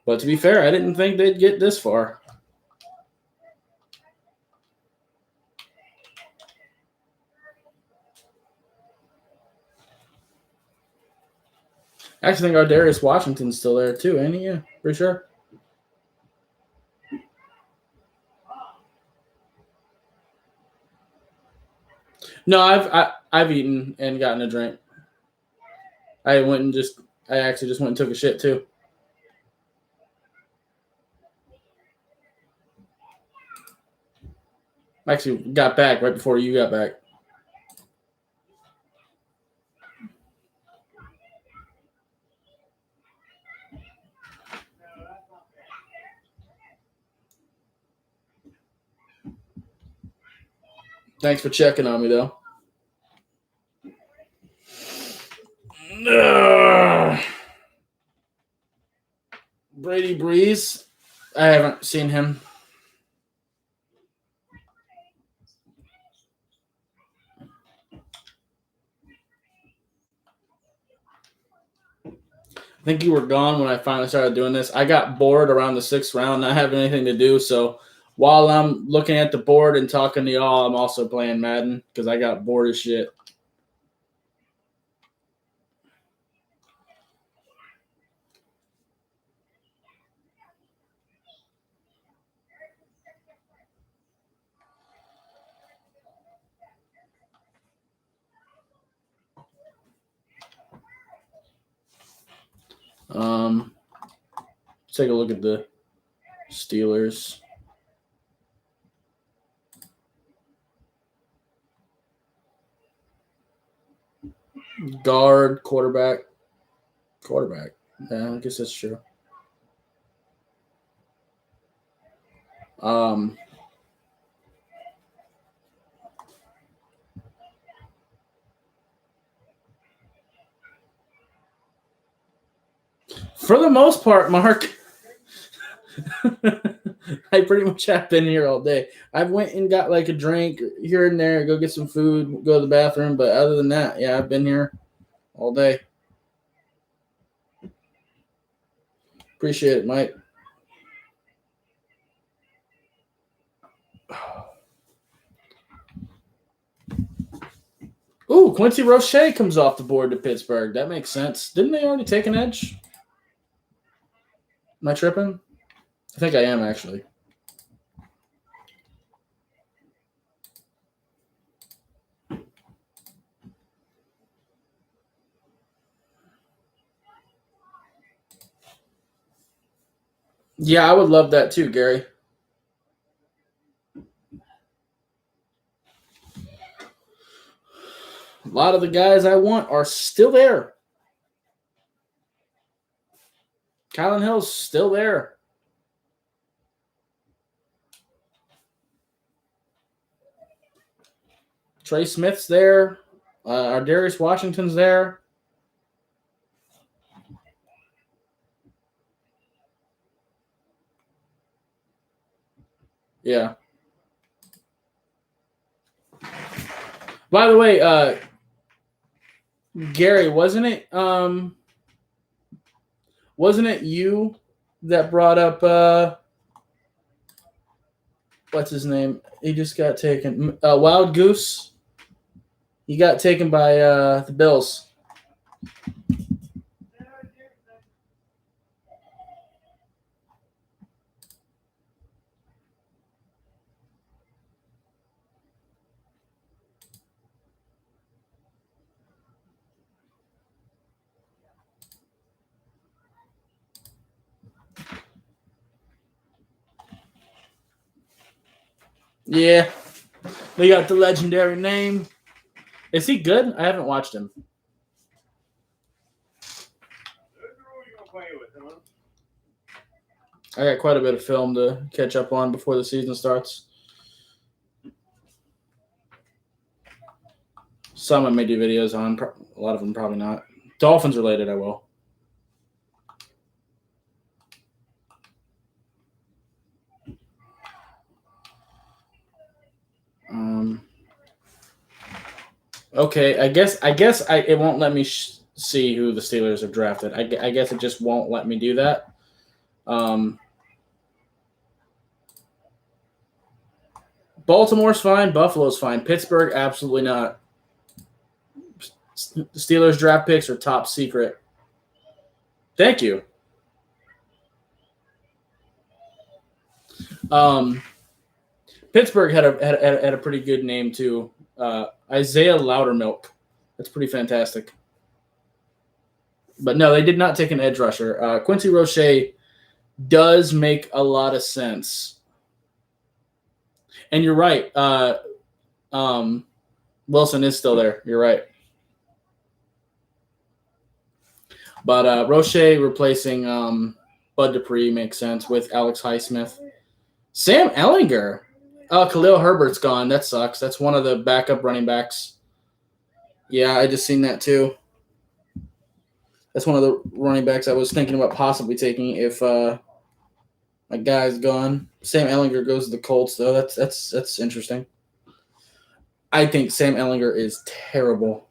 But to be fair, I didn't think they'd get this far. I actually think our Darius Washington's still there, too, ain't he? Yeah, for sure. No, I've eaten and gotten a drink. I actually just went and took a shit too. I actually got back right before you got back. Thanks for checking on me, though. Brady Breeze. I haven't seen him. I think you were gone when I finally started doing this. I got bored around the 6th round, not having anything to do. So while I'm looking at the board and talking to y'all, I'm also playing Madden because I got bored as shit. Let's take a look at the Steelers. Guard, quarterback. Yeah, I guess that's true. For the most part, Mark, I pretty much have been here all day. I went and got like a drink here and there, go get some food, go to the bathroom. But other than that, yeah, I've been here all day. Appreciate it, Mike. Ooh, Quincy Roche comes off the board to Pittsburgh. That makes sense. Didn't they already take an edge? Am I tripping? I think I am, actually. Yeah, I would love that too, Gary. A lot of the guys I want are still there. Kylan Hill's still there. Trey Smith's there. Darius Washington's there. Yeah. By the way, Gary, wasn't it you that brought up what's his name? He just got taken. Wild Goose. He got taken by the Bills. Yeah. They got the legendary name. Is he good? I haven't watched him. I got quite a bit of film to catch up on before the season starts. Some I may do videos on. A lot of them probably not. Dolphins related, I will. Okay, I guess it won't let me see who the Steelers have drafted. I guess it just won't let me do that. Baltimore's fine. Buffalo's fine. Pittsburgh, absolutely not. The Steelers draft picks are top secret. Thank you. Pittsburgh had a pretty good name too. Isaiah Loudermilk. That's pretty fantastic. But no, they did not take an edge rusher. Quincy Roche does make a lot of sense. And you're right. Wilson is still there. You're right. But Roche replacing Bud Dupree makes sense with Alex Highsmith. Sam Ellinger. Khalil Herbert's gone. That sucks. That's one of the backup running backs. Yeah, I just seen that too. That's one of the running backs I was thinking about possibly taking if my guy's gone. Sam Ellinger goes to the Colts, though. That's interesting. I think Sam Ellinger is terrible.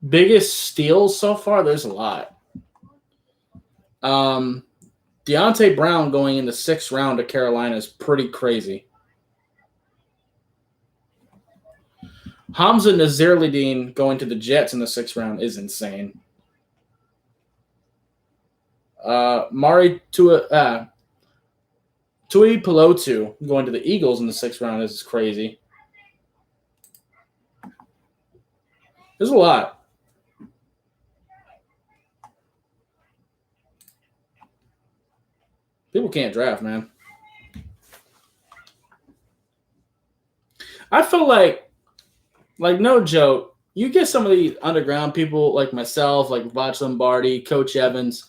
Biggest steals so far? There's a lot. Deontay Brown going in the 6th round to Carolina is pretty crazy. Hamza Nazirlidine going to the Jets in the 6th round is insane. Tui Pelotu going to the Eagles in the 6th round is crazy. There's a lot. People can't draft, man. I feel like no joke, you get some of these underground people like myself, like Vach Lombardi, Coach Evans,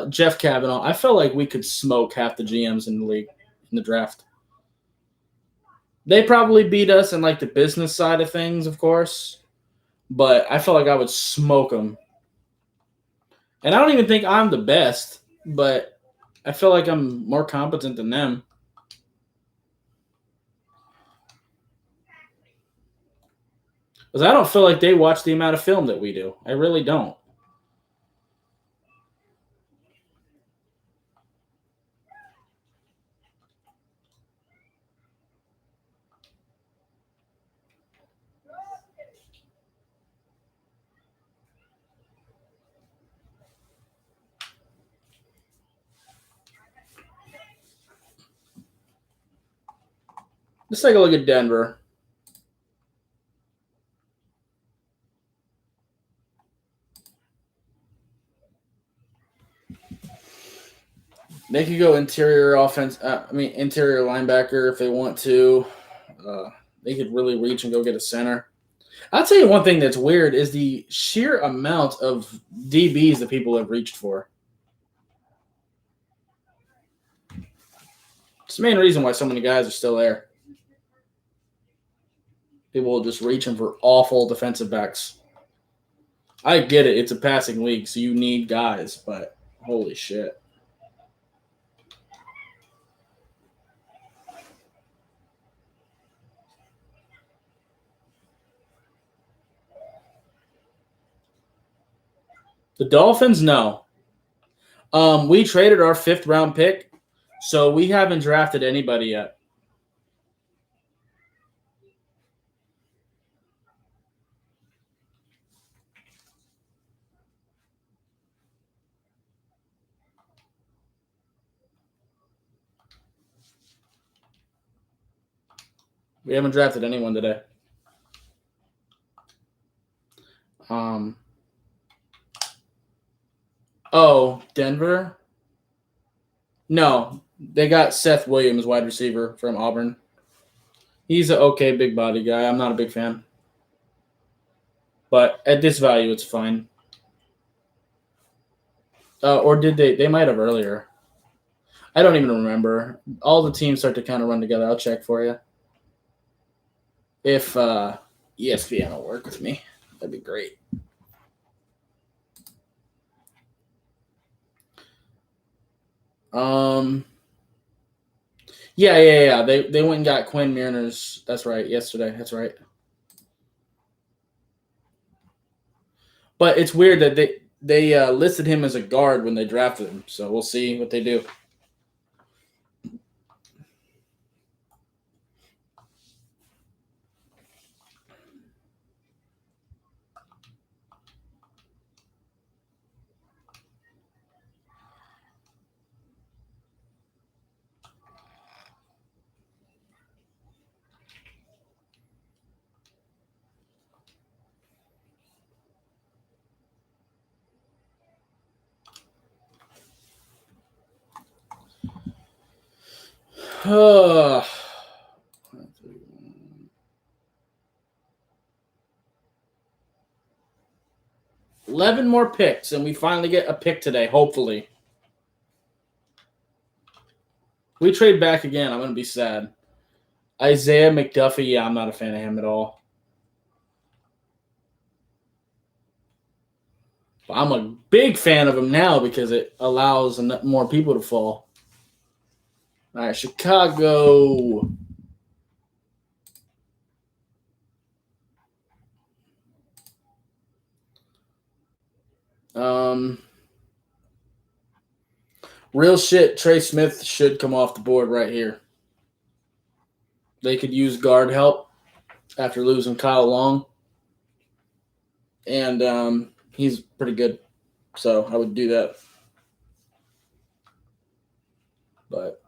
Jeff Kavanaugh. I feel like we could smoke half the GMs in the league in the draft. They probably beat us in like the business side of things, of course, but I feel like I would smoke them. And I don't even think I'm the best, but I feel like I'm more competent than them. Because I don't feel like they watch the amount of film that we do. I really don't. Let's take a look at Denver. They could go interior interior linebacker if they want to. They could really reach and go get a center. I'll tell you one thing that's weird is the sheer amount of DBs that people have reached for. It's the main reason why so many guys are still there. People are just reaching for awful defensive backs. I get it. It's a passing league, so you need guys, but holy shit. The Dolphins, no. We traded our 5th round pick, so we haven't drafted anybody yet. We haven't drafted anyone today. Denver? No, they got Seth Williams, wide receiver from Auburn. He's an okay big body guy. I'm not a big fan. But at this value, it's fine. Or did they? They might have earlier. I don't even remember. All the teams start to kind of run together. I'll check for you. If ESPN will work with me, that'd be great. Yeah. They went and got Quinn Mariners. That's right. Yesterday. That's right. But it's weird that they listed him as a guard when they drafted him. So we'll see what they do. Uh, 11 more picks, and we finally get a pick today, hopefully. We trade back again, I'm going to be sad. Isaiah McDuffie, yeah, I'm not a fan of him at all. But I'm a big fan of him now because it allows more people to fall. All right, Chicago. Real shit, Trey Smith should come off the board right here. They could use guard help after losing Kyle Long. And he's pretty good. So I would do that. But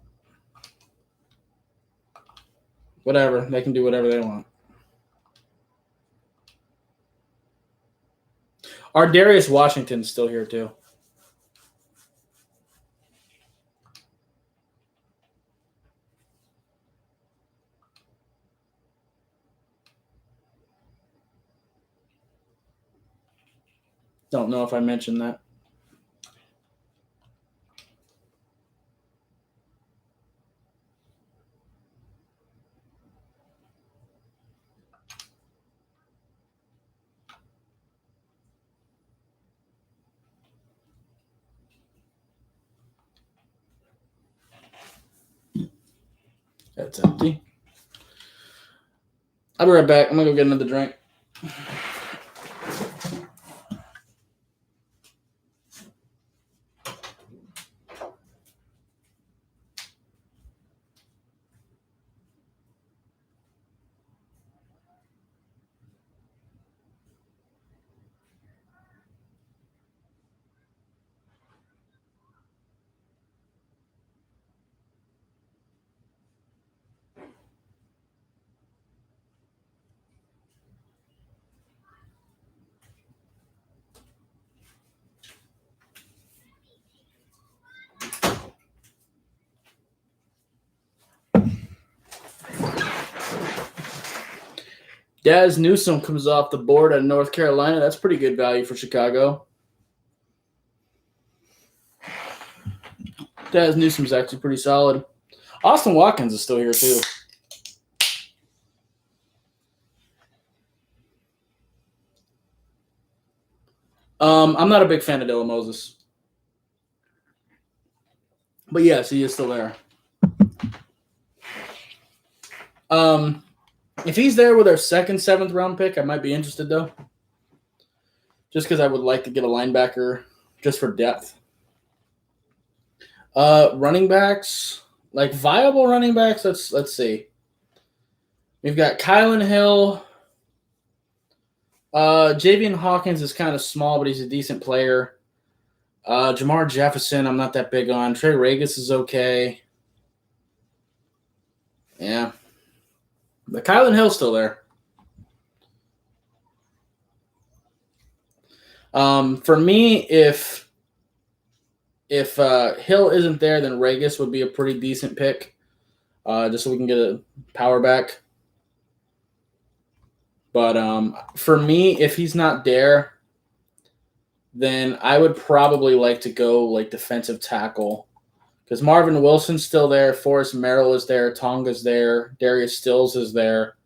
whatever. They can do whatever they want. Our Darius Washington's still here too. Don't know if I mentioned that. That's empty. I'll be right back. I'm going to go get another drink. Daz Newsome comes off the board at North Carolina. That's pretty good value for Chicago. Daz Newsome's actually pretty solid. Austin Watkins is still here too. I'm not a big fan of Dylan Moses. But yes, he is still there. If he's there with our second, 7th round pick, I might be interested though. Just because I would like to get a linebacker just for depth. Running backs, like viable running backs, let's see. We've got Kylan Hill. Javian Hawkins is kind of small, but he's a decent player. Jamar Jefferson, I'm not that big on. Trey Regis is okay. Yeah. But Kylan Hill's still there. For me, if Hill isn't there, then Regis would be a pretty decent pick, just so we can get a power back. But for me, if he's not there, then I would probably like to go like defensive tackle. Because Marvin Wilson's still there, Forrest Merrill is there, Tonga's there, Darius Stills is there.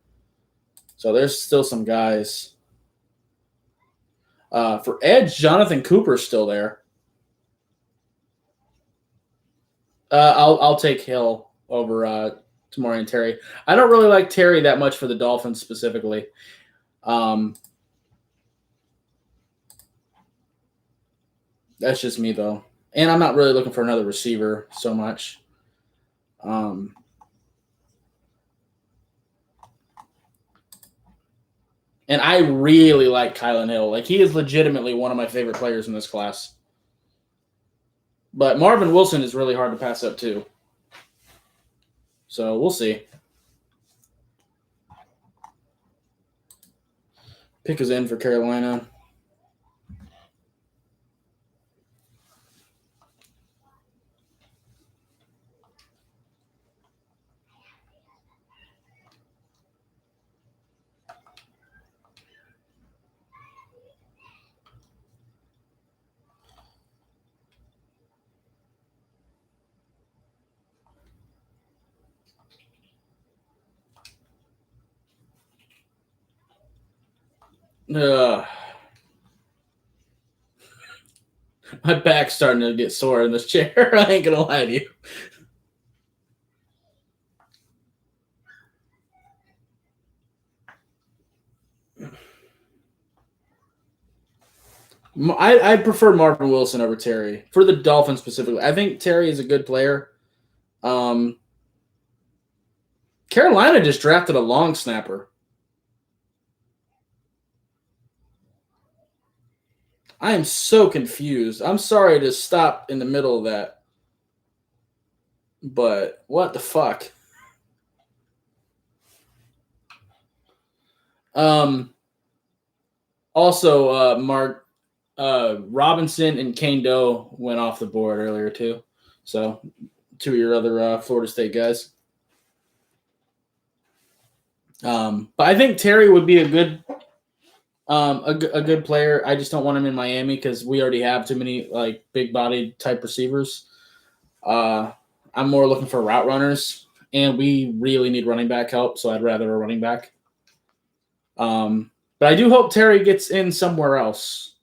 So there's still some guys. For edge, Jonathan Cooper's still there. I'll take Hill over Tamorrion Terry. I don't really like Terry that much for the Dolphins specifically. That's just me though. And I'm not really looking for another receiver so much. And I really like Kylan Hill. Like, he is legitimately one of my favorite players in this class. But Marvin Wilson is really hard to pass up too. So we'll see. Pick is in for Carolina. My back's starting to get sore in this chair. I ain't gonna lie to you. I prefer Marvin Wilson over Terry for the Dolphins specifically. I think Terry is a good player. Carolina just drafted a long snapper. I am so confused. I'm sorry to stop in the middle of that. But what the fuck? Also, Mark Robinson and Kane Doe went off the board earlier too. So, two of your other Florida State guys. But I think Terry would be a good player. I just don't want him in Miami because we already have too many like big body type receivers. I'm more looking for route runners, and we really need running back help. So I'd rather a running back. But I do hope Terry gets in somewhere else.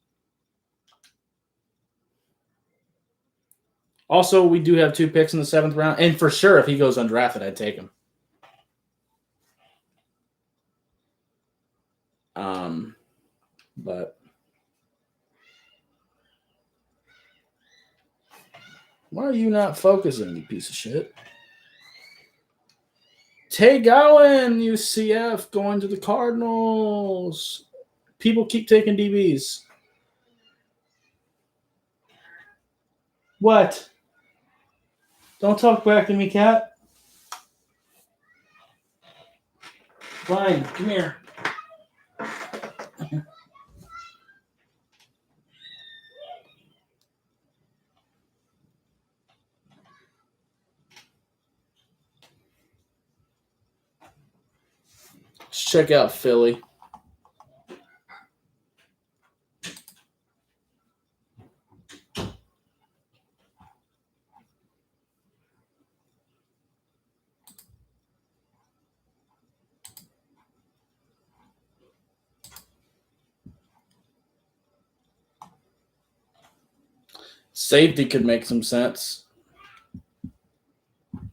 Also, we do have 2 picks in the 7th round, and for sure, if he goes undrafted, I'd take him. But why are you not focusing, you piece of shit? Tay Gowan, UCF, going to the Cardinals. People keep taking DBs. What? Don't talk back to me, cat. Fine, come here. Let's check out Philly. Safety could make some sense.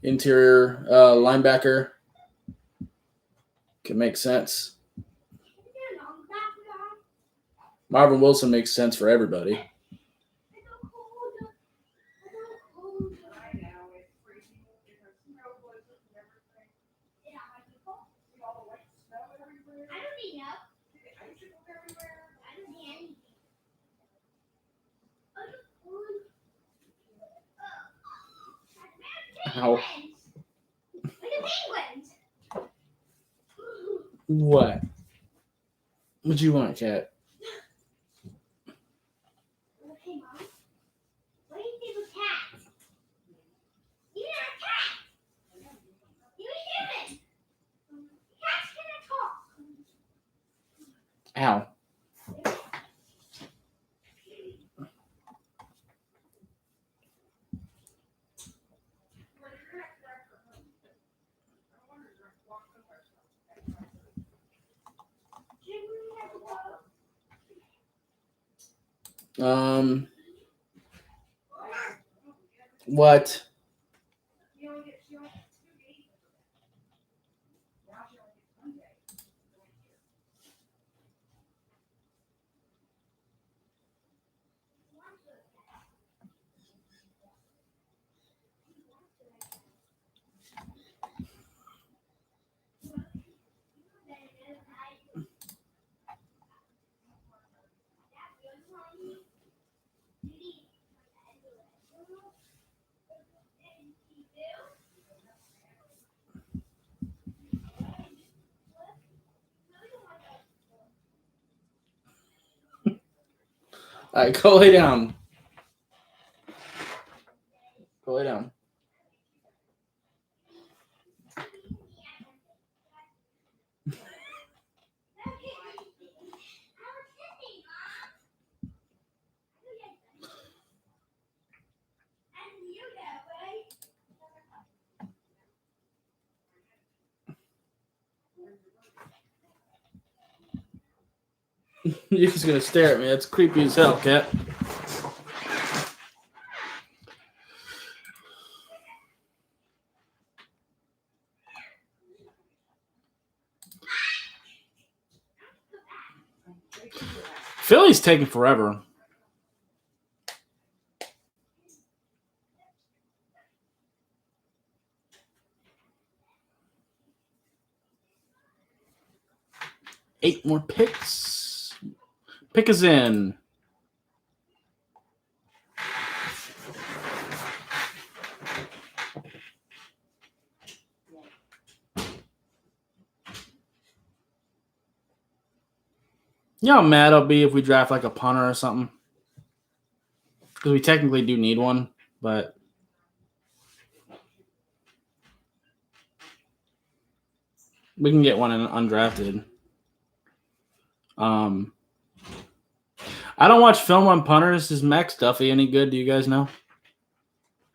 Interior linebacker could make sense. Marvin Wilson makes sense for everybody. Ow. What? What you want, cat? Okay, Mom. What do you think of cats? You're not a cat. You're a human. Cats cannot talk. Ow. What? All right, go lay down. Go lay down. You're just gonna stare at me. That's creepy as hell, cat. Philly's taking forever. Eight more picks. Pick us in. You know how mad I'll be if we draft like a punter or something? Because we technically do need one, but we can get one in undrafted. I don't watch film on punters. Is Max Duffy any good? Do you guys know?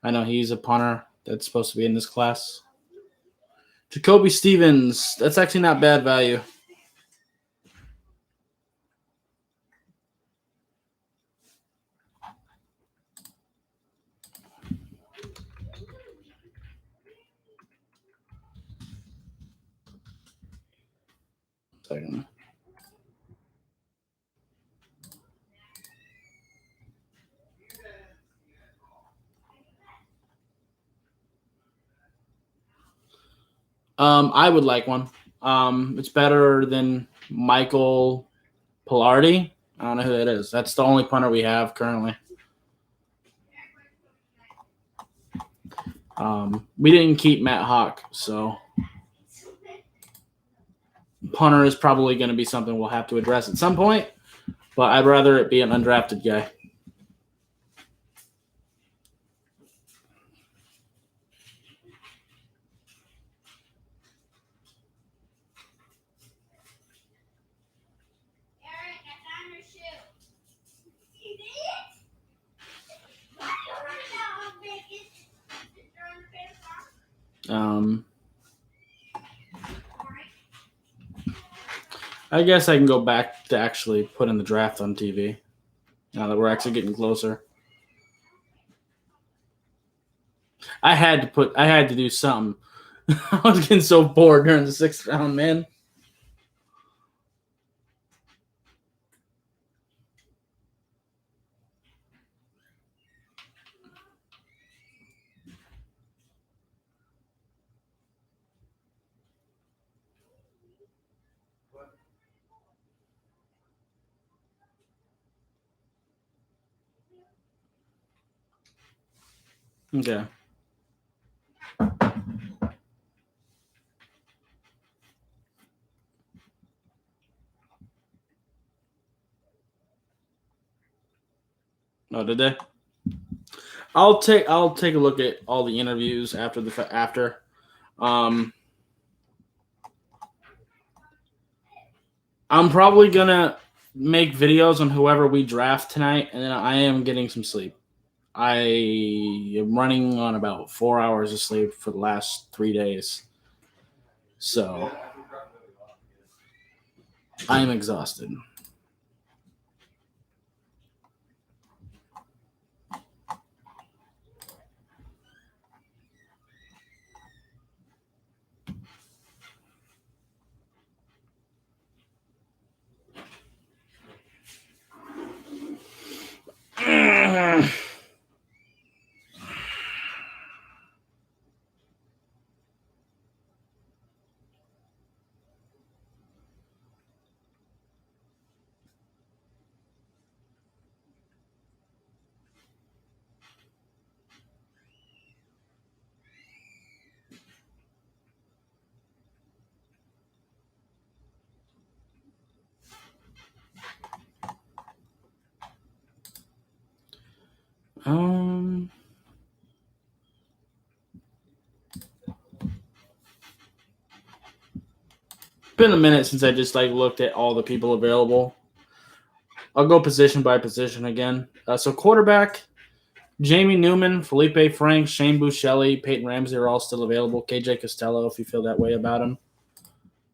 I know he's a punter that's supposed to be in this class. Jacoby Stevens. That's actually not bad value. Second. I would like one. It's better than Michael Pilardi. I don't know who that is. That's the only punter we have currently. We didn't keep Matt Hawk, so punter is probably going to be something we'll have to address at some point, but I'd rather it be an undrafted guy. Eric, I found your shoe. You did it? I don't know how big it is. Is there on the paper box? I guess I can go back to actually putting the draft on TV now that we're actually getting closer. I had to do something. I was getting so bored during the 6th round, man. Okay. Oh, did they? I'll take a look at all the interviews after. I'm probably gonna make videos on whoever we draft tonight, and then I am getting some sleep. I am running on about 4 hours of sleep for the last 3 days, so I am exhausted. Been a minute since I just looked at all the people available. I'll go position by position again. So quarterback, Jamie Newman, Felipe Franks, Shane Buechele, Peyton Ramsey are all still available. KJ Costello, if you feel that way about him.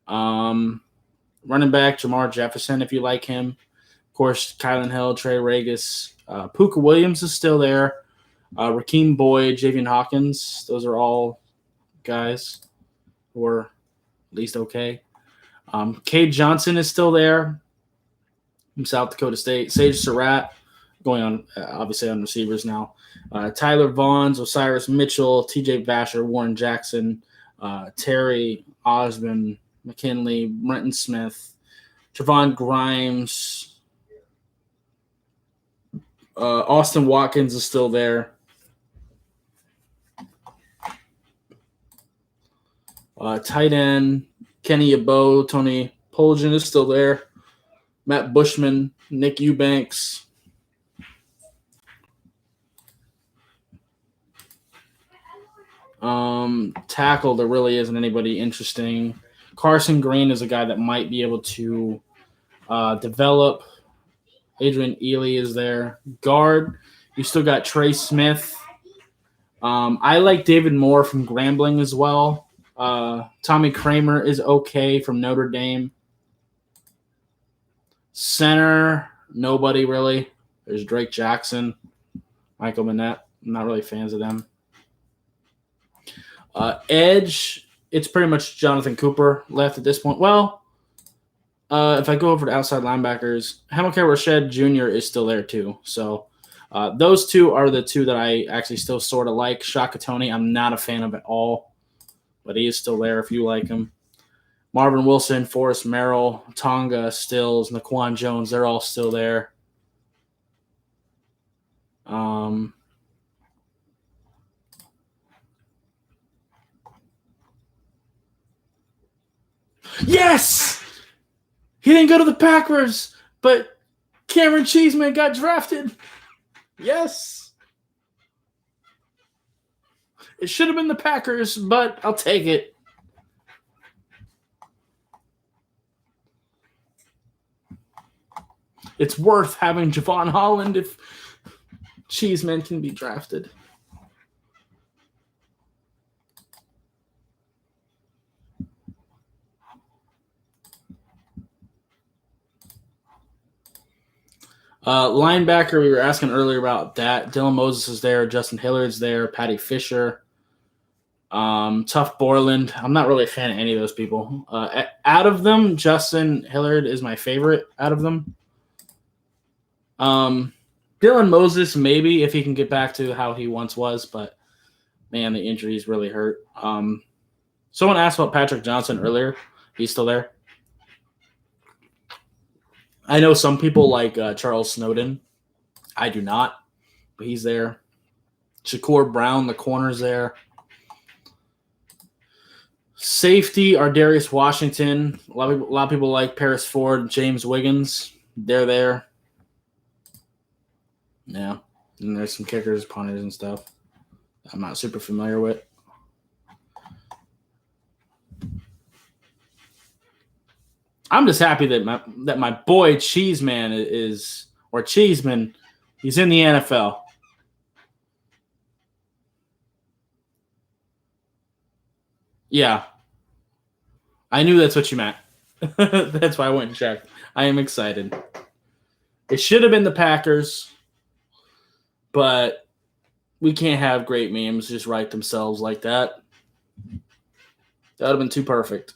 Running back, Jamar Jefferson, if you like him. Of course, Kylan Hill, Trey Regis, Puka Williams is still there. Rakeem Boyd, Javian Hawkins, those are all guys who are at least okay. Cade Johnson is still there from South Dakota State. Sage Surratt going on, obviously, on receivers now. Tyler Vaughns, Osiris Mitchell, TJ Vasher, Warren Jackson, Terry Osmond, McKinley, Brenton Smith, Javon Grimes, Austin Watkins is still there. Tight end, Kenny Yabo, Tony Poljan is still there. Matt Bushman, Nick Eubanks. Tackle, there really isn't anybody interesting. Carson Green is a guy that might be able to develop. Adrian Ely is there. Guard, you still got Trey Smith. I like David Moore from Grambling as well. Tommy Kramer is okay from Notre Dame. Center, nobody really. There's Drake Jackson, Michael Manette. I'm not really fans of them. Edge, it's pretty much Jonathan Cooper left at this point. Well, if I go over to outside linebackers, Hamilcar Rashed Jr. is still there too. So those two are the two that I actually still sort of like. Shaka Toney, I'm not a fan of at all, but he is still there if you like him. Marvin Wilson, Forrest Merrill, Tonga, Stills, Naquan Jones, they're all still there. Yes! He didn't go to the Packers, but Cameron Cheeseman got drafted. Yes. It should have been the Packers, but I'll take it. It's worth having Javon Holland if Cheeseman can be drafted. Linebacker, we were asking earlier about that. Dylan Moses is there. Justin Hilliard's there. Patty Fisher. Tuff Borland. I'm not really a fan of any of those people. Out of them, Justin Hilliard is my favorite out of them. Dylan Moses, maybe, if he can get back to how he once was, but, man, the injuries really hurt. Someone asked about Patrick Johnson earlier. He's still there. I know some people like Charles Snowden. I do not, but he's there. Shakur Brown, the corner's there. Safety, Ardarius Washington. A lot of people like Paris Ford, James Wiggins. They're there. Yeah. And there's some kickers, punters, and stuff I'm not super familiar with. I'm just happy that my boy Cheeseman Cheeseman, he's in the NFL. Yeah. I knew that's what you meant. That's why I went and checked. I am excited. It should have been the Packers, but we can't have great memes just write themselves like that. That would have been too perfect.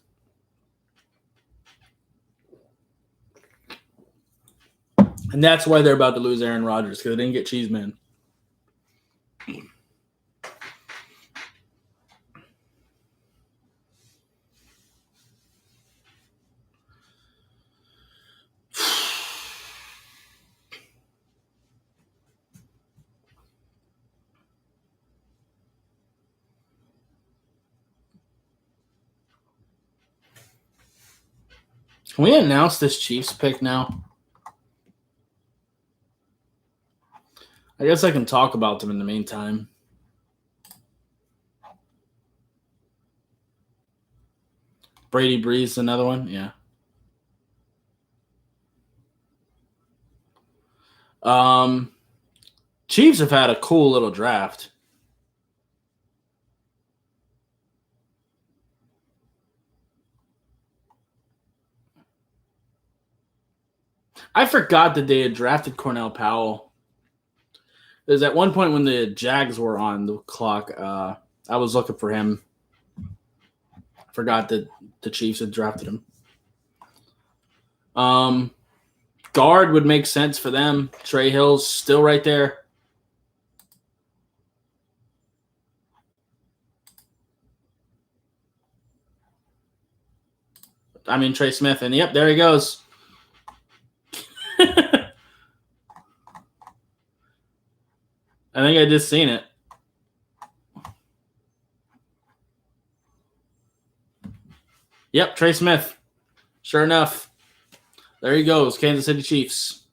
And that's why they're about to lose Aaron Rodgers, because they didn't get Cheeseman. Can we announce this Chiefs pick now? I guess I can talk about them in the meantime. Brady Breeze, another one? Yeah. Chiefs have had a cool little draft. I forgot that they had drafted Cornell Powell. There's at one point when the Jags were on the clock, I was looking for him. Forgot that the Chiefs had drafted him. Guard would make sense for them. Trey Hill's still right there. I mean, Trey Smith. And yep, there he goes. I think I just seen it. Yep, Trey Smith. Sure enough. There he goes, Kansas City Chiefs.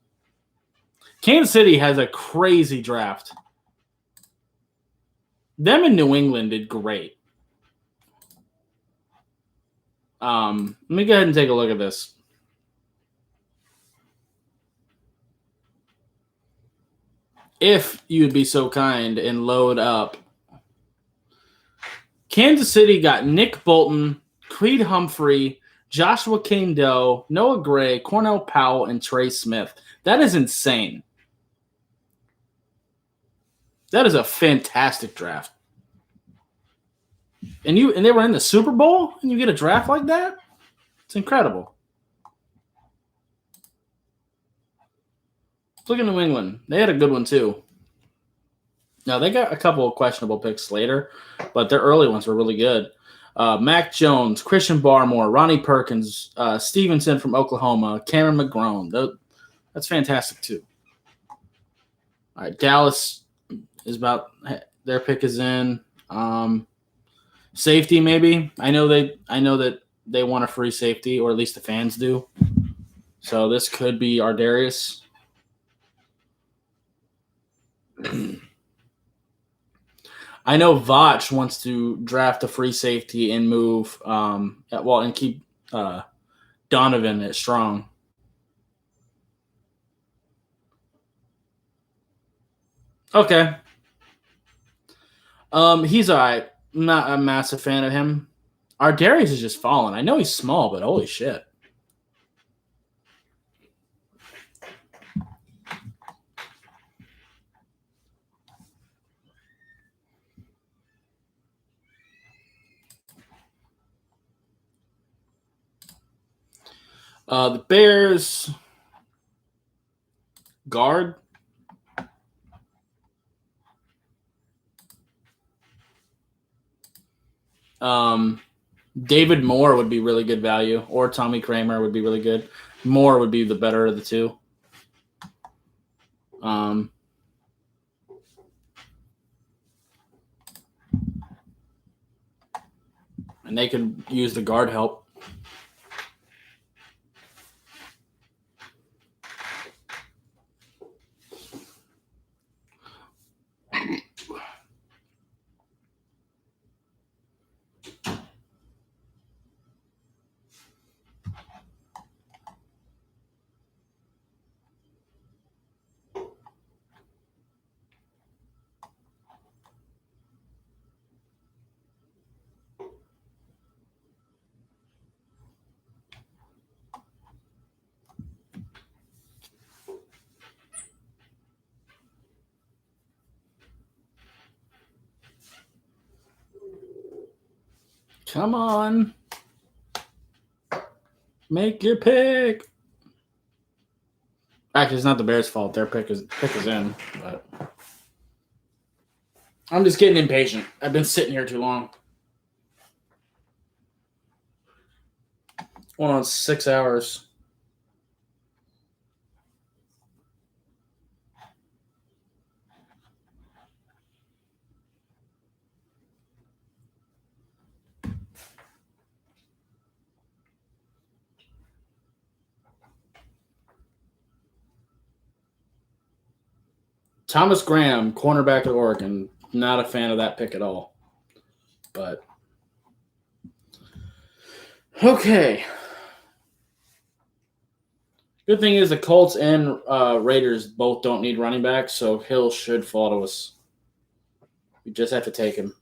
Kansas City has a crazy draft. Them in New England did great. Let me go ahead and take a look at this. If you would be so kind and load up. Kansas City got Nick Bolton, Creed Humphrey, Joshua Kane-Doe, Noah Gray, Cornell Powell, and Trey Smith. That is insane. That is a fantastic draft. And they were in the Super Bowl, and you get a draft like that? It's incredible. Look at New England. They had a good one, too. Now, they got a couple of questionable picks later, but their early ones were really good. Mac Jones, Christian Barmore, Ronnie Perkins, Stevenson from Oklahoma, Cameron McGrone. That's fantastic, too. All right, Dallas is about – their pick is in. Safety, maybe. I know that they want a free safety, or at least the fans do. So this could be Ardarius. I know Vach wants to draft a free safety and move and keep Donovan at strong. Okay. He's all right. I'm not a massive fan of him. Ardarius is just falling. I know he's small, but holy shit. The Bears guard. David Moore would be really good value, or Tommy Kramer would be really good. Moore would be the better of the two. And they could use the guard help. Come on. Make your pick. Actually, it's not the Bears' fault. Their pick is in, but I'm just getting impatient. I've been sitting here too long. Going on 6 hours. Thomas Graham, cornerback at Oregon. Not a fan of that pick at all. But okay. Good thing is the Colts and Raiders both don't need running backs, so Hill should fall to us. We just have to take him.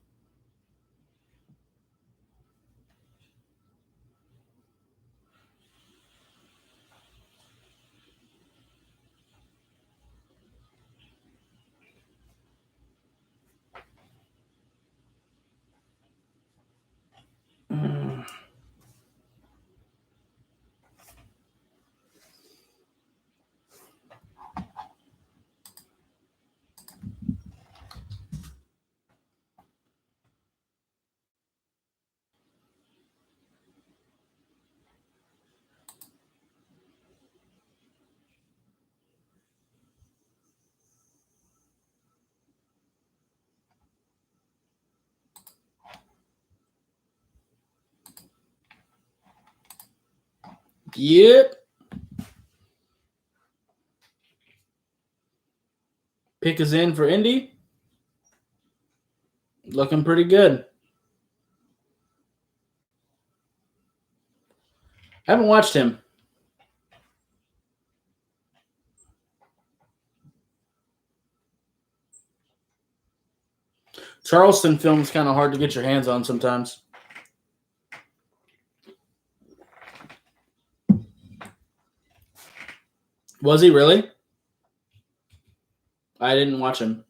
Yep. Pick is in for Indy. Looking pretty good. Haven't watched him. Charleston film is kind of hard to get your hands on sometimes. Was he really? I didn't watch him.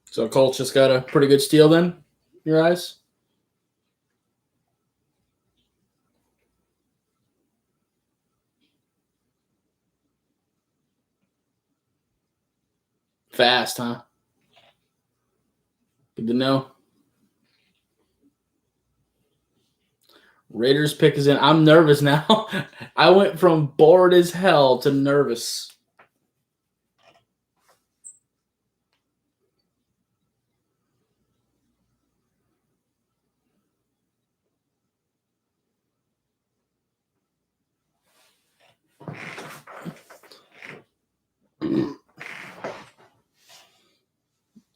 So Colts just got a pretty good steal then, in your eyes? Fast, huh? Good to know. Raiders pick is in. I'm nervous now. I went from bored as hell to nervous.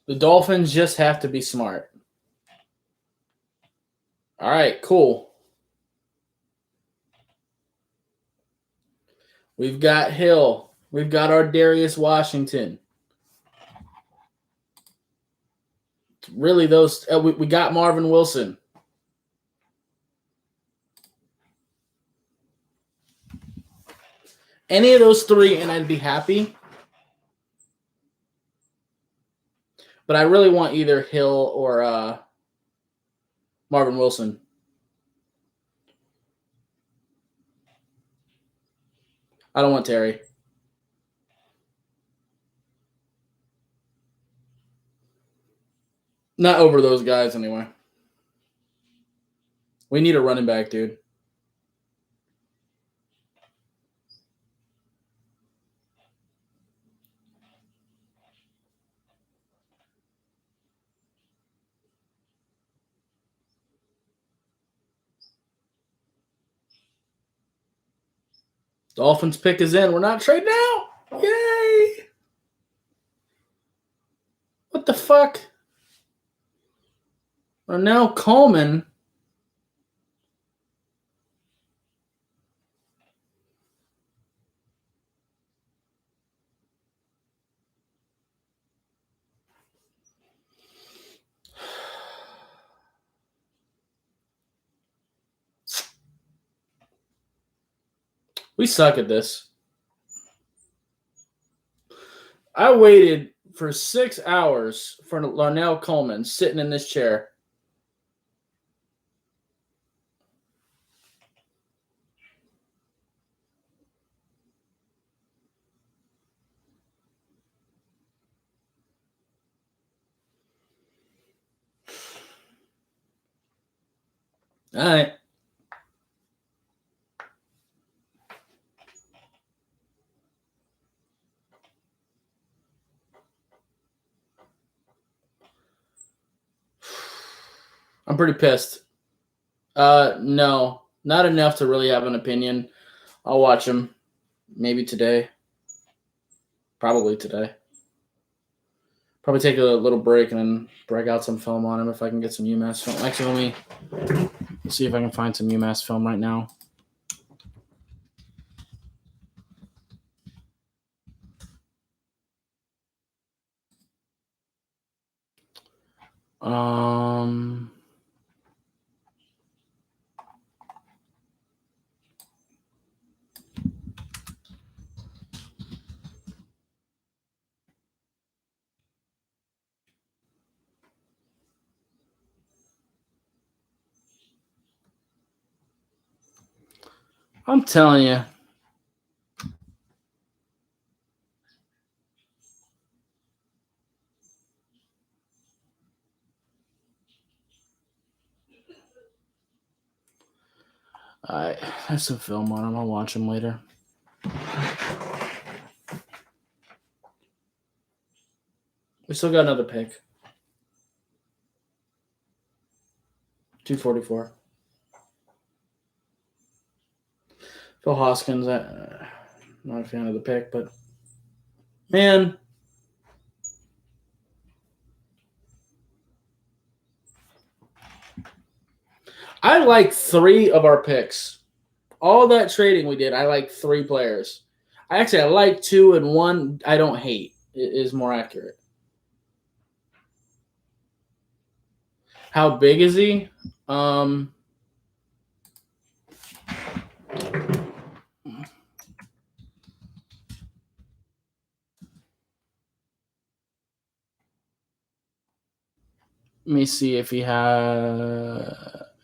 The Dolphins just have to be smart. All right, cool. We've got Hill. We've got our Darius Washington. Really, those we got Marvin Wilson. Any of those three, and I'd be happy. But I really want either Hill or Marvin Wilson. I don't want Terry. Not over those guys anyway. We need a running back, dude. Dolphins pick is in. We're not trading out. Yay! What the fuck? Ronell Coleman. We suck at this. I waited for 6 hours for Ronell Coleman sitting in this chair. All right. I'm pretty pissed. No, not enough to really have an opinion. I'll watch him maybe today. Probably today. Probably take a little break and then break out some film on him if I can get some UMass film. Actually, let me see if I can find some UMass film right now. I'm telling you. All right, there's some film on him. I'll watch him later. We still got another pick. 244. Phil Hoskins, not a fan of the pick, but man, I like 3 of our picks. All that trading we did, I like 3 players. I like 2 and 1 I don't hate. It is more accurate. How big is he? Let me see if he has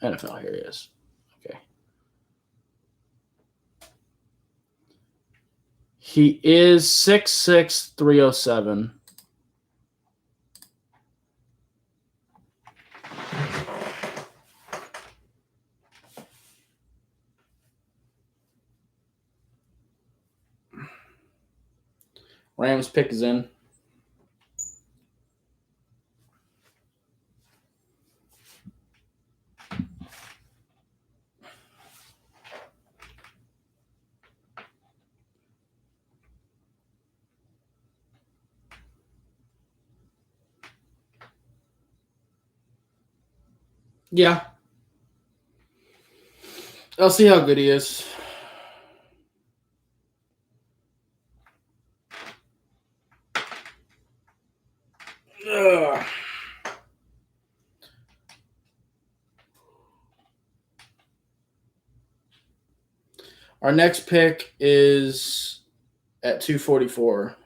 NFL. Here he is. Okay. He is 6'6", 307. Rams pick is in. Yeah. I'll see how good he is. Ugh. Our next pick is at 244.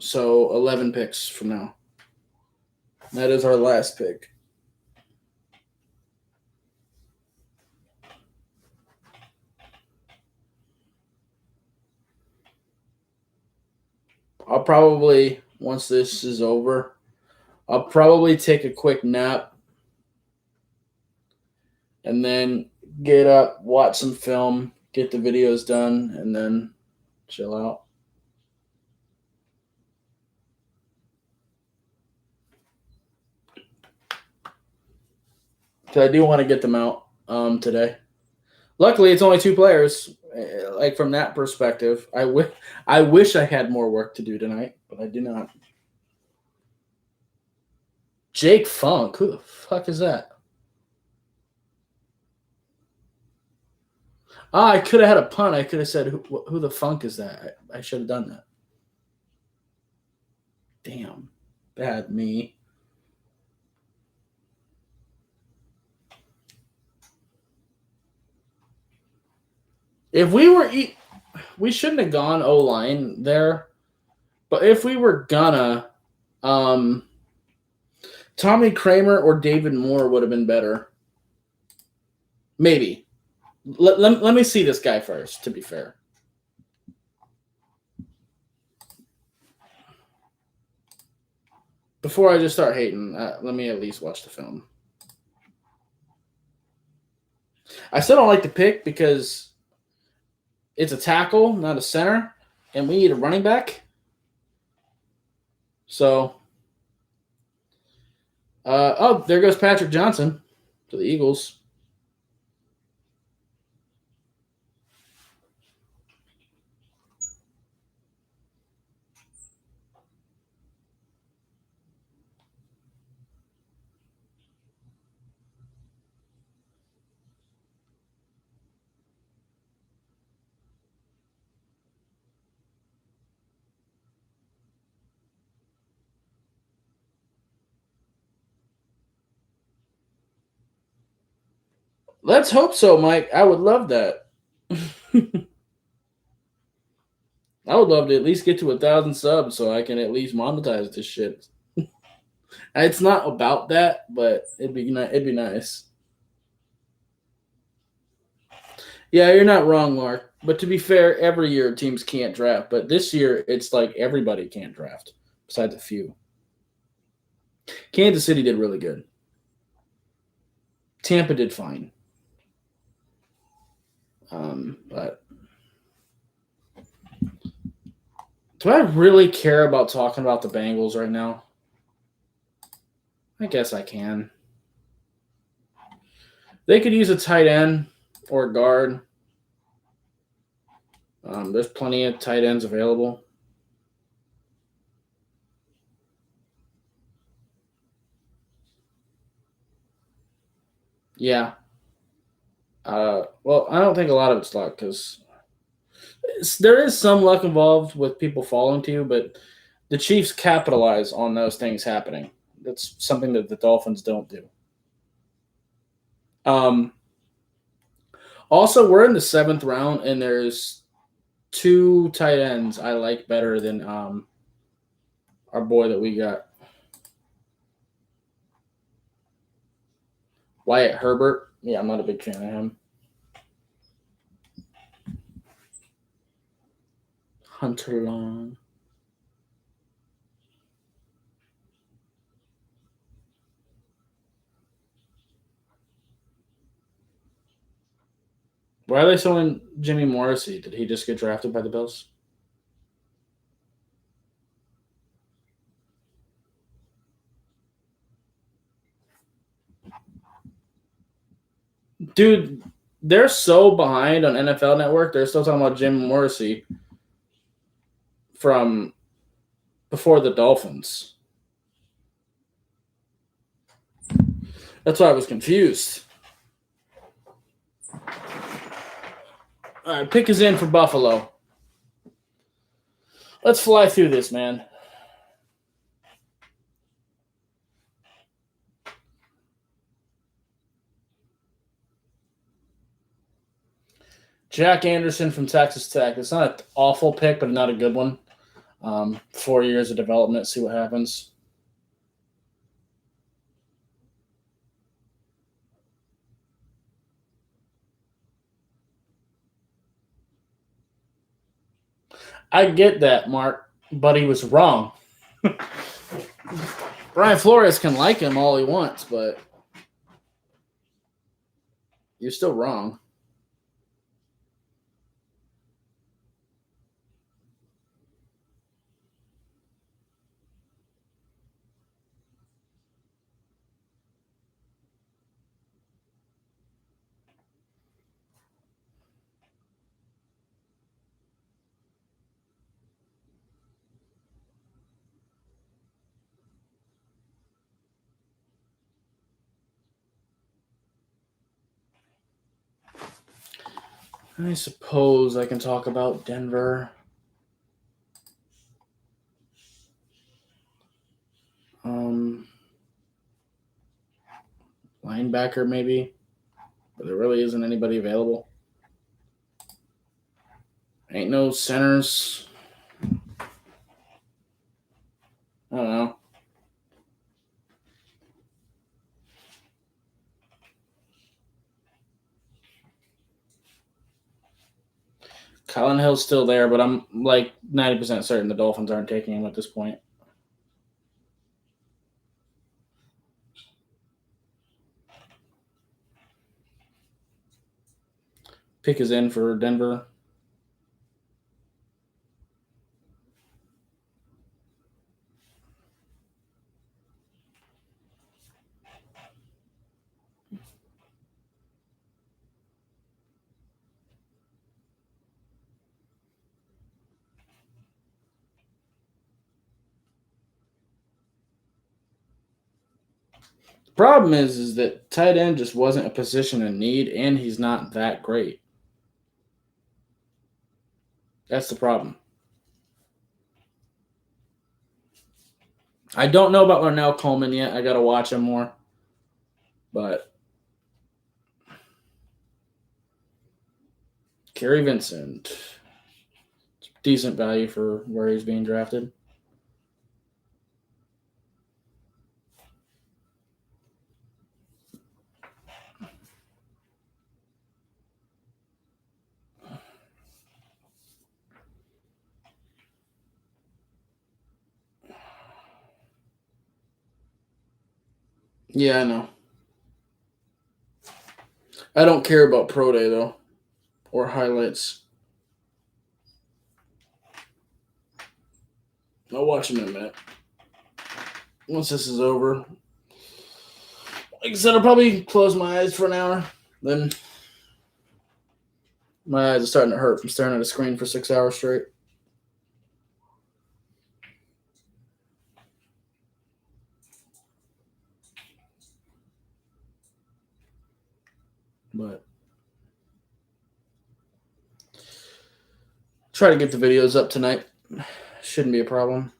So 11 picks from now. That is our last pick. I'll probably, once this is over, I'll probably take a quick nap and then get up, watch some film, get the videos done, and then chill out. So I do want to get them out today. Luckily, it's only 2 players. Like from that perspective, I wish I had more work to do tonight, but I do not. Jake Funk, who the fuck is that? I could have had a punt. I could have said, who the funk is that? I should have done that. Damn. Bad me. If we were we shouldn't have gone O-line there. But if we were gonna, Tommy Kramer or David Moore would have been better. Maybe. Let me see this guy first, to be fair. Before I just start hating, let me at least watch the film. I still don't like the pick because it's a tackle, not a center, and we need a running back. So, there goes Patrick Johnson to the Eagles. Let's hope so, Mike. I would love that. I would love to at least get to 1,000 subs so I can at least monetize this shit. It's not about that, but it'd be nice. Yeah, you're not wrong, Mark. But to be fair, every year teams can't draft. But this year, it's like everybody can't draft, besides a few. Kansas City did really good. Tampa did fine. But do I really care about talking about the Bengals right now? I guess I can. They could use a tight end or a guard. There's plenty of tight ends available. Yeah. Well, I don't think a lot of it's luck because there is some luck involved with people falling to you, but the Chiefs capitalize on those things happening. That's something that the Dolphins don't do. Also, we're in the 7th round, and there's 2 tight ends I like better than our boy that we got. Wyatt Herbert. Yeah, I'm not a big fan of him. Hunter Long. Why are they selling Jimmy Morrissey? Did he just get drafted by the Bills? Dude, they're so behind on NFL Network. They're still talking about Jim Morrissey from before the Dolphins. That's why I was confused. All right, pick is in for Buffalo. Let's fly through this, man. Jack Anderson from Texas Tech. It's not an awful pick, but not a good one. 4 years of development, see what happens. I get that, Mark, but he was wrong. Brian Flores can like him all he wants, but you're still wrong. I suppose I can talk about Denver. Linebacker, maybe. But there really isn't anybody available. Ain't no centers. I don't know. Colin Hill's still there, but I'm like 90% certain the Dolphins aren't taking him at this point. Pick is in for Denver. The problem is that tight end just wasn't a position in need, and he's not that great. That's the problem. I don't know about Larnell Coleman yet. I got to watch him more. But Kerry Vincent, decent value for where he's being drafted. Yeah, I know. I don't care about Pro Day, though, or highlights. I'll watch him in a minute. Once this is over, like I said, I'll probably close my eyes for an hour. Then my eyes are starting to hurt from staring at a screen for 6 hours straight. But try to get the videos up tonight. Shouldn't be a problem.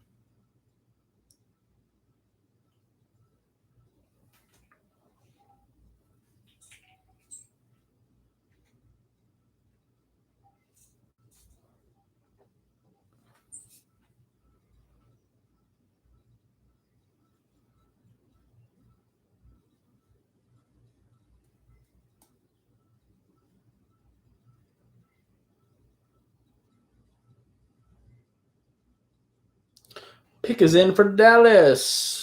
Pick is in for Dallas.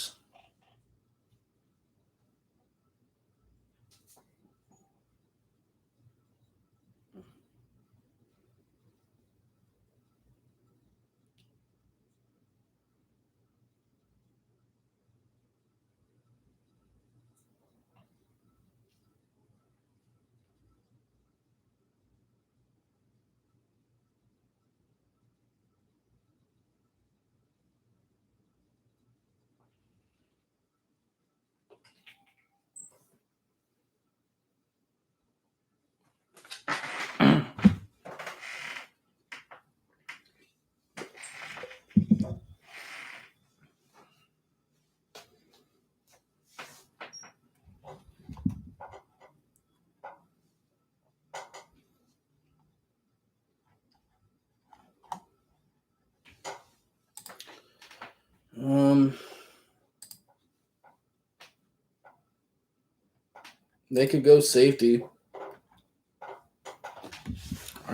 They could go safety.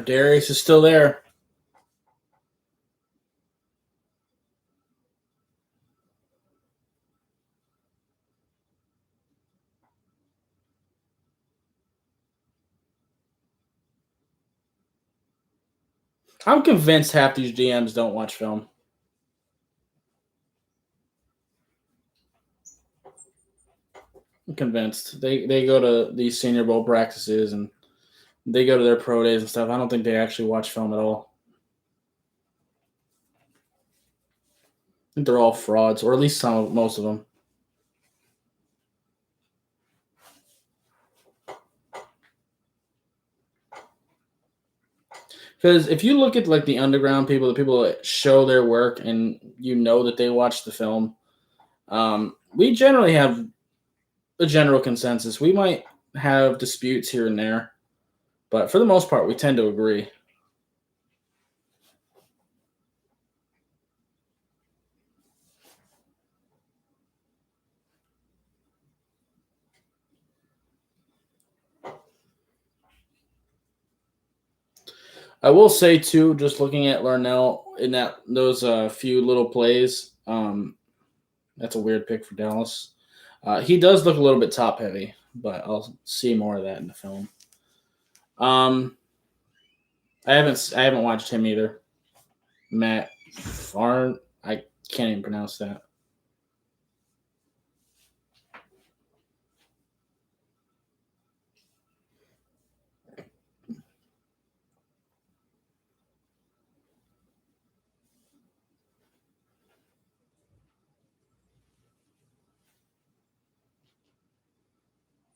Darius is still there. I'm convinced half these GMs don't watch film. I'm convinced. They go to these Senior Bowl practices and they go to their pro days and stuff. I don't think they actually watch film at all. I think they're all frauds, or at least most of them. Because if you look at like the underground people, the people that show their work, and you know that they watch the film, we generally have a general consensus. We might have disputes here and there, but for the most part, we tend to agree. I will say too, just looking at Larnell in those few little plays, that's a weird pick for Dallas. He does look a little bit top heavy, but I'll see more of that in the film. I haven't watched him either. Matt Farn, I can't even pronounce that.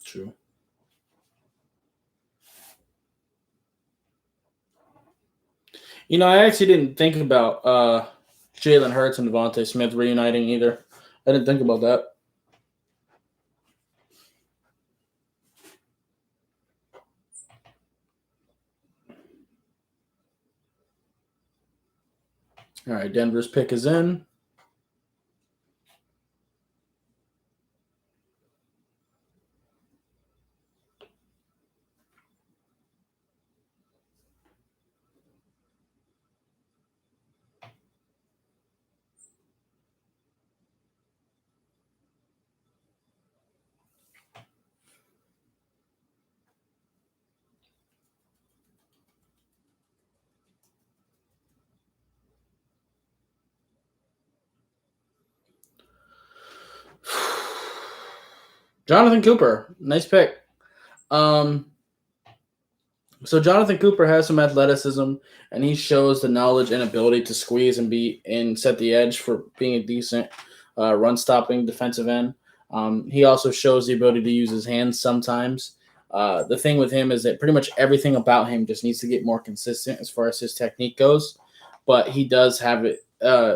True. You know, I actually didn't think about Jalen Hurts and Devontae Smith reuniting either. I didn't think about that. All right, Denver's pick is in. Jonathan Cooper, nice pick. So Jonathan Cooper has some athleticism, and he shows the knowledge and ability to squeeze and set the edge for being a decent run stopping defensive end. He also shows the ability to use his hands sometimes. The thing with him is that pretty much everything about him just needs to get more consistent as far as his technique goes, but he does have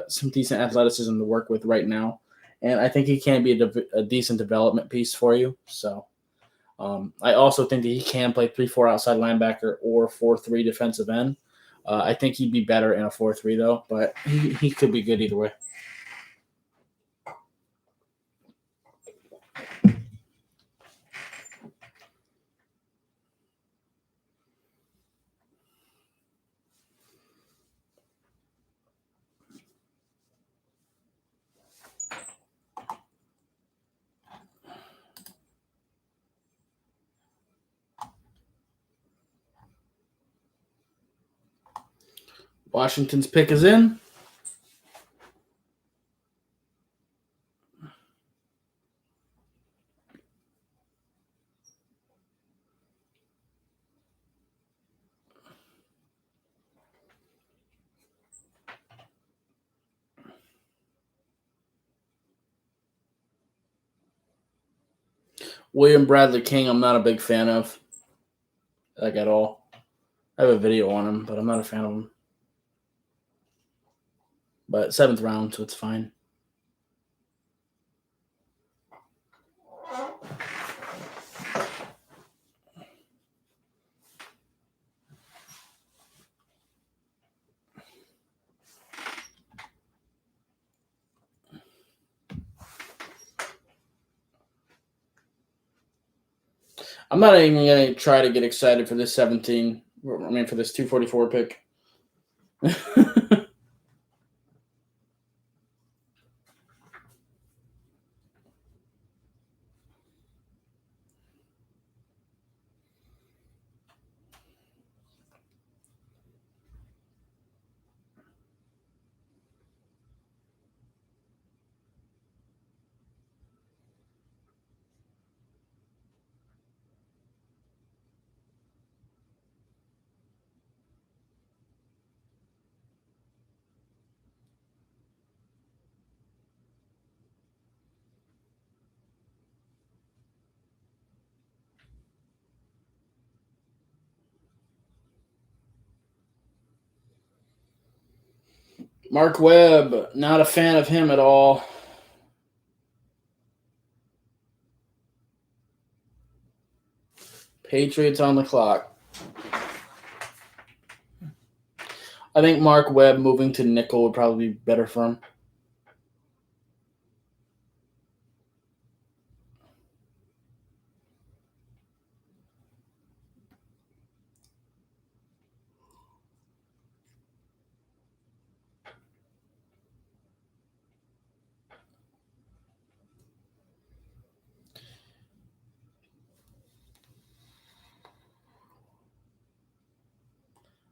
some decent athleticism to work with right now, and I think he can be a decent development piece for you. So. I also think that he can play 3-4 outside linebacker or 4-3 defensive end. I think he'd be better in a 4-3 though, but he could be good either way. Washington's pick is in. William Bradley King, I'm not a big fan of, like at all. I have a video on him, but I'm not a fan of him. But 7th round, so it's fine. I'm not even going to try to get excited for this 17. I mean, for this 244 pick. Mark Webb, not a fan of him at all. Patriots on the clock. I think Mark Webb moving to nickel would probably be better for him.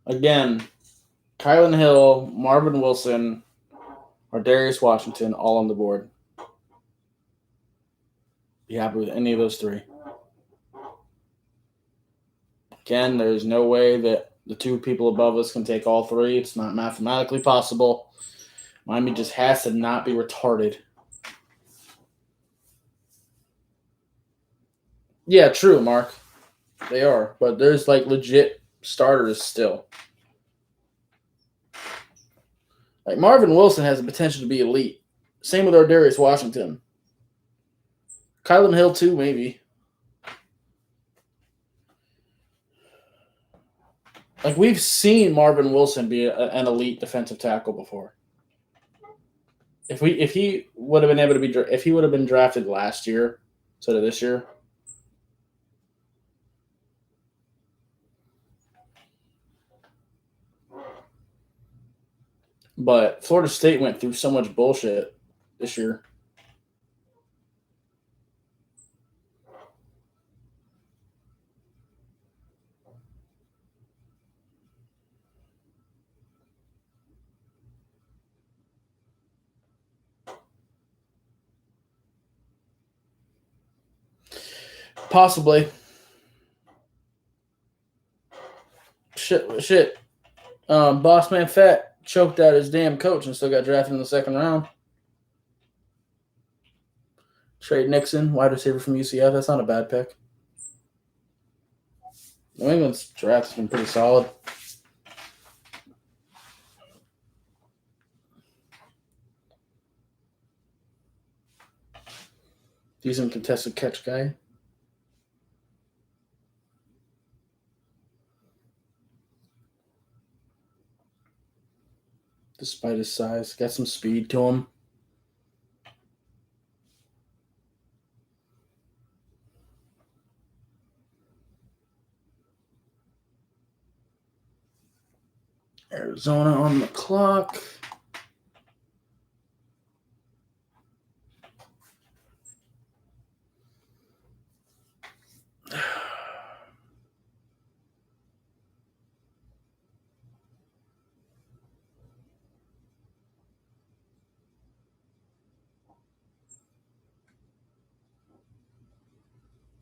Again, Kylan Hill, Marvin Wilson, or Darius Washington all on the board. Be happy with any of those three. Again, there's no way that the two people above us can take all three. It's not mathematically possible. Miami just has to not be retarded. Yeah, true, Mark. They are. But there's like legit starters still. Like Marvin Wilson has the potential to be elite. Same with our Darius Washington. Kylan Hill too, maybe. Like we've seen Marvin Wilson be an elite defensive tackle before. If he would have been able to be, if he would have been drafted last year instead of this year. But Florida State went through so much bullshit this year. Possibly. Shit. Boss man Fett choked out his damn coach and still got drafted in the second round. Trade Nixon, wide receiver from UCF. That's not a bad pick. New England's draft's been pretty solid. Decent contested catch guy. Despite his size, got some speed to him. Arizona on the clock.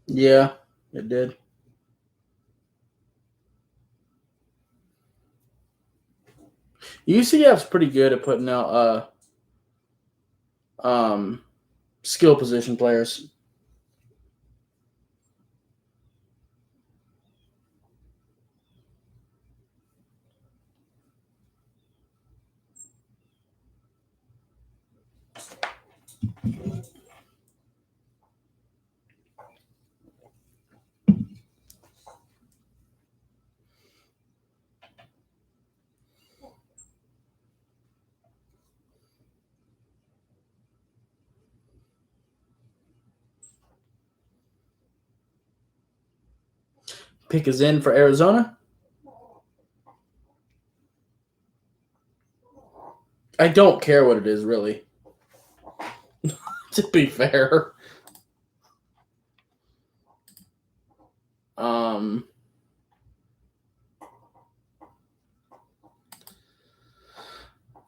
Yeah, it did. UCF's pretty good at putting out skill position players. Pick is in for Arizona. I don't care what it is, really. To be fair.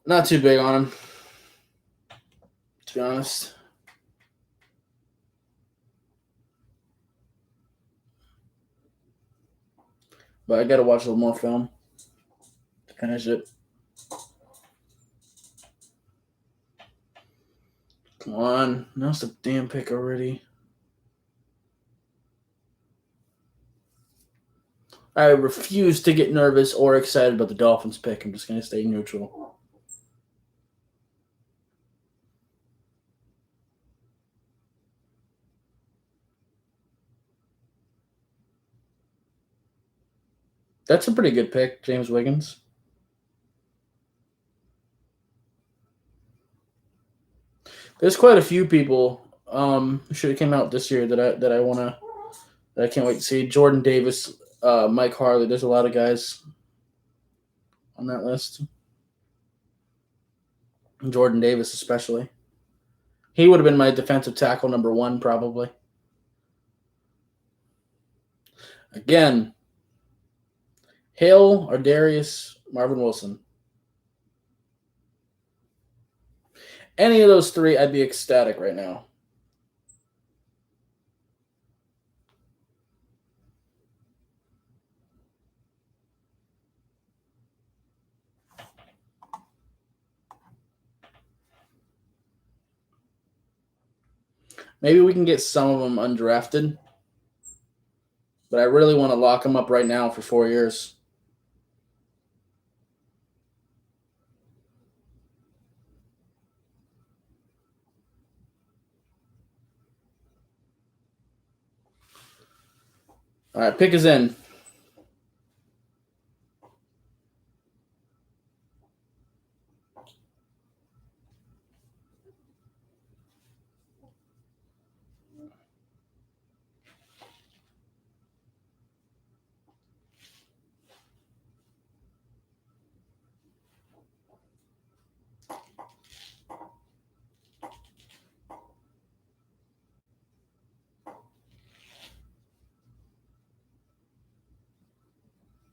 Not too big on him, to be honest. But I got to watch a little more film to finish it. Come on. That's the damn pick already. I refuse to get nervous or excited about the Dolphins pick. I'm just going to stay neutral. That's a pretty good pick, James Wiggins. There's quite a few people who should have came out this year that I can't wait to see. Jordan Davis, Mike Harley. There's a lot of guys on that list. Jordan Davis especially. He would have been my defensive tackle number 1 probably. Again, Hill or Darius, Marvin Wilson. Any of those 3, I'd be ecstatic right now. Maybe we can get some of them undrafted. But I really want to lock them up right now for 4 years. All right, pick is in.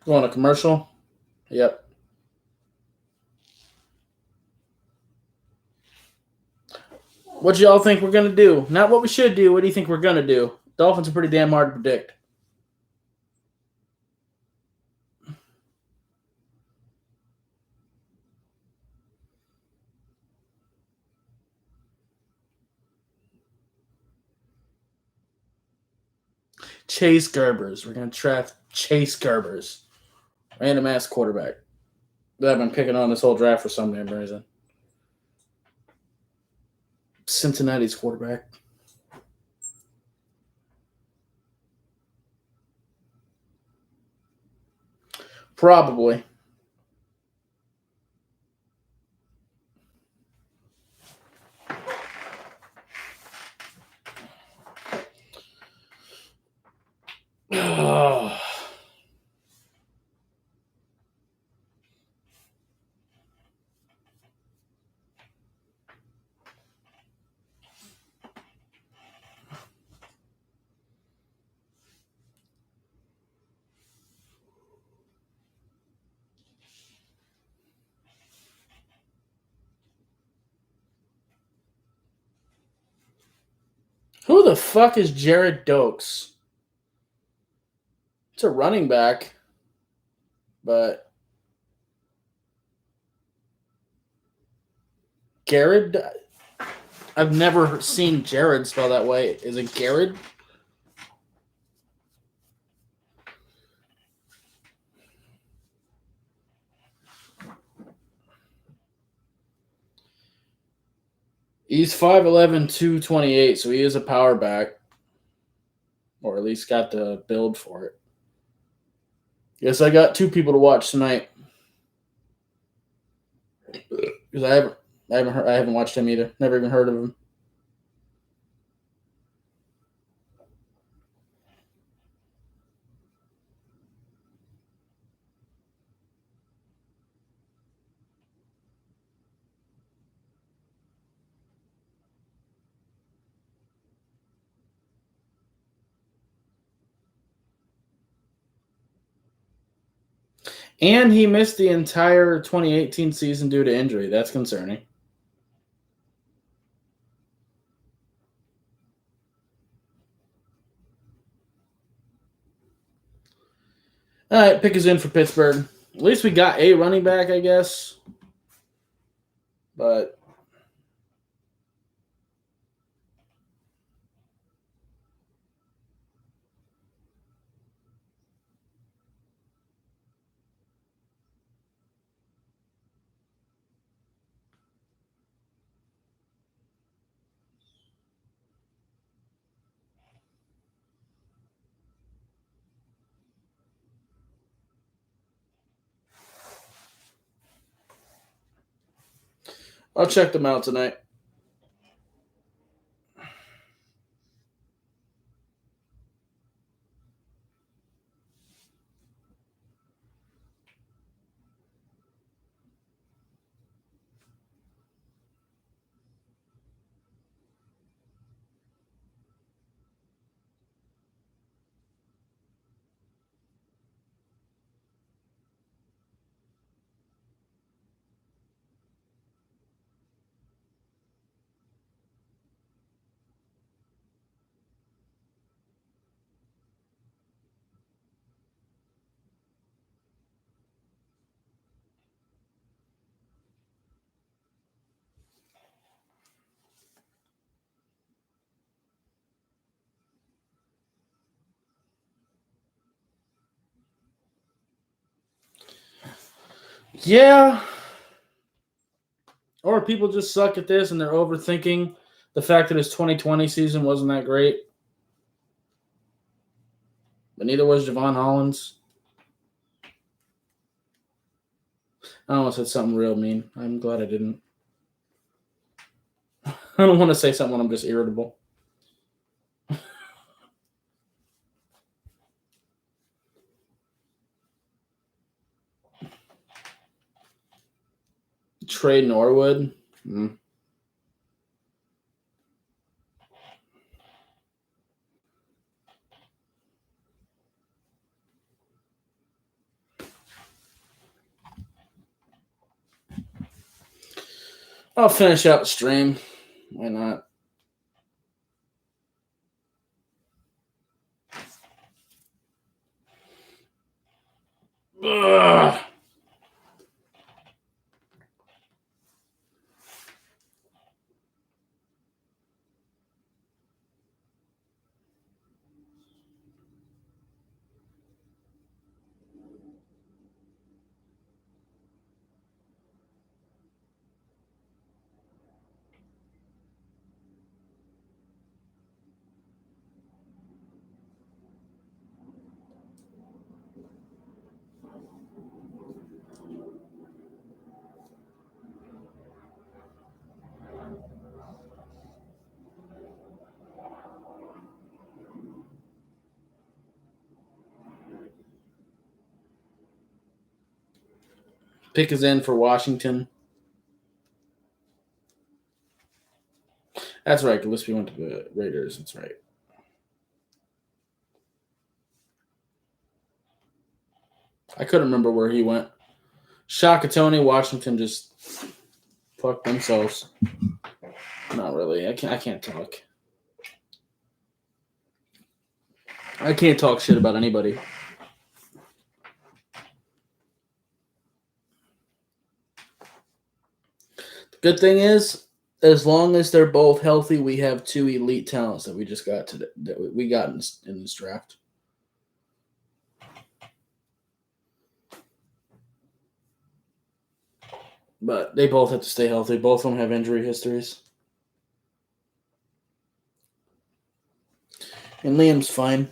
Going to commercial? Yep. What y'all think we're going to do? Not what we should do. What do you think we're going to do? Dolphins are pretty damn hard to predict. Chase Gerbers. We're going to draft Chase Gerbers. Random ass quarterback that I've been picking on this whole draft for some damn reason. Cincinnati's quarterback. Probably. Oh. Who the fuck is Jared Dokes? It's a running back, but Garrett? I've never seen Jared spelled that way. Is it Garrett? He's 5'11", 228, so he is a power back. Or at least got the build for it. Guess I got two people to watch tonight. Because I haven't watched him either. Never even heard of him. And he missed the entire 2018 season due to injury. That's concerning. All right, pick is in for Pittsburgh. At least we got a running back, I guess. But I'll check them out tonight. Yeah. Or people just suck at this and they're overthinking the fact that his 2020 season wasn't that great. But neither was Javon Hollins. I almost said something real mean. I'm glad I didn't. I don't want to say something when I'm just irritable. Trey Norwood. I'll finish out the stream. Why not? Pick is in for Washington. That's right. Gillespie went to the Raiders. That's right. I couldn't remember where he went. Shaka Tony, Washington just fucked themselves. Not really. I can't talk. I can't talk shit about anybody. The good thing is, as long as they're both healthy, we have two elite talents that we just got today. That we got in this draft. But they both have to stay healthy. Both of them have injury histories. And Liam's fine.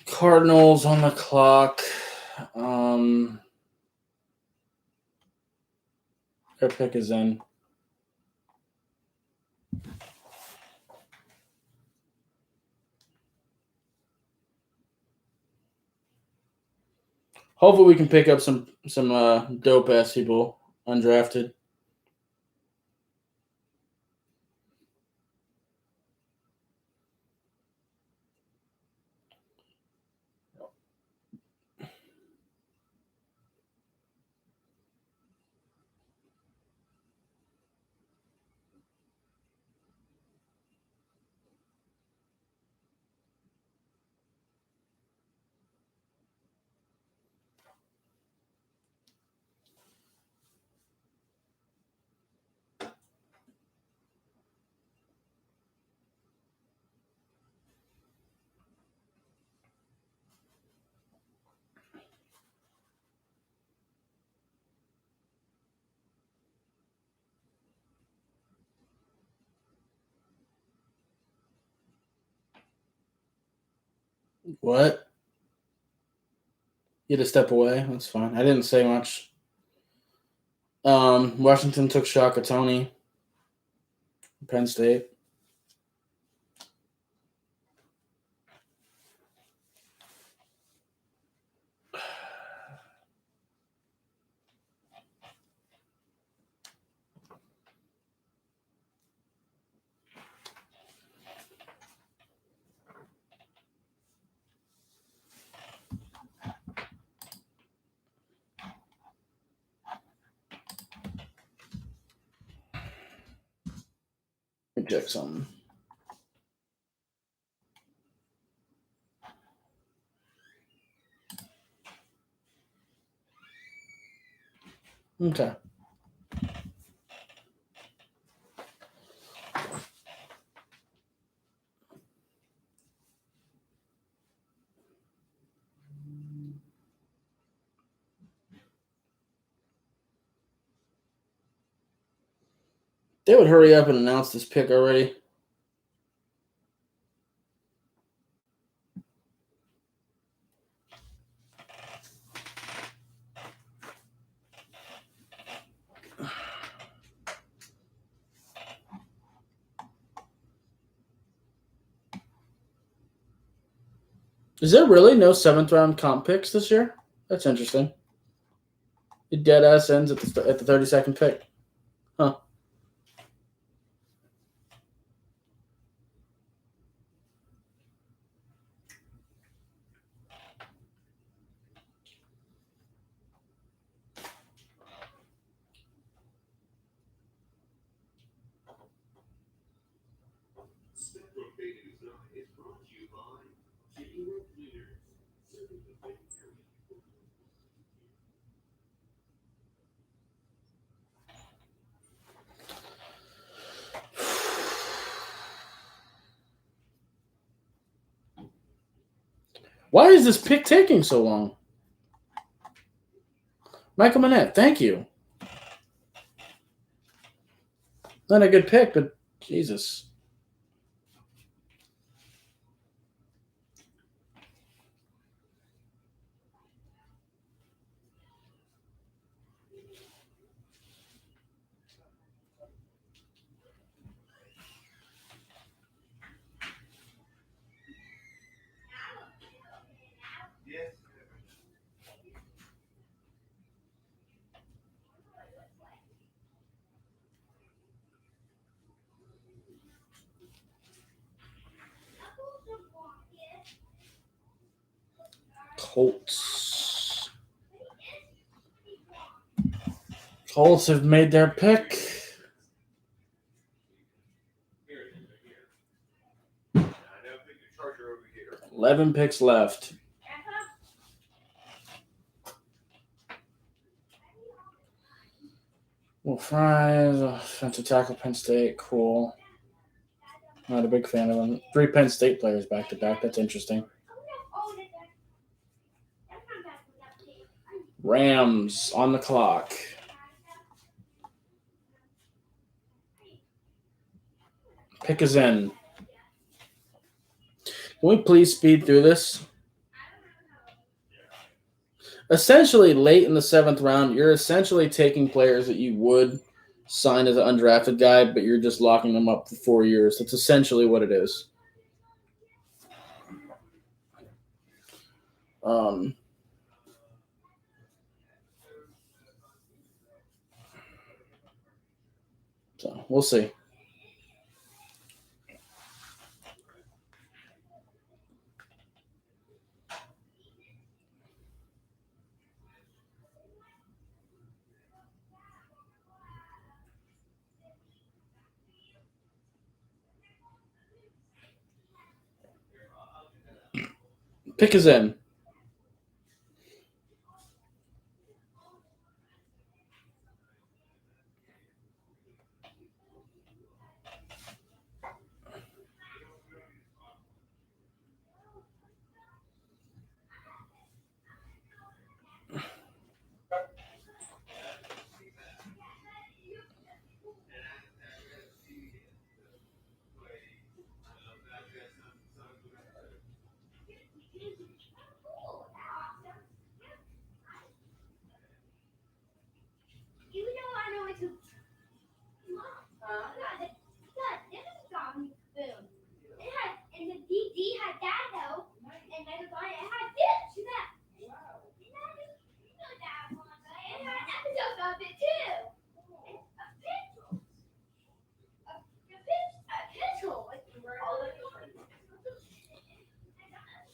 Cardinals on the clock. Their pick is in. Hopefully we can pick up some dope ass people undrafted. What? You had to step away. That's fine. I didn't say much. Washington took Shaka Tony. Penn State. Let me check something. Okay. They would hurry up and announce this pick already. Is there really no 7th round comp picks this year? That's interesting. It dead ass ends at the 32nd pick. Huh. Why is this pick taking so long? Michael Manette, thank you. Not a good pick, but Jesus. Yes. Colts. Colts have made their pick. I know, pick the Charger over here. 11 picks left. Will Fries, offensive tackle, Penn State, cool. Not a big fan of them. 3 Penn State players back to back. That's interesting. Rams on the clock. Pick is in. Can we please speed through this? Essentially, late in the 7th round, you're essentially taking players that you would sign as an undrafted guy, but you're just locking them up for 4 years. That's essentially what it is. So we'll see. Pick is in.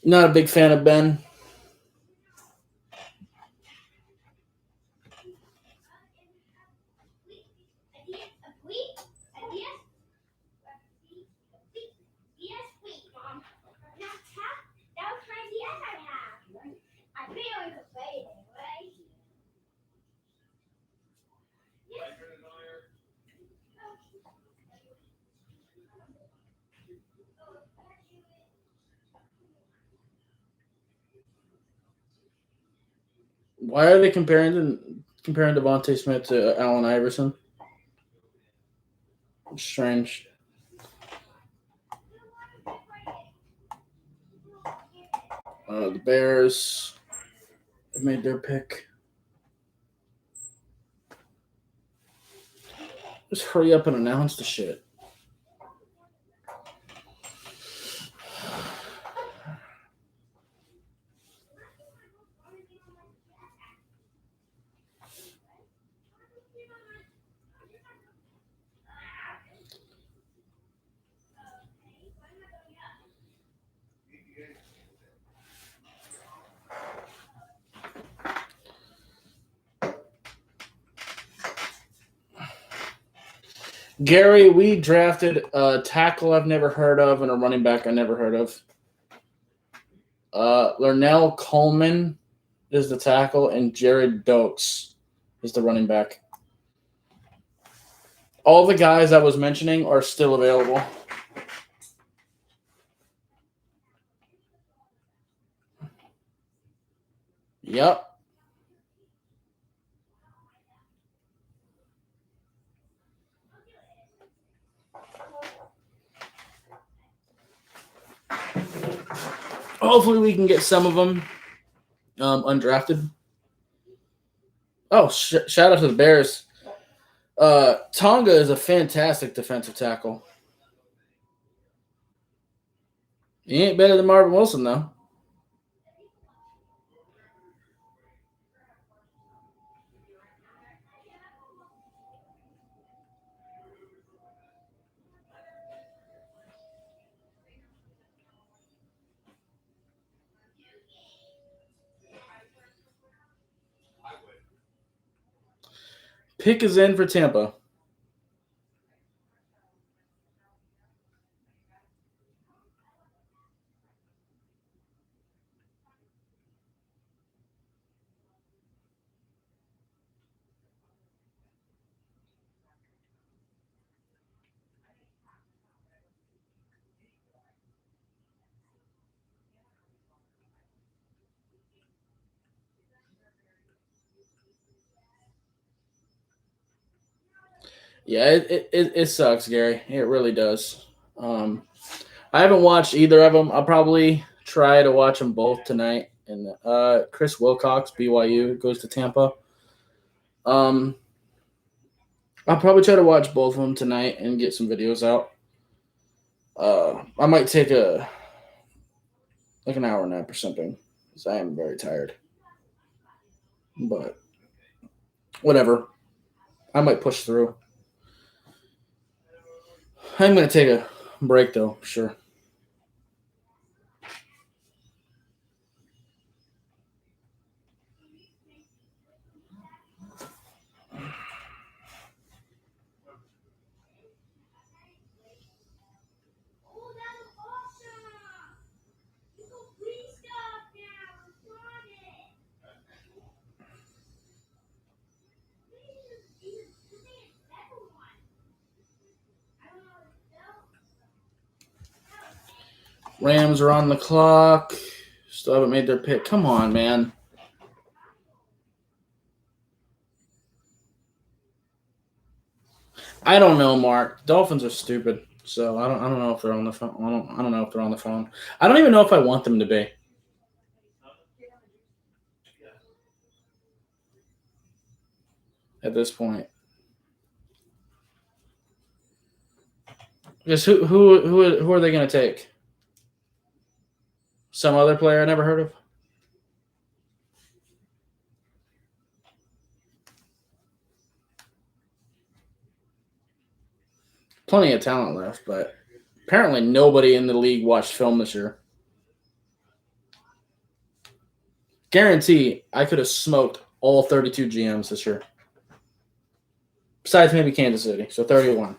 Not a big fan of Ben. Why are they comparing Devontae Smith to Allen Iverson? Strange. The Bears have made their pick. Just hurry up and announce the shit. Gary, we drafted a tackle I've never heard of and a running back I never heard of. Lernell Coleman is the tackle, and Jared Dokes is the running back. All the guys I was mentioning are still available. Yep. hopefully we can get some of them undrafted. Oh, shout out to the Bears. Tonga is a fantastic defensive tackle. He ain't better than Marvin Wilson, though. Pick is in for Tampa. Yeah, it sucks, Gary. It really does. I haven't watched either of them. I'll probably try to watch them both tonight. And Chris Wilcox, BYU, goes to Tampa. I'll probably try to watch both of them tonight and get some videos out. I might take an hour nap or something because I am very tired. But whatever. I might push through. I'm going to take a break, though, sure. Oh, that was awesome! You go free stuff now. We got it. You think it's better one? I don't know. Rams are on the clock. Still haven't made their pick. Come on, man. I don't know, Mark. Dolphins are stupid, so I don't know if they're on the phone. I don't know if they're on the phone. I don't even know if I want them to be. At this point, because who are they going to take? Some other player I never heard of. Plenty of talent left, but apparently nobody in the league watched film this year. Guarantee I could have smoked all 32 GMs this year. Besides maybe Kansas City, so 31.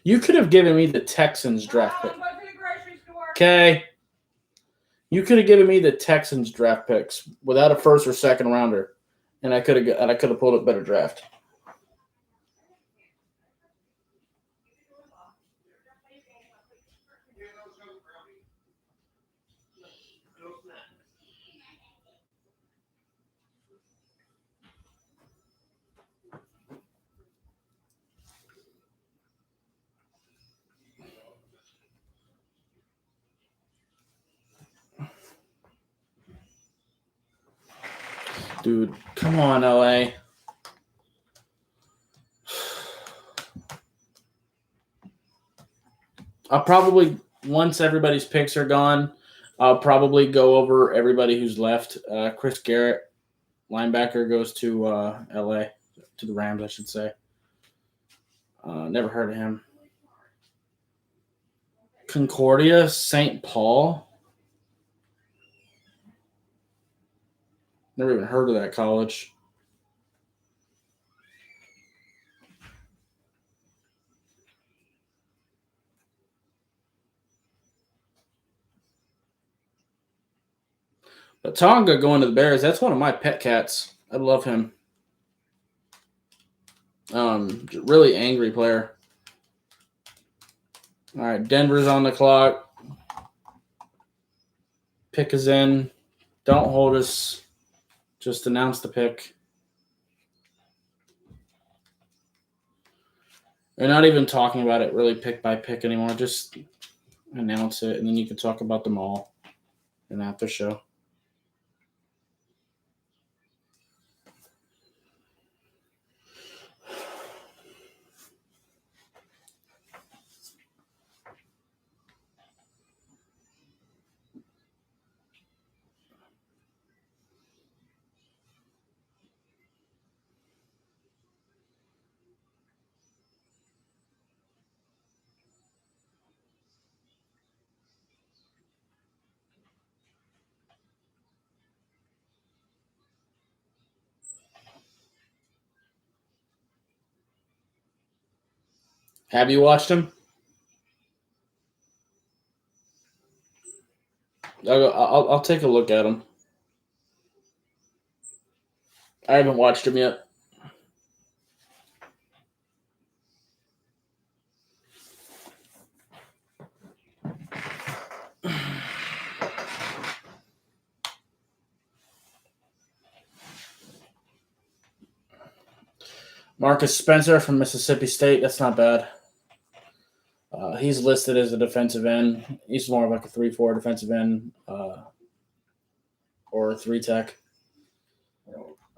You could have given me the Texans draft pick. Okay. You could have given me the Texans draft picks without a first or second rounder, and I could have pulled a better draft. Dude, come on, LA. I'll probably, once everybody's picks are gone, I'll probably go over everybody who's left. Chris Garrett, linebacker, goes to LA, to the Rams, I should say. Never heard of him. Concordia, St. Paul. Never even heard of that college. But Tonga going to the Bears, that's one of my pet cats. I love him. Really angry player. All right, Denver's on the clock. Pick is in. Don't hold us. Just announce the pick. We're not even talking about it really pick by pick anymore. Just announce it, and then you can talk about them all in after show. Have you watched him? I'll take a look at him. I haven't watched him yet. Marcus Spencer from Mississippi State. That's not bad. He's listed as a defensive end. He's more of like a 3-4 defensive end or a 3-tech.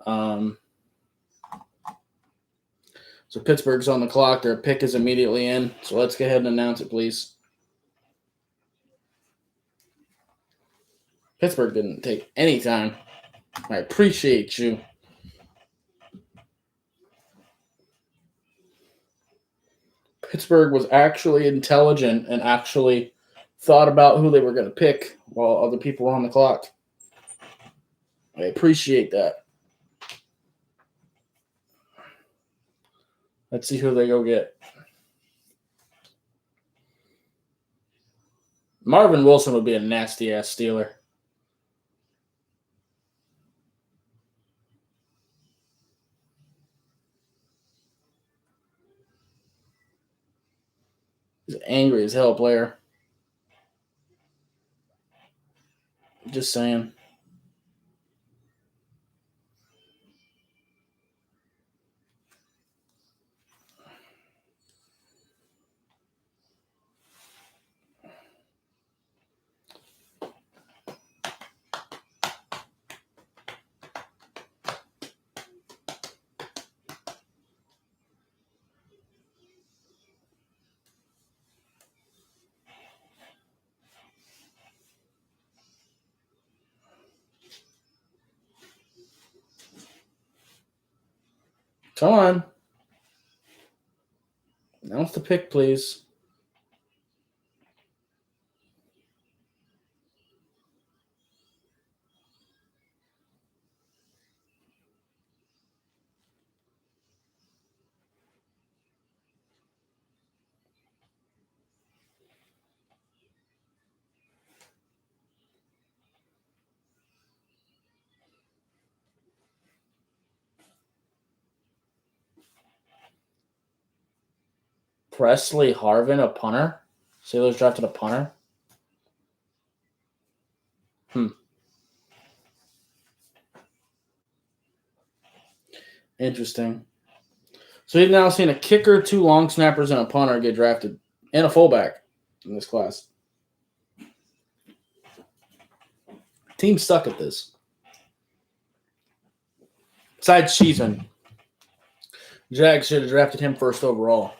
So Pittsburgh's on the clock. Their pick is immediately in. So let's go ahead and announce it, please. Pittsburgh didn't take any time. I appreciate you. Pittsburgh was actually intelligent and actually thought about who they were going to pick while other people were on the clock. I appreciate that. Let's see who they go get. Marvin Wilson would be a nasty-ass Steeler. He's an angry as hell player. Just saying. Come on. Announce the pick, please. Presley Harvin, a punter? Steelers drafted a punter? Interesting. So we've now seen a kicker, 2 long snappers, and a punter get drafted, and a fullback in this class. Teams suck at this. Besides Cheeseman. Jags should have drafted him first overall.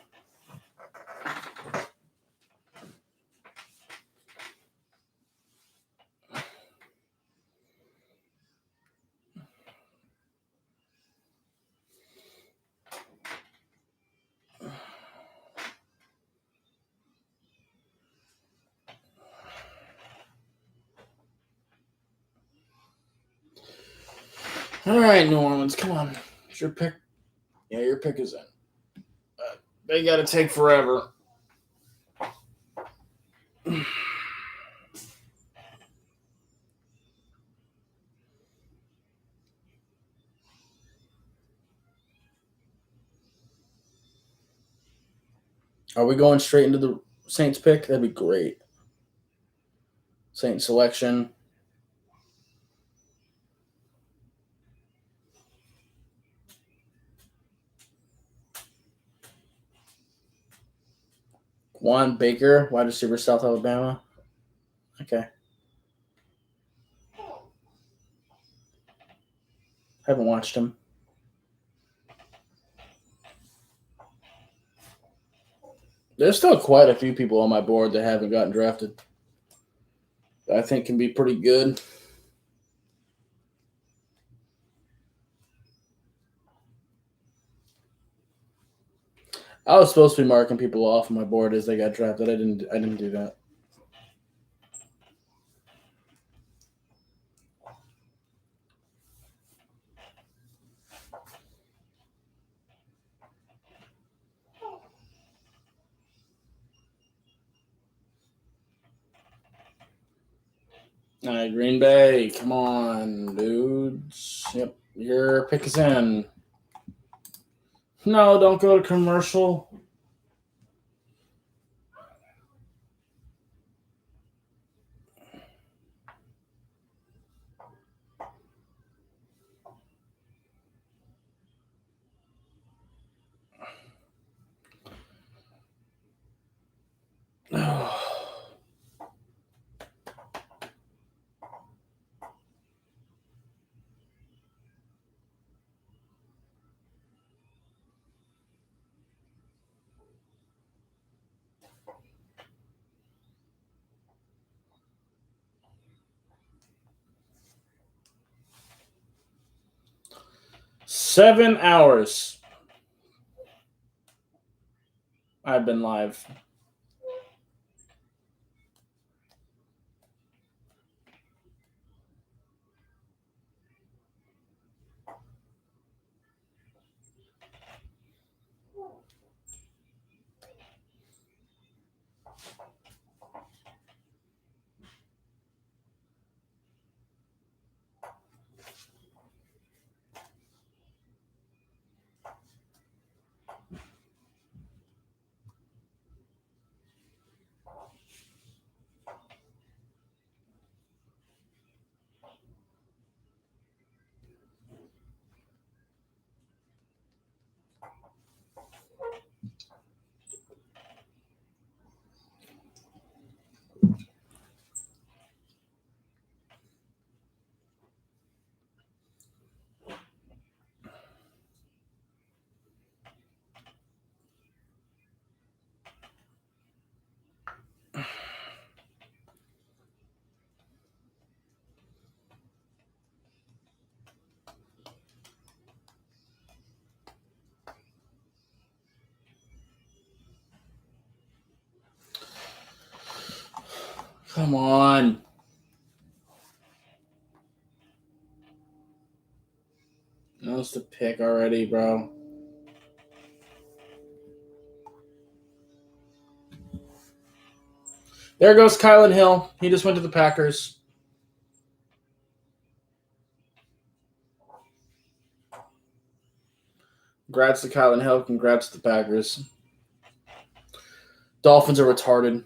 All right, New Orleans, come on. It's your pick. Yeah, your pick is in. They got to take forever. Are we going straight into the Saints pick? That'd be great. Saints selection. Juan Baker, wide receiver, South Alabama. Okay. Haven't watched him. There's still quite a few people on my board that haven't gotten drafted that I think can be pretty good. I was supposed to be marking people off on my board as they got drafted. I didn't do that. All right, Green Bay, come on, dudes. Yep, your pick is in. No, don't go to commercial. Seven hours. I've been live. Come on. That's the pick already, bro. There goes Kylan Hill. He just went to the Packers. Congrats to Kylan Hill. Congrats to the Packers. Dolphins are retarded.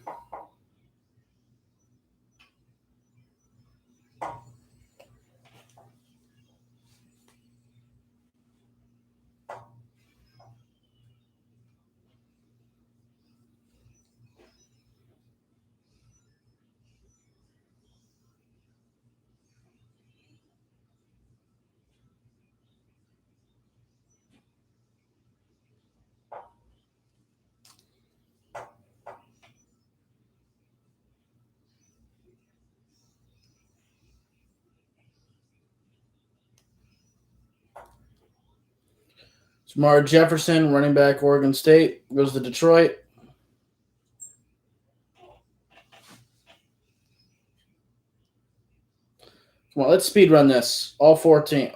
Jamar Jefferson, running back, Oregon State, goes to Detroit. Come on, let's speed run this. All 14.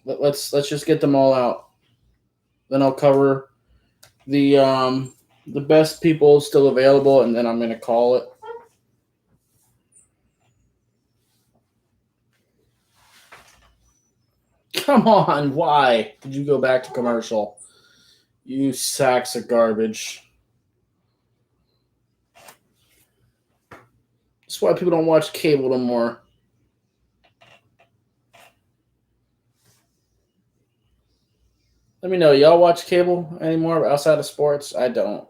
Let's just get them all out. Then I'll cover the best people still available, and then I'm gonna call it. Come on, why did you go back to commercial? You sacks of garbage. That's why people don't watch cable no more. Let me know. Y'all watch cable anymore outside of sports? I don't.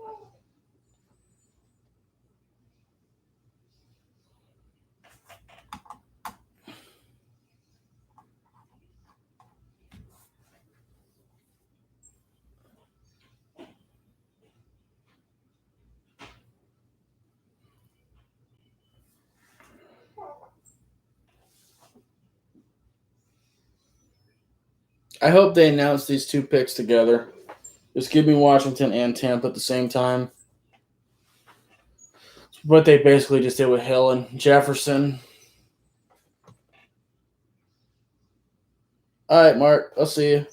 I hope they announce these two picks together. Just give me Washington and Tampa at the same time. What they basically just did with Hill and Jefferson. All right, Mark. I'll see you.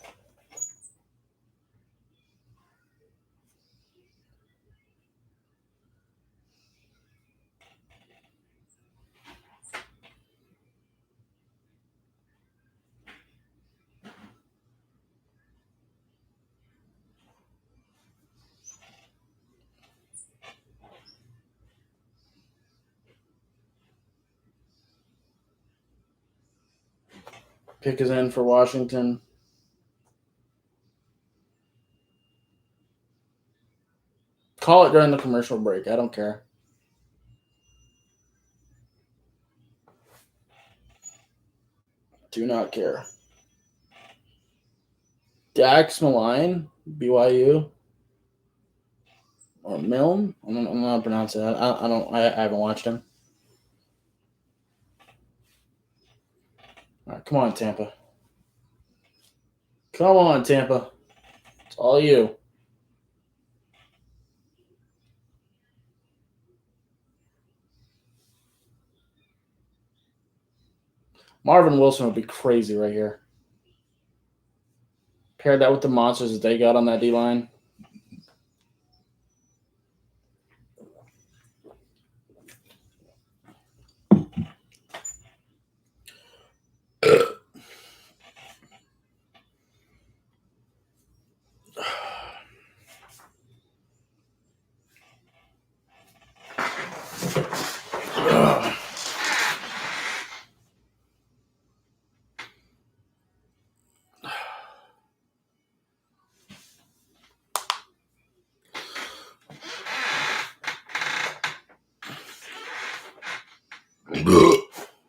Pick is in for Washington. Call it during the commercial break. I don't care. Do not care. Dax Maline, BYU, or Milne. I'm not pronouncing that. I haven't watched him. All right, come on, Tampa. Come on, Tampa. It's all you. Marvin Wilson would be crazy right here. Pair that with the monsters that they got on that D line.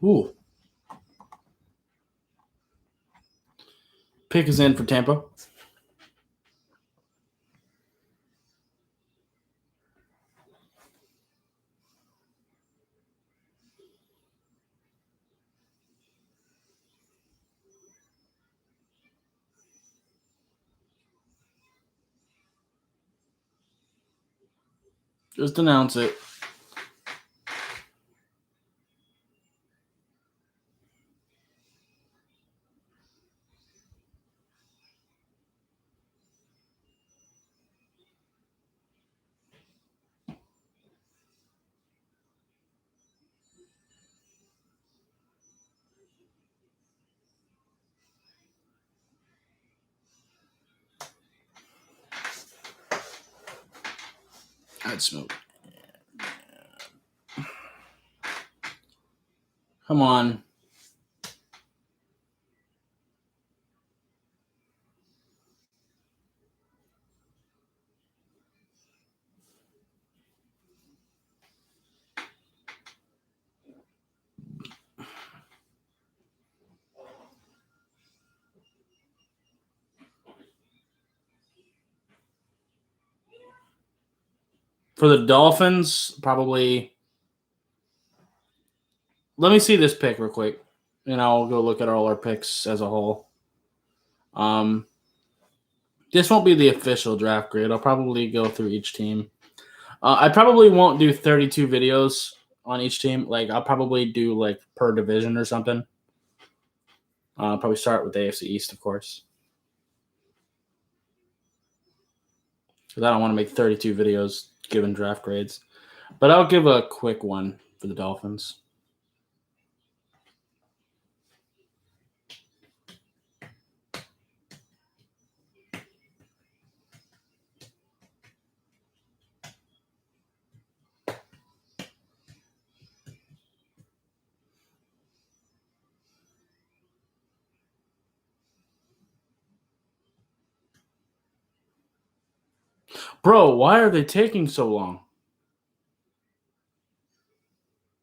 Ooh. Pick is in for Tampa. Just announce it. I'd smoke. Come on. For the Dolphins, probably. Let me see this pick real quick, and I'll go look at all our picks as a whole. This won't be the official draft grade. I'll probably go through each team. I probably won't do 32 videos on each team. Like, I'll probably do like per division or something. I'll probably start with the AFC East, of course, because I don't want to make 32 videos given draft grades. But I'll give a quick one for the Dolphins. Bro, why are they taking so long?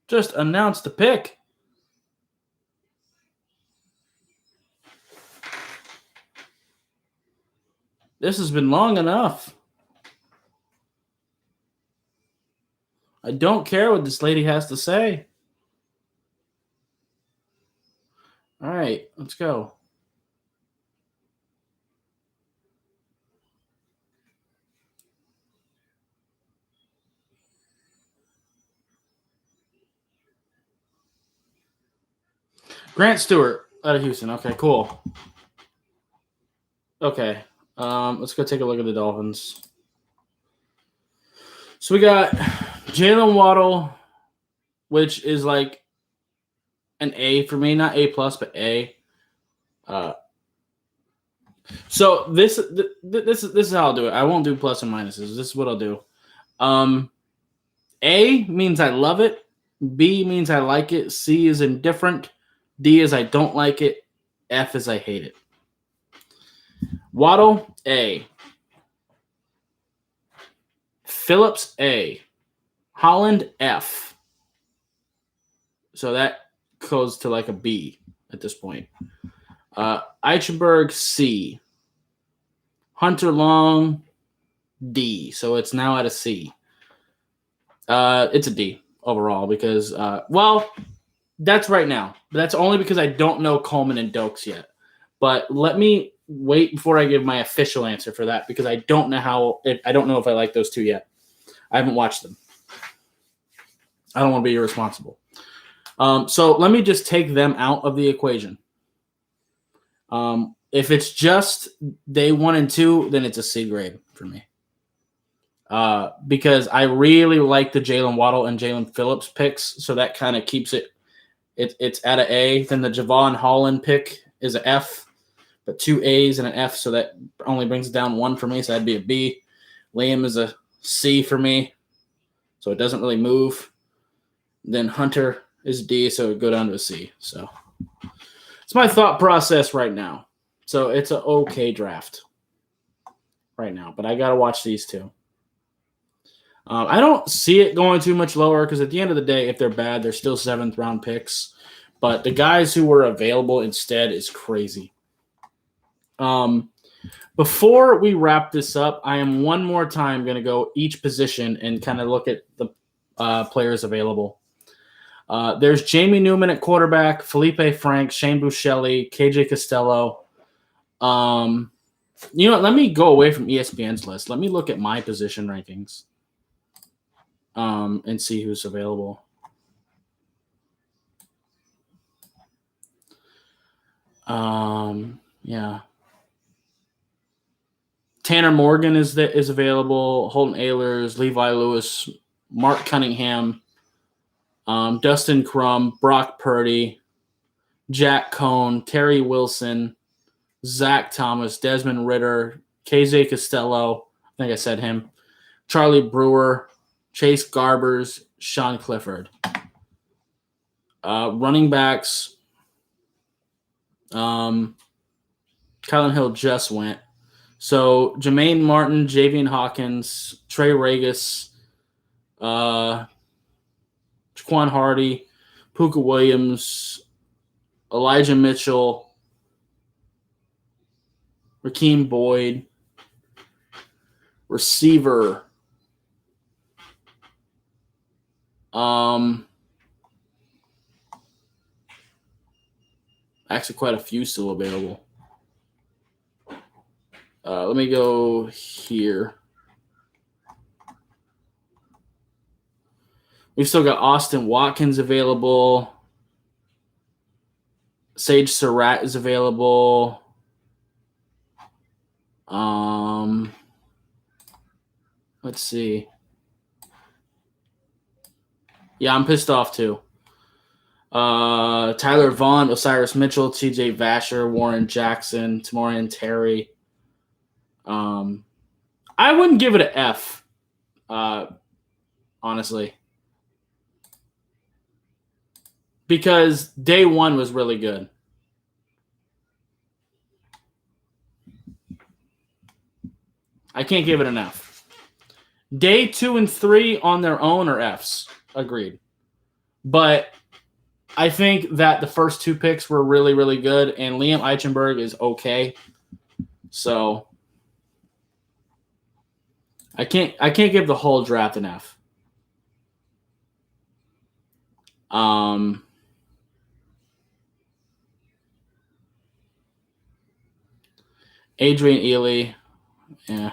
Just announce the pick. This has been long enough. I don't care what this lady has to say. All right, let's go. Grant Stewart out of Houston. Okay, cool. Okay, let's go take a look at the Dolphins. So we got Jalen Waddle, which is like an A for me, not A plus, but A. So this is how I'll do it. I won't do plus and minuses. This is what I'll do. A means I love it. B means I like it. C is indifferent. D is I don't like it. F is I hate it. Waddle, A. Phillips, A. Holland, F. So that goes to like a B at this point. Eichenberg, C. Hunter Long, D. So it's now at a C. It's a D overall because, that's right now. But that's only because I don't know Coleman and Dokes yet. But let me wait before I give my official answer for that because I don't know if I like those two yet. I haven't watched them. I don't want to be irresponsible. So let me just take them out of the equation. If it's just day 1 and 2, then it's a C grade for me. Because I really like the Jalen Waddle and Jalen Phillips picks, so that kind of keeps it's at an A. Then the Javon Holland pick is an F, but 2 A's and an F, so that only brings it down 1 for me, so that'd be a B. Liam is a C for me, so it doesn't really move. Then Hunter is D, so it would go down to a C. So it's my thought process right now. So it's an okay draft right now, but I got to watch these two. I don't see it going too much lower because at the end of the day, if they're bad, they're still 7th round picks. But the guys who were available instead is crazy. Before we wrap this up, I am one more time going to go each position and kind of look at the players available. There's Jamie Newman at quarterback, Felipe Franks, Shane Buechele, KJ Costello. Let me go away from ESPN's list. Let me look at my position rankings and see who's available. Yeah. Tanner Morgan is available. Holton Ahlers, Levi Lewis, Mark Cunningham, Dustin Crum, Brock Purdy, Jack Cohn, Terry Wilson, Zach Thomas, Desmond Ritter, KJ Costello, I think I said him, Charlie Brewer, Chase Garbers, Sean Clifford. Running backs, Kylan Hill just went. So Jermaine Martin, Javian Hawkins, Trey Regis, Jaquan Hardy, Puka Williams, Elijah Mitchell, Rakeem Boyd, receiver. Actually, quite a few still available. Let me go here. We've still got Austin Watkins available. Sage Surratt is available. Let's see. Yeah, I'm pissed off too. Tyler Vaughn, Osiris Mitchell, TJ Vasher, Warren Jackson, Tamorian Terry. I wouldn't give it an F, honestly. Because day 1 was really good. I can't give it an F. Day 2 and 3 on their own are Fs. Agreed. But I think that the first 2 picks were really, really good, and Liam Eichenberg is okay. So I can't give the whole draft an F. Adrian Ely, yeah.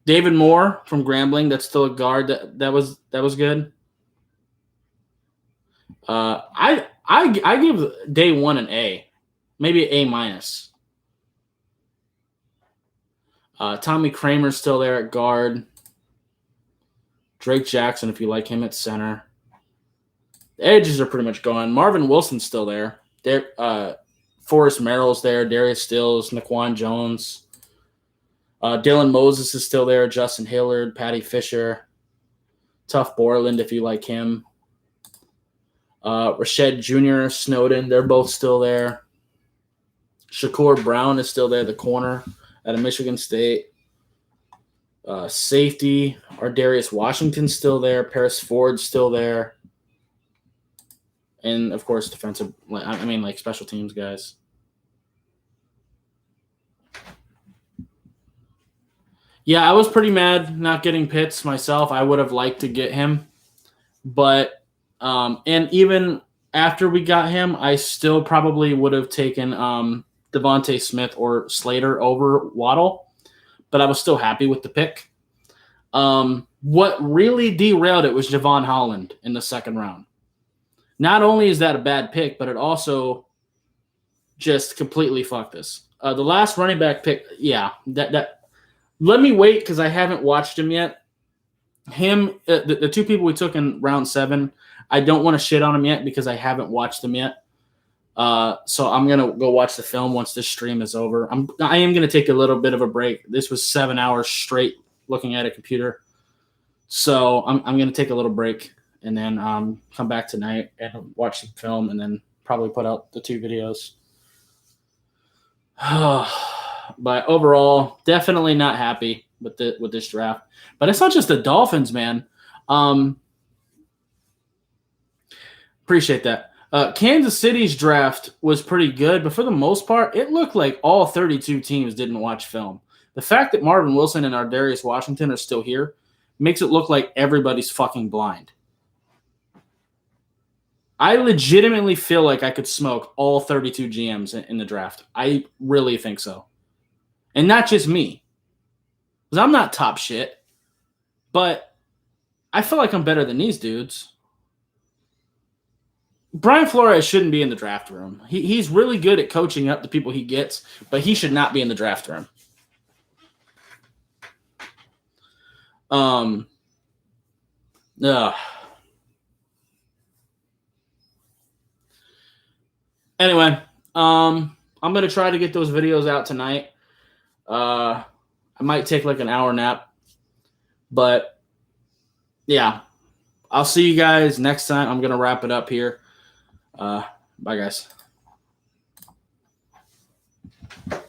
David Moore from Grambling, that's still a guard. That was good. I I give day one an A, maybe A minus. Tommy Kramer's still there at guard. Drake Jackson, if you like him, at center. The edges are pretty much gone. Marvin Wilson's still there. Forrest Merrill's there. Darius Stills, Naquan Jones. Dylan Moses is still there. Justin Hillard, Patty Fisher. Tough Borland, if you like him. Rashed Jr., Snowden, they're both still there. Shakur Brown is still there, the corner out of Michigan State. Safety, Darius Washington's still there. Paris Ford's still there. And, of course, defensive, like special teams guys. Yeah, I was pretty mad not getting Pitts myself. I would have liked to get him. But, and even after we got him, I still probably would have taken Devontae Smith or Slater over Waddle. But I was still happy with the pick. What really derailed it was Javon Holland in the second round. Not only is that a bad pick, but it also just completely fucked us. The last running back pick, yeah, that. Let me wait because I haven't watched him yet. The two people we took in round 7, I don't want to shit on them yet because I haven't watched them yet. So I'm gonna go watch the film once this stream is over. I am gonna take a little bit of a break. This was 7 hours straight looking at a computer, so I'm gonna take a little break and then come back tonight and watch the film and then probably put out the 2 videos. But overall, definitely not happy with this draft. But it's not just the Dolphins, man. Appreciate that. Kansas City's draft was pretty good, but for the most part, it looked like all 32 teams didn't watch film. The fact that Marvin Wilson and Darius Washington are still here makes it look like everybody's fucking blind. I legitimately feel like I could smoke all 32 GMs in the draft. I really think so. And not just me. Because I'm not top shit. But I feel like I'm better than these dudes. Brian Flores shouldn't be in the draft room. He's really good at coaching up the people he gets, but he should not be in the draft room. Anyway, I'm going to try to get those videos out tonight. I might take like an hour nap. But, yeah. I'll see you guys next time. I'm going to wrap it up here. Bye, guys.